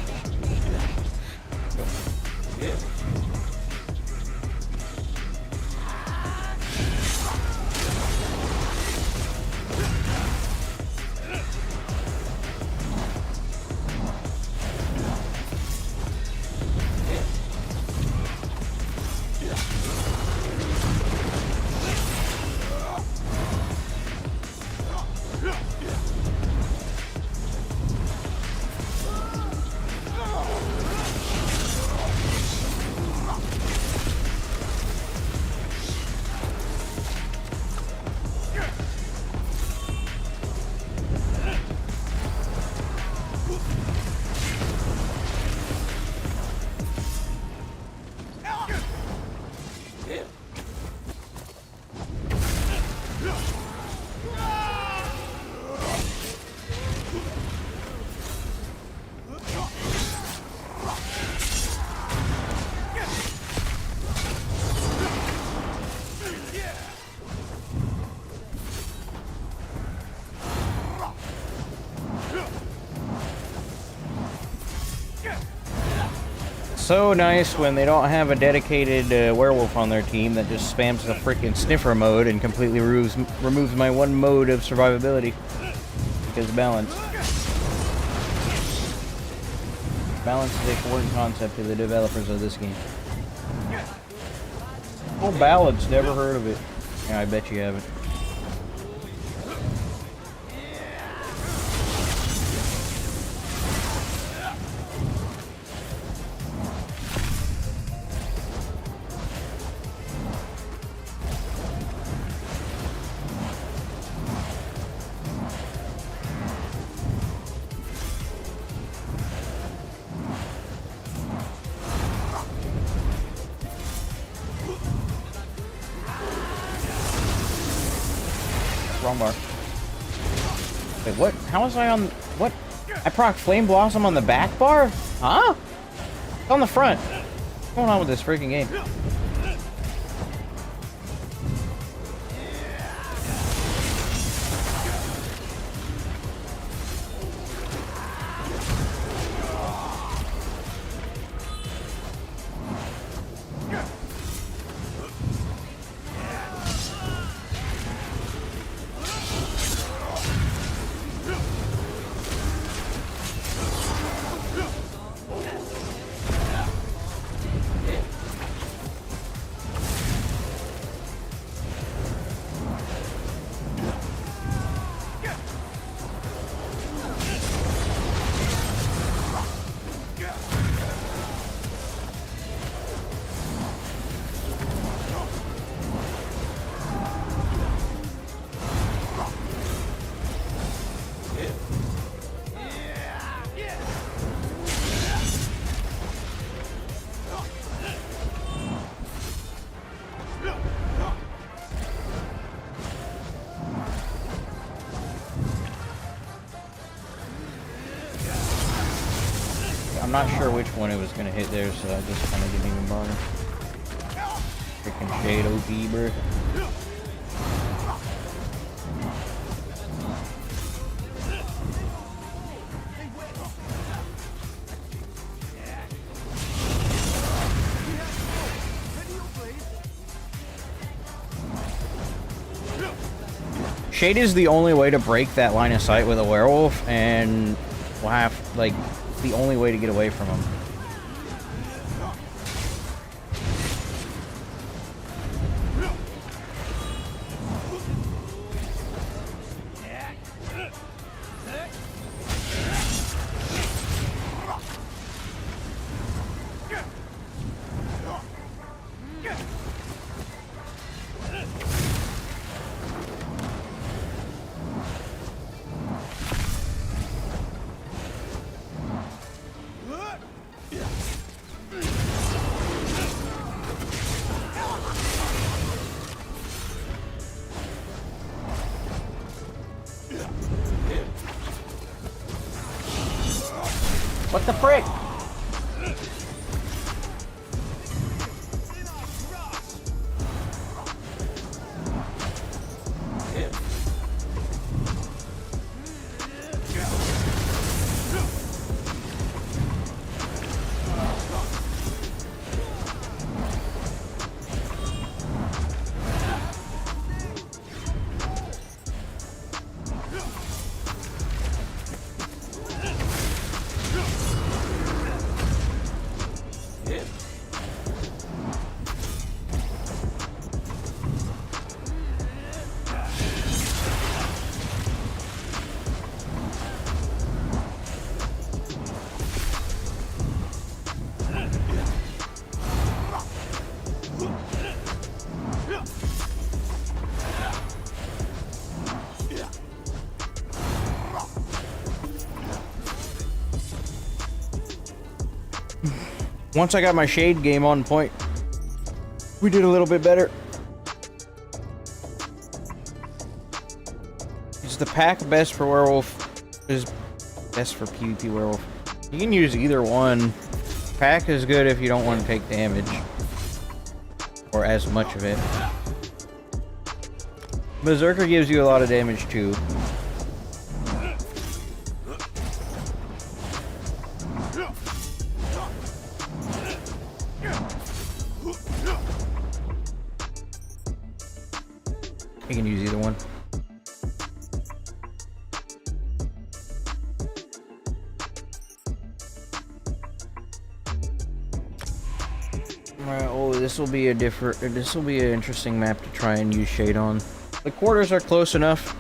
so nice when they don't have a dedicated werewolf on their team that just spams the freaking sniffer mode and completely removes my one mode of survivability. Because balance. Balance is a foreign concept to the developers of this game. Oh, balance, never heard of it. Yeah, I bet you haven't. Wrong bar. Wait, what? How was I on... What? I proc Flame Blossom on the back bar? Huh? It's on the front. What's going on with this freaking game? I'm not sure which one it was gonna hit there, so I just kind of didn't even bother. Freaking shade OP, bro. Shade is the only way to break that line of sight with a werewolf, and we'll have, like, the only way to get away from him. What the frick? Once I got my shade game on point, we did a little bit better. Is the pack best for werewolf? Is best for PvP werewolf? You can use either one. Pack is good if you don't want to take damage, or as much of it. Berserker gives you a lot of damage too. can use either one. Alright, oh, this will be an interesting map to try and use Shade on. The quarters are close enough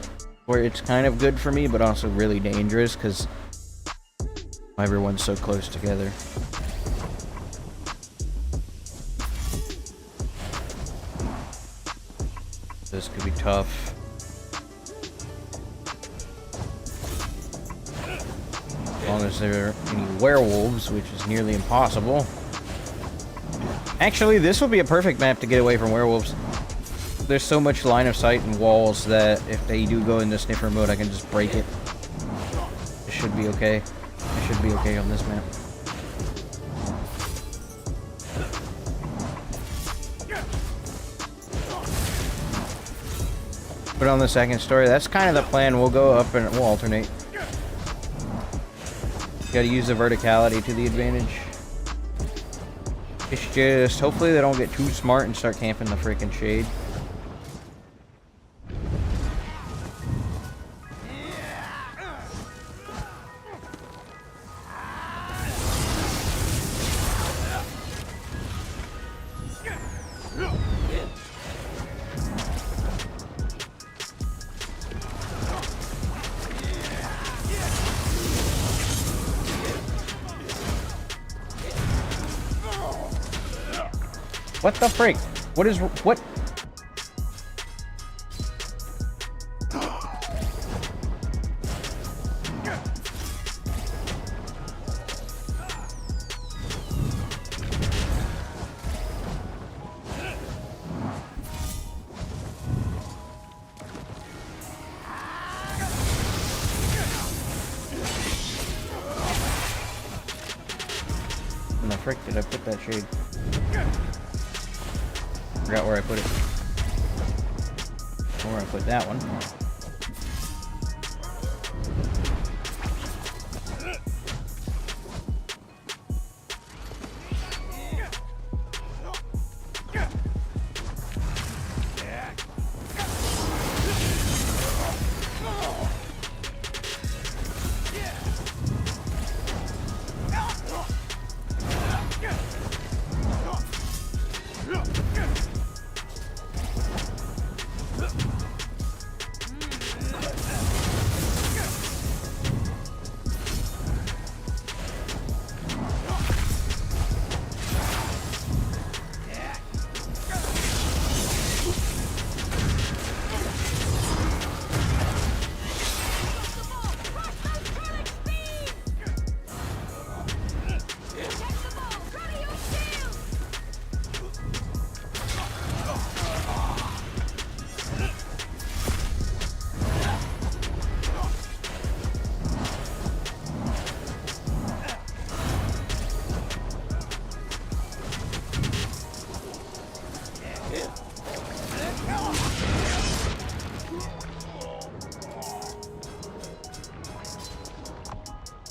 where it's kind of good for me, but also really dangerous because everyone's so close together. This could be tough. As long as there are any werewolves, which is nearly impossible. Actually, this would be a perfect map to get away from werewolves. There's so much line of sight and walls that if they do go into sniffer mode, I can just break it. It should be okay. It should be okay on this map. But on the second story, that's kind of the plan. We'll go up and we'll alternate. Gotta use the verticality to the advantage. It's just, hopefully they don't get too smart and start camping the freaking Shade. What the frick? What is... what? Where the frick did I put that Shade? Forgot where I put it. Where I put that one.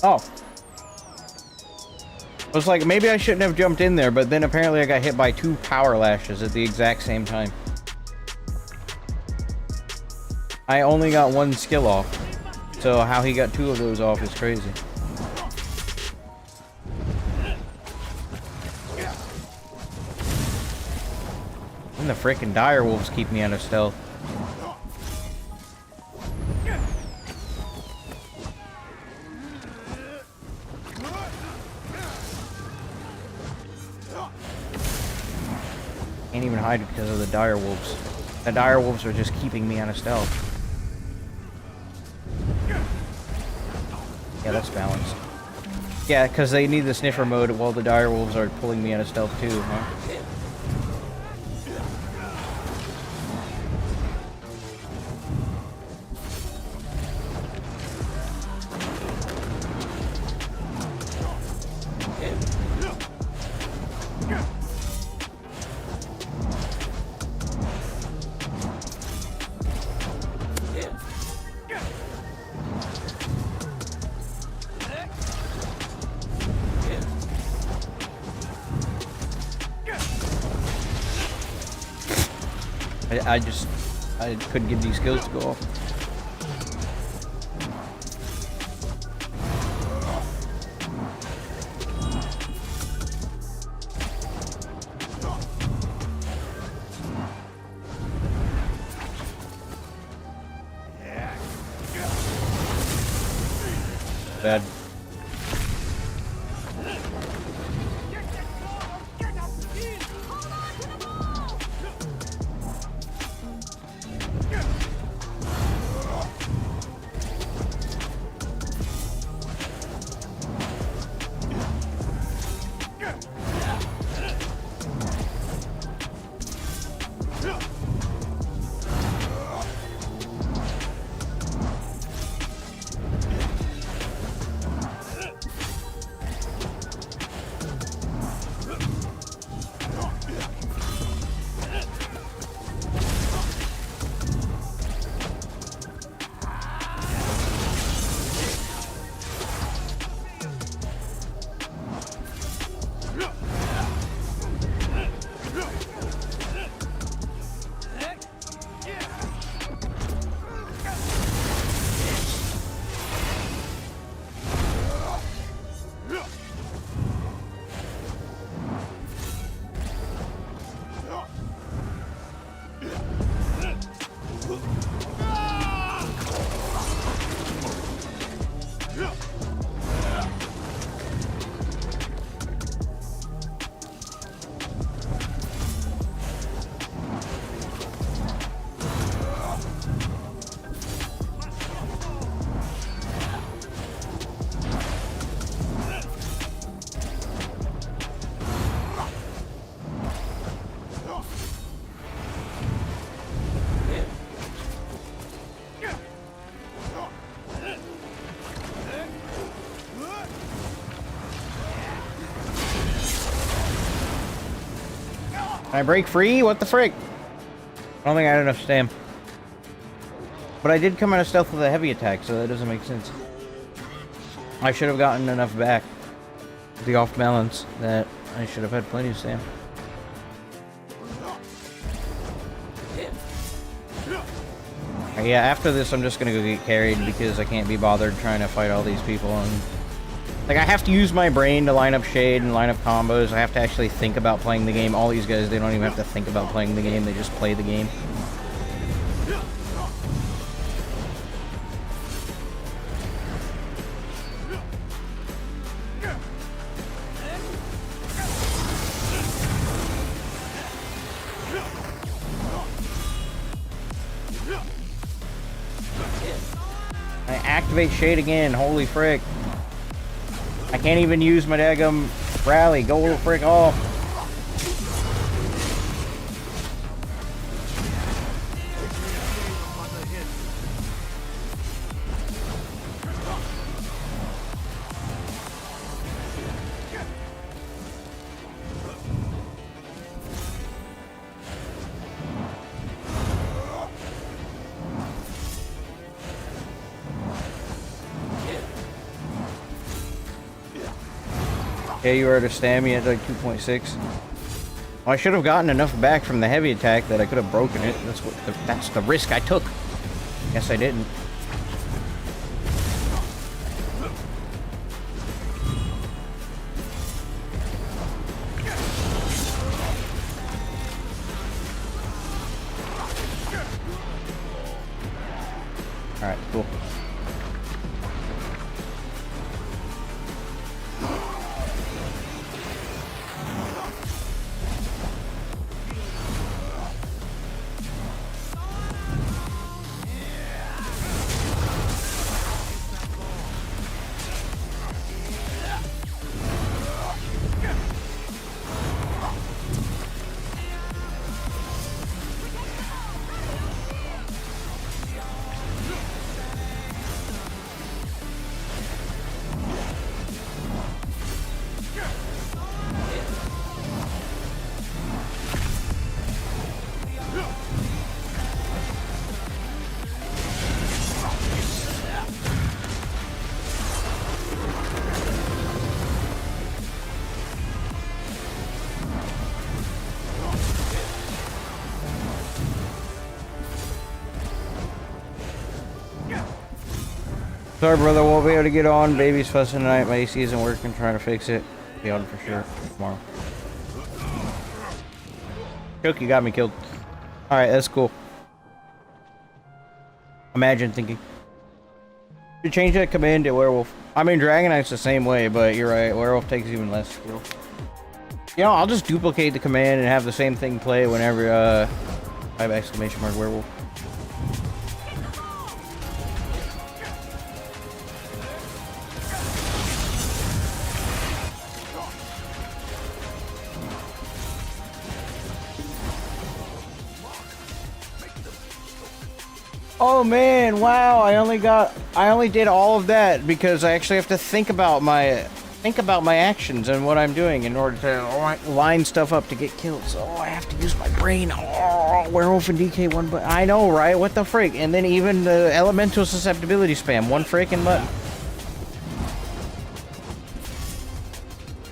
Oh. I was like, maybe I shouldn't have jumped in there, but then apparently I got hit by 2 power lashes at the exact same time. I only got 1 skill off. So how he got 2 of those off is crazy. And the frickin' dire wolves keep me out of stealth. Can't even hide it because of the dire wolves. The dire wolves are just keeping me out of stealth. Yeah, that's balanced. Yeah, because they need the sniffer mode while the dire wolves are pulling me out of stealth too, huh? I just... I couldn't get these skills to go off. Bad. Can I break free? What the frick? I don't think I had enough stam. But I did come out of stealth with a heavy attack, so that doesn't make sense. I should have gotten enough back. The off balance that I should have had plenty of stam. Yeah, after this I'm just gonna go get carried because I can't be bothered trying to fight all these people. And like, I have to use my brain to line up shade and line up combos. I have to actually think about playing the game. All these guys, they don't even have to think about playing the game. They just play the game. I activate shade again. Holy frick. I can't even use my daggum rally. Go frick off. Okay, you are to stand me at like 2.6. Well, I should have gotten enough back from the heavy attack that I could have broken it. That's the risk I took. Guess I didn't. Alright, cool. Sorry, brother, won't be able to get on. Baby's fussing tonight. My AC isn't working. Trying to fix it. Be on for sure tomorrow. Choke, you got me killed. Alright, that's cool. Imagine thinking. You change that command to werewolf. I mean, Dragon Knight's the same way, but you're right. Werewolf takes even less skill. You know, I'll just duplicate the command and have the same thing play whenever, I have exclamation mark werewolf. Oh man, wow, I only did all of that because I actually have to think about my actions and what I'm doing in order to line stuff up to get killed. So I have to use my brain. Oh, werewolf and DK1, but I know, right? What the frick? And then even the elemental susceptibility spam, one freaking button.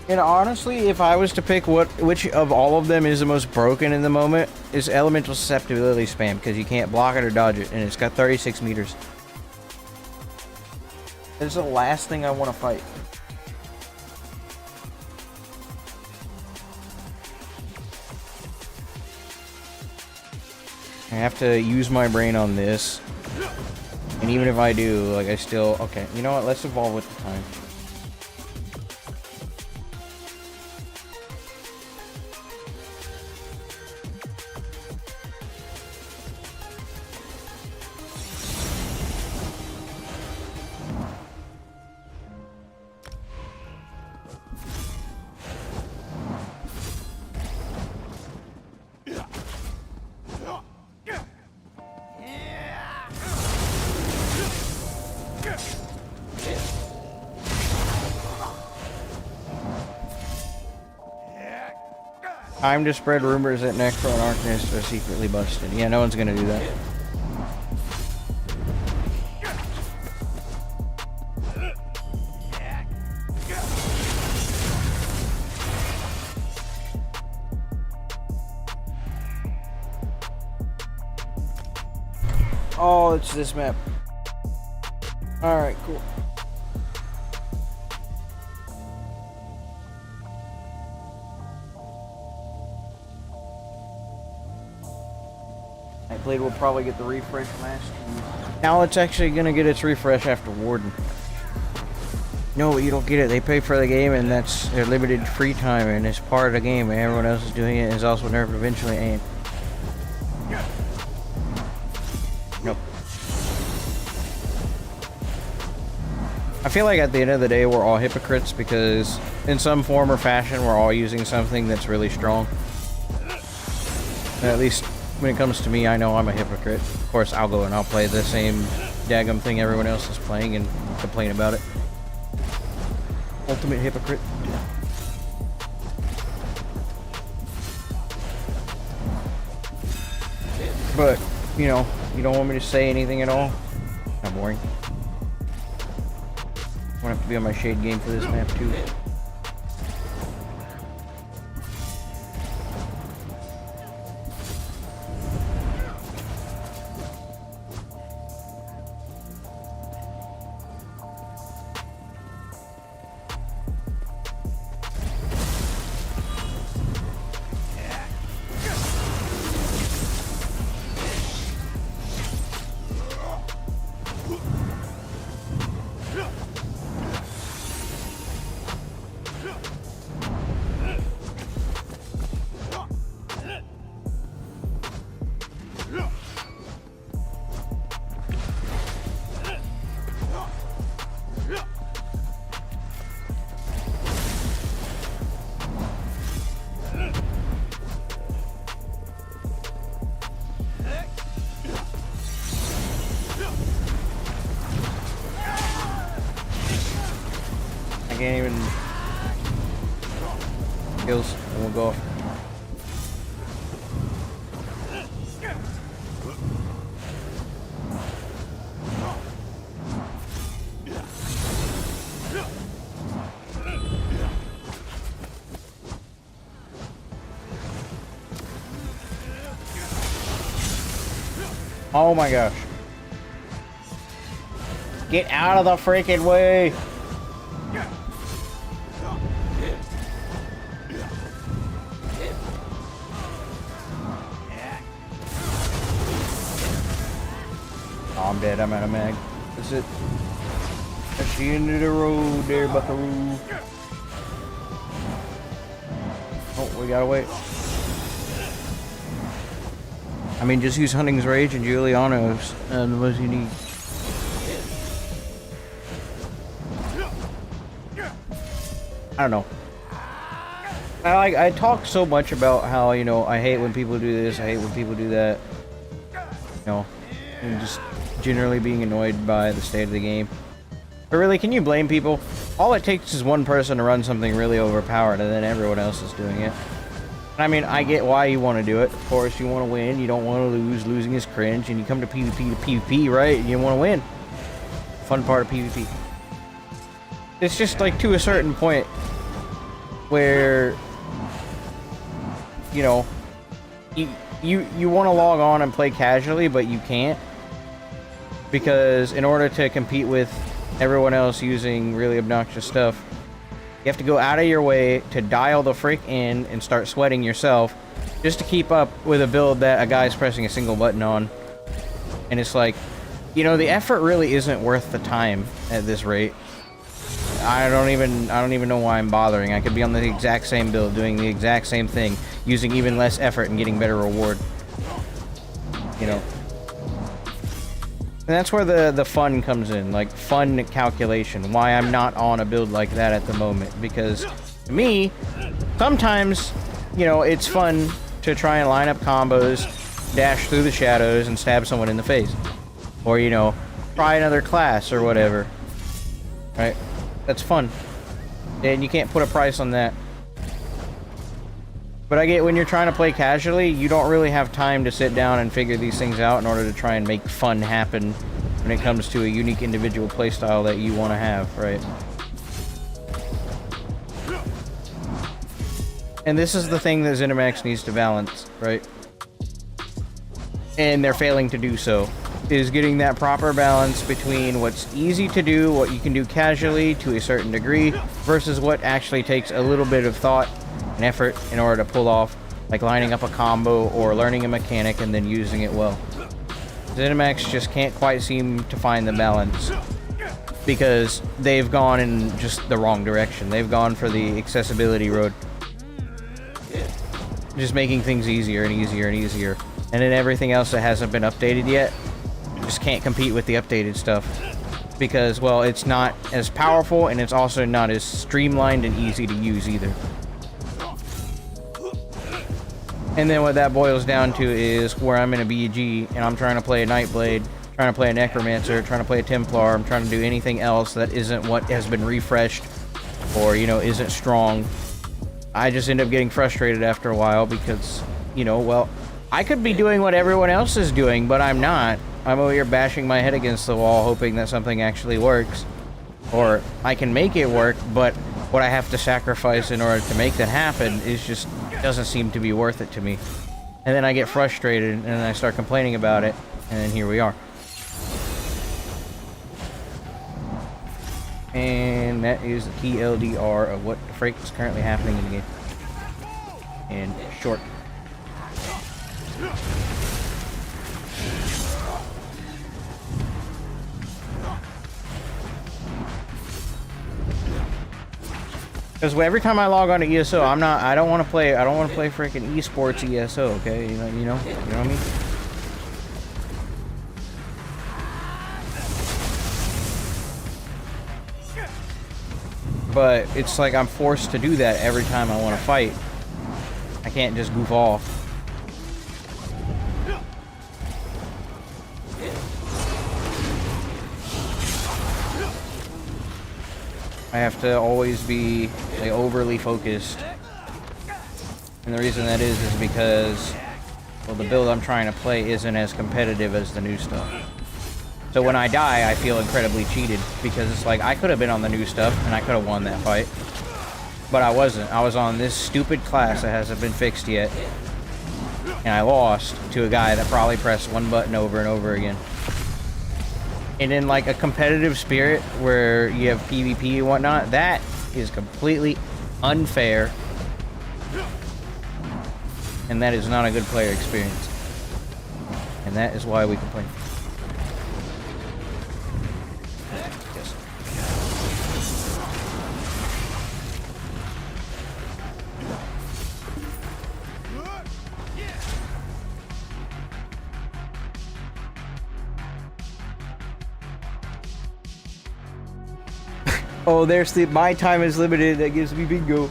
And honestly, if I was to pick which of all of them is the most broken in the moment, is elemental susceptibility spam, because you can't block it or dodge it, and it's got 36 meters. It's the last thing I want to fight. I have to use my brain on this, and even if I do, like, I still... Okay, you know what? Let's evolve with the time. Time to spread rumors that Necro and Arcanist are secretly busted. Yeah, no one's gonna do that. Oh, it's this map. Alright, cool. Blade will probably get the refresh last time. Now it's actually gonna get its refresh after Warden. No, you don't get it. They pay for the game, and that's their limited free time, and it's part of the game, and everyone else is doing it, and it's also nerfed eventually, and... Nope. I feel like at the end of the day, we're all hypocrites, because in some form or fashion, we're all using something that's really strong. At least... when it comes to me, I know I'm a hypocrite. Of course, I'll go and I'll play the same daggum thing everyone else is playing and complain about it. Ultimate hypocrite. But, you know, you don't want me to say anything at all? Kind of boring. I'm gonna have to be on my shade game for this map, too. I can't even... Kills, and we'll go off. Oh my gosh. Get out of the freaking way! Oh, I'm dead. I'm out of mag. That's it. That's the end of the road there, buckaroo. Oh, we gotta wait. I mean, just use Hunting's Rage and Giuliano's, and what you need. I don't know. I talk so much about how, you know, I hate when people do this, I hate when people do that. You know, and just generally being annoyed by the state of the game. But really, can you blame people? All it takes is one person to run something really overpowered, and then everyone else is doing it. I mean, I get why you want to do it. Of course, you want to win. You don't want to lose. Losing is cringe. And you come to PvP to PvP, right? You want to win. Fun part of PvP. It's just like to a certain point where, you know, you want to log on and play casually, but you can't. Because in order to compete with everyone else using really obnoxious stuff, you have to go out of your way to dial the frick in and start sweating yourself just to keep up with a build that a guy's pressing a single button on. And it's like, you know, the effort really isn't worth the time at this rate. I don't even know why I'm bothering. I could be on the exact same build, doing the exact same thing, using even less effort and getting better reward. You know. And that's where the fun comes in, like fun calculation. Why I'm not on a build like that at the moment, because to me, sometimes, you know, it's fun to try and line up combos, dash through the shadows, and stab someone in the face, or, you know, try another class or whatever. Right? That's fun, and you can't put a price on that. But I get when you're trying to play casually, you don't really have time to sit down and figure these things out in order to try and make fun happen when it comes to a unique individual playstyle that you want to have, right? And this is the thing that ZeniMax needs to balance, right? And they're failing to do so. Is getting that proper balance between what's easy to do, what you can do casually to a certain degree, versus what actually takes a little bit of thought and effort in order to pull off, like lining up a combo or learning a mechanic and then using it well. ZeniMax just can't quite seem to find the balance because they've gone in just the wrong direction. They've gone for the accessibility road, just making things easier and easier and easier, and then everything else that hasn't been updated yet just can't compete with the updated stuff because, well, it's not as powerful and it's also not as streamlined and easy to use either. And then what that boils down to is where I'm in a BG and I'm trying to play a Nightblade, trying to play a Necromancer, trying to play a Templar, I'm trying to do anything else that isn't what has been refreshed or, you know, isn't strong. I just end up getting frustrated after a while because, you know, well, I could be doing what everyone else is doing, but I'm not. I'm over here bashing my head against the wall hoping that something actually works. Or I can make it work, but what I have to sacrifice in order to make that happen is just doesn't seem to be worth it to me. And then I get frustrated and then I start complaining about it, and then here we are. And that is the TLDR of what the freak is currently happening in the game. And short. Because every time I log on to ESO, I don't want to play freaking esports ESO, okay? You know what I mean? But it's like I'm forced to do that every time I want to fight. I can't just goof off. I have to always be like overly focused. And the reason that is because, well, the build I'm trying to play isn't as competitive as the new stuff. So when I die, I feel incredibly cheated because it's like I could have been on the new stuff and I could have won that fight. But I wasn't. I was on this stupid class that hasn't been fixed yet. And I lost to a guy that probably pressed one button over and over again. And in like a competitive spirit where you have PvP and whatnot, that is completely unfair. And that is not a good player experience. And that is why we complain. Yes. Oh, there's the my time is limited. That gives me bingo.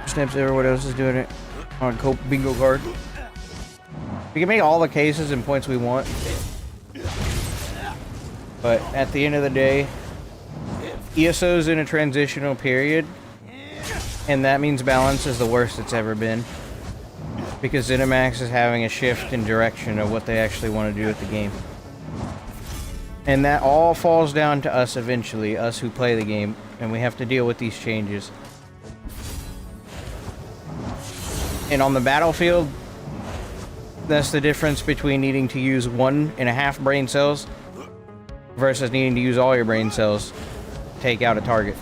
Snaps everyone else is doing it on bingo card. We can make all the cases and points we want, but at the end of the day, ESO's in a transitional period, and that means balance is the worst it's ever been, because ZeniMax is having a shift in direction of what they actually want to do with the game. And that all falls down to us eventually, us who play the game, and we have to deal with these changes. And on the battlefield, that's the difference between needing to use 1.5 brain cells versus needing to use all your brain cells to take out a target.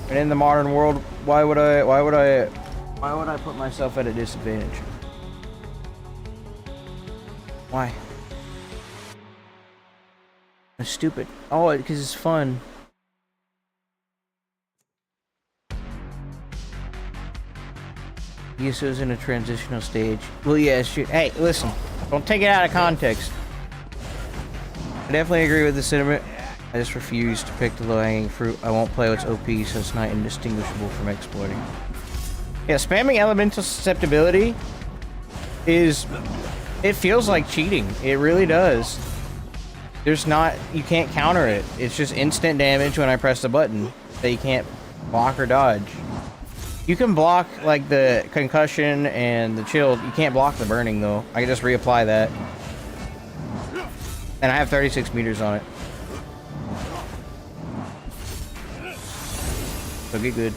And in the modern world, why would I put myself at a disadvantage? Why? It's stupid. Oh, because it's fun. ESO's in a transitional stage. Well, yeah, shoot. Hey, listen. Don't take it out of context. I definitely agree with the sentiment. I just refuse to pick the low-hanging fruit. I won't play what's OP, so it's not indistinguishable from exploiting. Yeah, spamming elemental susceptibility is... It feels like cheating. It really does. There's not... You can't counter it. It's just instant damage when I press the button that you can't block or dodge. You can block, like, the concussion and the chilled. You can't block the burning, though. I can just reapply that. And I have 36 meters on it. So get good.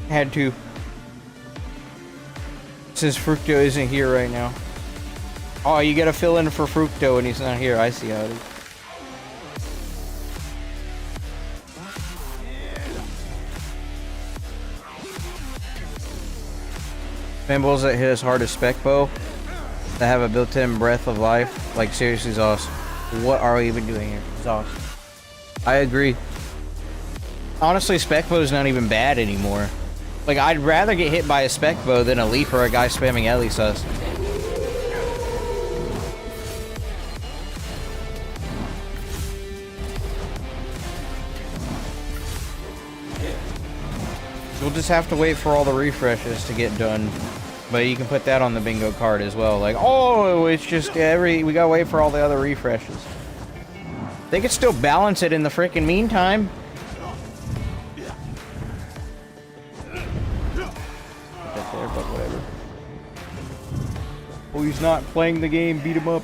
Had to. Since Fructo isn't here right now. Oh, you gotta fill in for Fructo when he's not here. I see how it is. Symbols that hit as hard as Spec Bow that have a built-in breath of life. Like, seriously, is awesome. What are we even doing here? It's awesome. I agree. Honestly, Spec Bow is not even bad anymore. Like, I'd rather get hit by a Spec Bow than a Leap or a guy spamming 𝙁𝙧𝙚𝙚. We'll just have to wait for all the refreshes to get done. But you can put that on the bingo card as well. Like, oh, it's just we gotta wait for all the other refreshes. They could still balance it in the frickin' meantime. There, but whatever. Oh, he's not playing the game. Beat him up.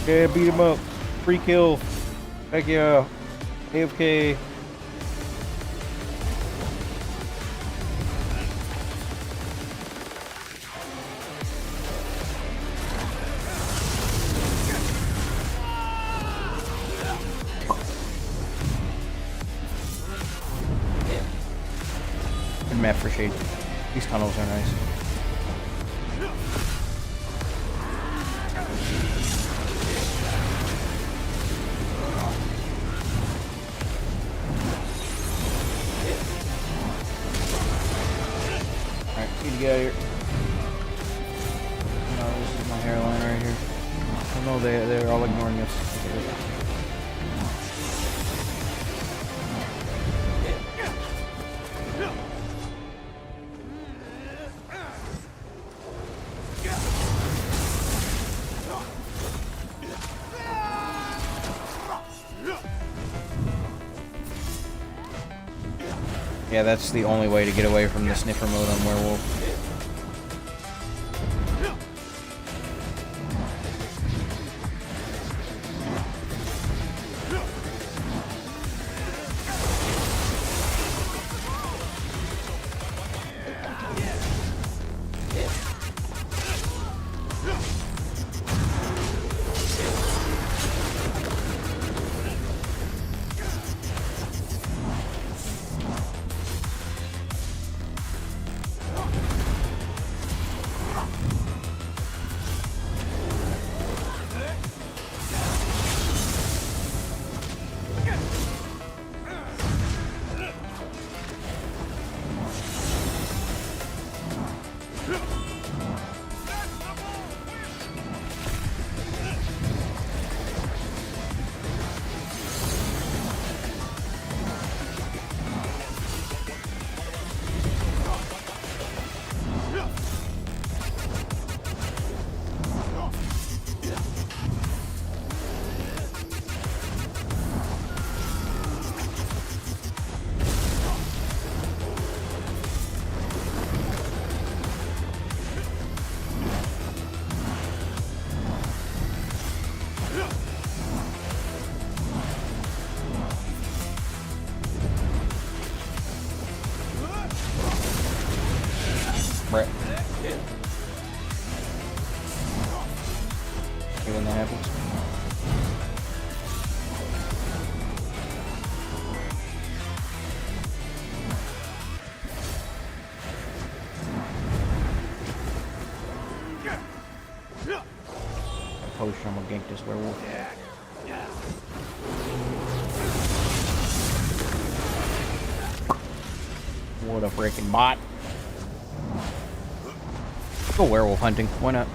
Yeah, beat him up. Free kill. Heck yeah. AFK. Good map for shade. These tunnels are nice. Alright, need to get out of here. No, this is my hairline right here. Oh no, they're all ignoring us. Yeah, that's the only way to get away from the sniffer mode on werewolf. Right. Okay, when that happens. Potion, I'm gonna gank this werewolf. What a freaking bot. Go werewolf hunting. Why not?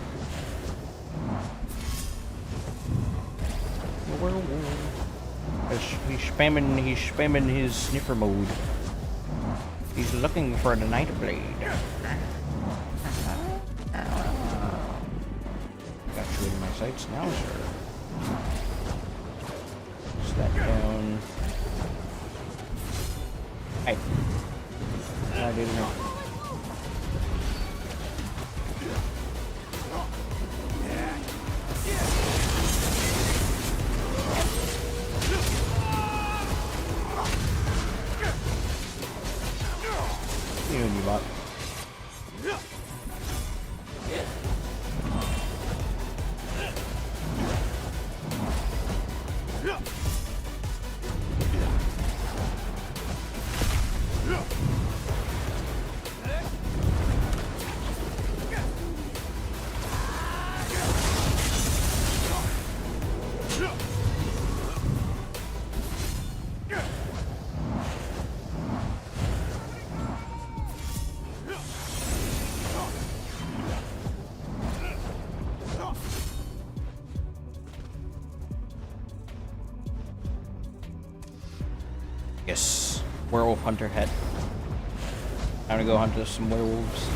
He's spamming his sniffer mode. He's looking for the night blade. Got you in my sights now, sir. Push that down. Hey. I didn't know. You bot. Yes, werewolf hunter head. Time to go hunt some werewolves.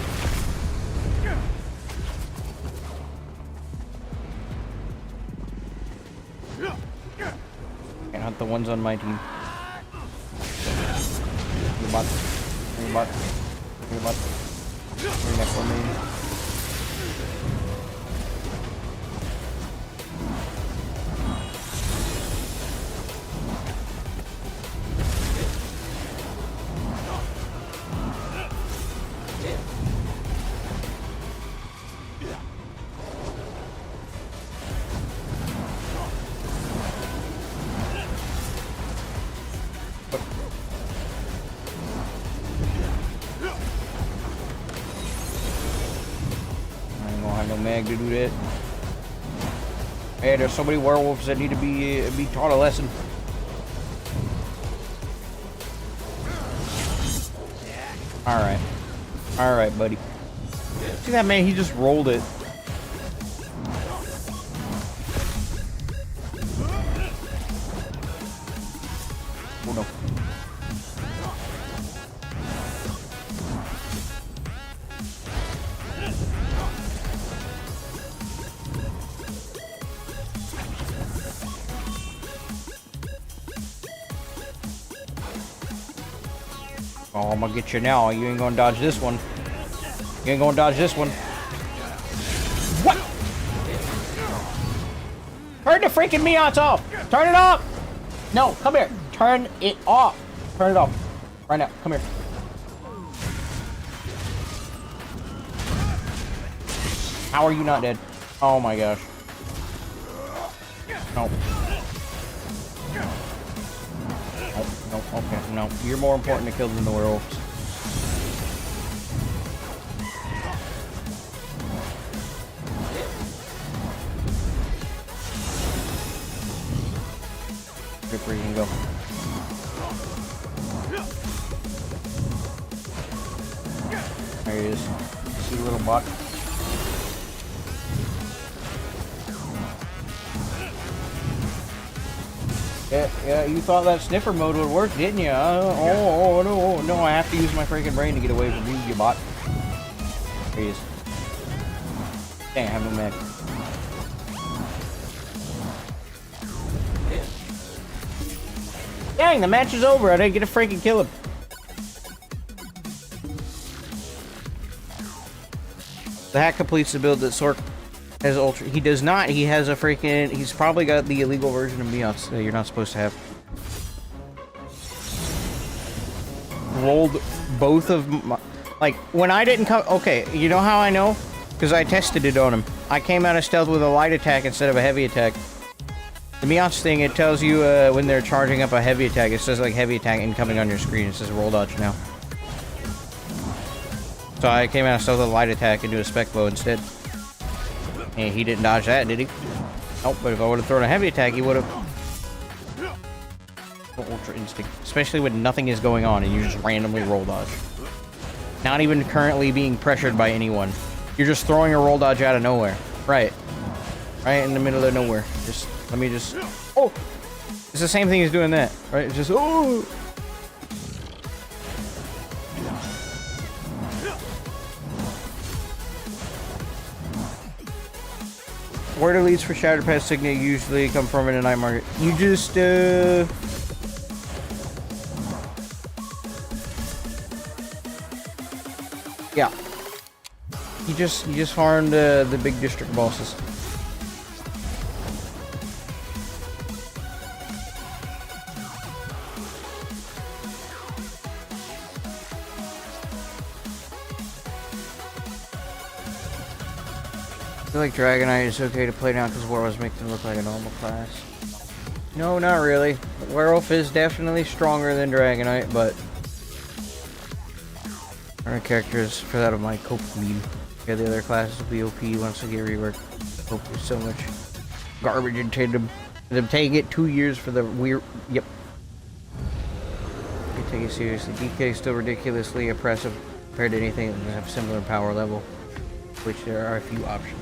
Can't hunt the ones on my team. Your bot. Your bot. Your bot. Bring that for me. Mag to do that. Hey, there's so many werewolves that need to be taught a lesson. All right, buddy. See that man? He just rolled it. Oh no. Oh, I'm gonna get you now. You ain't gonna dodge this one. You ain't gonna dodge this one. What? Turn the freaking Meots off! Turn it off! No, come here. Turn it off. Turn it off. Right now. Come here. How are you not dead? Oh my gosh. No. No, okay, no. You're more important to kill than the werewolves. Ripper, you can go. There he is. See the little bot? Yeah, you thought that sniffer mode would work, didn't you? No, I have to use my freaking brain to get away from you bot. There he is. Dang, I have no mag. Dang, the match is over. I didn't get to freaking kill him. The hack completes the build that Sork has ultra. He does not. He has a freaking. He's probably got the illegal version of Meots that you're not supposed to have. Rolled both of my. Like, when I didn't come. Okay, you know how I know? Because I tested it on him. I came out of stealth with a light attack instead of a heavy attack. The Meots thing, it tells you when they're charging up a heavy attack. It says, like, heavy attack incoming on your screen. It says roll dodge now. So I came out of stealth with a light attack and do a spec bow instead. And he didn't dodge that, did he? Nope, but if I would have thrown a heavy attack, he would have. Ultra instinct. Especially when nothing is going on and you just randomly roll dodge. Not even currently being pressured by anyone. You're just throwing a roll dodge out of nowhere. Right. Right in the middle of nowhere. Just, let me just... Oh! It's the same thing as doing that. Right? It's just, oh! Where the leads for Shattered Pet Signet usually come from in a night market. You just, yeah. You just farmed the big district bosses. I feel like Dragonite is okay to play now because Werewolves make them look like a normal class. No, not really. Werewolf is definitely stronger than Dragonite, but our characters for that of my cope lead. Yeah, the other classes will be OP once they get reworked. Hope there's so much garbage into them. Them taking it 2 years for the weird. Yep. You take it seriously. DK is still ridiculously oppressive compared to anything that doesn't have similar power level, which there are a few options.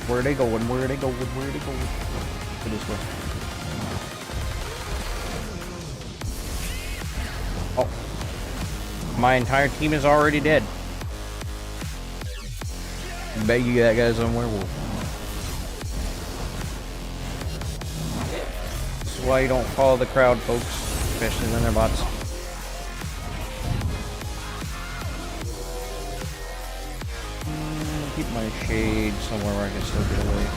Where are they going? Where are they going? Where are they going? Go this way. Oh. My entire team is already dead. I bet you that guy's on werewolf. This is why you don't follow the crowd, folks. Especially when they're bots. Keep my shade somewhere where I can still get away.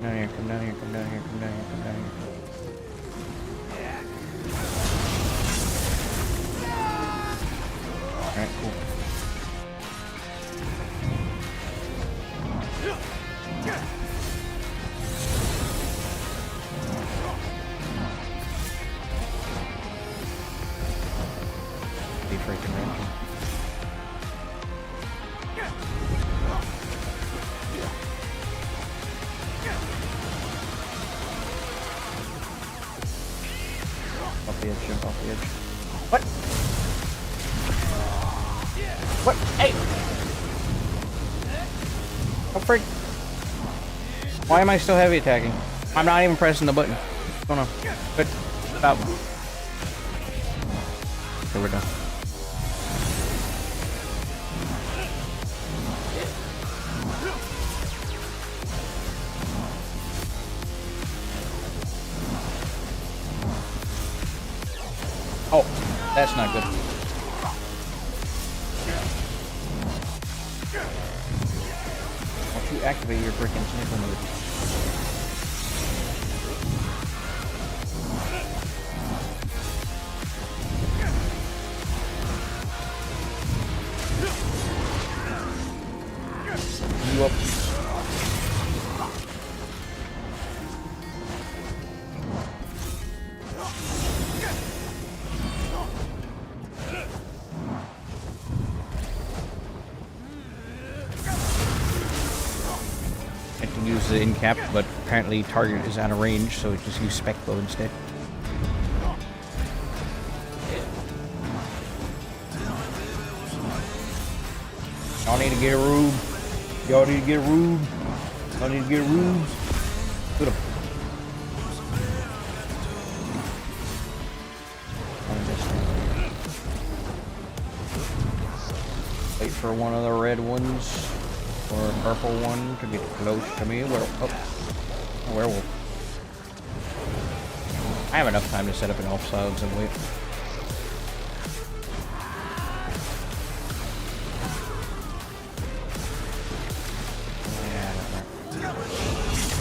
Down here, come down here, come down here, come down here, come down here. Alright, cool. Freaking random. What? Hey! Oh, frick. Why am I still heavy attacking? I'm not even pressing the button. What's going on? Good. Stop. Okay, we're done. Oh, that's not good. Once you activate your freaking sniper mode. You up. I can use the in cap, but apparently target is out of range, so just use spec bow instead. Y'all need to get a rube. Y'all need to get a rube. Y'all need to get a rube. Put a... Wait for one of the red ones. Or a purple one to get close to me. Oh, a werewolf. I have enough time to set up an elf silence and wait.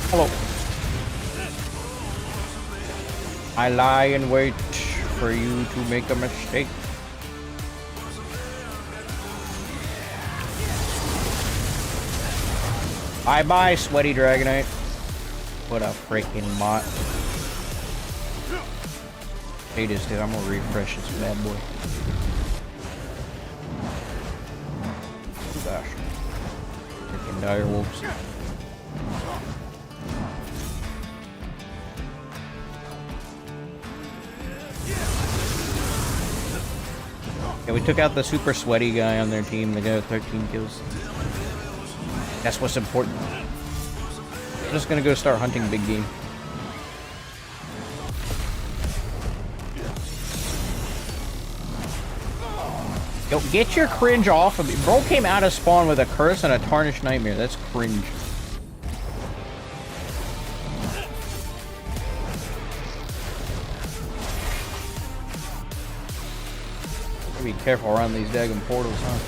Hello. I lie and wait for you to make a mistake. Bye-bye, sweaty Dragonite. What a freaking bot. Hey, this dude, I'm gonna refresh this bad boy. Oh gosh. Freaking dire wolves. Yeah, we took out the super sweaty guy on their team, the guy with 13 kills. That's what's important. I'm just gonna go start hunting big game. Yo, get your cringe off of me. Bro came out of spawn with a curse and a tarnished nightmare. That's cringe. Be careful around these daggum portals, huh?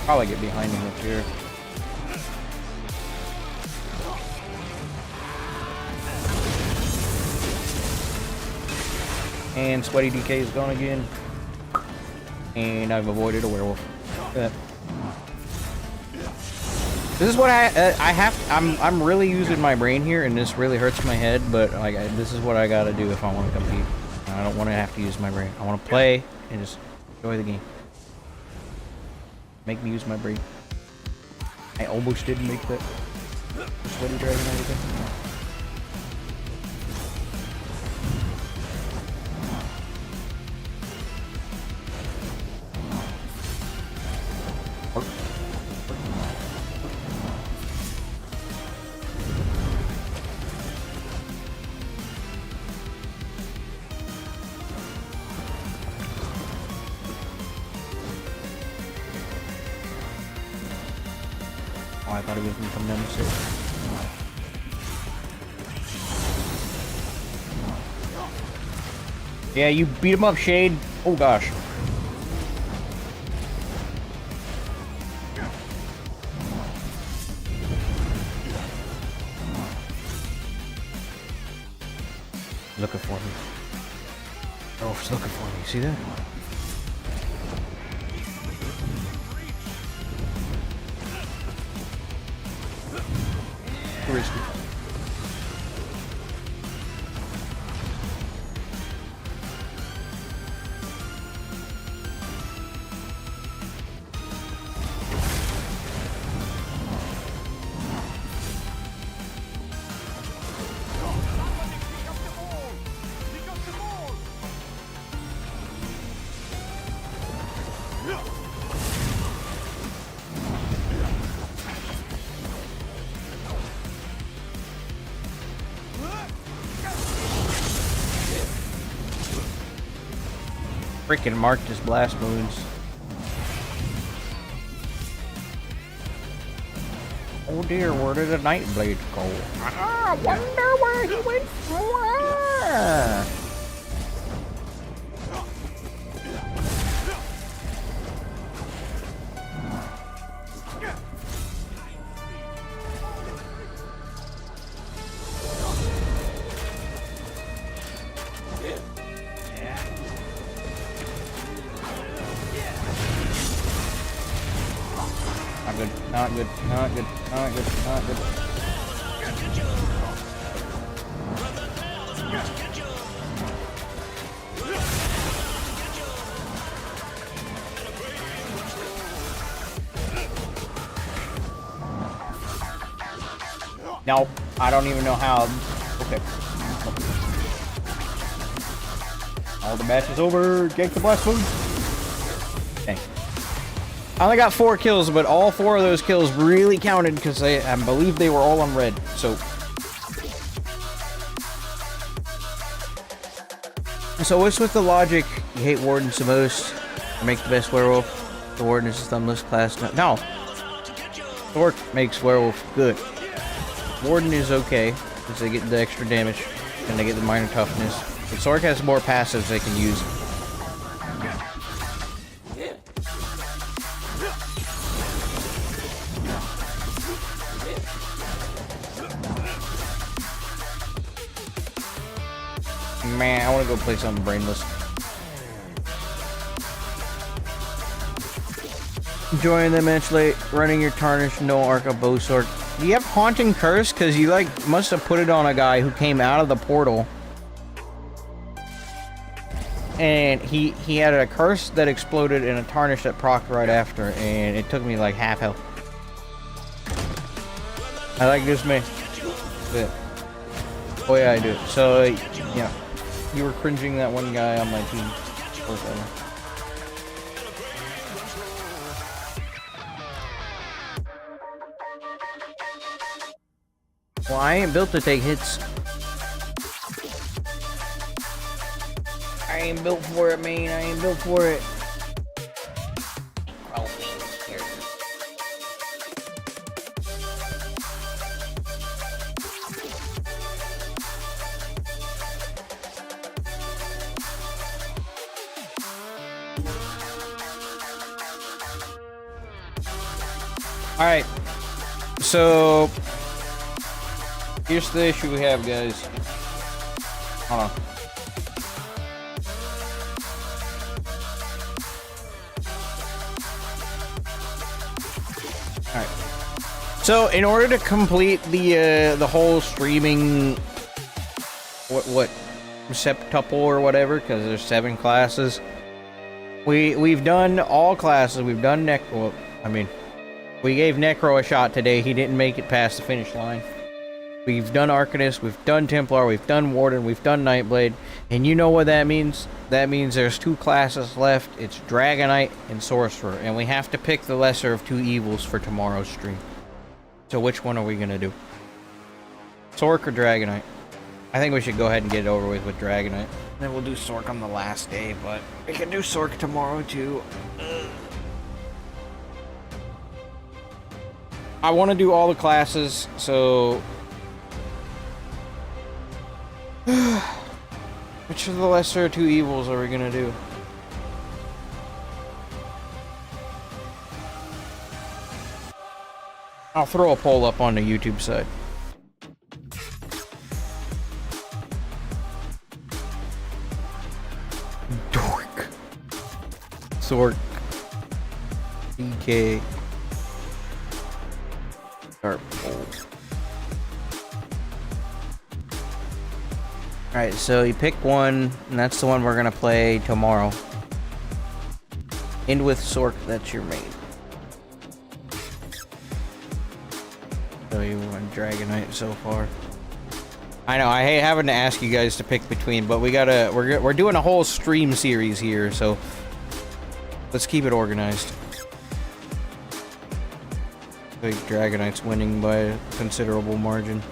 Probably get behind him up here. And Sweaty DK is gone again. And I've avoided a werewolf. This is what I have. I'm really using my brain here, and this really hurts my head. But like, this is what I gotta do if I want to compete. I don't want to have to use my brain. I want to play and just enjoy the game. Make me use my brain. I almost didn't make that Sweaty Dragon out again. Oh, I thought he was going to come down the stairs. Yeah, you beat him up, Shade. Oh, gosh. Looking for me. Oh, it's looking for me. See that? Where is he? Freaking marked his blast moons. Oh dear, where did the Nightblade go? Ah, I wonder where he went. Ah. Not good, not good, not good, not good. Nope, I don't even know how. Okay. All the match is over. Gank the blast moon. Okay. I only got 4 kills, but all 4 of those kills really counted because I believe they were all on red. So what's with the logic? You hate wardens the most. Make the best werewolf. The warden is a thumbless class. No. Sork makes werewolf good. Warden is okay because they get the extra damage and they get the minor toughness. But Sork has more passives they can use. Man, I want to go play something brainless. Enjoying the match late, running your tarnish, no arc of bow sword. Do you have Haunting Curse? Because you must have put it on a guy who came out of the portal. And he had a curse that exploded and a tarnish that procced right after, and it took me like half health. I like this man. But, oh yeah, I do. So, yeah. You were cringing that one guy on my team. Well, I ain't built to take hits. I ain't built for it, man. I ain't built for it. Alright, so here's the issue we have, guys. Hold on. Alright. So in order to complete the whole streaming what septuple or whatever, because there's 7 classes. We've done all classes. We've done Necro. I mean, we gave Necro a shot today. He didn't make it past the finish line. We've done Arcanist, we've done Templar, we've done Warden, we've done Nightblade. And you know what that means? That means there's 2 classes left. It's Dragonite and Sorcerer. And we have to pick the lesser of 2 evils for tomorrow's stream. So which one are we going to do? Sork or Dragonite? I think we should go ahead and get it over with Dragonite. Then we'll do Sork on the last day, but we can do Sork tomorrow too. I want to do all the classes, so... Which of the lesser 2 evils are we gonna do? I'll throw a poll up on the YouTube side. Dork. Sork. DK. Start poll. Alright, so you pick one, and that's the one we're gonna play tomorrow. End with Sork, that's your main. So you want Dragonite so far. I know, I hate having to ask you guys to pick between, but we're doing a whole stream series here, so let's keep it organized. I think Dragonite's winning by a considerable margin.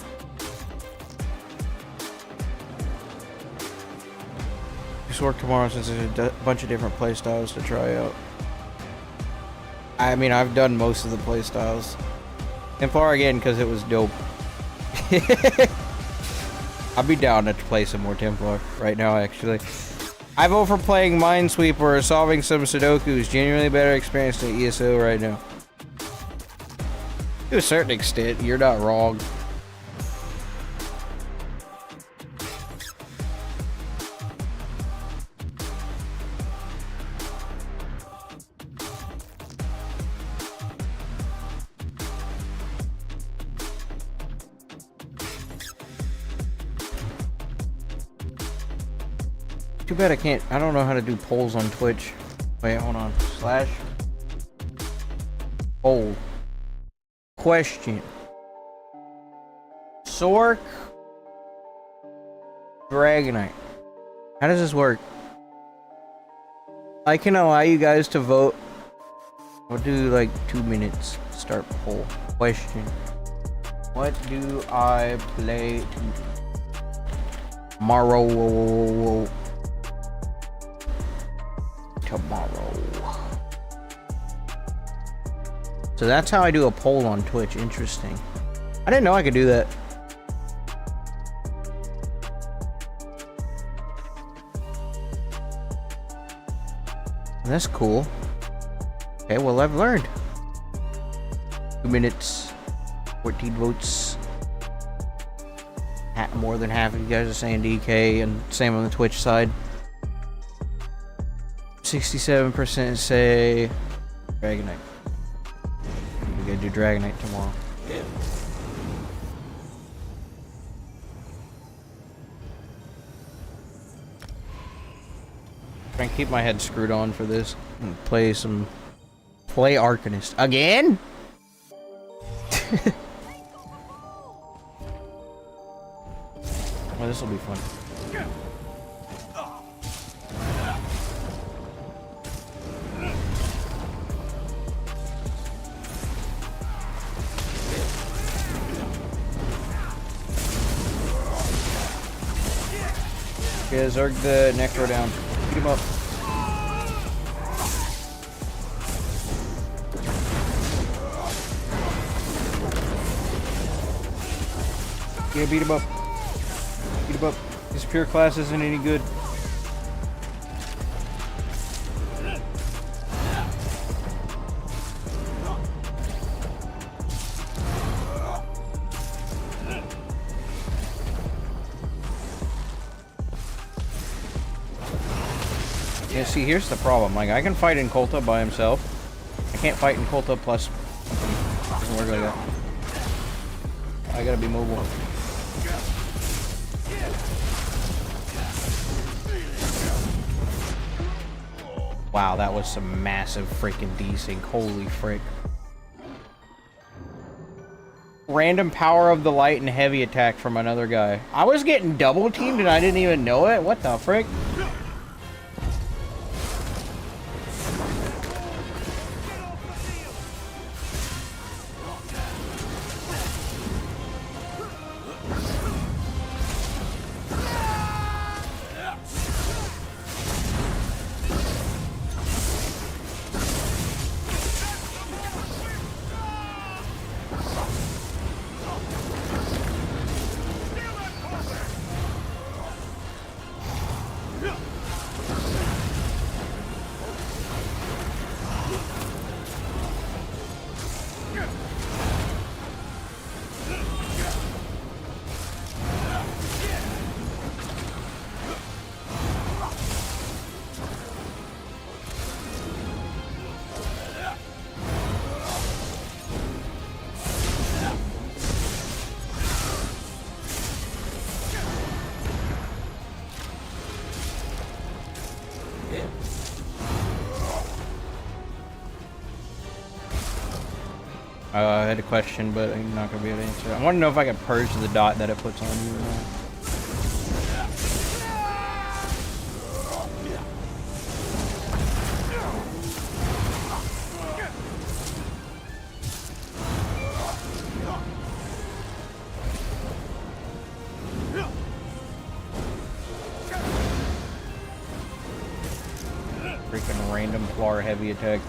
Just work tomorrow since there's a bunch of different playstyles to try out. I mean, I've done most of the playstyles. Templar again because it was dope. I'd be down to play some more Templar right now, actually. I vote for playing Minesweeper or solving some Sudokus. Genuinely better experience than ESO right now. To a certain extent, you're not wrong. Too bad I can't. I don't know how to do polls on Twitch. Wait, hold on. Slash poll. Question. Sork Dragonite. How does this work? I can allow you guys to vote. I'll do like 2 minutes. Start poll. Question. What do I play tomorrow? So that's how I do a poll on Twitch. Interesting. I didn't know I could do that. That's cool. Okay, well, I've learned. 2 minutes, 14 votes. More than half of you guys are saying DK, and same on the Twitch side. 67% say Dragonite. We gotta do Dragonite tomorrow. Yeah. Try and keep my head screwed on for this and play Arcanist again. Well, this will be fun. Yeah, Zerg the Necro down. Beat him up. Yeah, beat him up. Beat him up. His pure class isn't any good. Yeah, see, here's the problem. Like, I can fight in 𝙁𝙧 by himself. I can't fight in 𝙁𝙧 plus. It doesn't work like that. I gotta be mobile. Wow, that was some massive freaking desync. Holy frick. Random power of the light and heavy attack from another guy. I was getting double teamed and I didn't even know it? What the frick? I had a question, but I'm not going to be able to answer it. I want to know if I can purge the dot that it puts on you or not. freaking random Plar heavy attack.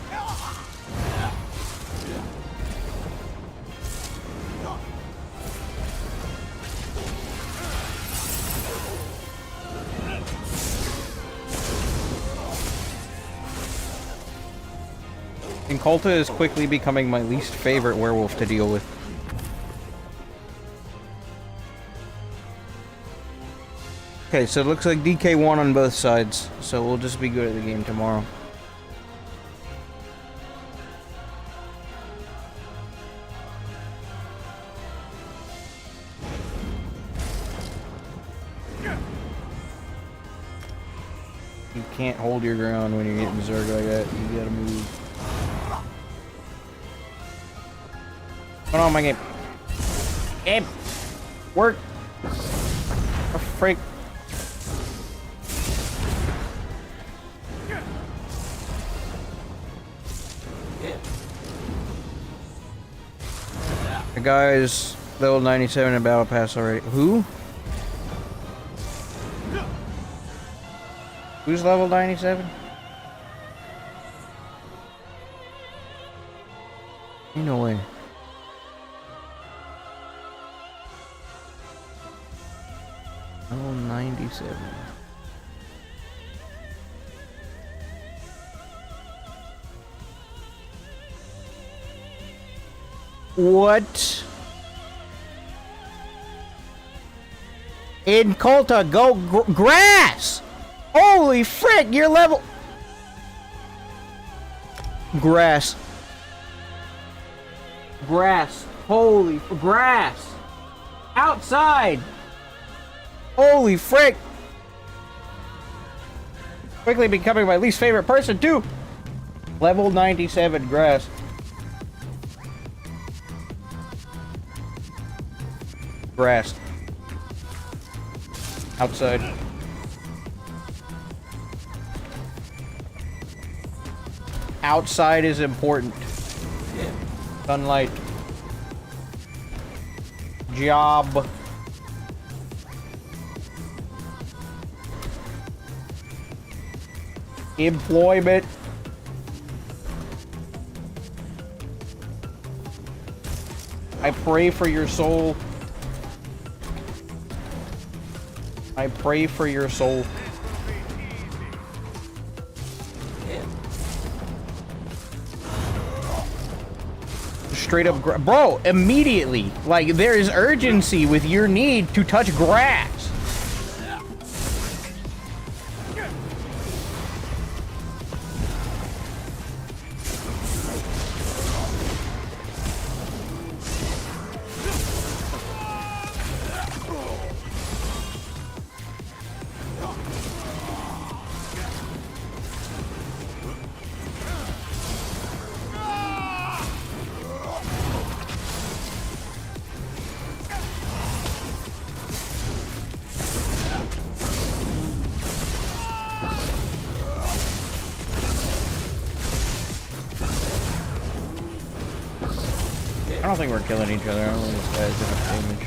And 𝙁𝙧𝙚 is quickly becoming my least favorite werewolf to deal with. Okay, so it looks like DK won on both sides, so we'll just be good at the game tomorrow. You can't hold your ground when you're getting Zerg like that. You gotta move. What's going on, my game? Game! Work! Oh, freak. The guy's level 97 in Battle Pass already. Who? Who's level 97? Ain't no way. Level 97. What? In 𝙁𝙧𝙚, go grass! Holy frick, you're level... Grass. Grass. Holy... Grass! Outside! Holy frick! Quickly becoming my least favorite person, too! Level 97 grass. Grass. Outside. Outside is important. Sunlight. Job. Employment. I pray for your soul. I pray for your soul. Straight up, bro, immediately. Like, there is urgency with your need to touch grass. I don't think we're killing each other. I don't think this guy's doing enough damage.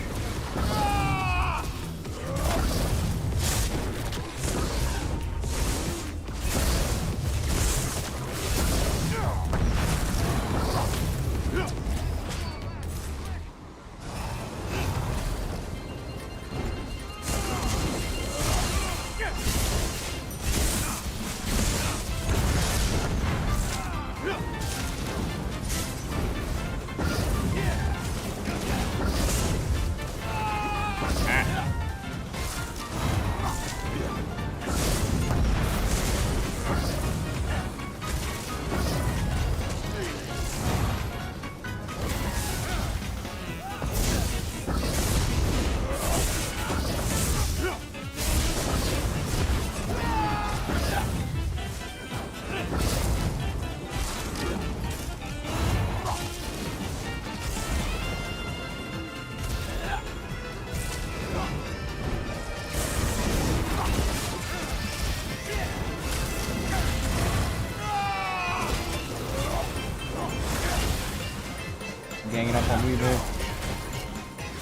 Ganging up on me, dude.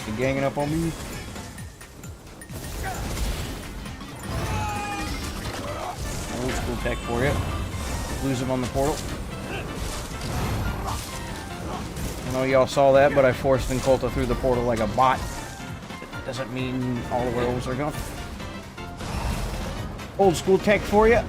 You ganging up on me? Old school tech for you. Lose him on the portal. I know y'all saw that, but I forced Ensculpta through the portal like a bot. It doesn't mean all the werewolves are gone. Old school tech for you.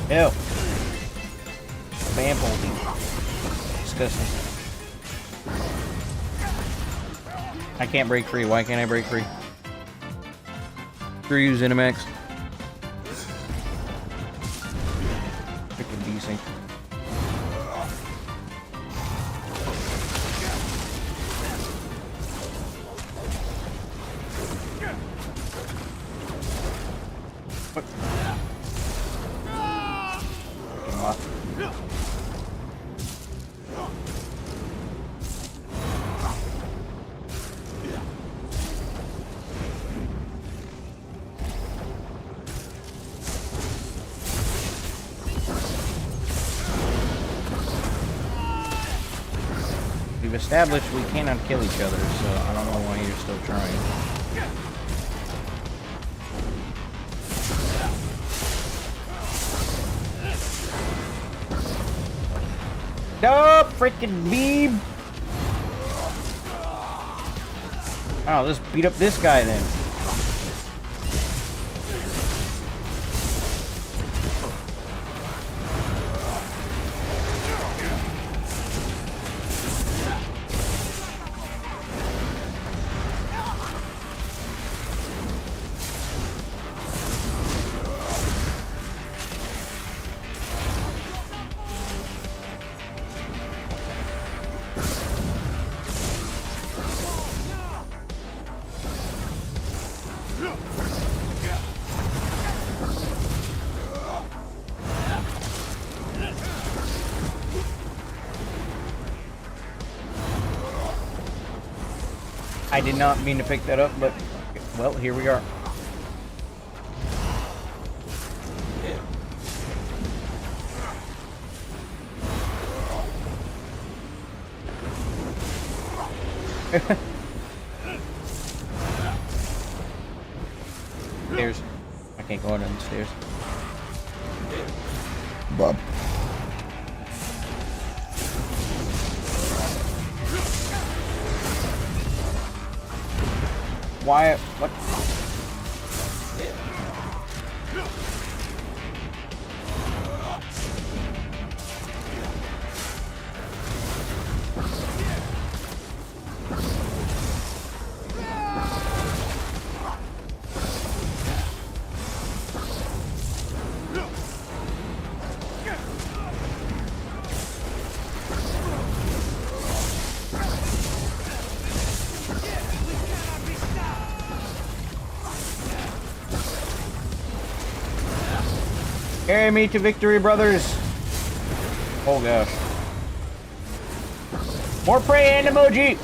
Ew. Vamp ulti. Disgusting. I can't break free. Why can't I break free? Screw you, Zenimax. Freaking desync. What? We've established we cannot kill each other, so I don't know why you're still trying. No, freaking beam! Oh, let's beat up this guy then. I did not mean to pick that up, but, well, here we are. Stairs. I can't go down the stairs. Bob. Why? What? Carry me to victory, brothers! Oh gosh. More prey and emoji!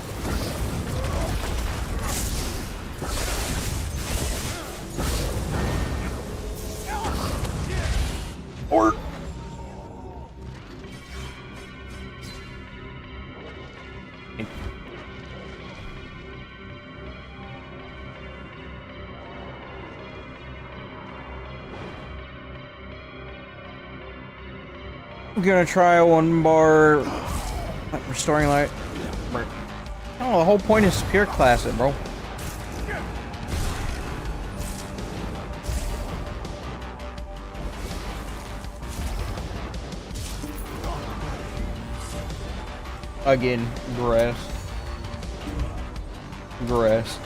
Or... I'm gonna try one bar restoring light. Oh, the whole point is pure class it, bro. Again, grass. Grass.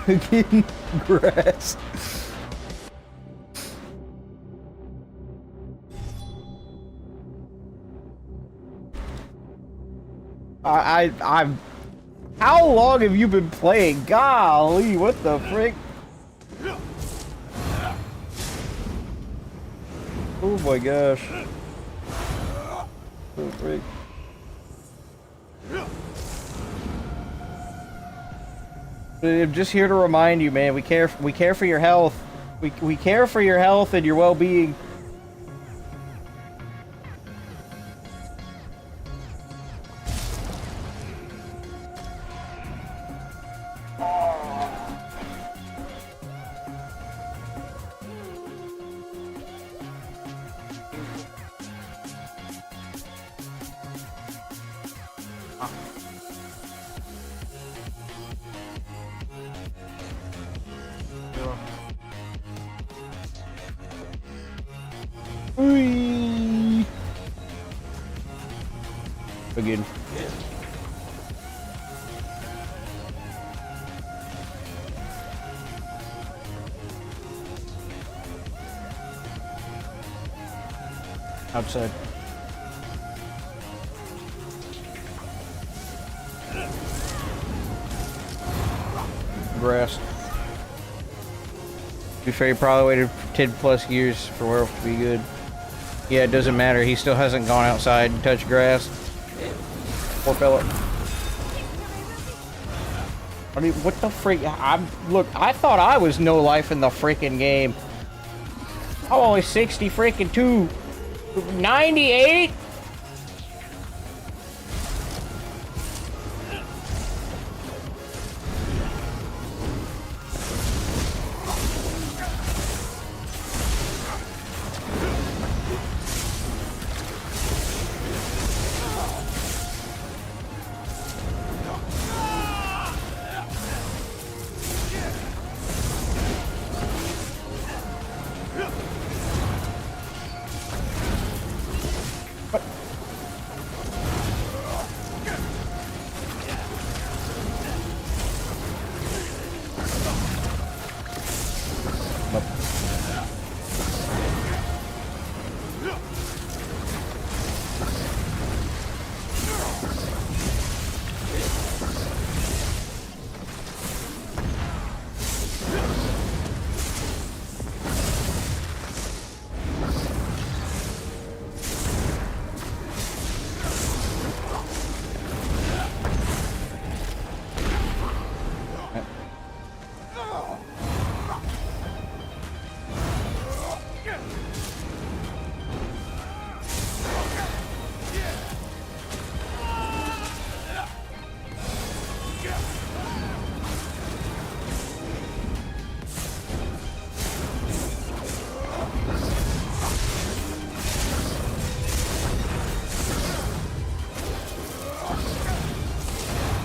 Again, grass. I'm. How long have you been playing? Golly, what the frick? Oh my gosh. Oh, freak. I'm just here to remind you, man, we care for your health. We care for your health and your well-being. Again. Outside. Grass. To be fair, he probably waited 10 plus years for werewolf to be good. Yeah, it doesn't matter. He still hasn't gone outside and touched grass. Poor fella. I mean, what the freak? Look, I thought I was no life in the freaking game. I'm only 60 freaking 2. 98?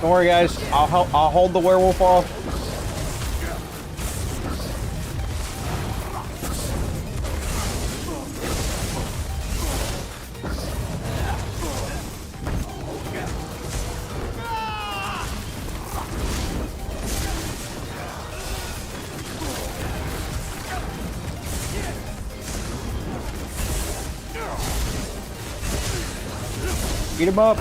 Don't worry, guys. I'll hold the werewolf off. Beat him up.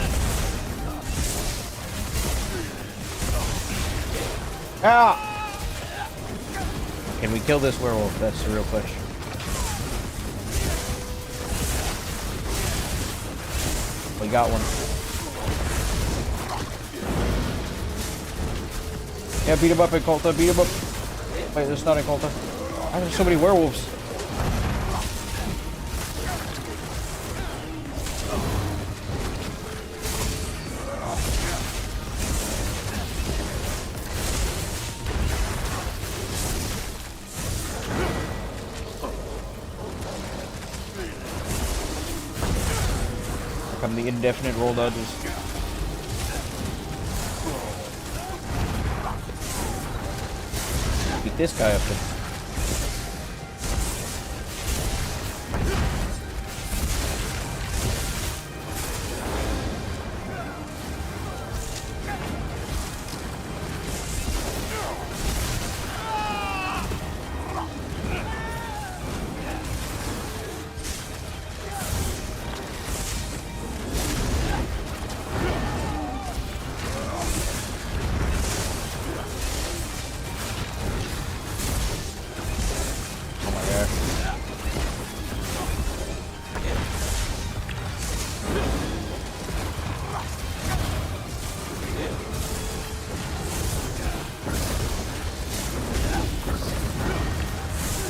Ah! Can we kill this werewolf? That's the real question. We got one. Yeah, beat him up, Ecculta. Beat him up. Wait, that's not Ecculta. Why are there so many werewolves? The indefinite roll dodges. Beat this guy up then.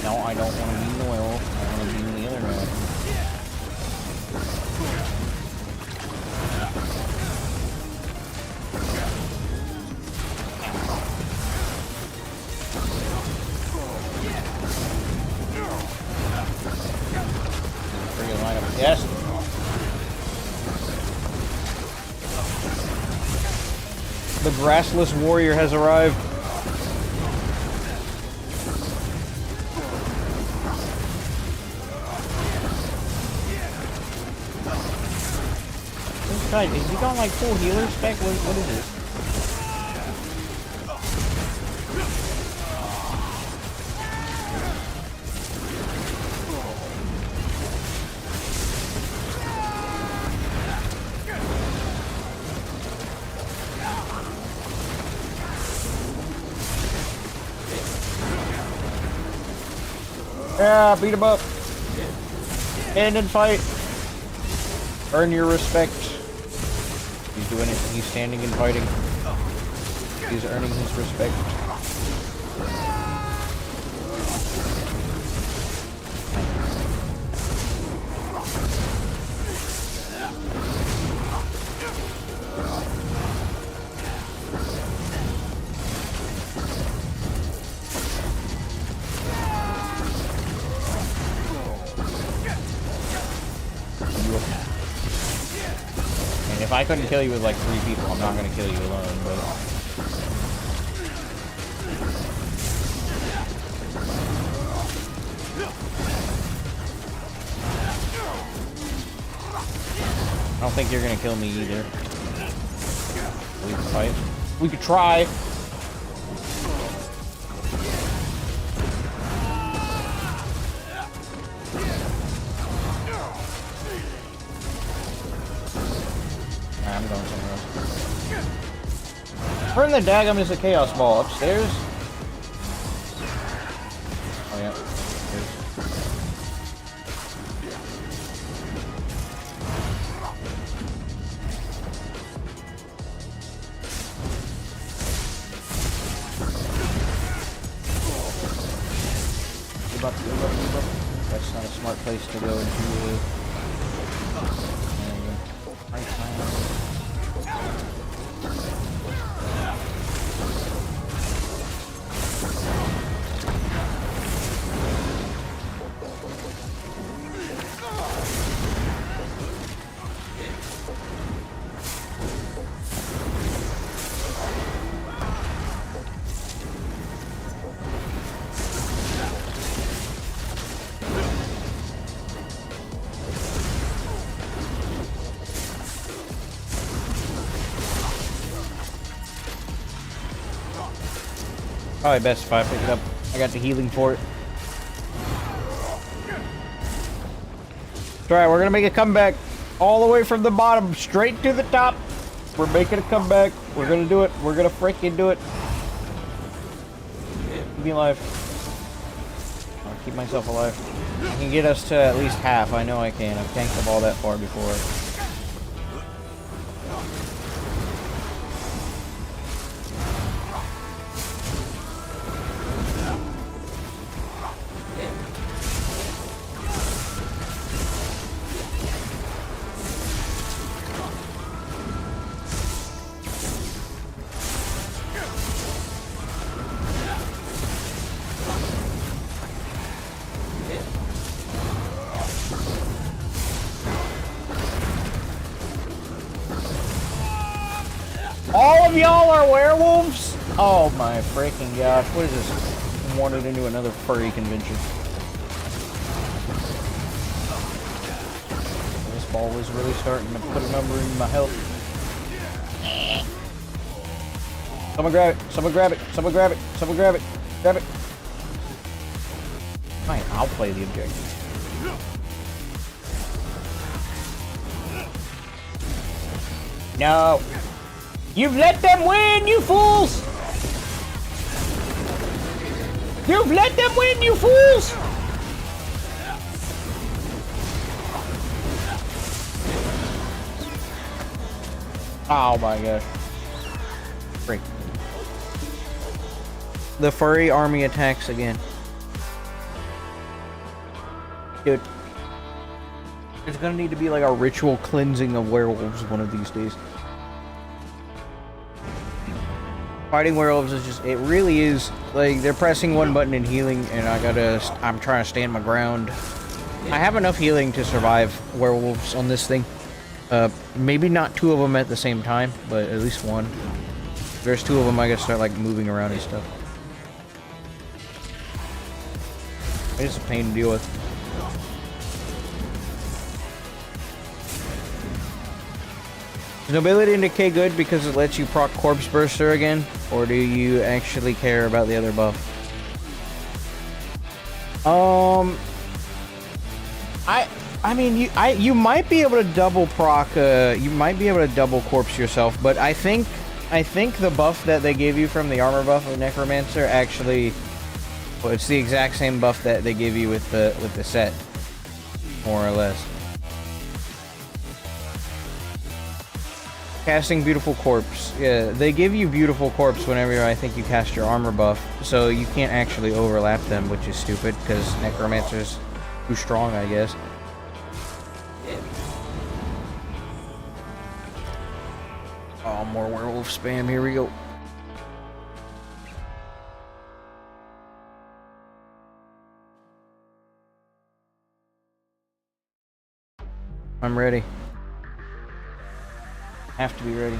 No, I don't want to be loyal. I want to be the internet. Freaking lineup. Yes. The grassless warrior has arrived. This guy, is he got like full healer spec? What is this? Yeah, beat him up. End and fight. Earn your respect. He's doing it. He's standing and fighting. He's earning his respect. If I couldn't kill you with like 3 people, I'm not gonna kill you alone, but... I don't think you're gonna kill me either. We can fight. We could try! I'm going somewhere else. Burn the daggum is a chaos ball upstairs. Oh yeah. Upstairs. Move up, move up, move up. That's not a smart place to go into. Right time. Probably best if I pick it up. I got the healing for it. Alright, we're gonna make a comeback all the way from the bottom straight to the top. We're making a comeback. We're gonna do it. We're gonna freaking do it. Keep me alive. I'll keep myself alive. I can get us to at least half. I know I can. I've tanked the ball that far before. All of y'all are werewolves? Oh my freaking gosh. What is this? I'm wandered into another furry convention. This ball is really starting to put a number in my health. Someone grab it. Someone grab it. Someone grab it. Someone grab it. Grab it. Fine, I'll play the objective. No. You've let them win, you fools! You've let them win, you fools! Oh my gosh. Freak. The furry army attacks again. Dude. There's gonna need to be like a ritual cleansing of werewolves one of these days. Fighting werewolves is just, it really is, like, they're pressing one button and healing, and I'm trying to stand my ground. I have enough healing to survive werewolves on this thing. Maybe not two of them at the same time, but at least one. If there's two of them, I gotta start, like, moving around and stuff. It's a pain to deal with. Is Nobility and Decay good because it lets you proc Corpse Burster again? Or do you actually care about the other buff? I mean, you might be able to double proc, you might be able to double corpse yourself, but I think the buff that they gave you from the armor buff of Necromancer actually, well, it's the exact same buff that they give you with the set, more or less. Casting Beautiful Corpse. Yeah, they give you Beautiful Corpse whenever I think you cast your armor buff, so you can't actually overlap them, which is stupid, because Necromancer's too strong, I guess. Oh, more werewolf spam, here we go. I'm ready. Have to be ready.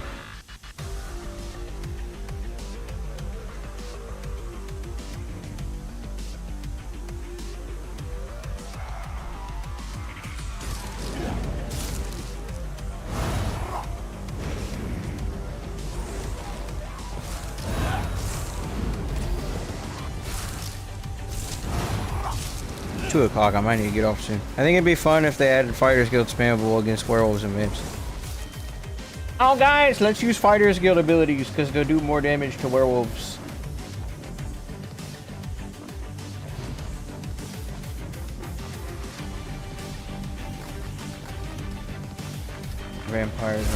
It's 2 o'clock, I might need to get off soon. I think it'd be fun if they added Fighters Guild spammable against werewolves and imps. Oh guys, let's use Fighters Guild abilities because they'll do more damage to werewolves. Vampires,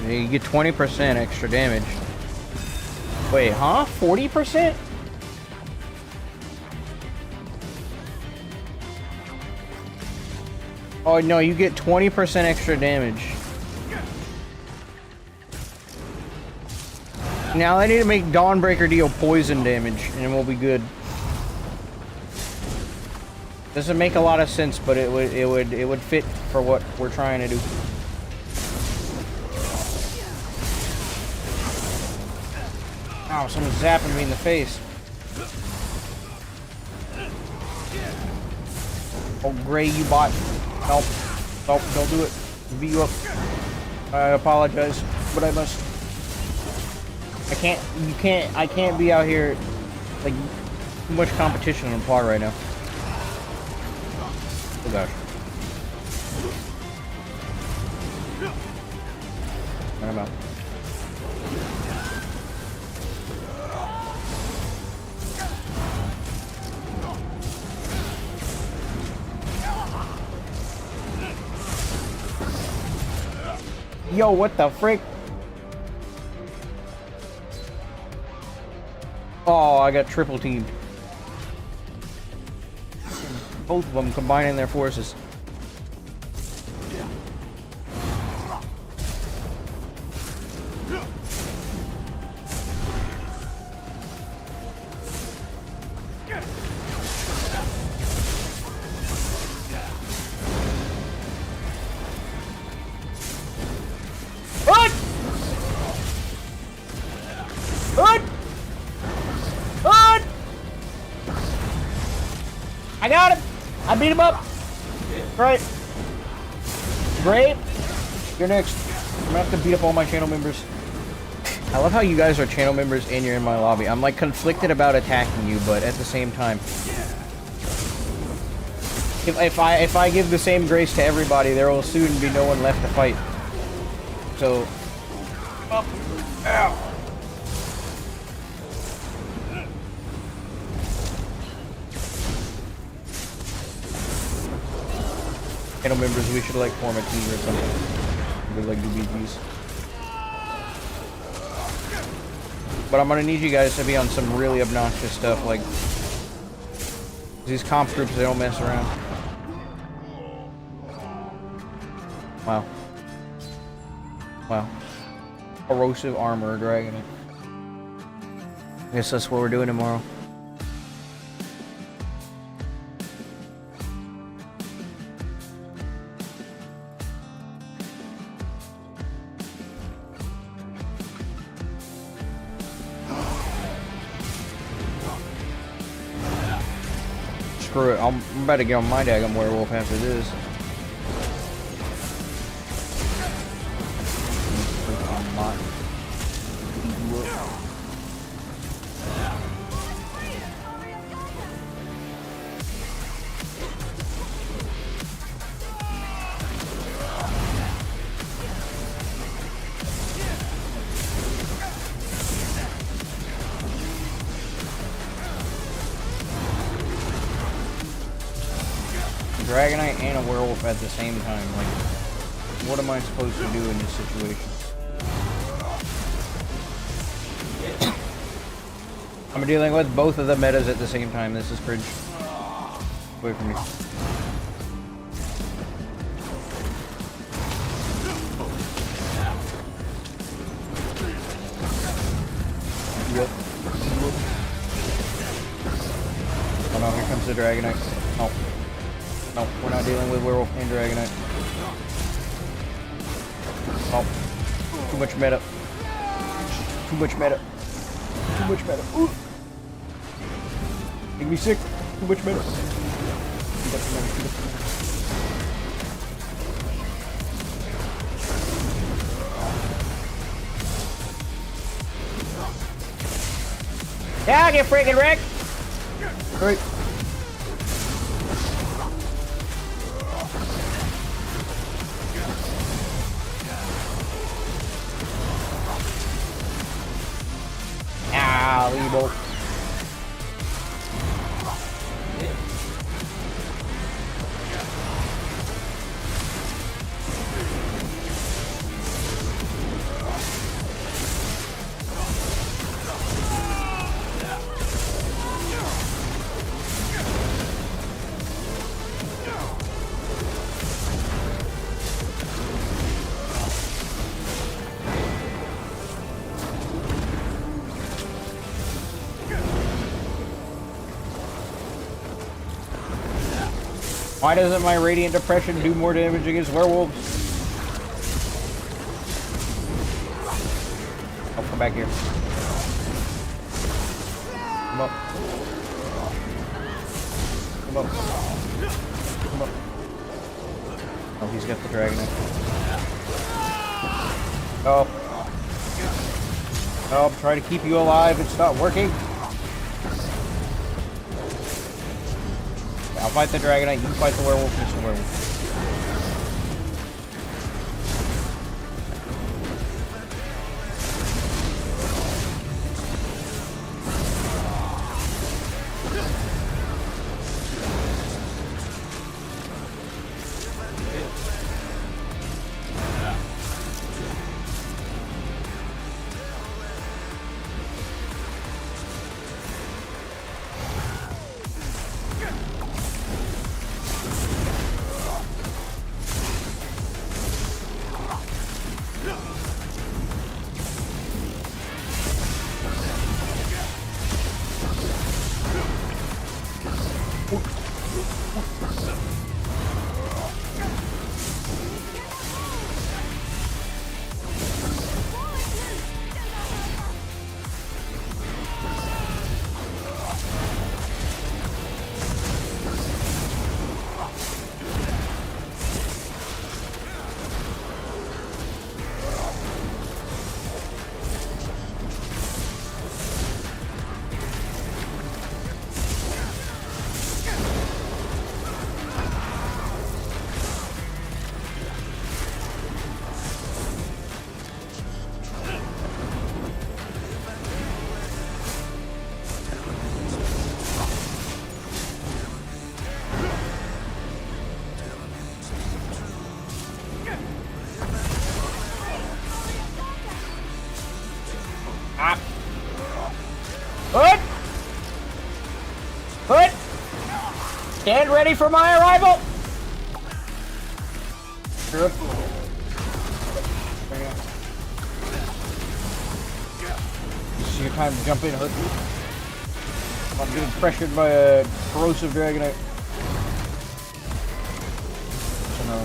you get 20% extra damage. Wait, huh? 40%? Oh no, you get 20% extra damage. Now I need to make Dawnbreaker deal poison damage, and we'll be good. Doesn't make a lot of sense, but it would fit for what we're trying to do. Ow, someone's zapping me in the face. Oh, Gray, you bot. Help. Help, don't do it. Beat you up. I apologize, but I must. I can't be out here, like, too much competition on par right now. Oh gosh. I'm out. Yo, what the frick? Oh, I got triple teamed. Both of them combining their forces. What? What? What? I got him. I beat him up. Right. Great. You're next. I'm gonna have to beat up all my channel members. I love how you guys are channel members and you're in my lobby. I'm like conflicted about attacking you, but at the same time, if I give the same grace to everybody, there will soon be no one left to fight. So, up, ow. Channel members, we should like form a team or something. We like do BGs. But I'm gonna need you guys to be on some really obnoxious stuff, like these comp groups, they don't mess around. Wow. Wow. Corrosive armor, dragon. I guess that's what we're doing tomorrow. Screw it, I'm about to get on my daggum werewolf after this. Dragonite and a werewolf at the same time. Like, what am I supposed to do in this situation? I'm dealing with both of the metas at the same time. This is cringe. Wait for me. Yep. Oh no, here comes the Dragonite. Oh. No, we're not dealing with werewolf and Dragonite. Oh. Too much meta. Too much meta. Too much meta. Ooh. Make me sick. Too much meta. Too much meta. Too much meta. Yeah, get freaking wrecked! Great. Ah, Weeble. Why doesn't my Radiant Depression do more damage against werewolves? Oh, come back here. Come up. Come up. Come up. Oh, he's got the dragon. Oh. Oh, I'm trying to keep you alive. It's not working. I'll fight the Dragonite, you fight the werewolf, Mr. Werewolf. Stand ready for my arrival! Sure. your time to jump in, Hook. I'm getting pressured by a corrosive dragonite. So no.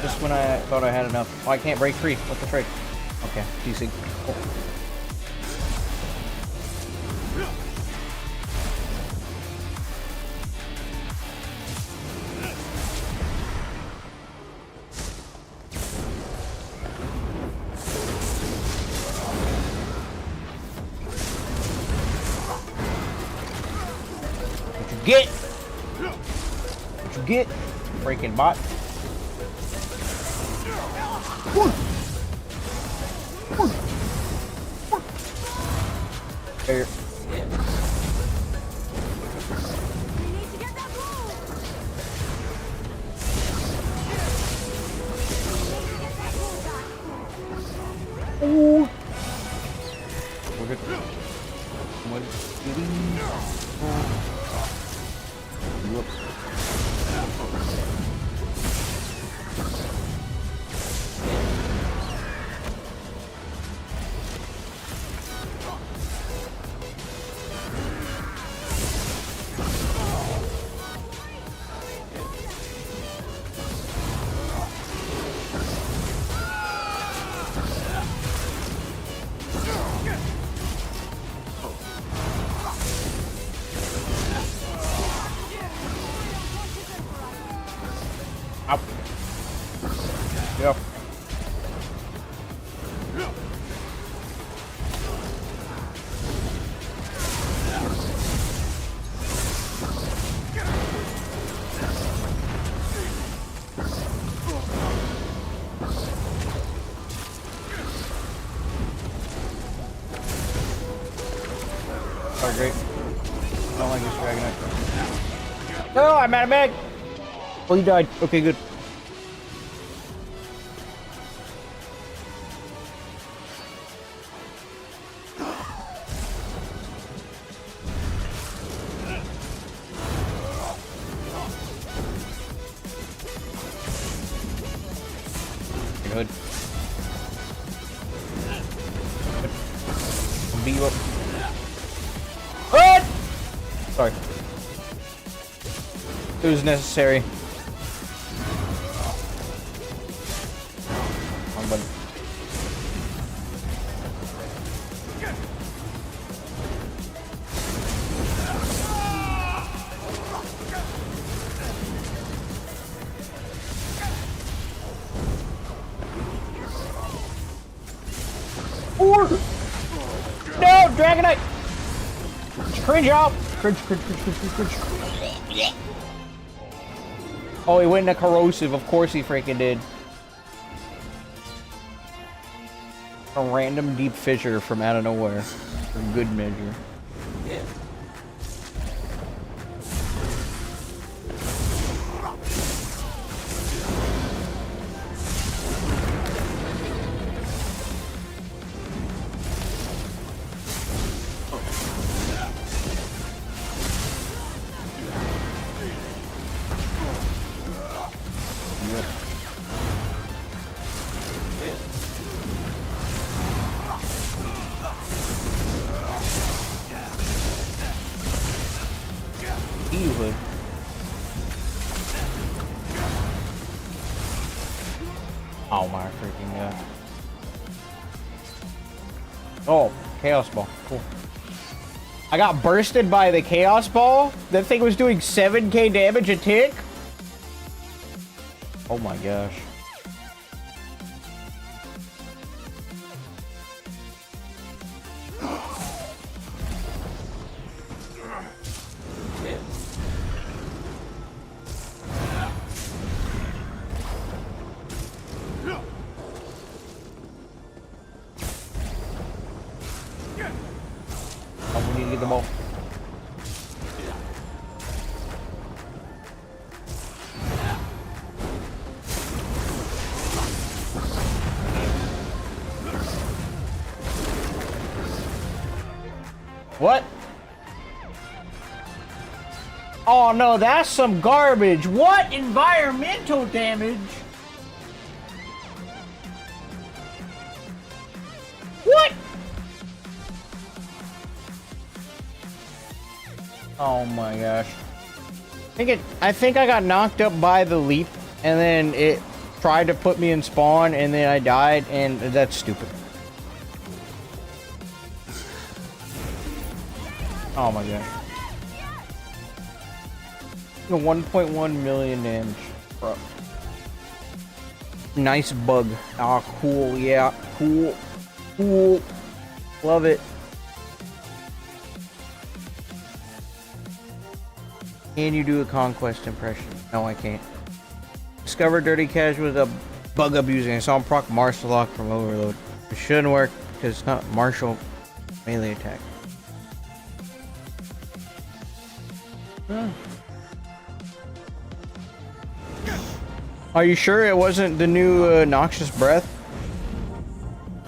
Just when I thought I had enough. Oh, I can't break free. What the frick? Okay, DC. Cool. Get! What you get? Freaking bot. There. Ooh. We're good. Whoops. Up. Yep. Oh, great. I don't like this dragonite. No, I'm out of mag! Oh, you died. Okay, good. Good. I'll beat you up. What? Sorry. It was necessary. Wrong button. No, Dragonite! Cringe out! Cringe. Oh, he went into corrosive. Of course he freaking did. A random deep fissure from out of nowhere. For good measure. Yeah. Easily. Oh my freaking god. Oh, Chaos Ball. Cool. I got bursted by the Chaos Ball? That thing was doing 7k damage a tick? Oh my gosh. Oh, we need to get them all. What? Oh no, that's some garbage. What environmental damage? What? Oh my gosh. I think I got knocked up by the leap, and then it tried to put me in spawn, and then I died, and that's stupid. Oh my gosh. 1.1 million damage. Bro. Nice bug. Ah, cool. Yeah, cool. Cool. Love it. Can you do a Conquest impression? No, I can't. Discover 𝙬𝙧𝙚𝙬 with a bug abusing. I saw him proc martial lock from overload. It shouldn't work because it's not martial melee attack. Huh. Are you sure it wasn't the new Noxious Breath?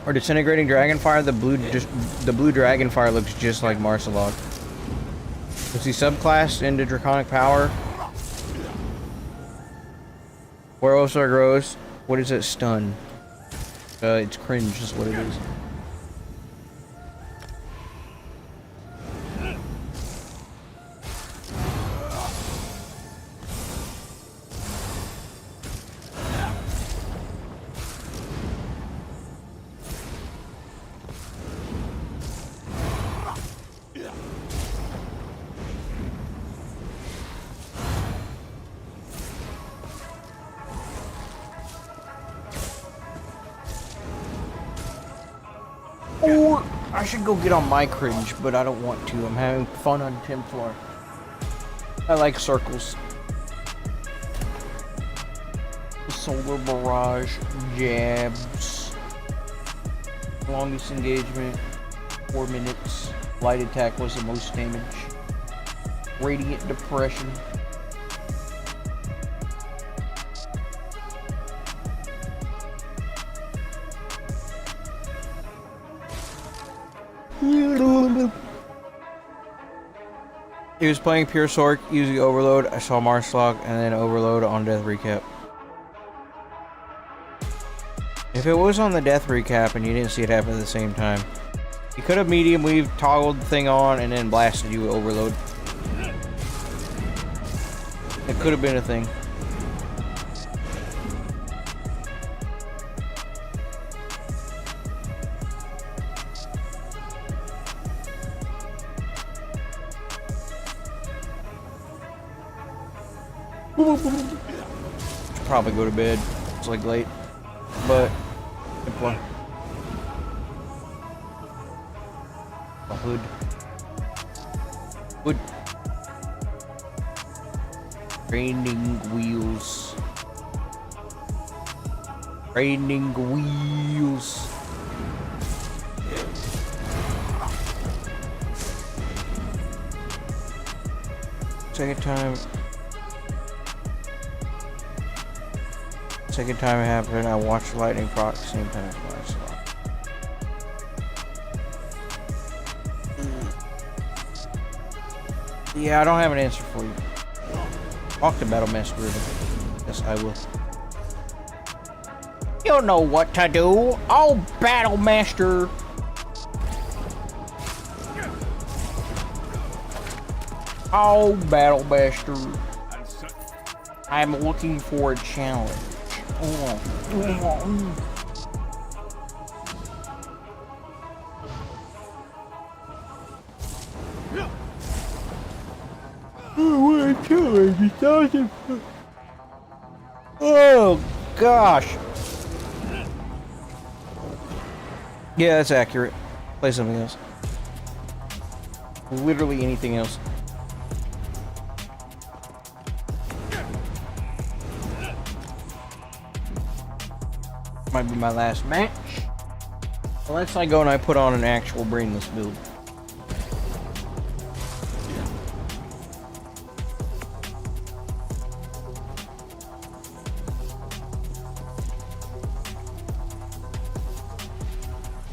Or Disintegrating Dragonfire? The blue Dragonfire looks just like Marsalog. Was he subclassed into Draconic Power? Where also grows? What is it? Stun. It's cringe is what it is. Or I should go get on my cringe, but I don't want to. I'm having fun on Templar. I like circles. Solar barrage, jabs, longest engagement, 4 minutes. Light attack was the most damage. Radiant depression. He was playing Pure Sork using Overload. I saw Marshlock and then Overload on Death Recap. If it was on the Death Recap and you didn't see it happen at the same time, you could have medium weave, toggled the thing on, and then blasted you with Overload. It could have been a thing. Should probably go to bed. It's like late, but good play. A hood. Hood. Training wheels. Training wheels. Second time it happened, I watched lightning proc the same time as myself. Yeah, I don't have an answer for you. Talk to Battle Master Ribbon. Yes, I will. You know what to do. Oh, Battle Master. Oh, Battle Master. I'm looking for a challenge. Oh, what a challenge. Oh, gosh. Yeah, that's accurate. Play something else. Literally anything else. Might be my last match. Unless I go and I put on an actual brainless build.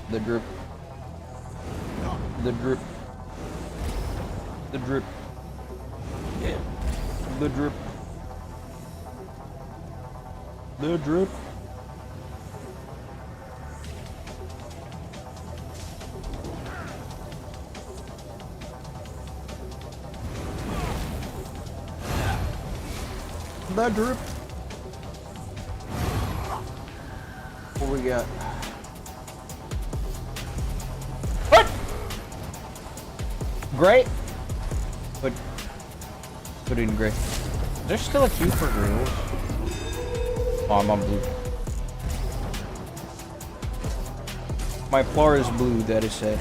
The drip. The drip. The drip. The drip. The drip. The drip. What we got? What? Gray? Put in gray. There's still a queue for green. Oh, I'm on blue. My floor is blue, that is said.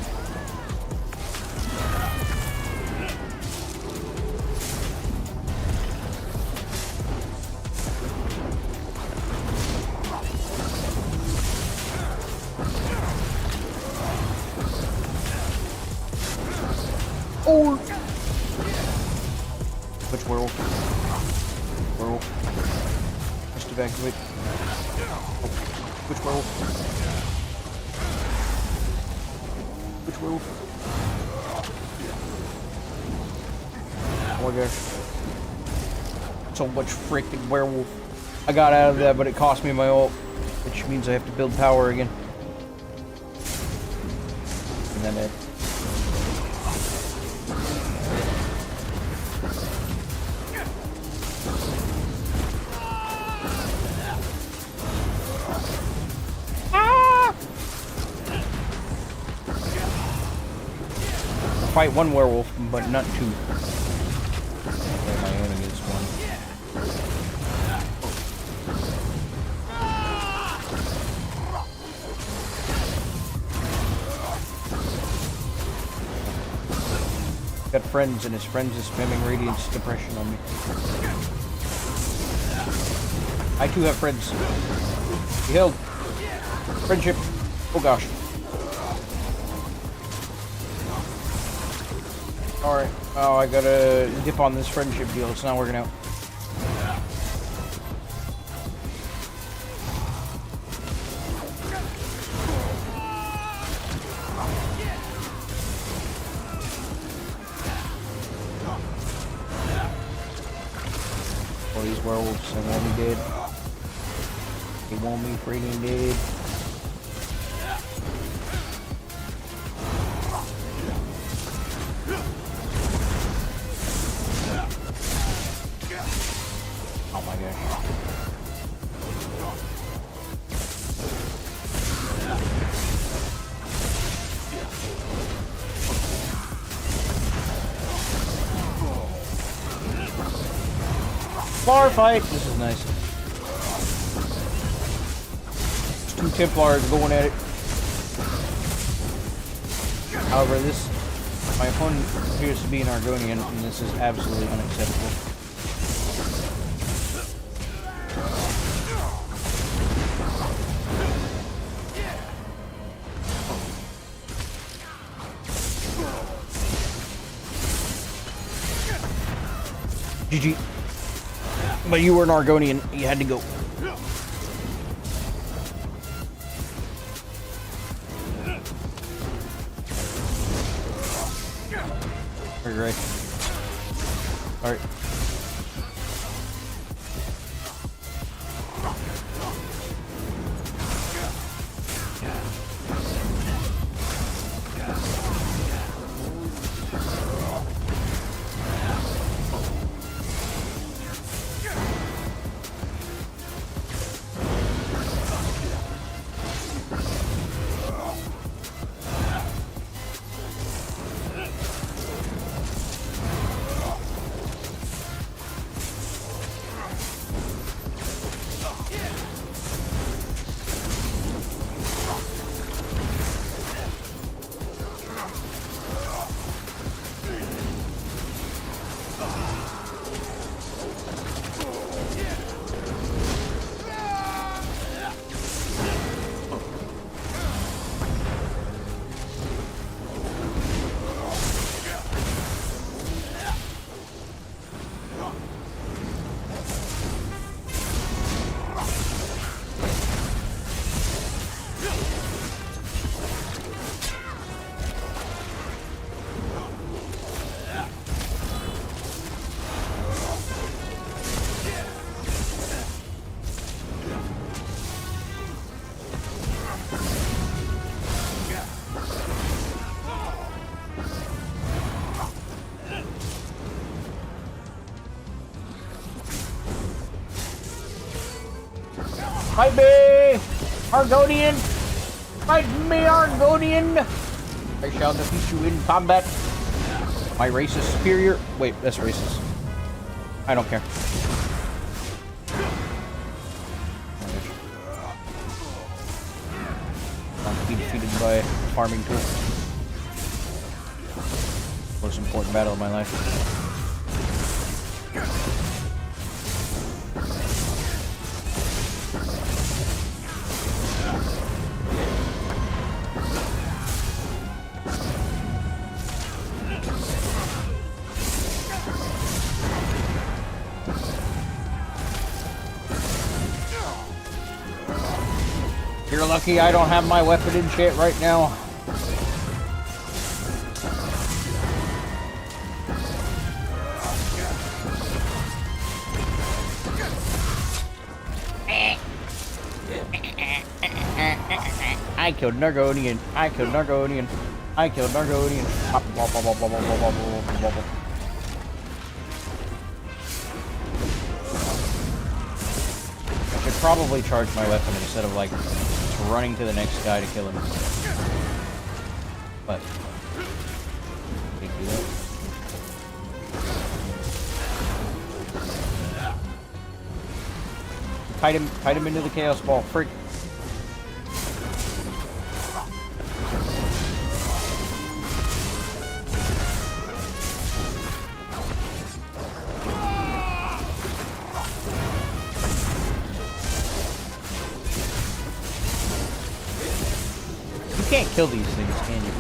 Oh! Which werewolf? Werewolf. Just evacuate. Oh. Which werewolf? Which werewolf? Oh my gosh. So much freaking werewolf. I got out of that, but it cost me my ult, which means I have to build power again. And then it. Fight one werewolf, but not two. My own against one. Got friends, and his friends is spamming Radiance Depression on me. I too have friends. Be held. Friendship. Oh gosh. Alright. Oh, I gotta dip on this friendship deal. It's not working out. Oh, these werewolves, they want me dead. They want me freaking dead. Oh my gosh. Bar fight! This is nice. Two Templars going at it. However, my opponent appears to be an Argonian, and this is absolutely unacceptable. GG. But you were an Argonian, you had to go. Right. Alright. Fight me! Argonian! Fight me, Argonian! I shall defeat you in combat. My race is superior. Wait, that's racist. I don't care. I'll be defeated by a farming tool. Most important battle of my life. You're lucky I don't have my weapon in shit right now. I killed Nargonian. I killed Nargonian. I killed Nargonian. I should probably charge my weapon instead of like just running to the next guy to kill him. But can't do that. Kite him into the chaos ball. Frick. You can't kill these things, can you?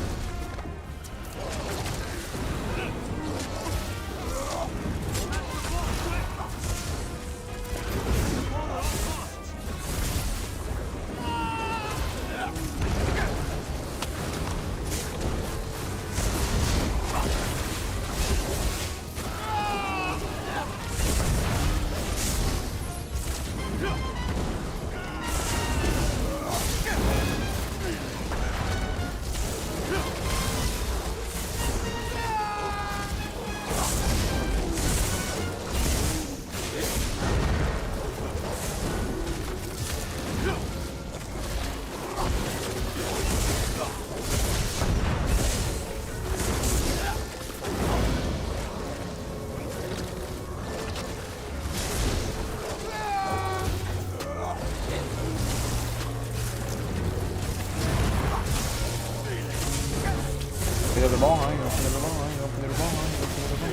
Pick up the ball, huh? You don't pick up the ball, huh? You don't pick up the ball, huh? You don't pick up the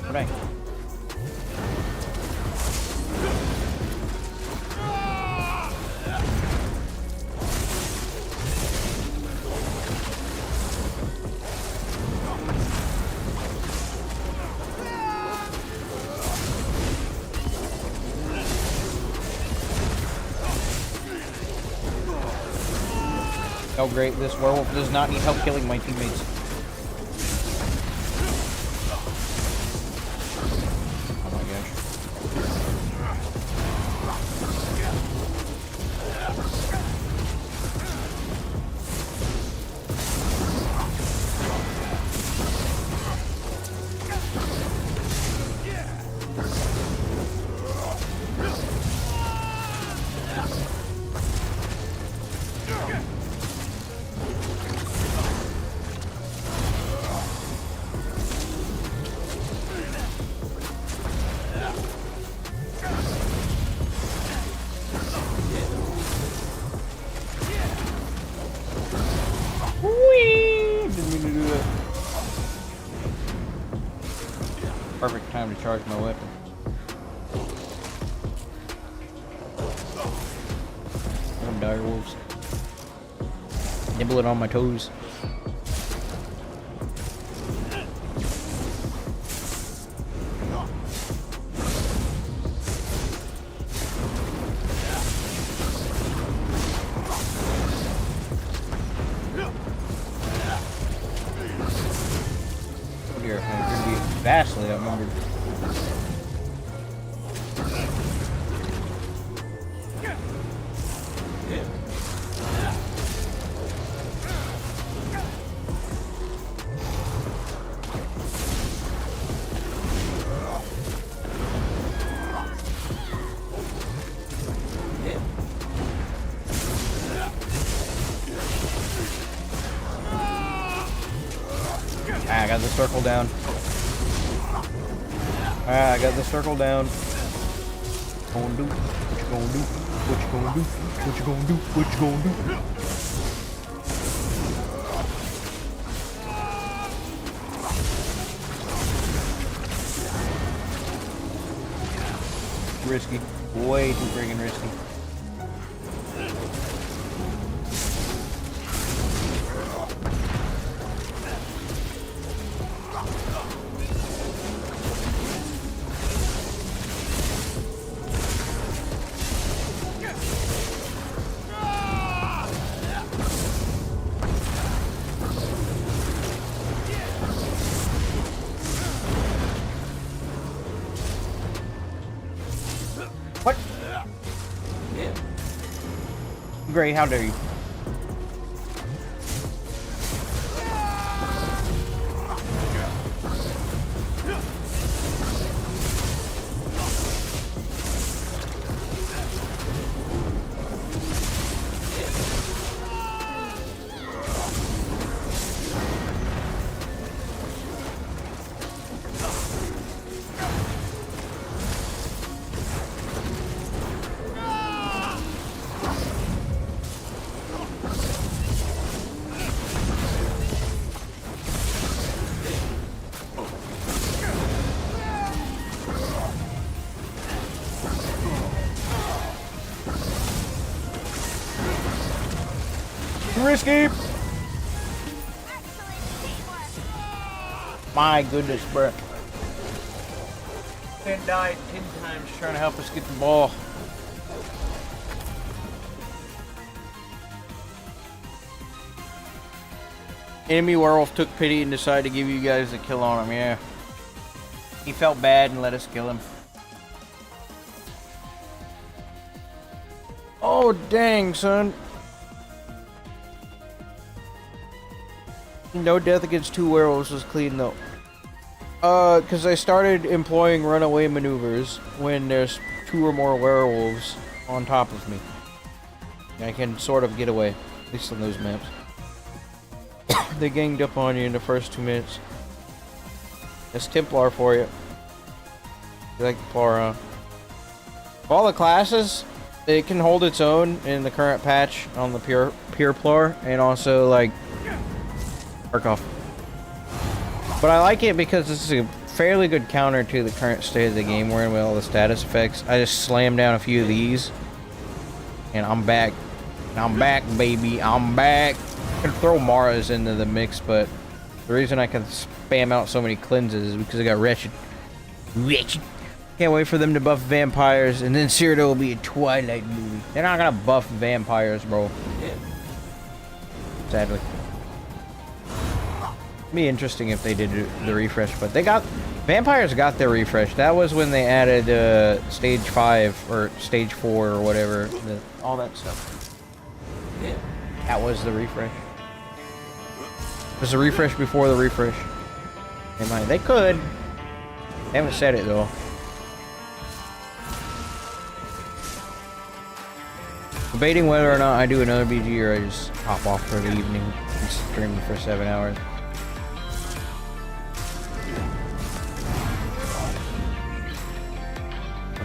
ball. Okay. Oh great, this werewolf does not need help killing my teammates. Oh my gosh. Perfect time to charge my weapon. Them dire wolves. Nibbling on my toes. Here, I'm gonna be vastly outnumbered. got the circle down. Alright, I got the circle down. What you gonna do? What you gonna do? What you gonna do? What you gonna do? What you gonna do? Risky. Way too friggin' risky. What? Gray, how dare you? Risky. My goodness, bro. Man died 10 times trying to help us get the ball. Enemy werewolf took pity and decided to give you guys the kill on him, yeah. He felt bad and let us kill him. Oh, dang, son. No death against 2 werewolves was clean, though. Because I started employing runaway maneuvers when there's 2 or more werewolves on top of me. And I can sort of get away, at least on those maps. They ganged up on you in the first 2 minutes. That's Templar for you. You like Templar, huh? Of all the classes, it can hold its own in the current patch on the Pure Plor, and also, like, Arc off. But I like it because this is a fairly good counter to the current state of the game we're in with all the status effects. I just slammed down a few of these, and I'm back. I'm back, baby. I'm back. I can throw Maras into the mix, but the reason I can spam out so many cleanses is because I got Wretched. Wretched. Can't wait for them to buff vampires, and then Cyrodiil will be a Twilight movie. They're not gonna buff vampires, bro. Sadly. Be interesting if they did the refresh, but they got vampires got their refresh. That was when they added stage 5 or stage 4 or whatever, all that stuff. That was the refresh. It was the refresh before the refresh. They could. They haven't said it though. Debating whether or not I do another BG or I just hop off for the evening and stream for 7 hours.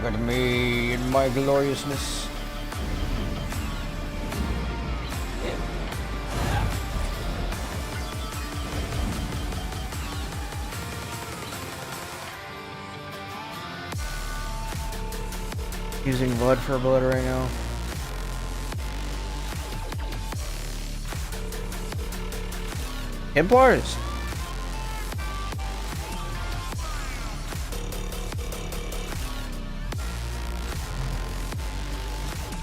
Look at me in my gloriousness. Using blood for blood right now. Templars.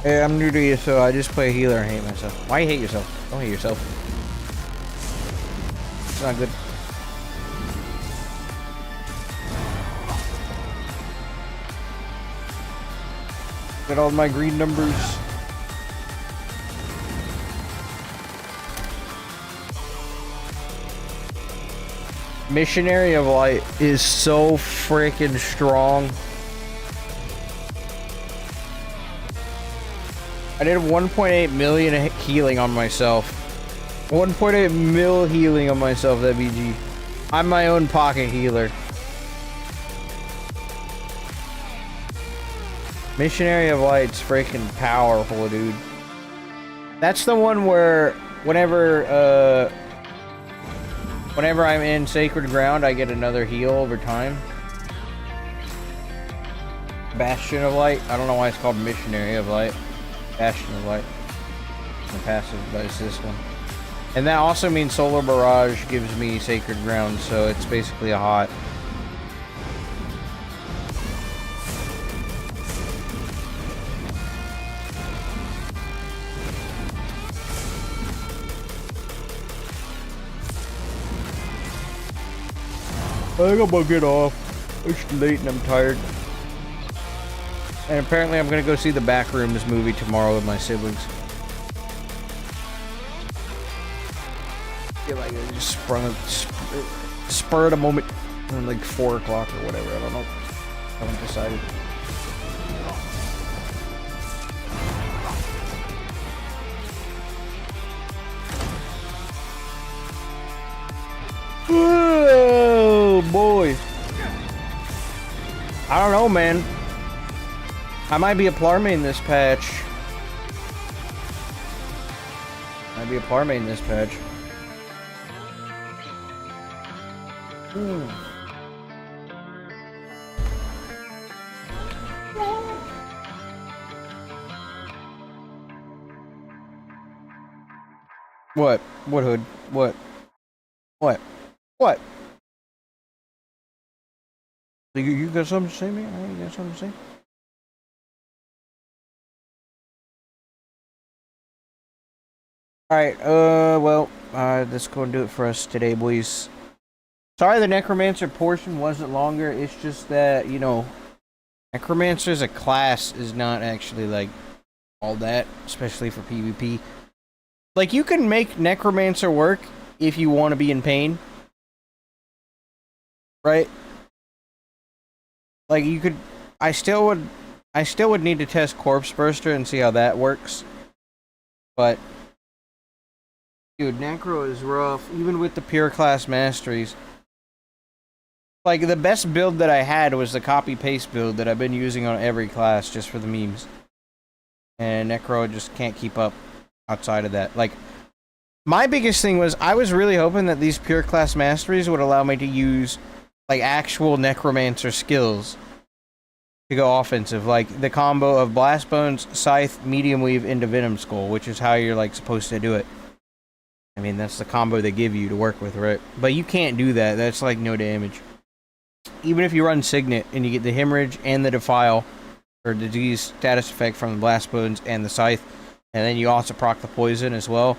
Hey, I'm new to you, so I just play healer and hate myself. Why you hate yourself? Don't hate yourself. It's not good. Get all my green numbers. Missionary of Light is so freaking strong. I did 1.8 million healing on myself. 1.8 mil healing on myself, that BG. I'm my own pocket healer. Missionary of Light's freaking powerful, dude. That's the one where whenever I'm in Sacred Ground, I get another heal over time. Bastion of Light. I don't know why it's called Missionary of Light. Bastion of Light. The passive device, this one. And that also means Solar Barrage gives me Sacred Ground, so it's basically a hot. I think I'm gonna get off. It's late and I'm tired. And apparently I'm gonna go see the Backrooms movie tomorrow with my siblings. I feel like I just spurred a moment at like 4 o'clock or whatever, I don't know. I haven't decided. Oh boy. I don't know, man. I might be a Plarmain this patch. Might be a Plarmain this patch. What? What hood? What? What? What? You got something to say, man? You got something to say? Alright, well, that's going to do it for us today, boys. Sorry the Necromancer portion wasn't longer, it's just that, you know, Necromancer as a class is not actually, like, all that, especially for PvP. Like, you can make Necromancer work if you want to be in pain. Right? Like, you could... I still would need to test Corpse Burster and see how that works. But... dude, Necro is rough, even with the pure class masteries. Like, the best build that I had was the copy-paste build that I've been using on every class just for the memes. And Necro just can't keep up outside of that. Like, my biggest thing was, I was really hoping that these pure class masteries would allow me to use, like, actual Necromancer skills to go offensive. Like, the combo of Blast Bones, Scythe, Medium Weave into Venom Skull, which is how you're, like, supposed to do it. I mean, that's the combo they give you to work with, right? But you can't do that. That's, like, no damage. Even if you run Signet and you get the Hemorrhage and the Defile, or disease status effect from the Blast Bones and the Scythe, and then you also proc the Poison as well,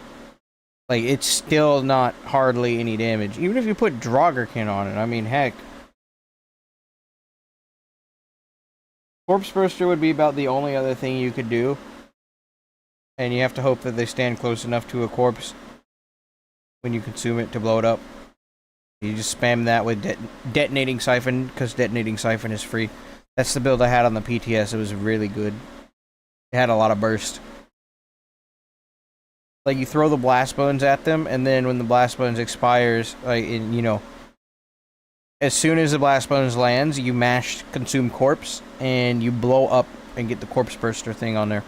like, it's still not hardly any damage. Even if you put Draugr on it, I mean, heck. Corpse Burster would be about the only other thing you could do. And you have to hope that they stand close enough to a corpse when you consume it to blow it up. You just spam that with Detonating Siphon, because Detonating Siphon is free. That's the build I had on the PTS. It was really good. It had a lot of burst. Like, you throw the Blast Bones at them, and then when the Blast Bones expires, like, you know, as soon as the Blast Bones lands, you mash Consume Corpse, and you blow up and get the Corpse Burster thing on there.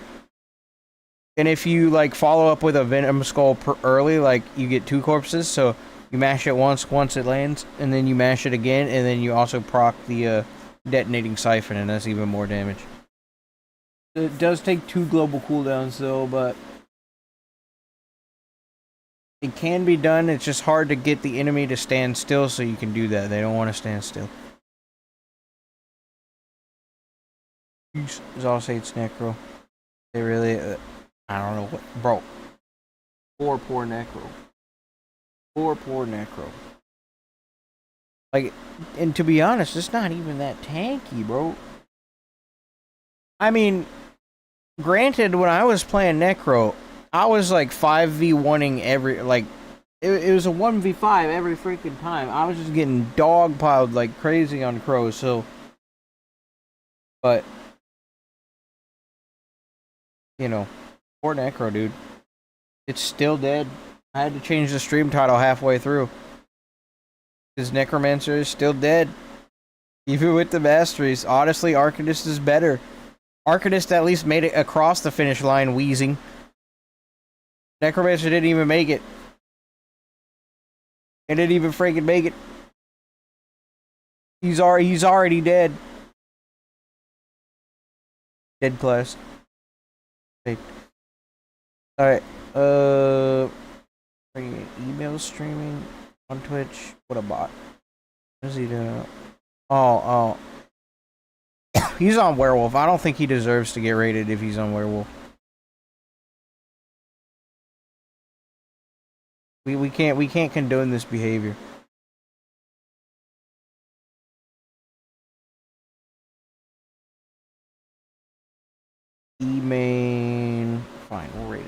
And if you, like, follow up with a Venom Skull early, like, you get 2 corpses, so you mash it once it lands, and then you mash it again, and then you also proc the Detonating Siphon, and that's even more damage. It does take 2 global cooldowns, though, but it can be done. It's just hard to get the enemy to stand still, so you can do that. They don't want to stand still. 𝙁𝙧𝙚𝙚 Necro. They really... I don't know what... Bro. Poor Necro. Poor Necro. Like, and to be honest, it's not even that tanky, bro. I mean, granted, when I was playing Necro, I was like 5v1ing every, like, it was a 1v5 every freaking time. I was just getting dogpiled like crazy on Crows, so, but, you know, poor Necro, dude. It's still dead. I had to change the stream title halfway through. His Necromancer is still dead. Even with the masteries. Honestly, Arcanist is better. Arcanist at least made it across the finish line wheezing. Necromancer didn't even make it. It didn't even freaking make it. He's already dead. Dead class. Alright, email streaming on Twitch. What a bot. What is he doing? Oh. He's on Werewolf. I don't think he deserves to get rated if he's on Werewolf. We can't condone this behavior. E-main. Fine, we'll rate it.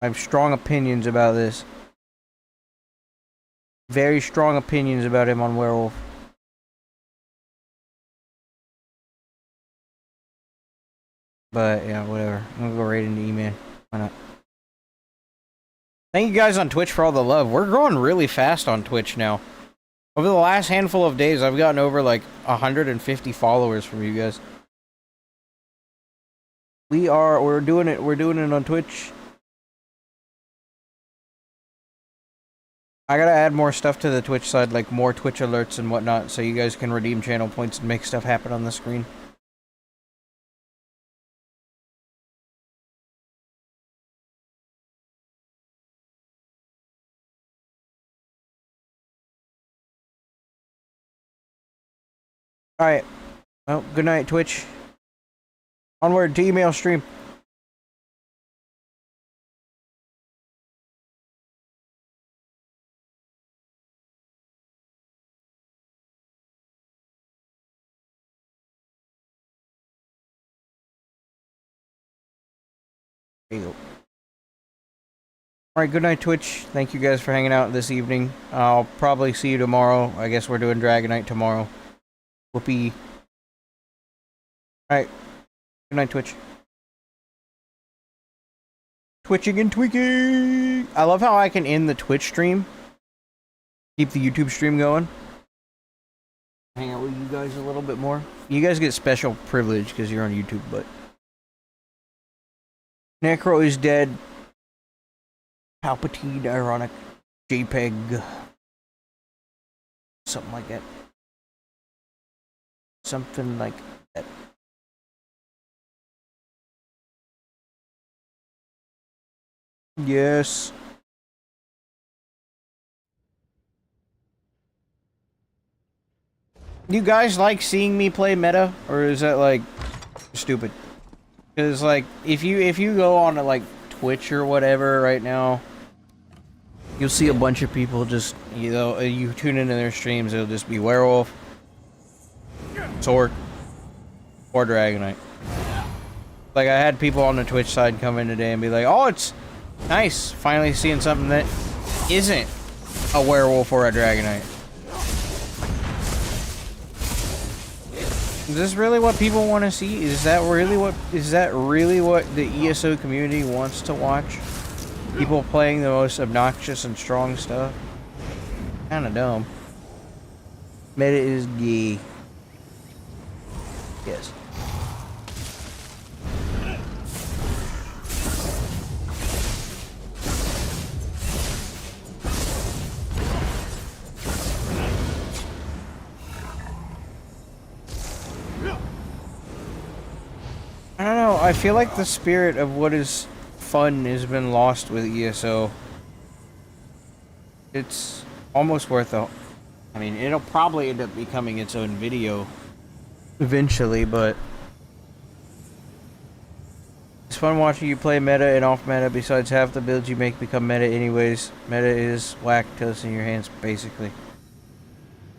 I have strong opinions about this. Very strong opinions about him on Werewolf. But yeah, whatever. I'm gonna go right into E-man. Why not? Thank you guys on Twitch for all the love. We're growing really fast on Twitch now. Over the last handful of days, I've gotten over like 150 followers from you guys. We're doing it on Twitch. I gotta add more stuff to the Twitch side, like more Twitch alerts and whatnot, so you guys can redeem channel points and make stuff happen on the screen. Alright. Well, good night, Twitch. Onward to email stream. There you go. Alright, good night, Twitch. Thank you guys for hanging out this evening. I'll probably see you tomorrow. I guess we're doing Dragonite tomorrow. Whoopee. Alright. Good night, Twitch. Twitching and tweaking! I love how I can end the Twitch stream. Keep the YouTube stream going. Hang out with you guys a little bit more. You guys get special privilege because you're on YouTube, but... Necro is dead. Palpatine, ironic. JPEG. Something like that. Something like that. Yes. You guys like seeing me play meta, or is that like stupid? Because like if you go on to like Twitch or whatever right now, you'll see a bunch of people just, you know, you tune into their streams, it'll just be Werewolf, Sword, or Dragonite. Like I had people on the Twitch side come in today and be like, "Oh, it's nice finally seeing something that isn't a Werewolf or a Dragonite." Is this really what people want to see? Is that really what the ESO community wants to watch? People playing the most obnoxious and strong stuff? Kinda dumb. Meta is gay. Yes. I don't know, I feel like the spirit of what is fun has been lost with ESO. It's almost worth it. I mean, it'll probably end up becoming its own video eventually, but it's fun watching you play meta and off meta. Besides, half the builds you make become meta anyways. Meta is whack toast in your hands, basically.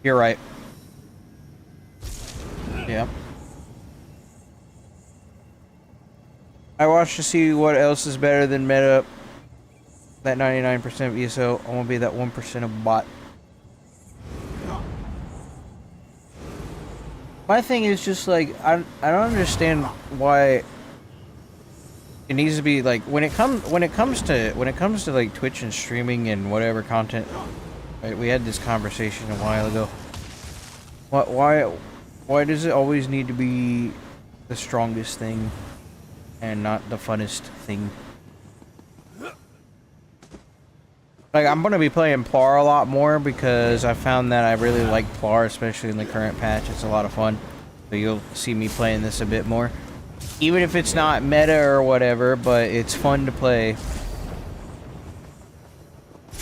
You're right. Yeah. I watched to see what else is better than meta. That 99% of ESO. I want to be that 1% of bot. My thing is just like I don't understand why it needs to be like when it comes to like Twitch and streaming and whatever content Right, we had this conversation a while ago. Why does it always need to be the strongest thing and not the funnest thing? Like, I'm gonna be playing Plar a lot more because I found that I really like Plar, especially in the current patch. It's a lot of fun. So you'll see me playing this a bit more. Even if it's not meta or whatever, but it's fun to play.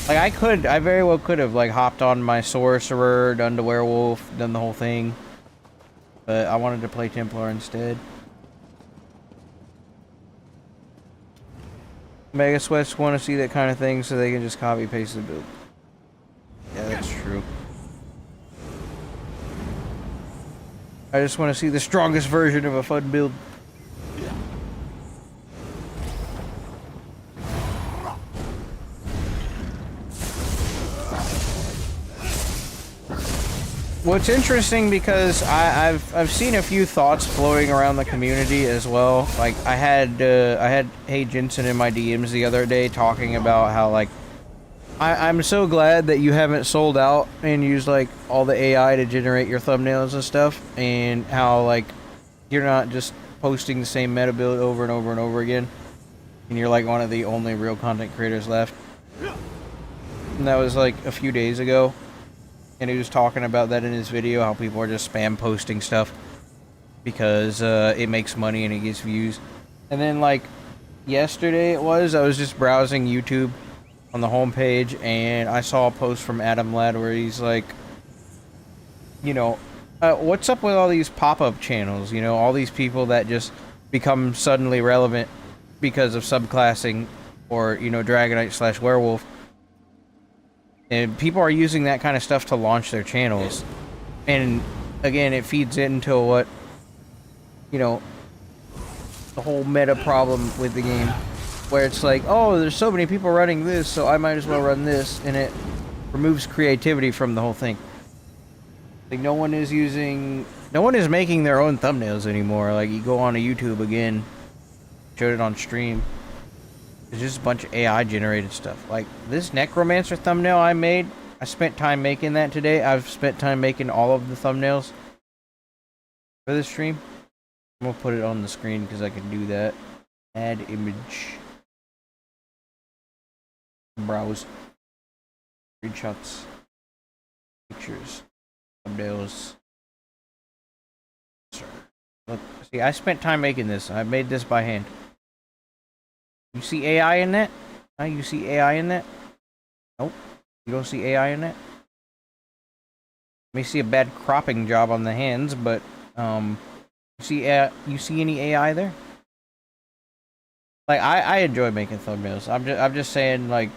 Like, I very well could have, like, hopped on my sorcerer, done the werewolf, done the whole thing. But I wanted to play Templar instead. Mega Sweats want to see that kind of thing so they can just copy paste the build. Yeah, that's true. I just want to see the strongest version of a fun build. What's interesting, because I've seen a few thoughts floating around the community as well. Like, I had 𝙗𝙧𝙚𝙚 in my DMs the other day talking about how, like, I'm so glad that you haven't sold out and used, like, all the AI to generate your thumbnails and stuff, and how, like, you're not just posting the same meta build over and over and over again, and you're like one of the only real content creators left. And that was like a few days ago. And he was talking about that in his video, how people are just spam posting stuff because it makes money and it gets views. And then, like, yesterday I was just browsing YouTube on the homepage, and I saw a post from 𝙁𝙧𝙚 where he's like, you know, what's up with all these pop-up channels? You know, all these people that just become suddenly relevant because of subclassing or, you know, Dragonite/Werewolf. And people are using that kind of stuff to launch their channels. And again, it feeds into what, you know, the whole meta problem with the game. Where it's like, oh, there's so many people running this, so I might as well run this. And it removes creativity from the whole thing. Like, no one is making their own thumbnails anymore. Like, you go on to YouTube again, showed it on stream. It's just a bunch of AI generated stuff. Like, this Necromancer thumbnail I made, I spent time making that today. I've spent time making all of the thumbnails for this stream. I'm gonna put it on the screen because I can do that. Add image. Browse. Screenshots. Pictures. Thumbnails. Look, see, I spent time making this. I made this by hand. You see AI in that? Huh? You see AI in that? Nope. You don't see AI in that? May see a bad cropping job on the hands, but you see any AI there? Like, I enjoy making thumbnails. I'm just saying, like,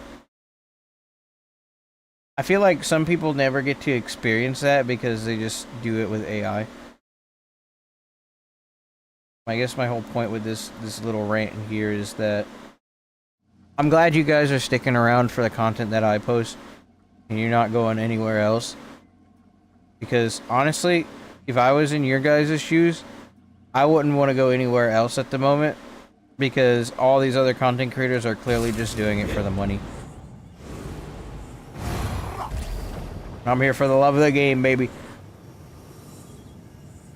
I feel like some people never get to experience that because they just do it with AI. I guess my whole point with this little rant here is that I'm glad you guys are sticking around for the content that I post and you're not going anywhere else. Because honestly, if I was in your guys' shoes, I wouldn't want to go anywhere else at the moment because all these other content creators are clearly just doing it for the money. I'm here for the love of the game, baby.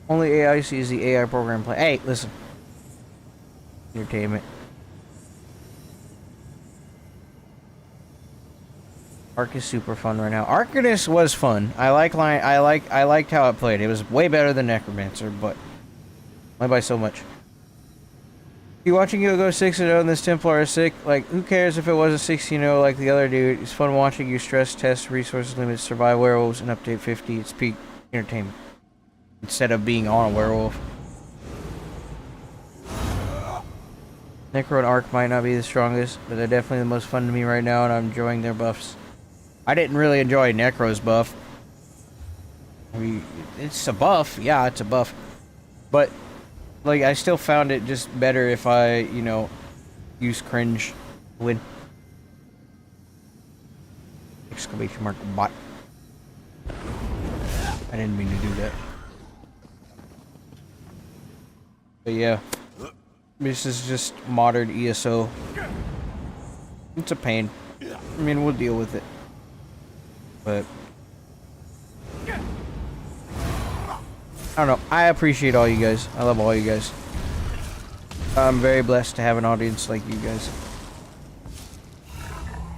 Only AI sees the AI program play. Hey, listen. Entertainment. Arc is super fun right now. Arcanist was fun. I liked how it played. It was way better than Necromancer, but only by so much. You watching you go 6-0 and this Templar is sick? Like, who cares if it was a 16-0 like the other dude? It's fun watching you stress test resource limits, survive werewolves, and update 50. It's peak entertainment. Instead of being on a werewolf. Necro and Arc might not be the strongest, but they're definitely the most fun to me right now, and I'm enjoying their buffs. I didn't really enjoy Necro's buff. I mean, it's a buff. Yeah, it's a buff. But, like, I still found it just better if I, you know, use cringe win. Exclamation mark bot. I didn't mean to do that. But yeah. This is just modern ESO. It's a pain. I mean, we'll deal with it. But I don't know. I appreciate all you guys. I love all you guys. I'm very blessed to have an audience like you guys.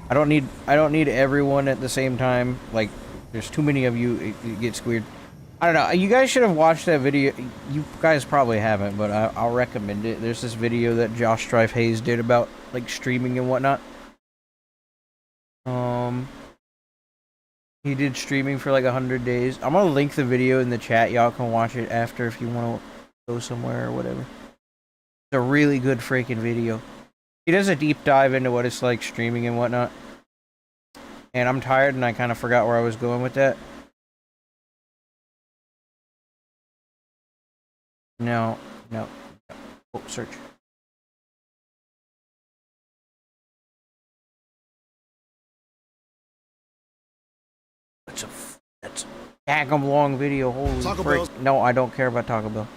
I don't need everyone at the same time. Like, there's too many of you, it gets weird. I don't know. You guys should have watched that video. You guys probably haven't, but I'll recommend it. There's this video that 𝙗𝙧𝙚𝙀 did about like streaming and whatnot. He did streaming for like 100 days. I'm gonna link the video in the chat. Y'all can watch it after if you want to go somewhere or whatever. It's a really good freaking video. He does a deep dive into what it's like streaming and whatnot. And I'm tired and I kind of forgot where I was going with that. No. Oh, search. That's a daggum long video. Holy frick. No, I don't care about Taco Bell.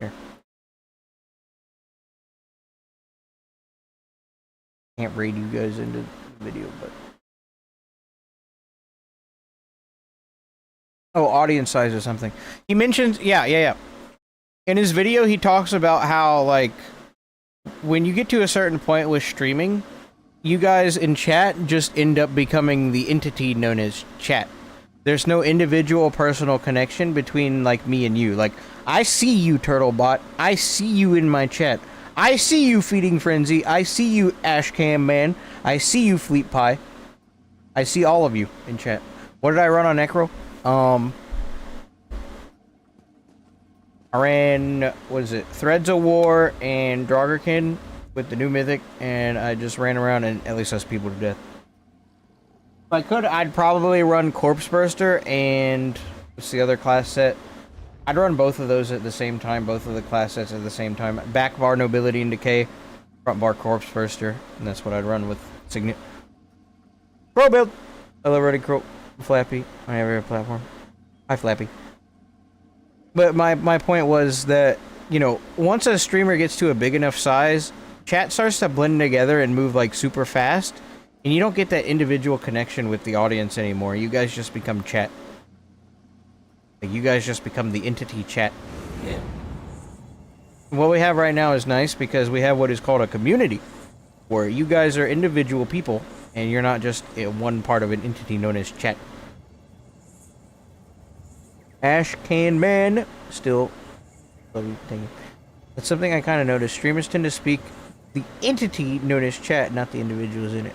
Here. Can't raid you guys into the video, but oh, audience size or something. He mentions, yeah. In his video, he talks about how, like, when you get to a certain point with streaming, you guys in chat just end up becoming the entity known as chat. There's no individual personal connection between, like, me and you. Like, I see you, Turtlebot. I see you in my chat. I see you, Feeding Frenzy. I see you, Ashcam Man. I see you, Fleet Pie. I see all of you in chat. What did I run on Necro? I ran, what is it, Threads of War and Draugr with the new mythic, and I just ran around and at least us people to death. If I could, I'd probably run Corpse Burster and what's the other class set? I'd run both of those at the same time, both of the class sets at the same time. Back bar Nobility and Decay, front bar Corpse Burster, and that's what I'd run with Signet. Crow build! I love running Crow. Flappy on every platform. Hi, Flappy. But my point was that, you know, once a streamer gets to a big enough size, chat starts to blend together and move like super fast, and you don't get that individual connection with the audience anymore. You guys just become chat. Like, you guys just become the entity chat. Yeah. What we have right now is nice because we have what is called a community, where you guys are individual people, and you're not just one part of an entity known as chat. Ash Can Man still love you, thank you. That's something I kind of noticed. Streamers tend to speak the entity known as chat, not the individuals in it.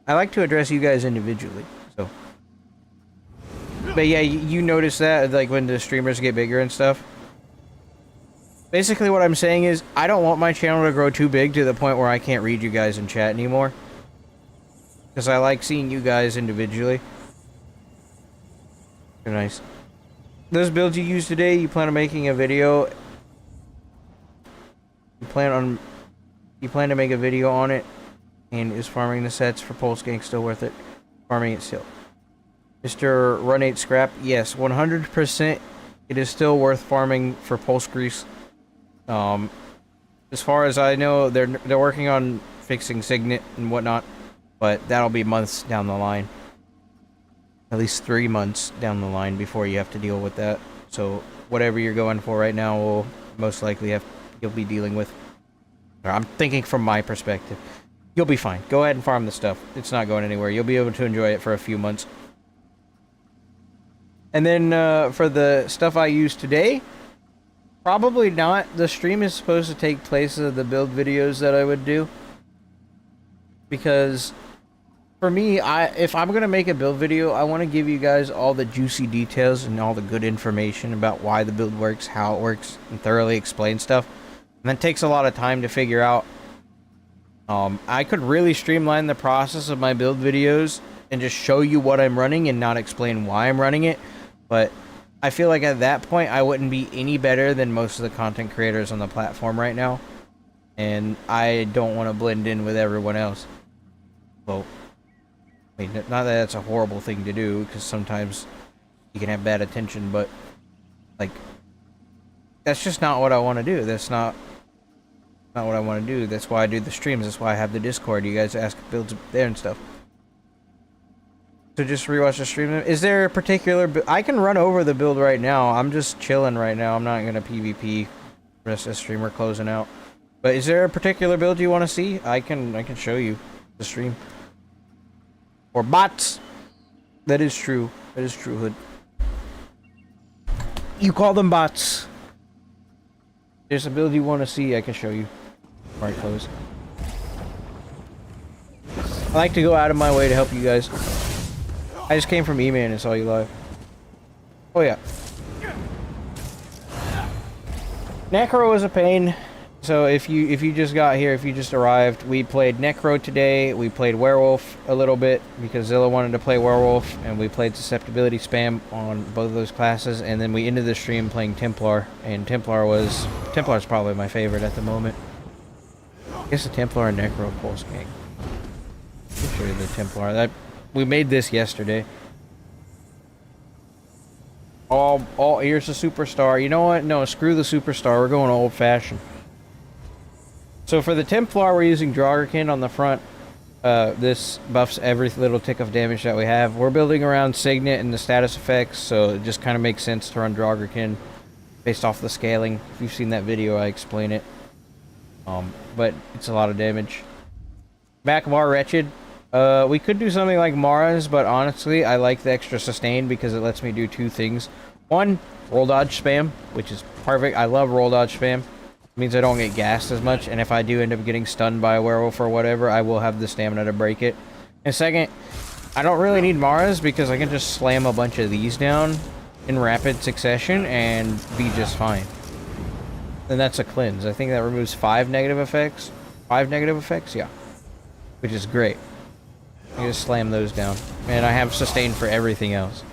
I like to address you guys individually, so. But yeah, you notice that, like, when the streamers get bigger and stuff. Basically what I'm saying is, I don't want my channel to grow too big to the point where I can't read you guys in chat anymore. Because I like seeing you guys individually. They're nice. Those builds you used today, you plan on making a video. You plan to make a video on it. And is farming the sets for Pulse Gang still worth it? Farming it still. Mr. Run8 Scrap, yes, 100% it is still worth farming for Pulse Grease. As far as I know, they're working on fixing Signet and whatnot, but that'll be months down the line. At least 3 months down the line before you have to deal with that. So whatever you're going for right now will most likely you'll be dealing with. Or I'm thinking from my perspective. You'll be fine. Go ahead and farm the stuff. It's not going anywhere. You'll be able to enjoy it for a few months. And then for the stuff I used today, probably not. The stream is supposed to take place of the build videos that I would do. Because for me, if I'm going to make a build video, I want to give you guys all the juicy details and all the good information about why the build works, how it works, and thoroughly explain stuff. And that takes a lot of time to figure out. I could really streamline the process of my build videos and just show you what I'm running and not explain why I'm running it. But I feel like at that point, I wouldn't be any better than most of the content creators on the platform right now. And I don't want to blend in with everyone else. Well, I mean, not that that's a horrible thing to do, because sometimes you can have bad attention, but, like, that's just not what I want to do. That's not what I want to do. That's why I do the streams. That's why I have the Discord. You guys ask builds there and stuff. So just rewatch the stream. Is there a particular... I can run over the build right now. I'm just chilling right now. I'm not going to PvP. Rest of the stream, we're closing out. But is there a particular build you want to see? I can show you the stream. Or bots. That is true. That is true, Hood. You call them bots. There's a build you want to see, I can show you. Alright, close. I like to go out of my way to help you guys. I just came from E-Man and saw you live. Oh yeah. Necro was a pain. So if you just got here, if you just arrived, we played Necro today. We played Werewolf a little bit because Zilla wanted to play Werewolf, and we played Susceptibility Spam on both of those classes, and then we ended the stream playing Templar, and Templar's probably my favorite at the moment. I guess the Templar and Necro Pulse Gang. I'll show you the Templar. We made this yesterday. All ears a superstar. You know what? No, screw the superstar. We're going old fashioned. So for the Templar, we're using 𝙁𝙧𝙚 on the front. This buffs every little tick of damage that we have. We're building around Signet and the status effects, so it just kind of makes sense to run 𝙁𝙧𝙚 based off the scaling. If you've seen that video, I explain it. But it's a lot of damage. Backbar Wretched. We could do something like Mara's, but honestly, I like the extra sustain because it lets me do two things. One, roll dodge spam, which is perfect. I love roll dodge spam. It means I don't get gassed as much, and if I do end up getting stunned by a werewolf or whatever, I will have the stamina to break it. And second, I don't really need Mara's because I can just slam a bunch of these down in rapid succession and be just fine. And that's a cleanse. I think that removes 5 negative effects. 5 negative effects? Yeah. Which is great. I just slam those down. And I have sustain for everything else.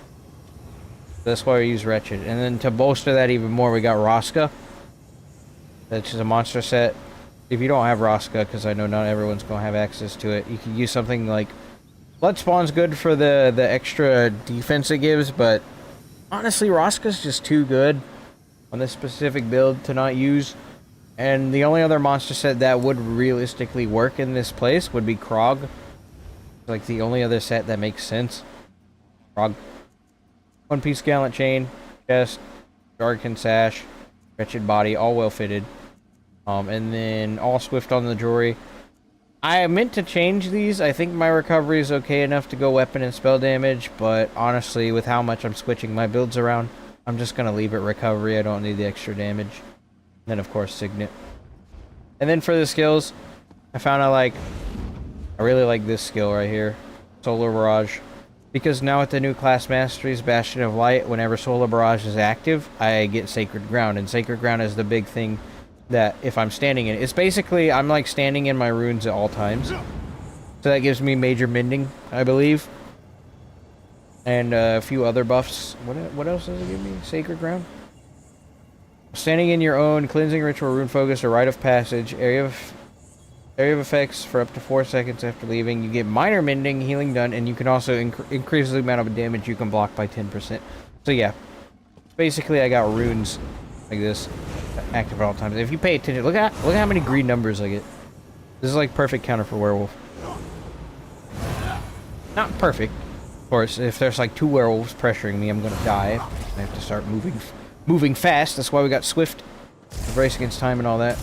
That's why we use Wretched. And then to bolster that even more, we got Roska. That's just a monster set. If you don't have Roska, because I know not everyone's going to have access to it, you can use something like... Blood Spawn's good for the extra defense it gives, but honestly, Roska's just too good on this specific build to not use. And the only other monster set that would realistically work in this place would be Krog. Like the only other set that makes sense. Krog. One Piece Gallant Chain, Chest, 𝙁𝙧𝙚 Sash, Wretched Body, all well fitted. And then all Swift on the Jewelry. I meant to change these. I think my recovery is okay enough to go weapon and spell damage, but honestly, with how much I'm switching my builds around, I'm just going to leave it recovery. I don't need the extra damage. And then, of course, Signet. And then for the skills, I found I really like this skill right here. Solar Barrage. Because now with the new class masteries, Bastion of Light, whenever Solar Barrage is active, I get Sacred Ground. And Sacred Ground is the big thing that if I'm standing in it, it's basically, I'm like standing in my runes at all times. So that gives me major mending, I believe. And a few other buffs. What else does it give me? Sacred Ground? Standing in your own cleansing ritual, rune focus, or rite of passage, area of effects for up to 4 seconds after leaving. You get minor mending, healing done, and you can also increase the amount of damage you can block by 10%. So yeah, basically I got runes like this active at all times. If you pay attention, look at how many green numbers I get. This is like perfect counter for werewolf. Not perfect, of course. If there's like 2 werewolves pressuring me, I'm gonna die. I have to start moving fast. That's why we got Swift, Race Against Time, and all that.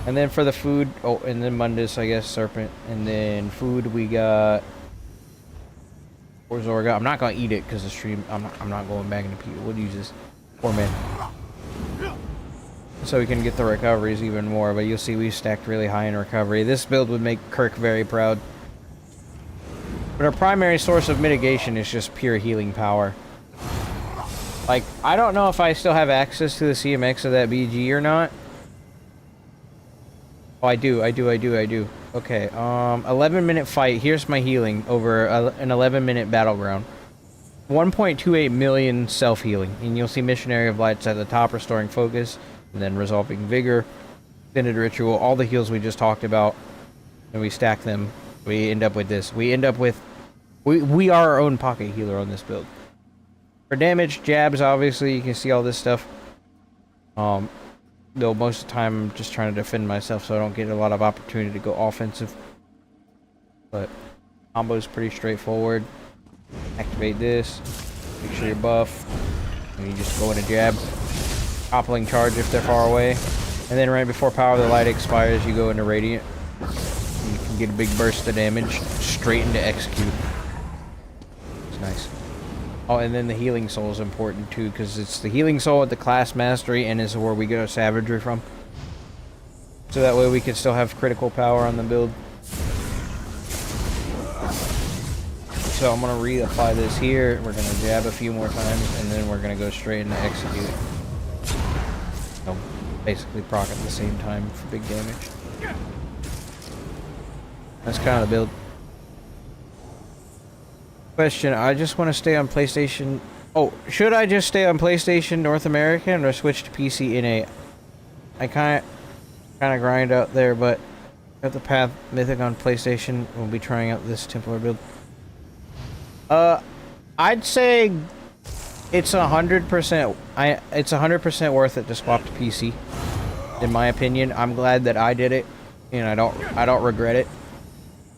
And then for the food, oh, and then Mundus, I guess, Serpent. And then food, we got... Where's Zorga? I'm not going to eat it because the stream... I'm not going back into people. We'll use this. Poor man. So we can get the recoveries even more, but you'll see we stacked really high in recovery. This build would make Kirk very proud. But our primary source of mitigation is just pure healing power. Like, I don't know if I still have access to the CMX of that BG or not. Oh, I do. Okay, 11-minute fight. Here's my healing over an 11-minute battleground. 1.28 million self-healing. And you'll see Missionary of Lights at the top, restoring focus. And then Resolving Vigor. Extended Ritual. All the heals we just talked about. And we stack them. We end up with this. We end up with... We are our own pocket healer on this build. For damage, jabs, obviously, you can see all this stuff. Though most of the time I'm just trying to defend myself so I don't get a lot of opportunity to go offensive. But Combo is pretty straightforward. Activate this. Make sure you're buff. And you just go in a jab. Toppling charge if they're far away. And then right before Power of the Light expires, you go into Radiant. And you can get a big burst of damage straight into execute. It's nice. Oh, and then the Healing Soul is important too, because it's the Healing Soul at the class mastery and is where we get our savagery from. So that way we can still have critical power on the build. So I'm going to reapply this here. We're going to jab a few more times, and then we're going to go straight into execute. So basically proc at the same time for big damage. That's kind of the build. Question, I just want to stay on PlayStation. Oh, should I just stay on PlayStation North American or switch to PC NA? I kind of grind out there, but at the path Mythic on PlayStation, we'll be trying out this Templar build. I'd say it's 100%. It's 100% worth it to swap to PC. In my opinion, I'm glad that I did it, and I don't regret it.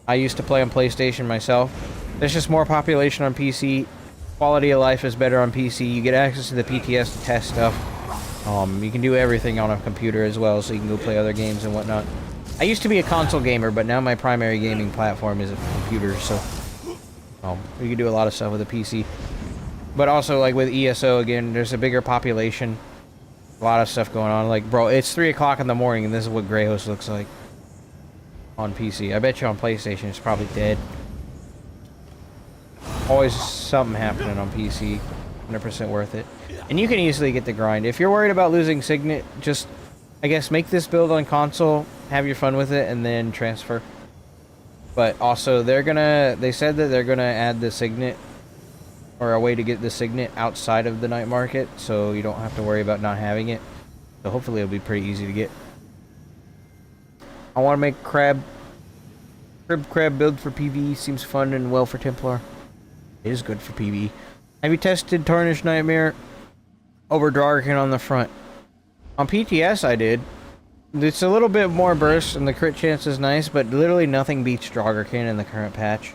I used to play on PlayStation myself. There's just more population on PC. Quality of life is better on PC. You get access to the PTS to test stuff. You can do everything on a computer as well, so you can go play other games and whatnot. I used to be a console gamer, but now my primary gaming platform is a computer, so you can do a lot of stuff with a PC. But also, like with ESO, again, there's a bigger population. A lot of stuff going on. Like, bro, it's 3 o'clock in the morning, and this is what 𝙭𝙧 looks like on PC. I bet you on PlayStation it's probably dead. Always something happening on PC. 100% worth it. And you can easily get the grind. If you're worried about losing Signet, just, I guess, make this build on console, have your fun with it, and then transfer. But also, they said that they're gonna add the Signet, or a way to get the Signet outside of the night market, so you don't have to worry about not having it. So hopefully it'll be pretty easy to get. I want to make crab build for PvE. Seems fun and well for Templar. It is good for PvE. Have you tested Tarnished Nightmare over 𝙁𝙧𝙚 on the front? On PTS I did. It's a little bit more burst and the crit chance is nice, but literally nothing beats 𝙁𝙧𝙚 in the current patch.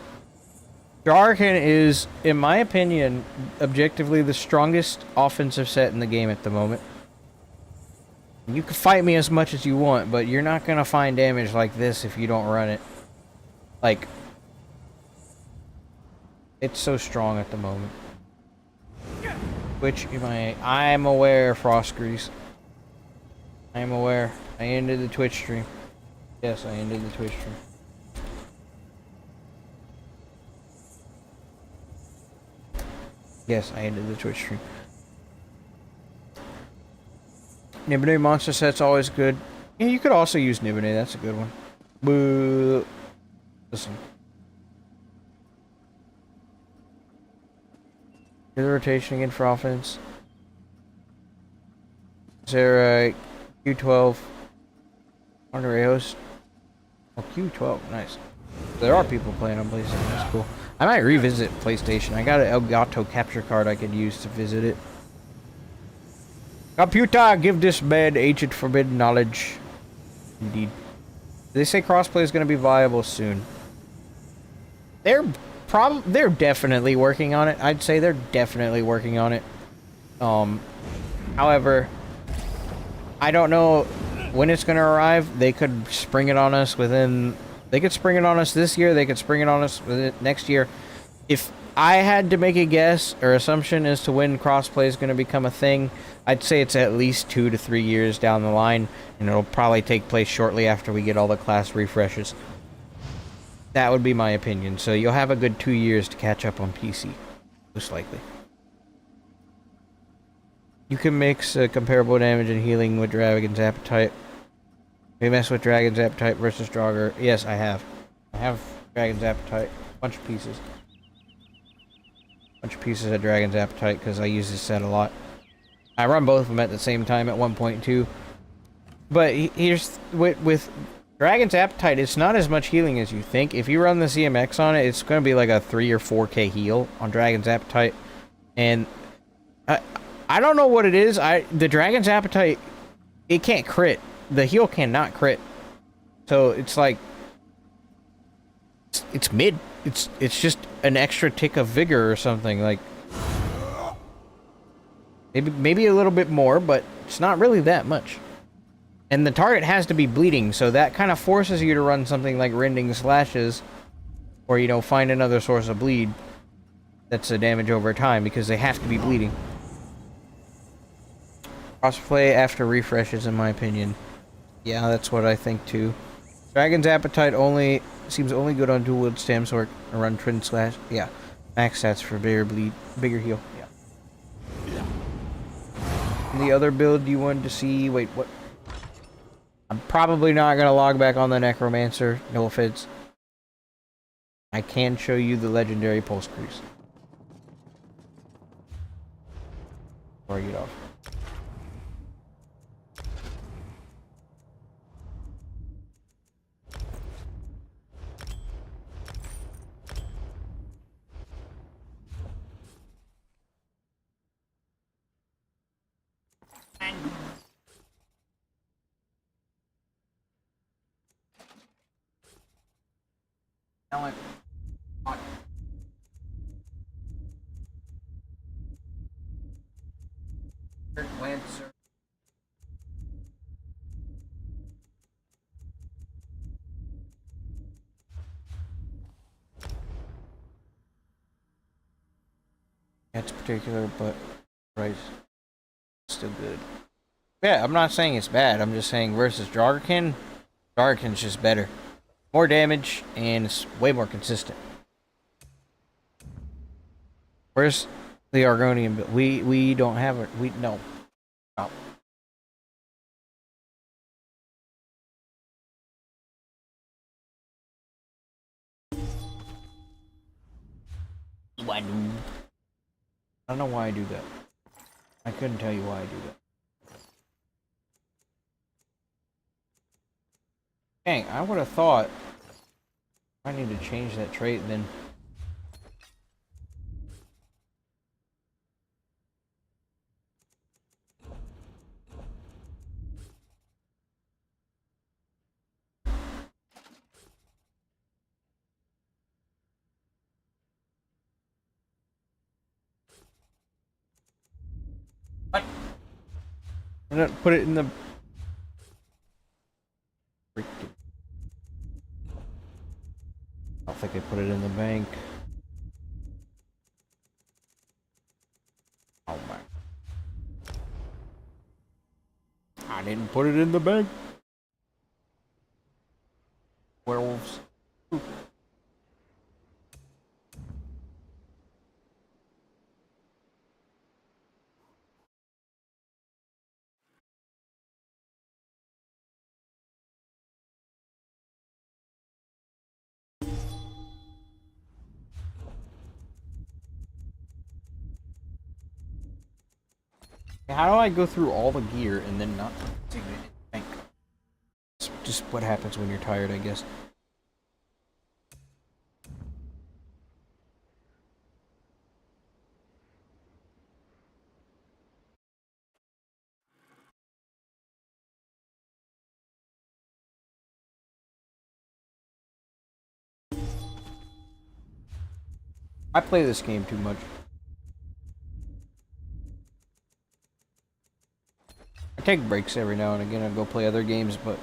𝙁𝙧𝙚 is, in my opinion, objectively the strongest offensive set in the game at the moment. You can fight me as much as you want, but you're not gonna find damage like this if you don't run it. Like, it's so strong at the moment. Which I'm aware, Frost Grease. I am aware. I ended the Twitch stream. Yes, I ended the Twitch stream. Yes, I ended the Twitch stream. 𝙁𝙀𝙀 monster set's always good. Yeah, you could also use 𝙁𝙀𝙀, that's a good one. Boo. Listen. Do the rotation again for offense. Is there a Q12 on 𝙁𝙧𝙚? Oh, Q12, nice. There are people playing on PlayStation, that's cool. I might revisit PlayStation. I got an Elgato capture card I could use to visit it. Computer, give this bad agent forbidden knowledge. Indeed. They say crossplay is going to be viable soon. They're definitely working on it. I'd say they're definitely working on it. However, I don't know when it's going to arrive. They could spring it on us within... They could spring it on us this year. They could spring it on us next year. If I had to make a guess or assumption as to when crossplay is going to become a thing, I'd say it's at least 2 to 3 years down the line, and it'll probably take place shortly after we get all the class refreshes. That would be my opinion. So you'll have a good 2 years to catch up on PC, most likely. You can mix comparable damage and healing with Dragon's Appetite. We mess with Dragon's Appetite versus 𝙁𝙧𝙚. Yes, I have. I have Dragon's Appetite. Bunch of pieces. Bunch of pieces of Dragon's Appetite because I use this set a lot. I run both of them at the same time at 1.2. But here's with Dragon's Appetite, it's not as much healing as you think. If you run the CMX on it, it's going to be like a 3 or 4k heal on Dragon's Appetite. And I don't know what it is. The Dragon's Appetite, it can't crit. The heal cannot crit. So it's like it's mid. it's just an extra tick of vigor or something, like maybe a little bit more, but it's not really that much. And the target has to be bleeding, so that kind of forces you to run something like rending slashes, or, you know, find another source of bleed that's a damage over time, because they have to be bleeding. Crossplay after refreshes, in my opinion. Yeah, that's what I think too. Dragon's Appetite seems only good on dual wield stam sword or run Twin Slash. Yeah, max stats for bigger heal. Yeah. And the other build you wanted to see? Wait, what? I'm probably not gonna log back on the Necromancer. No offense. I can show you the legendary Pulse Crease. Before I get off. Lancer. That's particular, but price still good. Yeah, I'm not saying it's bad. I'm just saying versus 𝙁𝙧𝙚𝙚's just better. More damage, and it's way more consistent. Where's the Argonian build? We don't have it. No. Oh. I don't know why I do that. I couldn't tell you why I do that. Dang, I would have thought I need to change that trait then. What? I'm gonna put it in the... I don't think I put it in the bank. Oh my. I didn't put it in the bank. Werewolves. Ooh. How do I go through all the gear and then not do it in the bank? It's just what happens when you're tired, I guess. I play this game too much. I take breaks every now and again. I go play other games, but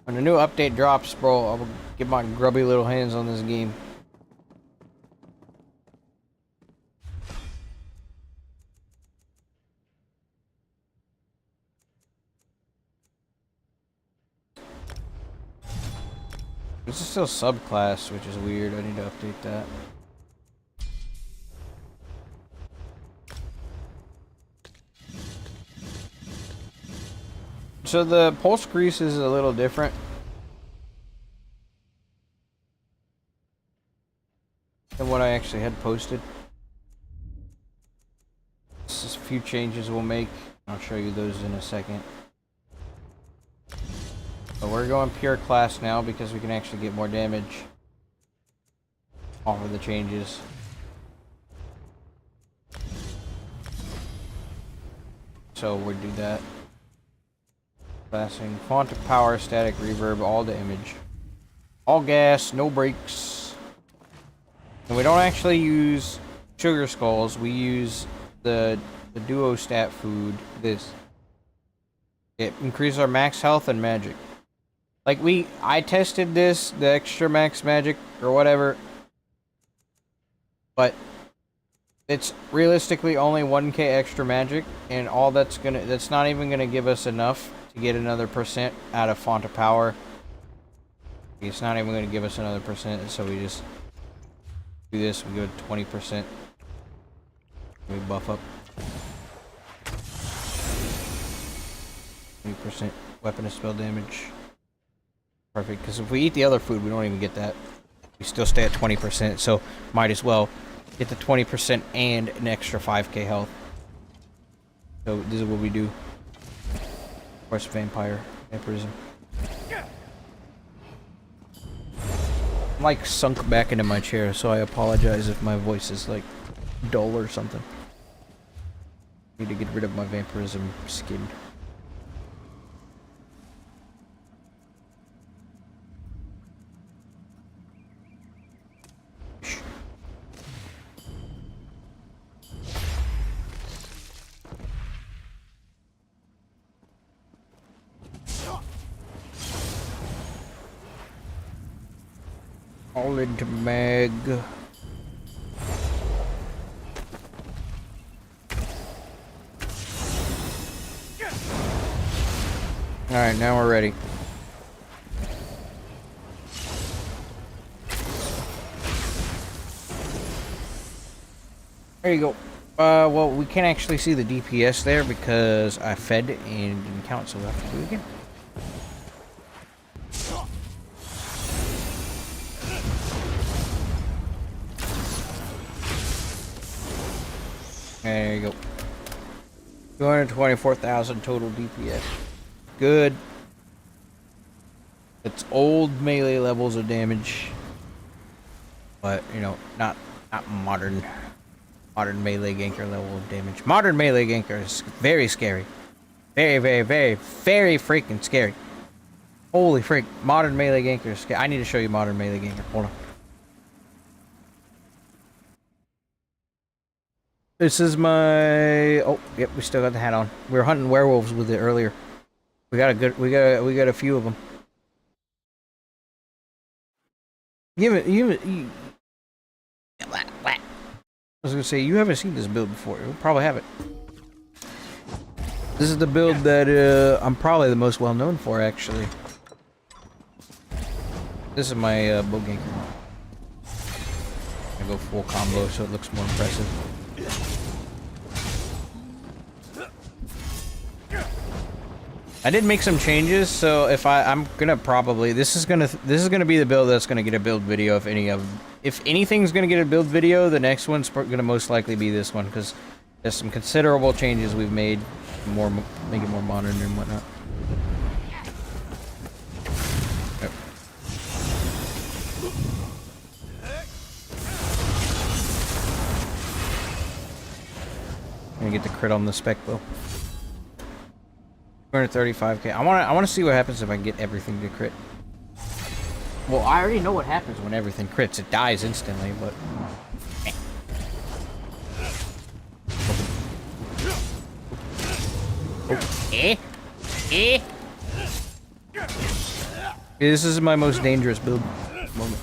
when a new update drops, bro, I will get my grubby little hands on this game. This is still subclass, which is weird. I need to update that. So the pulse grease is a little different. Than what I actually had posted. Just a few changes we'll make. I'll show you those in a second. But we're going pure class now because we can actually get more damage off of the changes. So we'll do that. Classing, font of power, static reverb, all damage. All gas, no brakes. And we don't actually use sugar skulls. We use the duo stat food. This. It increases our max health and magic. Like I tested this, the extra max magic or whatever. But it's realistically only 1k extra magic, and all that's not even gonna give us enough to get another % out of Font of Power. It's not even gonna give us another %, so we just do this. We go to 20%. We buff up 20% weapon and spell damage. Perfect, because if we eat the other food, we don't even get that. We still stay at 20%, so might as well get the 20% and an extra 5k health. So this is what we do. Of course, vampirism. I'm like sunk back into my chair, so I apologize if my voice is like dull or something. Need to get rid of my vampirism skin. All into mag. Alright, now we're ready. There you go. Well, we can't actually see the DPS there because I fed and didn't count, so we'll have to do it again. There you go. 224,000 total DPS. Good. It's old melee levels of damage, but you know, not modern melee ganker level of damage. Modern melee ganker is very scary. Very freaking scary. Holy freak! Modern melee ganker is scary. I need to show you modern melee ganker. Hold on. This is my. Oh, yep, we still got the hat on. We were hunting werewolves with it earlier. We got a few of them. I was gonna say, you haven't seen this build before. You'll probably have it. This is the build that I'm probably the most well known for, actually. This is my bow ganker. I go full combo so it looks more impressive. I did make some changes, so if I'm gonna probably this is gonna be the build that's gonna get a build video. If anything's gonna get a build video, the next one's gonna most likely be this one, because there's some considerable changes we've made, make it more modern and whatnot. Yep. I'm gonna get the crit on the spec bow. 235k. I want to see what happens if I get everything to crit. Well, I already know what happens when everything crits. It dies instantly, but... This is my most dangerous build moment.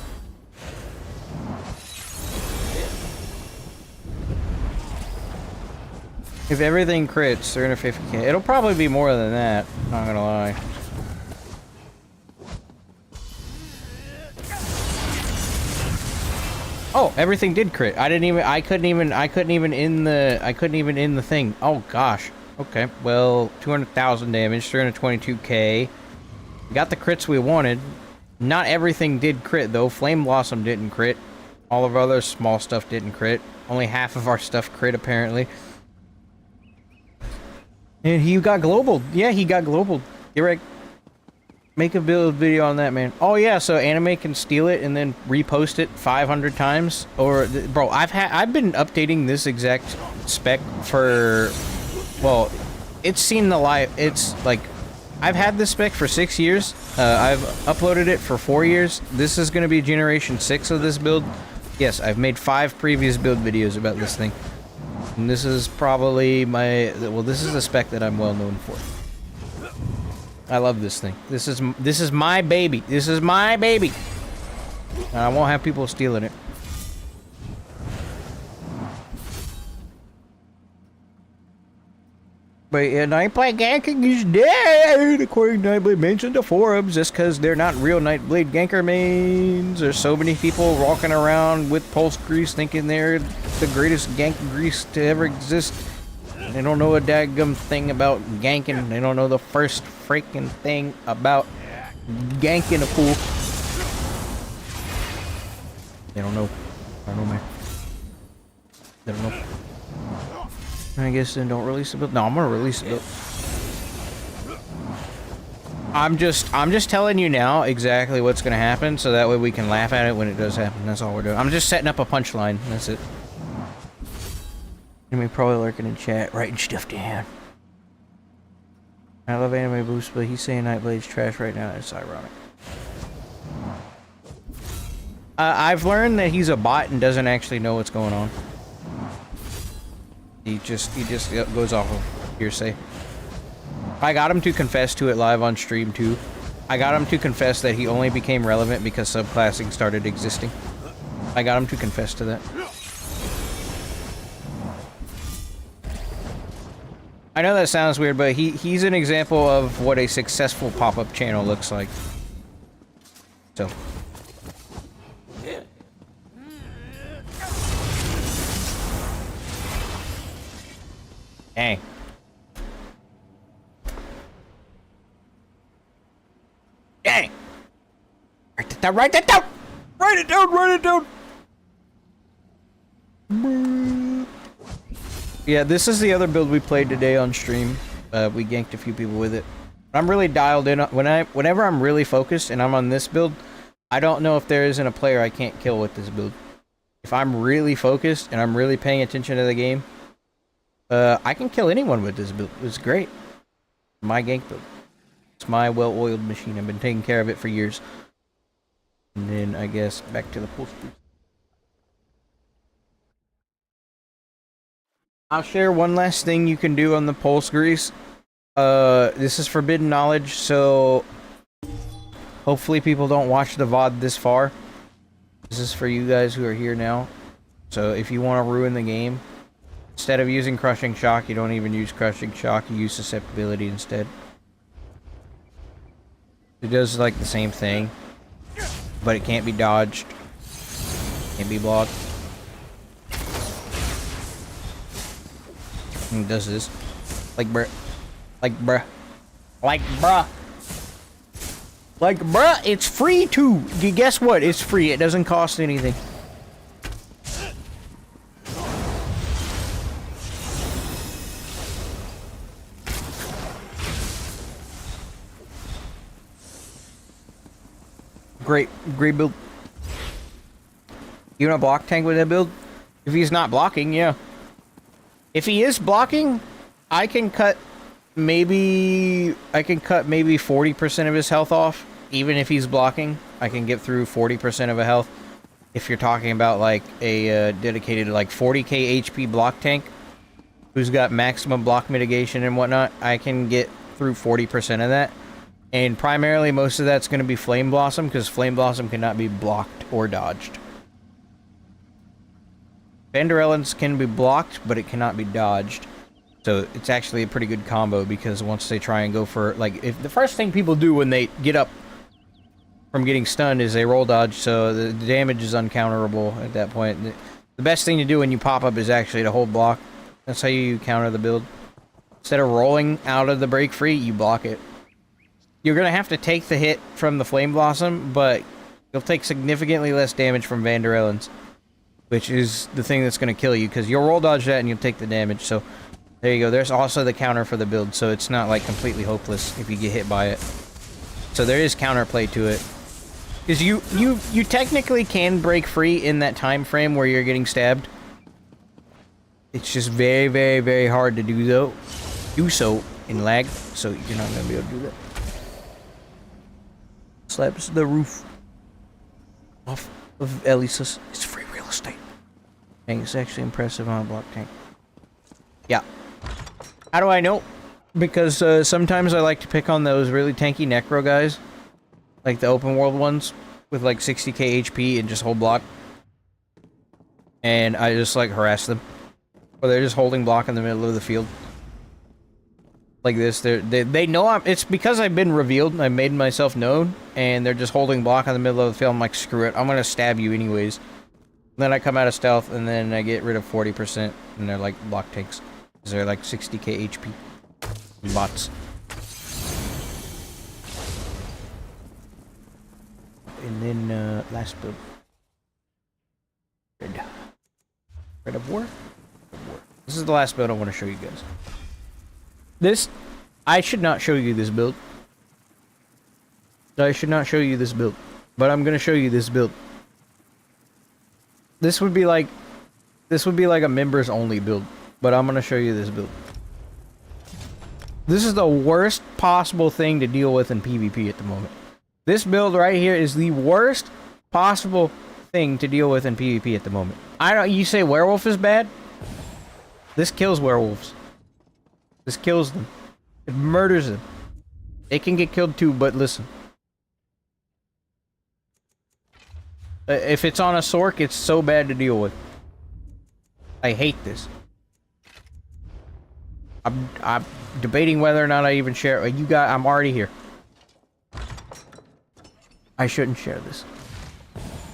If everything crits, 350k. It'll probably be more than that, not gonna lie. Oh, everything did crit. I couldn't even end the thing. Oh gosh. Okay. Well, 200,000 damage, 322k. Got the crits we wanted. Not everything did crit though. Flame Blossom didn't crit. All of our other small stuff didn't crit. Only half of our stuff crit apparently. And he got global. Yeah, he got global. Direct. Make a build video on that, man. Oh yeah, so anime can steal it and then repost it 500 times. Or, bro, I've been updating this exact spec for, well, it's seen the light. It's like, I've had this spec for 6 years. I've uploaded it for 4 years. This is going to be generation 6 of this build. Yes, I've made 5 previous build videos about this thing. And this is probably my... Well, this is the spec that I'm well known for. I love this thing. This is my baby. This is my baby. And I won't have people stealing it. But yeah, Nightblade ganking is dead, according to Nightblade mains in the forums, just because they're not real Nightblade ganker mains. There's so many people walking around with pulse grease thinking they're the greatest gank grease to ever exist. They don't know a daggum thing about ganking. They don't know the first freaking thing about ganking a pool. They don't know. I don't know, man. They don't know. I guess then don't release the build. No, I'm gonna release the build. I'm just telling you now exactly what's gonna happen, so that way we can laugh at it when it does happen. That's all we're doing. I'm just setting up a punchline. That's it. Enemy probably lurking in chat, writing stuff down. I love Anime Boost, but he's saying Nightblade's trash right now. It's ironic. I've learned that he's a bot and doesn't actually know what's going on. He just goes off of hearsay. I got him to confess to it live on stream too. I got him to confess that he only became relevant because subclassing started existing. I got him to confess to that. I know that sounds weird, but he's an example of what a successful pop-up channel looks like. So. Dang. Dang. Write that down, write that down! Write it down, write it down! Yeah, this is the other build we played today on stream. We ganked a few people with it. I'm really dialed in. Whenever I'm really focused and I'm on this build, I don't know if there isn't a player I can't kill with this build. If I'm really focused and I'm really paying attention to the game, I can kill anyone with this build. It's great. My gank build. It's my well-oiled machine. I've been taking care of it for years. And then, I guess, back to the pulse boost. I'll share one last thing you can do on the pulse grease. This is forbidden knowledge, so hopefully people don't watch the VOD this far. This is for you guys who are here now. So if you want to ruin the game, instead of using Crushing Shock, you don't even use Crushing Shock, you use Susceptibility instead. It does like the same thing, but it can't be dodged. Can't be blocked. And it does this. Like bruh. Like bruh. Like bruh. Like bruh, it's free too! Guess what? It's free, it doesn't cost anything. Great build. You want to block tank with that build? If he's not blocking, yeah. If he is blocking, I can cut maybe 40% of his health off. Even if he's blocking, I can get through 40% of a health. If you're talking about like a dedicated like 40k HP block tank who's got maximum block mitigation and whatnot, I can get through 40% of that. And primarily, most of that's going to be Flame Blossom, because Flame Blossom cannot be blocked or dodged. Vanderellens can be blocked, but it cannot be dodged. So it's actually a pretty good combo, because once they try and go for, like, if the first thing people do when they get up from getting stunned is they roll dodge, so the damage is uncounterable at that point. The best thing to do when you pop up is actually to hold block. That's how you counter the build. Instead of rolling out of the break free, you block it. You're going to have to take the hit from the Flame Blossom, but you'll take significantly less damage from Vanderellens, which is the thing that's going to kill you, because you'll roll dodge that and you'll take the damage. So there you go. There's also the counter for the build, so it's not like completely hopeless if you get hit by it. So there is counterplay to it. Because you technically can break free in that time frame where you're getting stabbed. It's just very, very, very hard to do so in lag, so you're not going to be able to do that. Slaps the roof off of Elisa's. It's free real estate. Dang, it's actually impressive on a block tank. Yeah. How do I know? Because sometimes I like to pick on those really tanky necro guys. Like the open world ones with like 60k HP and just hold block. And I just like harass them. Or they're just holding block in the middle of the field. Like this, they know it's because I've been revealed and I made myself known, and they're just holding block in the middle of the field. I'm like, screw it, I'm gonna stab you anyways. Then I come out of stealth, and then I get rid of 40%, and they're like block tanks. Because they're like 60k HP. Bots. And then, last build. Red of War? This is the last build I want to show you guys. This, I should not show you this build. I should not show you this build. But I'm gonna show you this build. This would be like a members only build. But I'm gonna show you this build. This is the worst possible thing to deal with in PvP at the moment. This build right here is the worst possible thing to deal with in PvP at the moment. You say werewolf is bad? This kills werewolves. This kills them. It murders them. They can get killed too, but listen. If it's on a Sork, it's so bad to deal with. I hate this. I'm debating whether or not I even share. I'm already here. I shouldn't share this.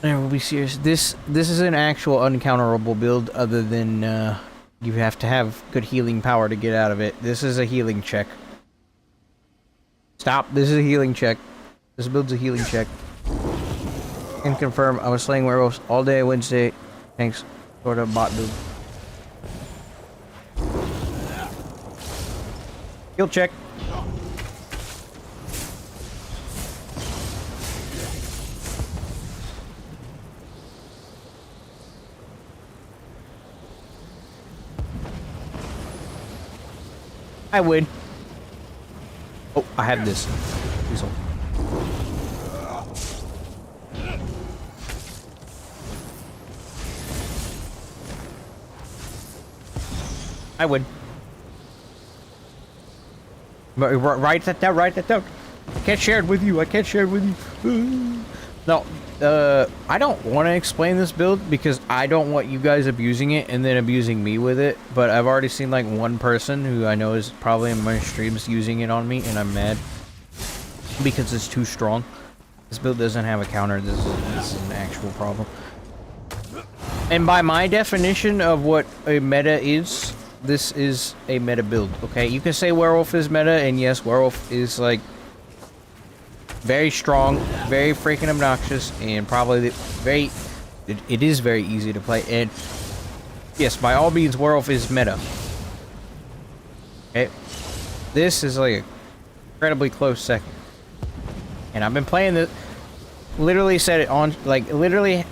I will be serious. This is an actual uncounterable build, other than you have to have good healing power to get out of it. This is a healing check. Stop. This is a healing check. This build's a healing check. Can confirm I was slaying werewolves all day Wednesday. Thanks. Sort of bot build. Heal check. I win. Oh, I have this. Please hold. I win. Write that down, write that down. I can't share it with you, I can't share it with you. No, I don't want to explain this build because I don't want you guys abusing it and then abusing me with it. But I've already seen like one person who I know is probably in my streams using it on me, and I'm mad because it's too strong. This build doesn't have a counter. This is an actual problem. And by my definition of what a meta is, this is a meta build, okay? You can say werewolf is meta, and yes, werewolf is like very strong, very freaking obnoxious, and probably it is very easy to play. And yes, by all means, werewolf is meta. Okay, this is like an incredibly close second, and I've been playing this. Literally said it on, like, literally.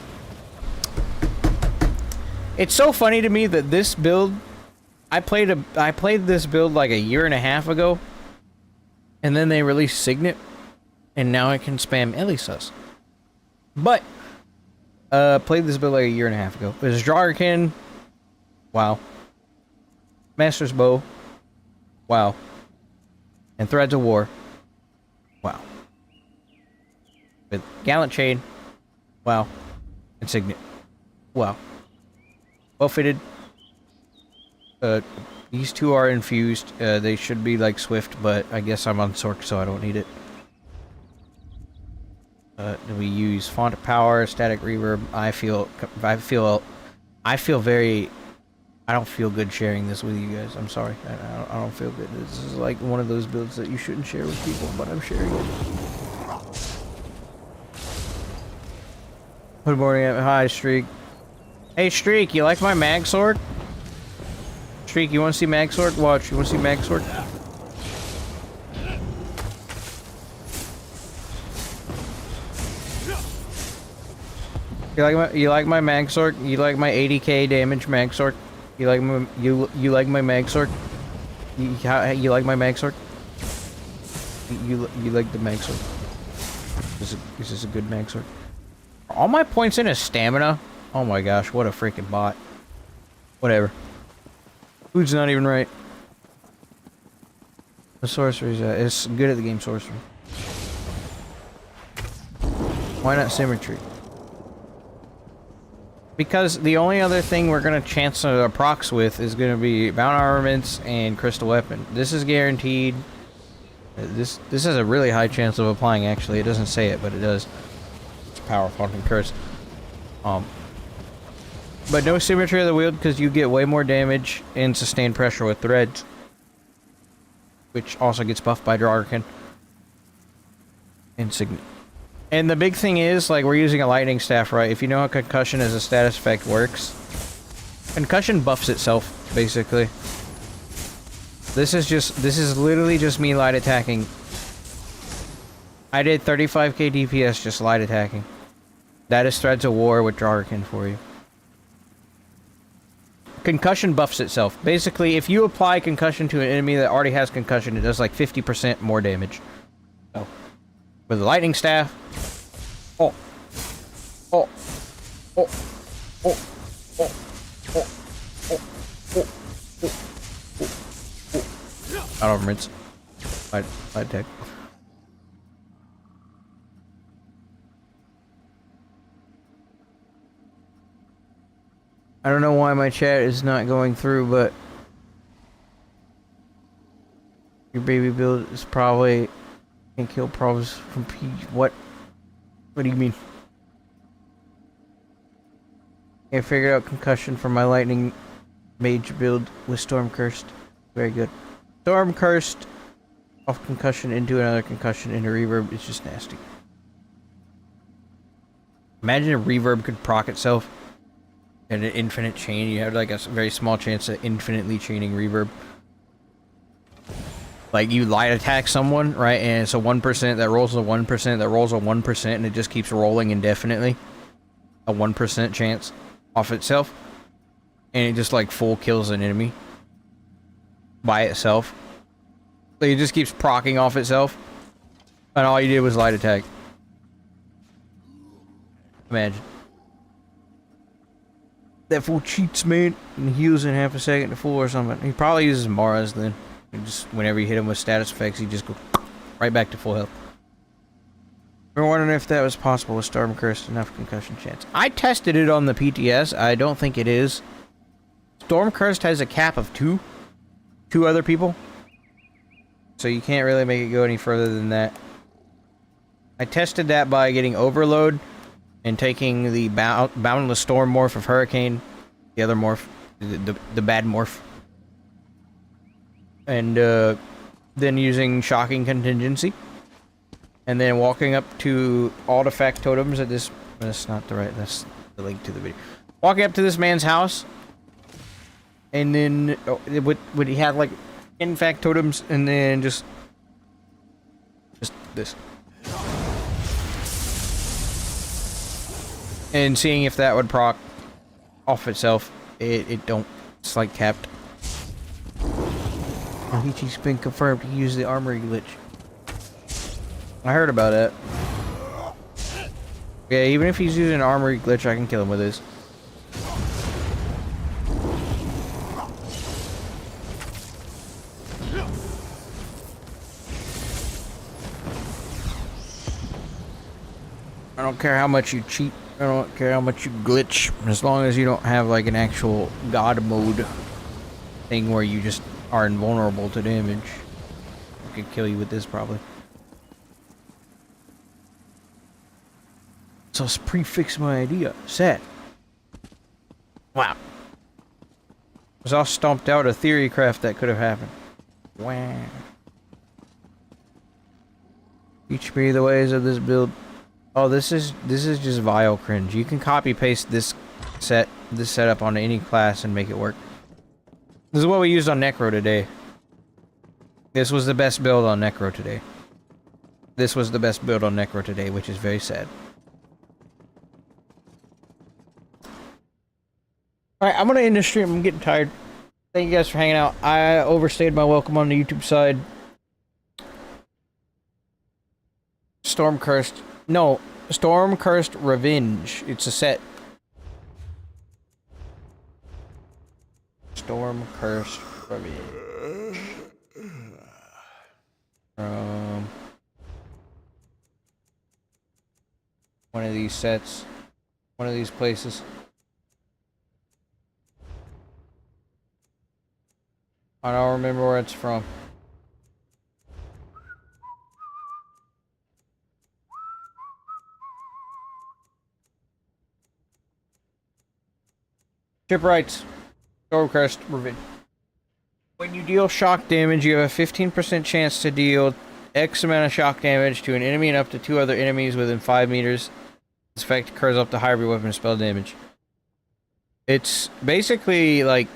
It's so funny to me that this build. I played this build like a year and a half ago, and then they released Signet, and now I can spam Elisus. But played this build like a year and a half ago. There's Dragarkin, wow. Master's Bow, wow. And Threads of War, wow. With Gallant Chain, wow. And Signet, wow. Well fitted. These two are infused. They should be like Swift, but I guess I'm on Sork, so I don't need it. Do we use Font of Power, Static Reverb? I feel very. I don't feel good sharing this with you guys. I'm sorry. I don't feel good. This is like one of those builds that you shouldn't share with people, but I'm sharing it. Good morning. Hi, Streak. Hey, Streak, you like my mag sword? Streak, you want to see mag sword? Watch. You want to see mag sword? You like my mag sword? You like my 80k damage mag sword? You like my you like my mag sword? You like my mag sword? You like the mag sword? Is this a good mag sword? Are all my points in a stamina? Oh my gosh, what a freaking bot. Whatever. Food's not even right. The sorcery's it's good at the game sorcery. Why not symmetry? Because the only other thing we're gonna chance procs with is gonna be bound armaments and crystal weapon. This is guaranteed. This has a really high chance of applying. Actually, it doesn't say it, but it does. It's powerful and curse. But no symmetry of the wield because you get way more damage and sustained pressure with threads, which also gets buffed by 𝙁𝙁𝙚. Insignia. And the big thing is, like, we're using a lightning staff, right? If you know how concussion as a status effect works, concussion buffs itself, basically. This is literally just me light attacking. I did 35k DPS just light attacking. That is Threads of War with 𝙁𝙁𝙗 for you. Concussion buffs itself. Basically, if you apply concussion to an enemy that already has concussion, it does like 50% more damage. So, with the lightning staff. Oh. Oh. Oh. Oh. Oh. Oh. Oh. Oh. Out of rinse. Light tech. I don't know why my chat is not going through, but your baby build is probably can kill probs from P. What? What do you mean? I figured out concussion for my lightning mage build with storm cursed. Very good. Storm cursed off concussion into another concussion into reverb. It's just nasty. Imagine if reverb could proc itself and an infinite chain. You have like a very small chance of infinitely chaining reverb. Like you light attack someone, right? And it's a 1% that rolls a 1% that rolls a 1%, and it just keeps rolling indefinitely. A 1% chance off itself, and it just like full kills an enemy by itself. So it just keeps proccing off itself, and all you did was light attack. Imagine. That fool cheats, man, and heals in half a second to full or something. He probably uses Mara's then. And just whenever you hit him with status effects, he just go right back to full health. We're wondering if that was possible with Storm Cursed enough concussion chance. I tested it on the PTS. I don't think it is. Storm Cursed has a cap of two other people, so you can't really make it go any further than that. I tested that by getting Overload and taking the Boundless Storm morph of Hurricane, the other morph, the bad morph, and then using Shocking Contingency, and then walking up to artifact totems at this. That's not the right. That's the link to the video. Walking up to this man's house, and then would he have like infect totems, and then just this. And seeing if that would proc off itself. It don't. It's like capped. He's been confirmed to use the armory glitch. I heard about it. Yeah, even if he's using an armory glitch, I can kill him with this. I don't care how much you cheat. I don't care how much you glitch. As long as you don't have like an actual god mode thing where you just are invulnerable to damage. I could kill you with this probably. So let's prefix my idea. Set. Wow. Was all stomped out a theory craft that could have happened. Wow. Teach me the ways of this build. Oh, this is just vile cringe. You can copy paste this setup onto any class and make it work. This is what we used on Necro today. This was the best build on Necro today. This was the best build on Necro today, which is very sad. Alright, I'm gonna end the stream. I'm getting tired. Thank you guys for hanging out. I overstayed my welcome on the YouTube side. Storm Cursed. No, Storm Cursed Revenge. It's a set. Storm Cursed Revenge. One of these sets. One of these places. I don't remember where it's from. Shipwrights. Stormcrest Revenge. When you deal shock damage, you have a 15% chance to deal X amount of shock damage to an enemy and up to 2 other enemies within 5 meters. This effect occurs up to hybrid weapon spell damage. It's basically like...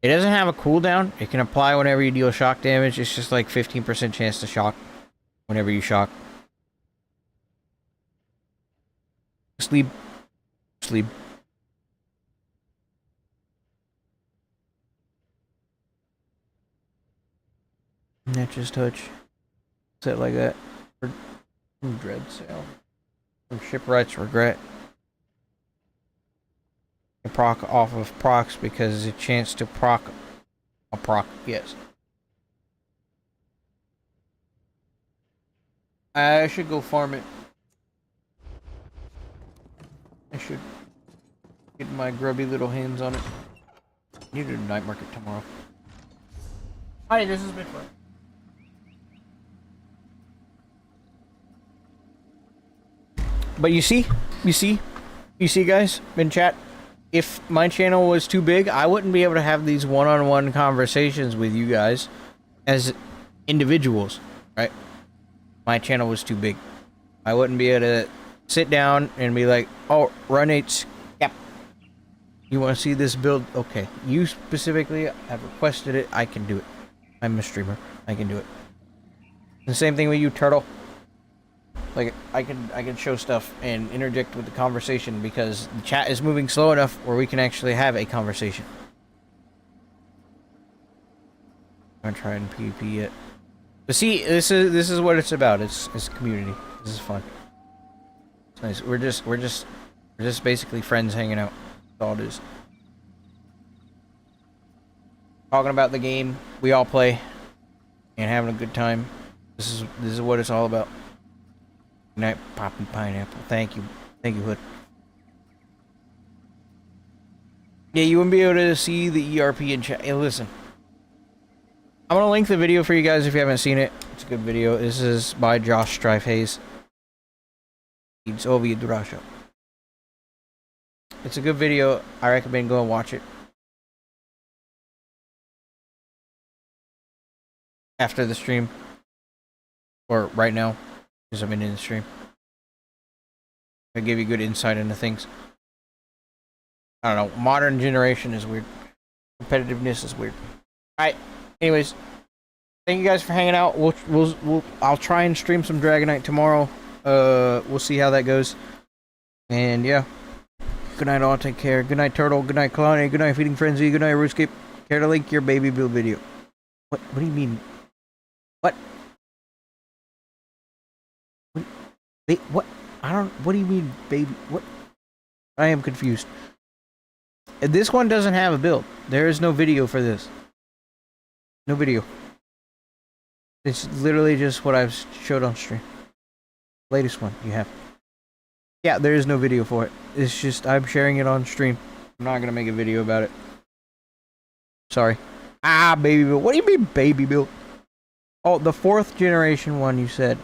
It doesn't have a cooldown. It can apply whenever you deal shock damage. It's just like 15% chance to shock whenever you shock. Sleep. Sleep. Nature's Touch. Set like that. Dread Sail. From Shipwright's Regret. You proc off of procs because there's a chance to proc a proc, yes. I should go farm it. I should get my grubby little hands on it. I need to do night market tomorrow. Hi, this has been fun. But you see guys in chat, if my channel was too big, I wouldn't be able to have these one-on-one conversations with you guys as individuals, right? My channel was too big. I wouldn't be able to sit down and be like, oh, run H, yep. You want to see this build? Okay. You specifically have requested it. I can do it. I'm a streamer. I can do it. The same thing with you, Turtle. Like, I can show stuff and interject with the conversation because the chat is moving slow enough where we can actually have a conversation. I'm not trying PvP yet. But see, this is what it's about. It's community. This is fun. It's nice. We're just basically friends hanging out. That's all it is. Talking about the game we all play and having a good time. This is what it's all about. Good night, Poppy Pineapple. Thank you. Thank you, Hood. Yeah, you wouldn't be able to see the ERP in chat. Hey, listen. I'm gonna link the video for you guys if you haven't seen it. It's a good video. This is by Josh Strife-Hayes. 𝙁𝙧𝙚𝙚. It's a good video. I recommend go and watch it. After the stream. Or right now. Because I'm in the stream. I give you good insight into things. I don't know. Modern generation is weird. Competitiveness is weird. Alright. Anyways. Thank you guys for hanging out. I'll try and stream some Dragonite tomorrow. We'll see how that goes. And yeah. Good night all. Take care. Good night Turtle. Good night Clowny. Good night Feeding Frenzy. Good night RuneScape. Care to link your baby build video. What do you mean? What? What? I don't... What do you mean, baby? What? I am confused. This one doesn't have a build. There is no video for this. No video. It's literally just what I've showed on stream. Latest one you have. Yeah, there is no video for it. It's just I'm sharing it on stream. I'm not gonna make a video about it. Sorry. Ah, baby build. What do you mean, baby build? Oh, the 4th generation one you said.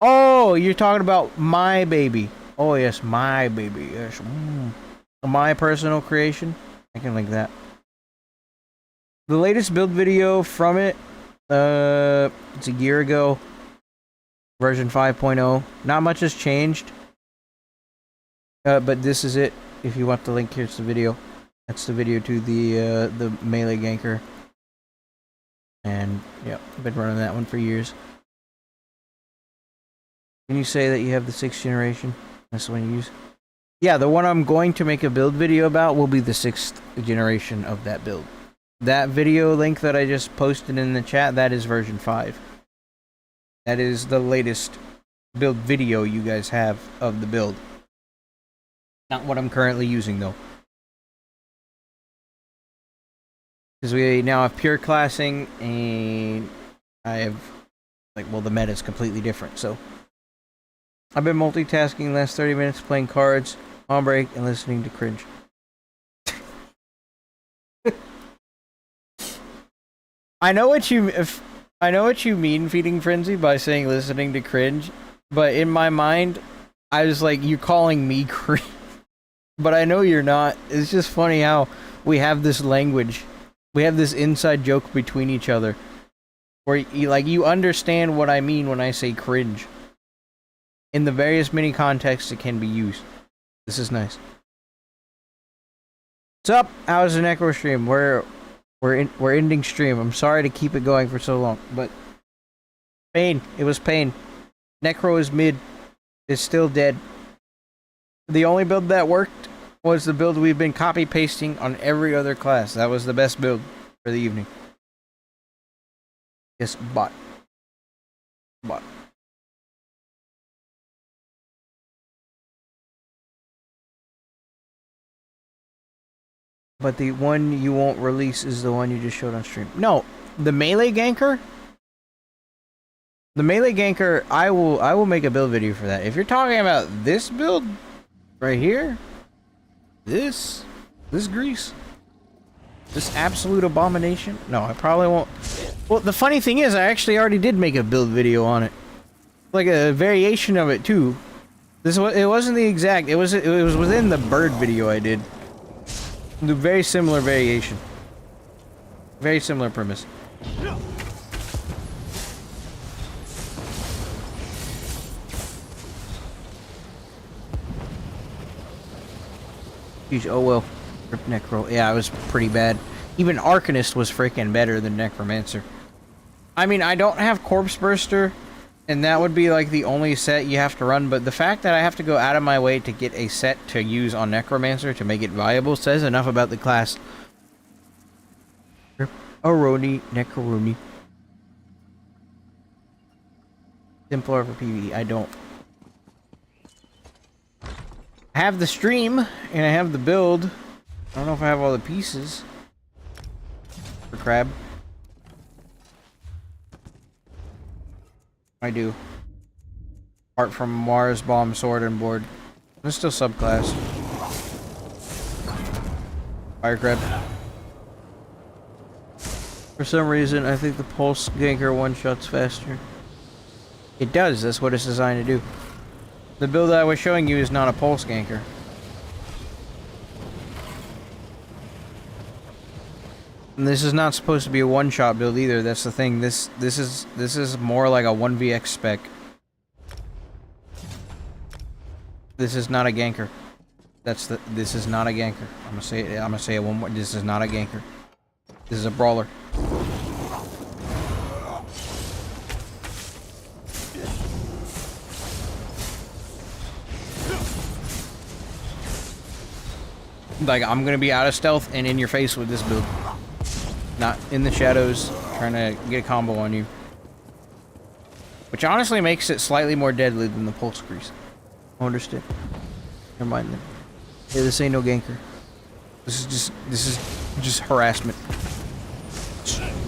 Oh, you're talking about my baby. Oh, yes, my baby. Yes. My personal creation. I can link that. The latest build video from it, it's a year ago. Version 5.0. Not much has changed. But this is it. If you want the link, here's the video. That's the video to the melee ganker. And, yeah, I've been running that one for years. Can you say that you have the 6th generation? That's the one you use? Yeah, the one I'm going to make a build video about will be the 6th generation of that build. That video link that I just posted in the chat, that is version 5. That is the latest build video you guys have of the build. Not what I'm currently using, though. Because we now have pure classing, and I have, like, well, the meta is completely different, so. I've been multitasking the last 30 minutes, playing cards, on break, and listening to cringe. I know what you mean, Feeding Frenzy, by saying listening to cringe, but in my mind, I was like, you're calling me cringe. But I know you're not. It's just funny how we have this language. We have this inside joke between each other. Where you understand what I mean when I say cringe. In the various many contexts it can be used. This is nice. What's up? How's the Necro stream? We're ending stream. I'm sorry to keep it going for so long, but pain. It was pain. Necro is mid. It's still dead. The only build that worked was the build we've been copy pasting on every other class. That was the best build for the evening. Yes, bot. But the one you won't release is the one you just showed on stream. No, the melee ganker. The melee ganker, I will make a build video for that. If you're talking about this build right here, this grease, this absolute abomination. No, I probably won't. Well, the funny thing is, I actually already did make a build video on it, like a variation of it too. It wasn't the exact. It was within the bird video I did. The very similar variation. Very similar premise. Jeez, oh well. Rip Necro. Yeah, it was pretty bad. Even Arcanist was freaking better than Necromancer. I mean, I don't have Corpse Burster, and that would be like the only set you have to run, but the fact that I have to go out of my way to get a set to use on Necromancer to make it viable says enough about the class. Aroni, Necroroni. Simpler for PvE, I don't. I have the stream, and I have the build. I don't know if I have all the pieces. For Crab. I do. Apart from Mars, Bomb, Sword, and Board. It's still subclass. Fire Crab. For some reason, I think the Pulse Ganker one-shots faster. It does, that's what it's designed to do. The build that I was showing you is not a Pulse Ganker. And this is not supposed to be a one-shot build either, that's the thing. This is more like a 1vx spec. This is not a ganker. This is not a ganker. I'm gonna say it one more. This is not a ganker. This is a brawler. Like, I'm gonna be out of stealth and in your face with this build. Not in the shadows, trying to get a combo on you. Which honestly makes it slightly more deadly than the Pulse Grease. I understand. Never mind then. Yeah, this ain't no ganker. This is just harassment.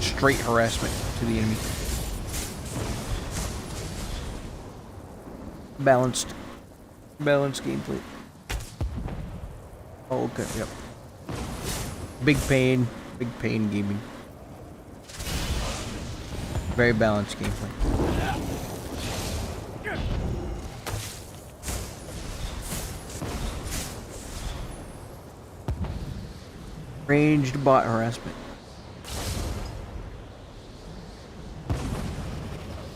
Straight harassment to the enemy. Balanced gameplay. Oh, okay, yep. Big pain gaming. Very balanced gameplay. Ranged bot harassment.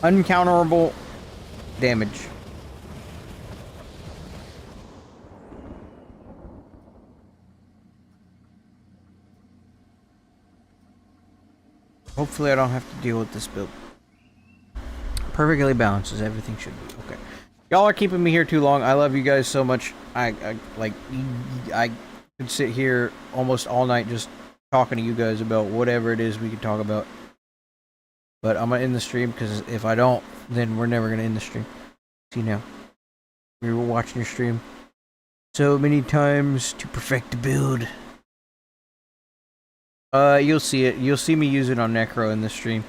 Uncounterable damage. Hopefully I don't have to deal with this build. Perfectly balanced as everything should be. Okay. Y'all are keeping me here too long. I love you guys so much. I could sit here almost all night just talking to you guys about whatever it is we could talk about. But I'm gonna end the stream because if I don't, then we're never gonna end the stream. See now. We were watching your stream so many times to perfect the build. You'll see it. You'll see me use it on Necro in this stream.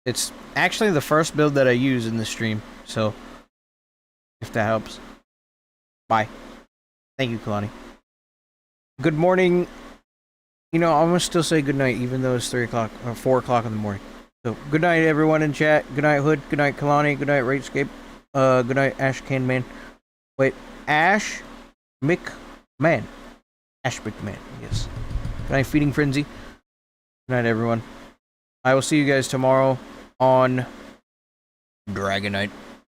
It's actually the first build that I use in this stream, so if that helps. Bye. Thank you, Kalani. Good morning. You know, I'm gonna still say good night, even though it's 3 o'clock or 4 o'clock in the morning. So, good night, everyone in chat. Good night, Hood. Good night, Kalani. Good night, Ragescape. Good night, Ash Canman. Wait, Ash McMahon. Ash McMahon, yes. Good night, Feeding Frenzy. Good night, everyone. I will see you guys tomorrow on Dragon Knight.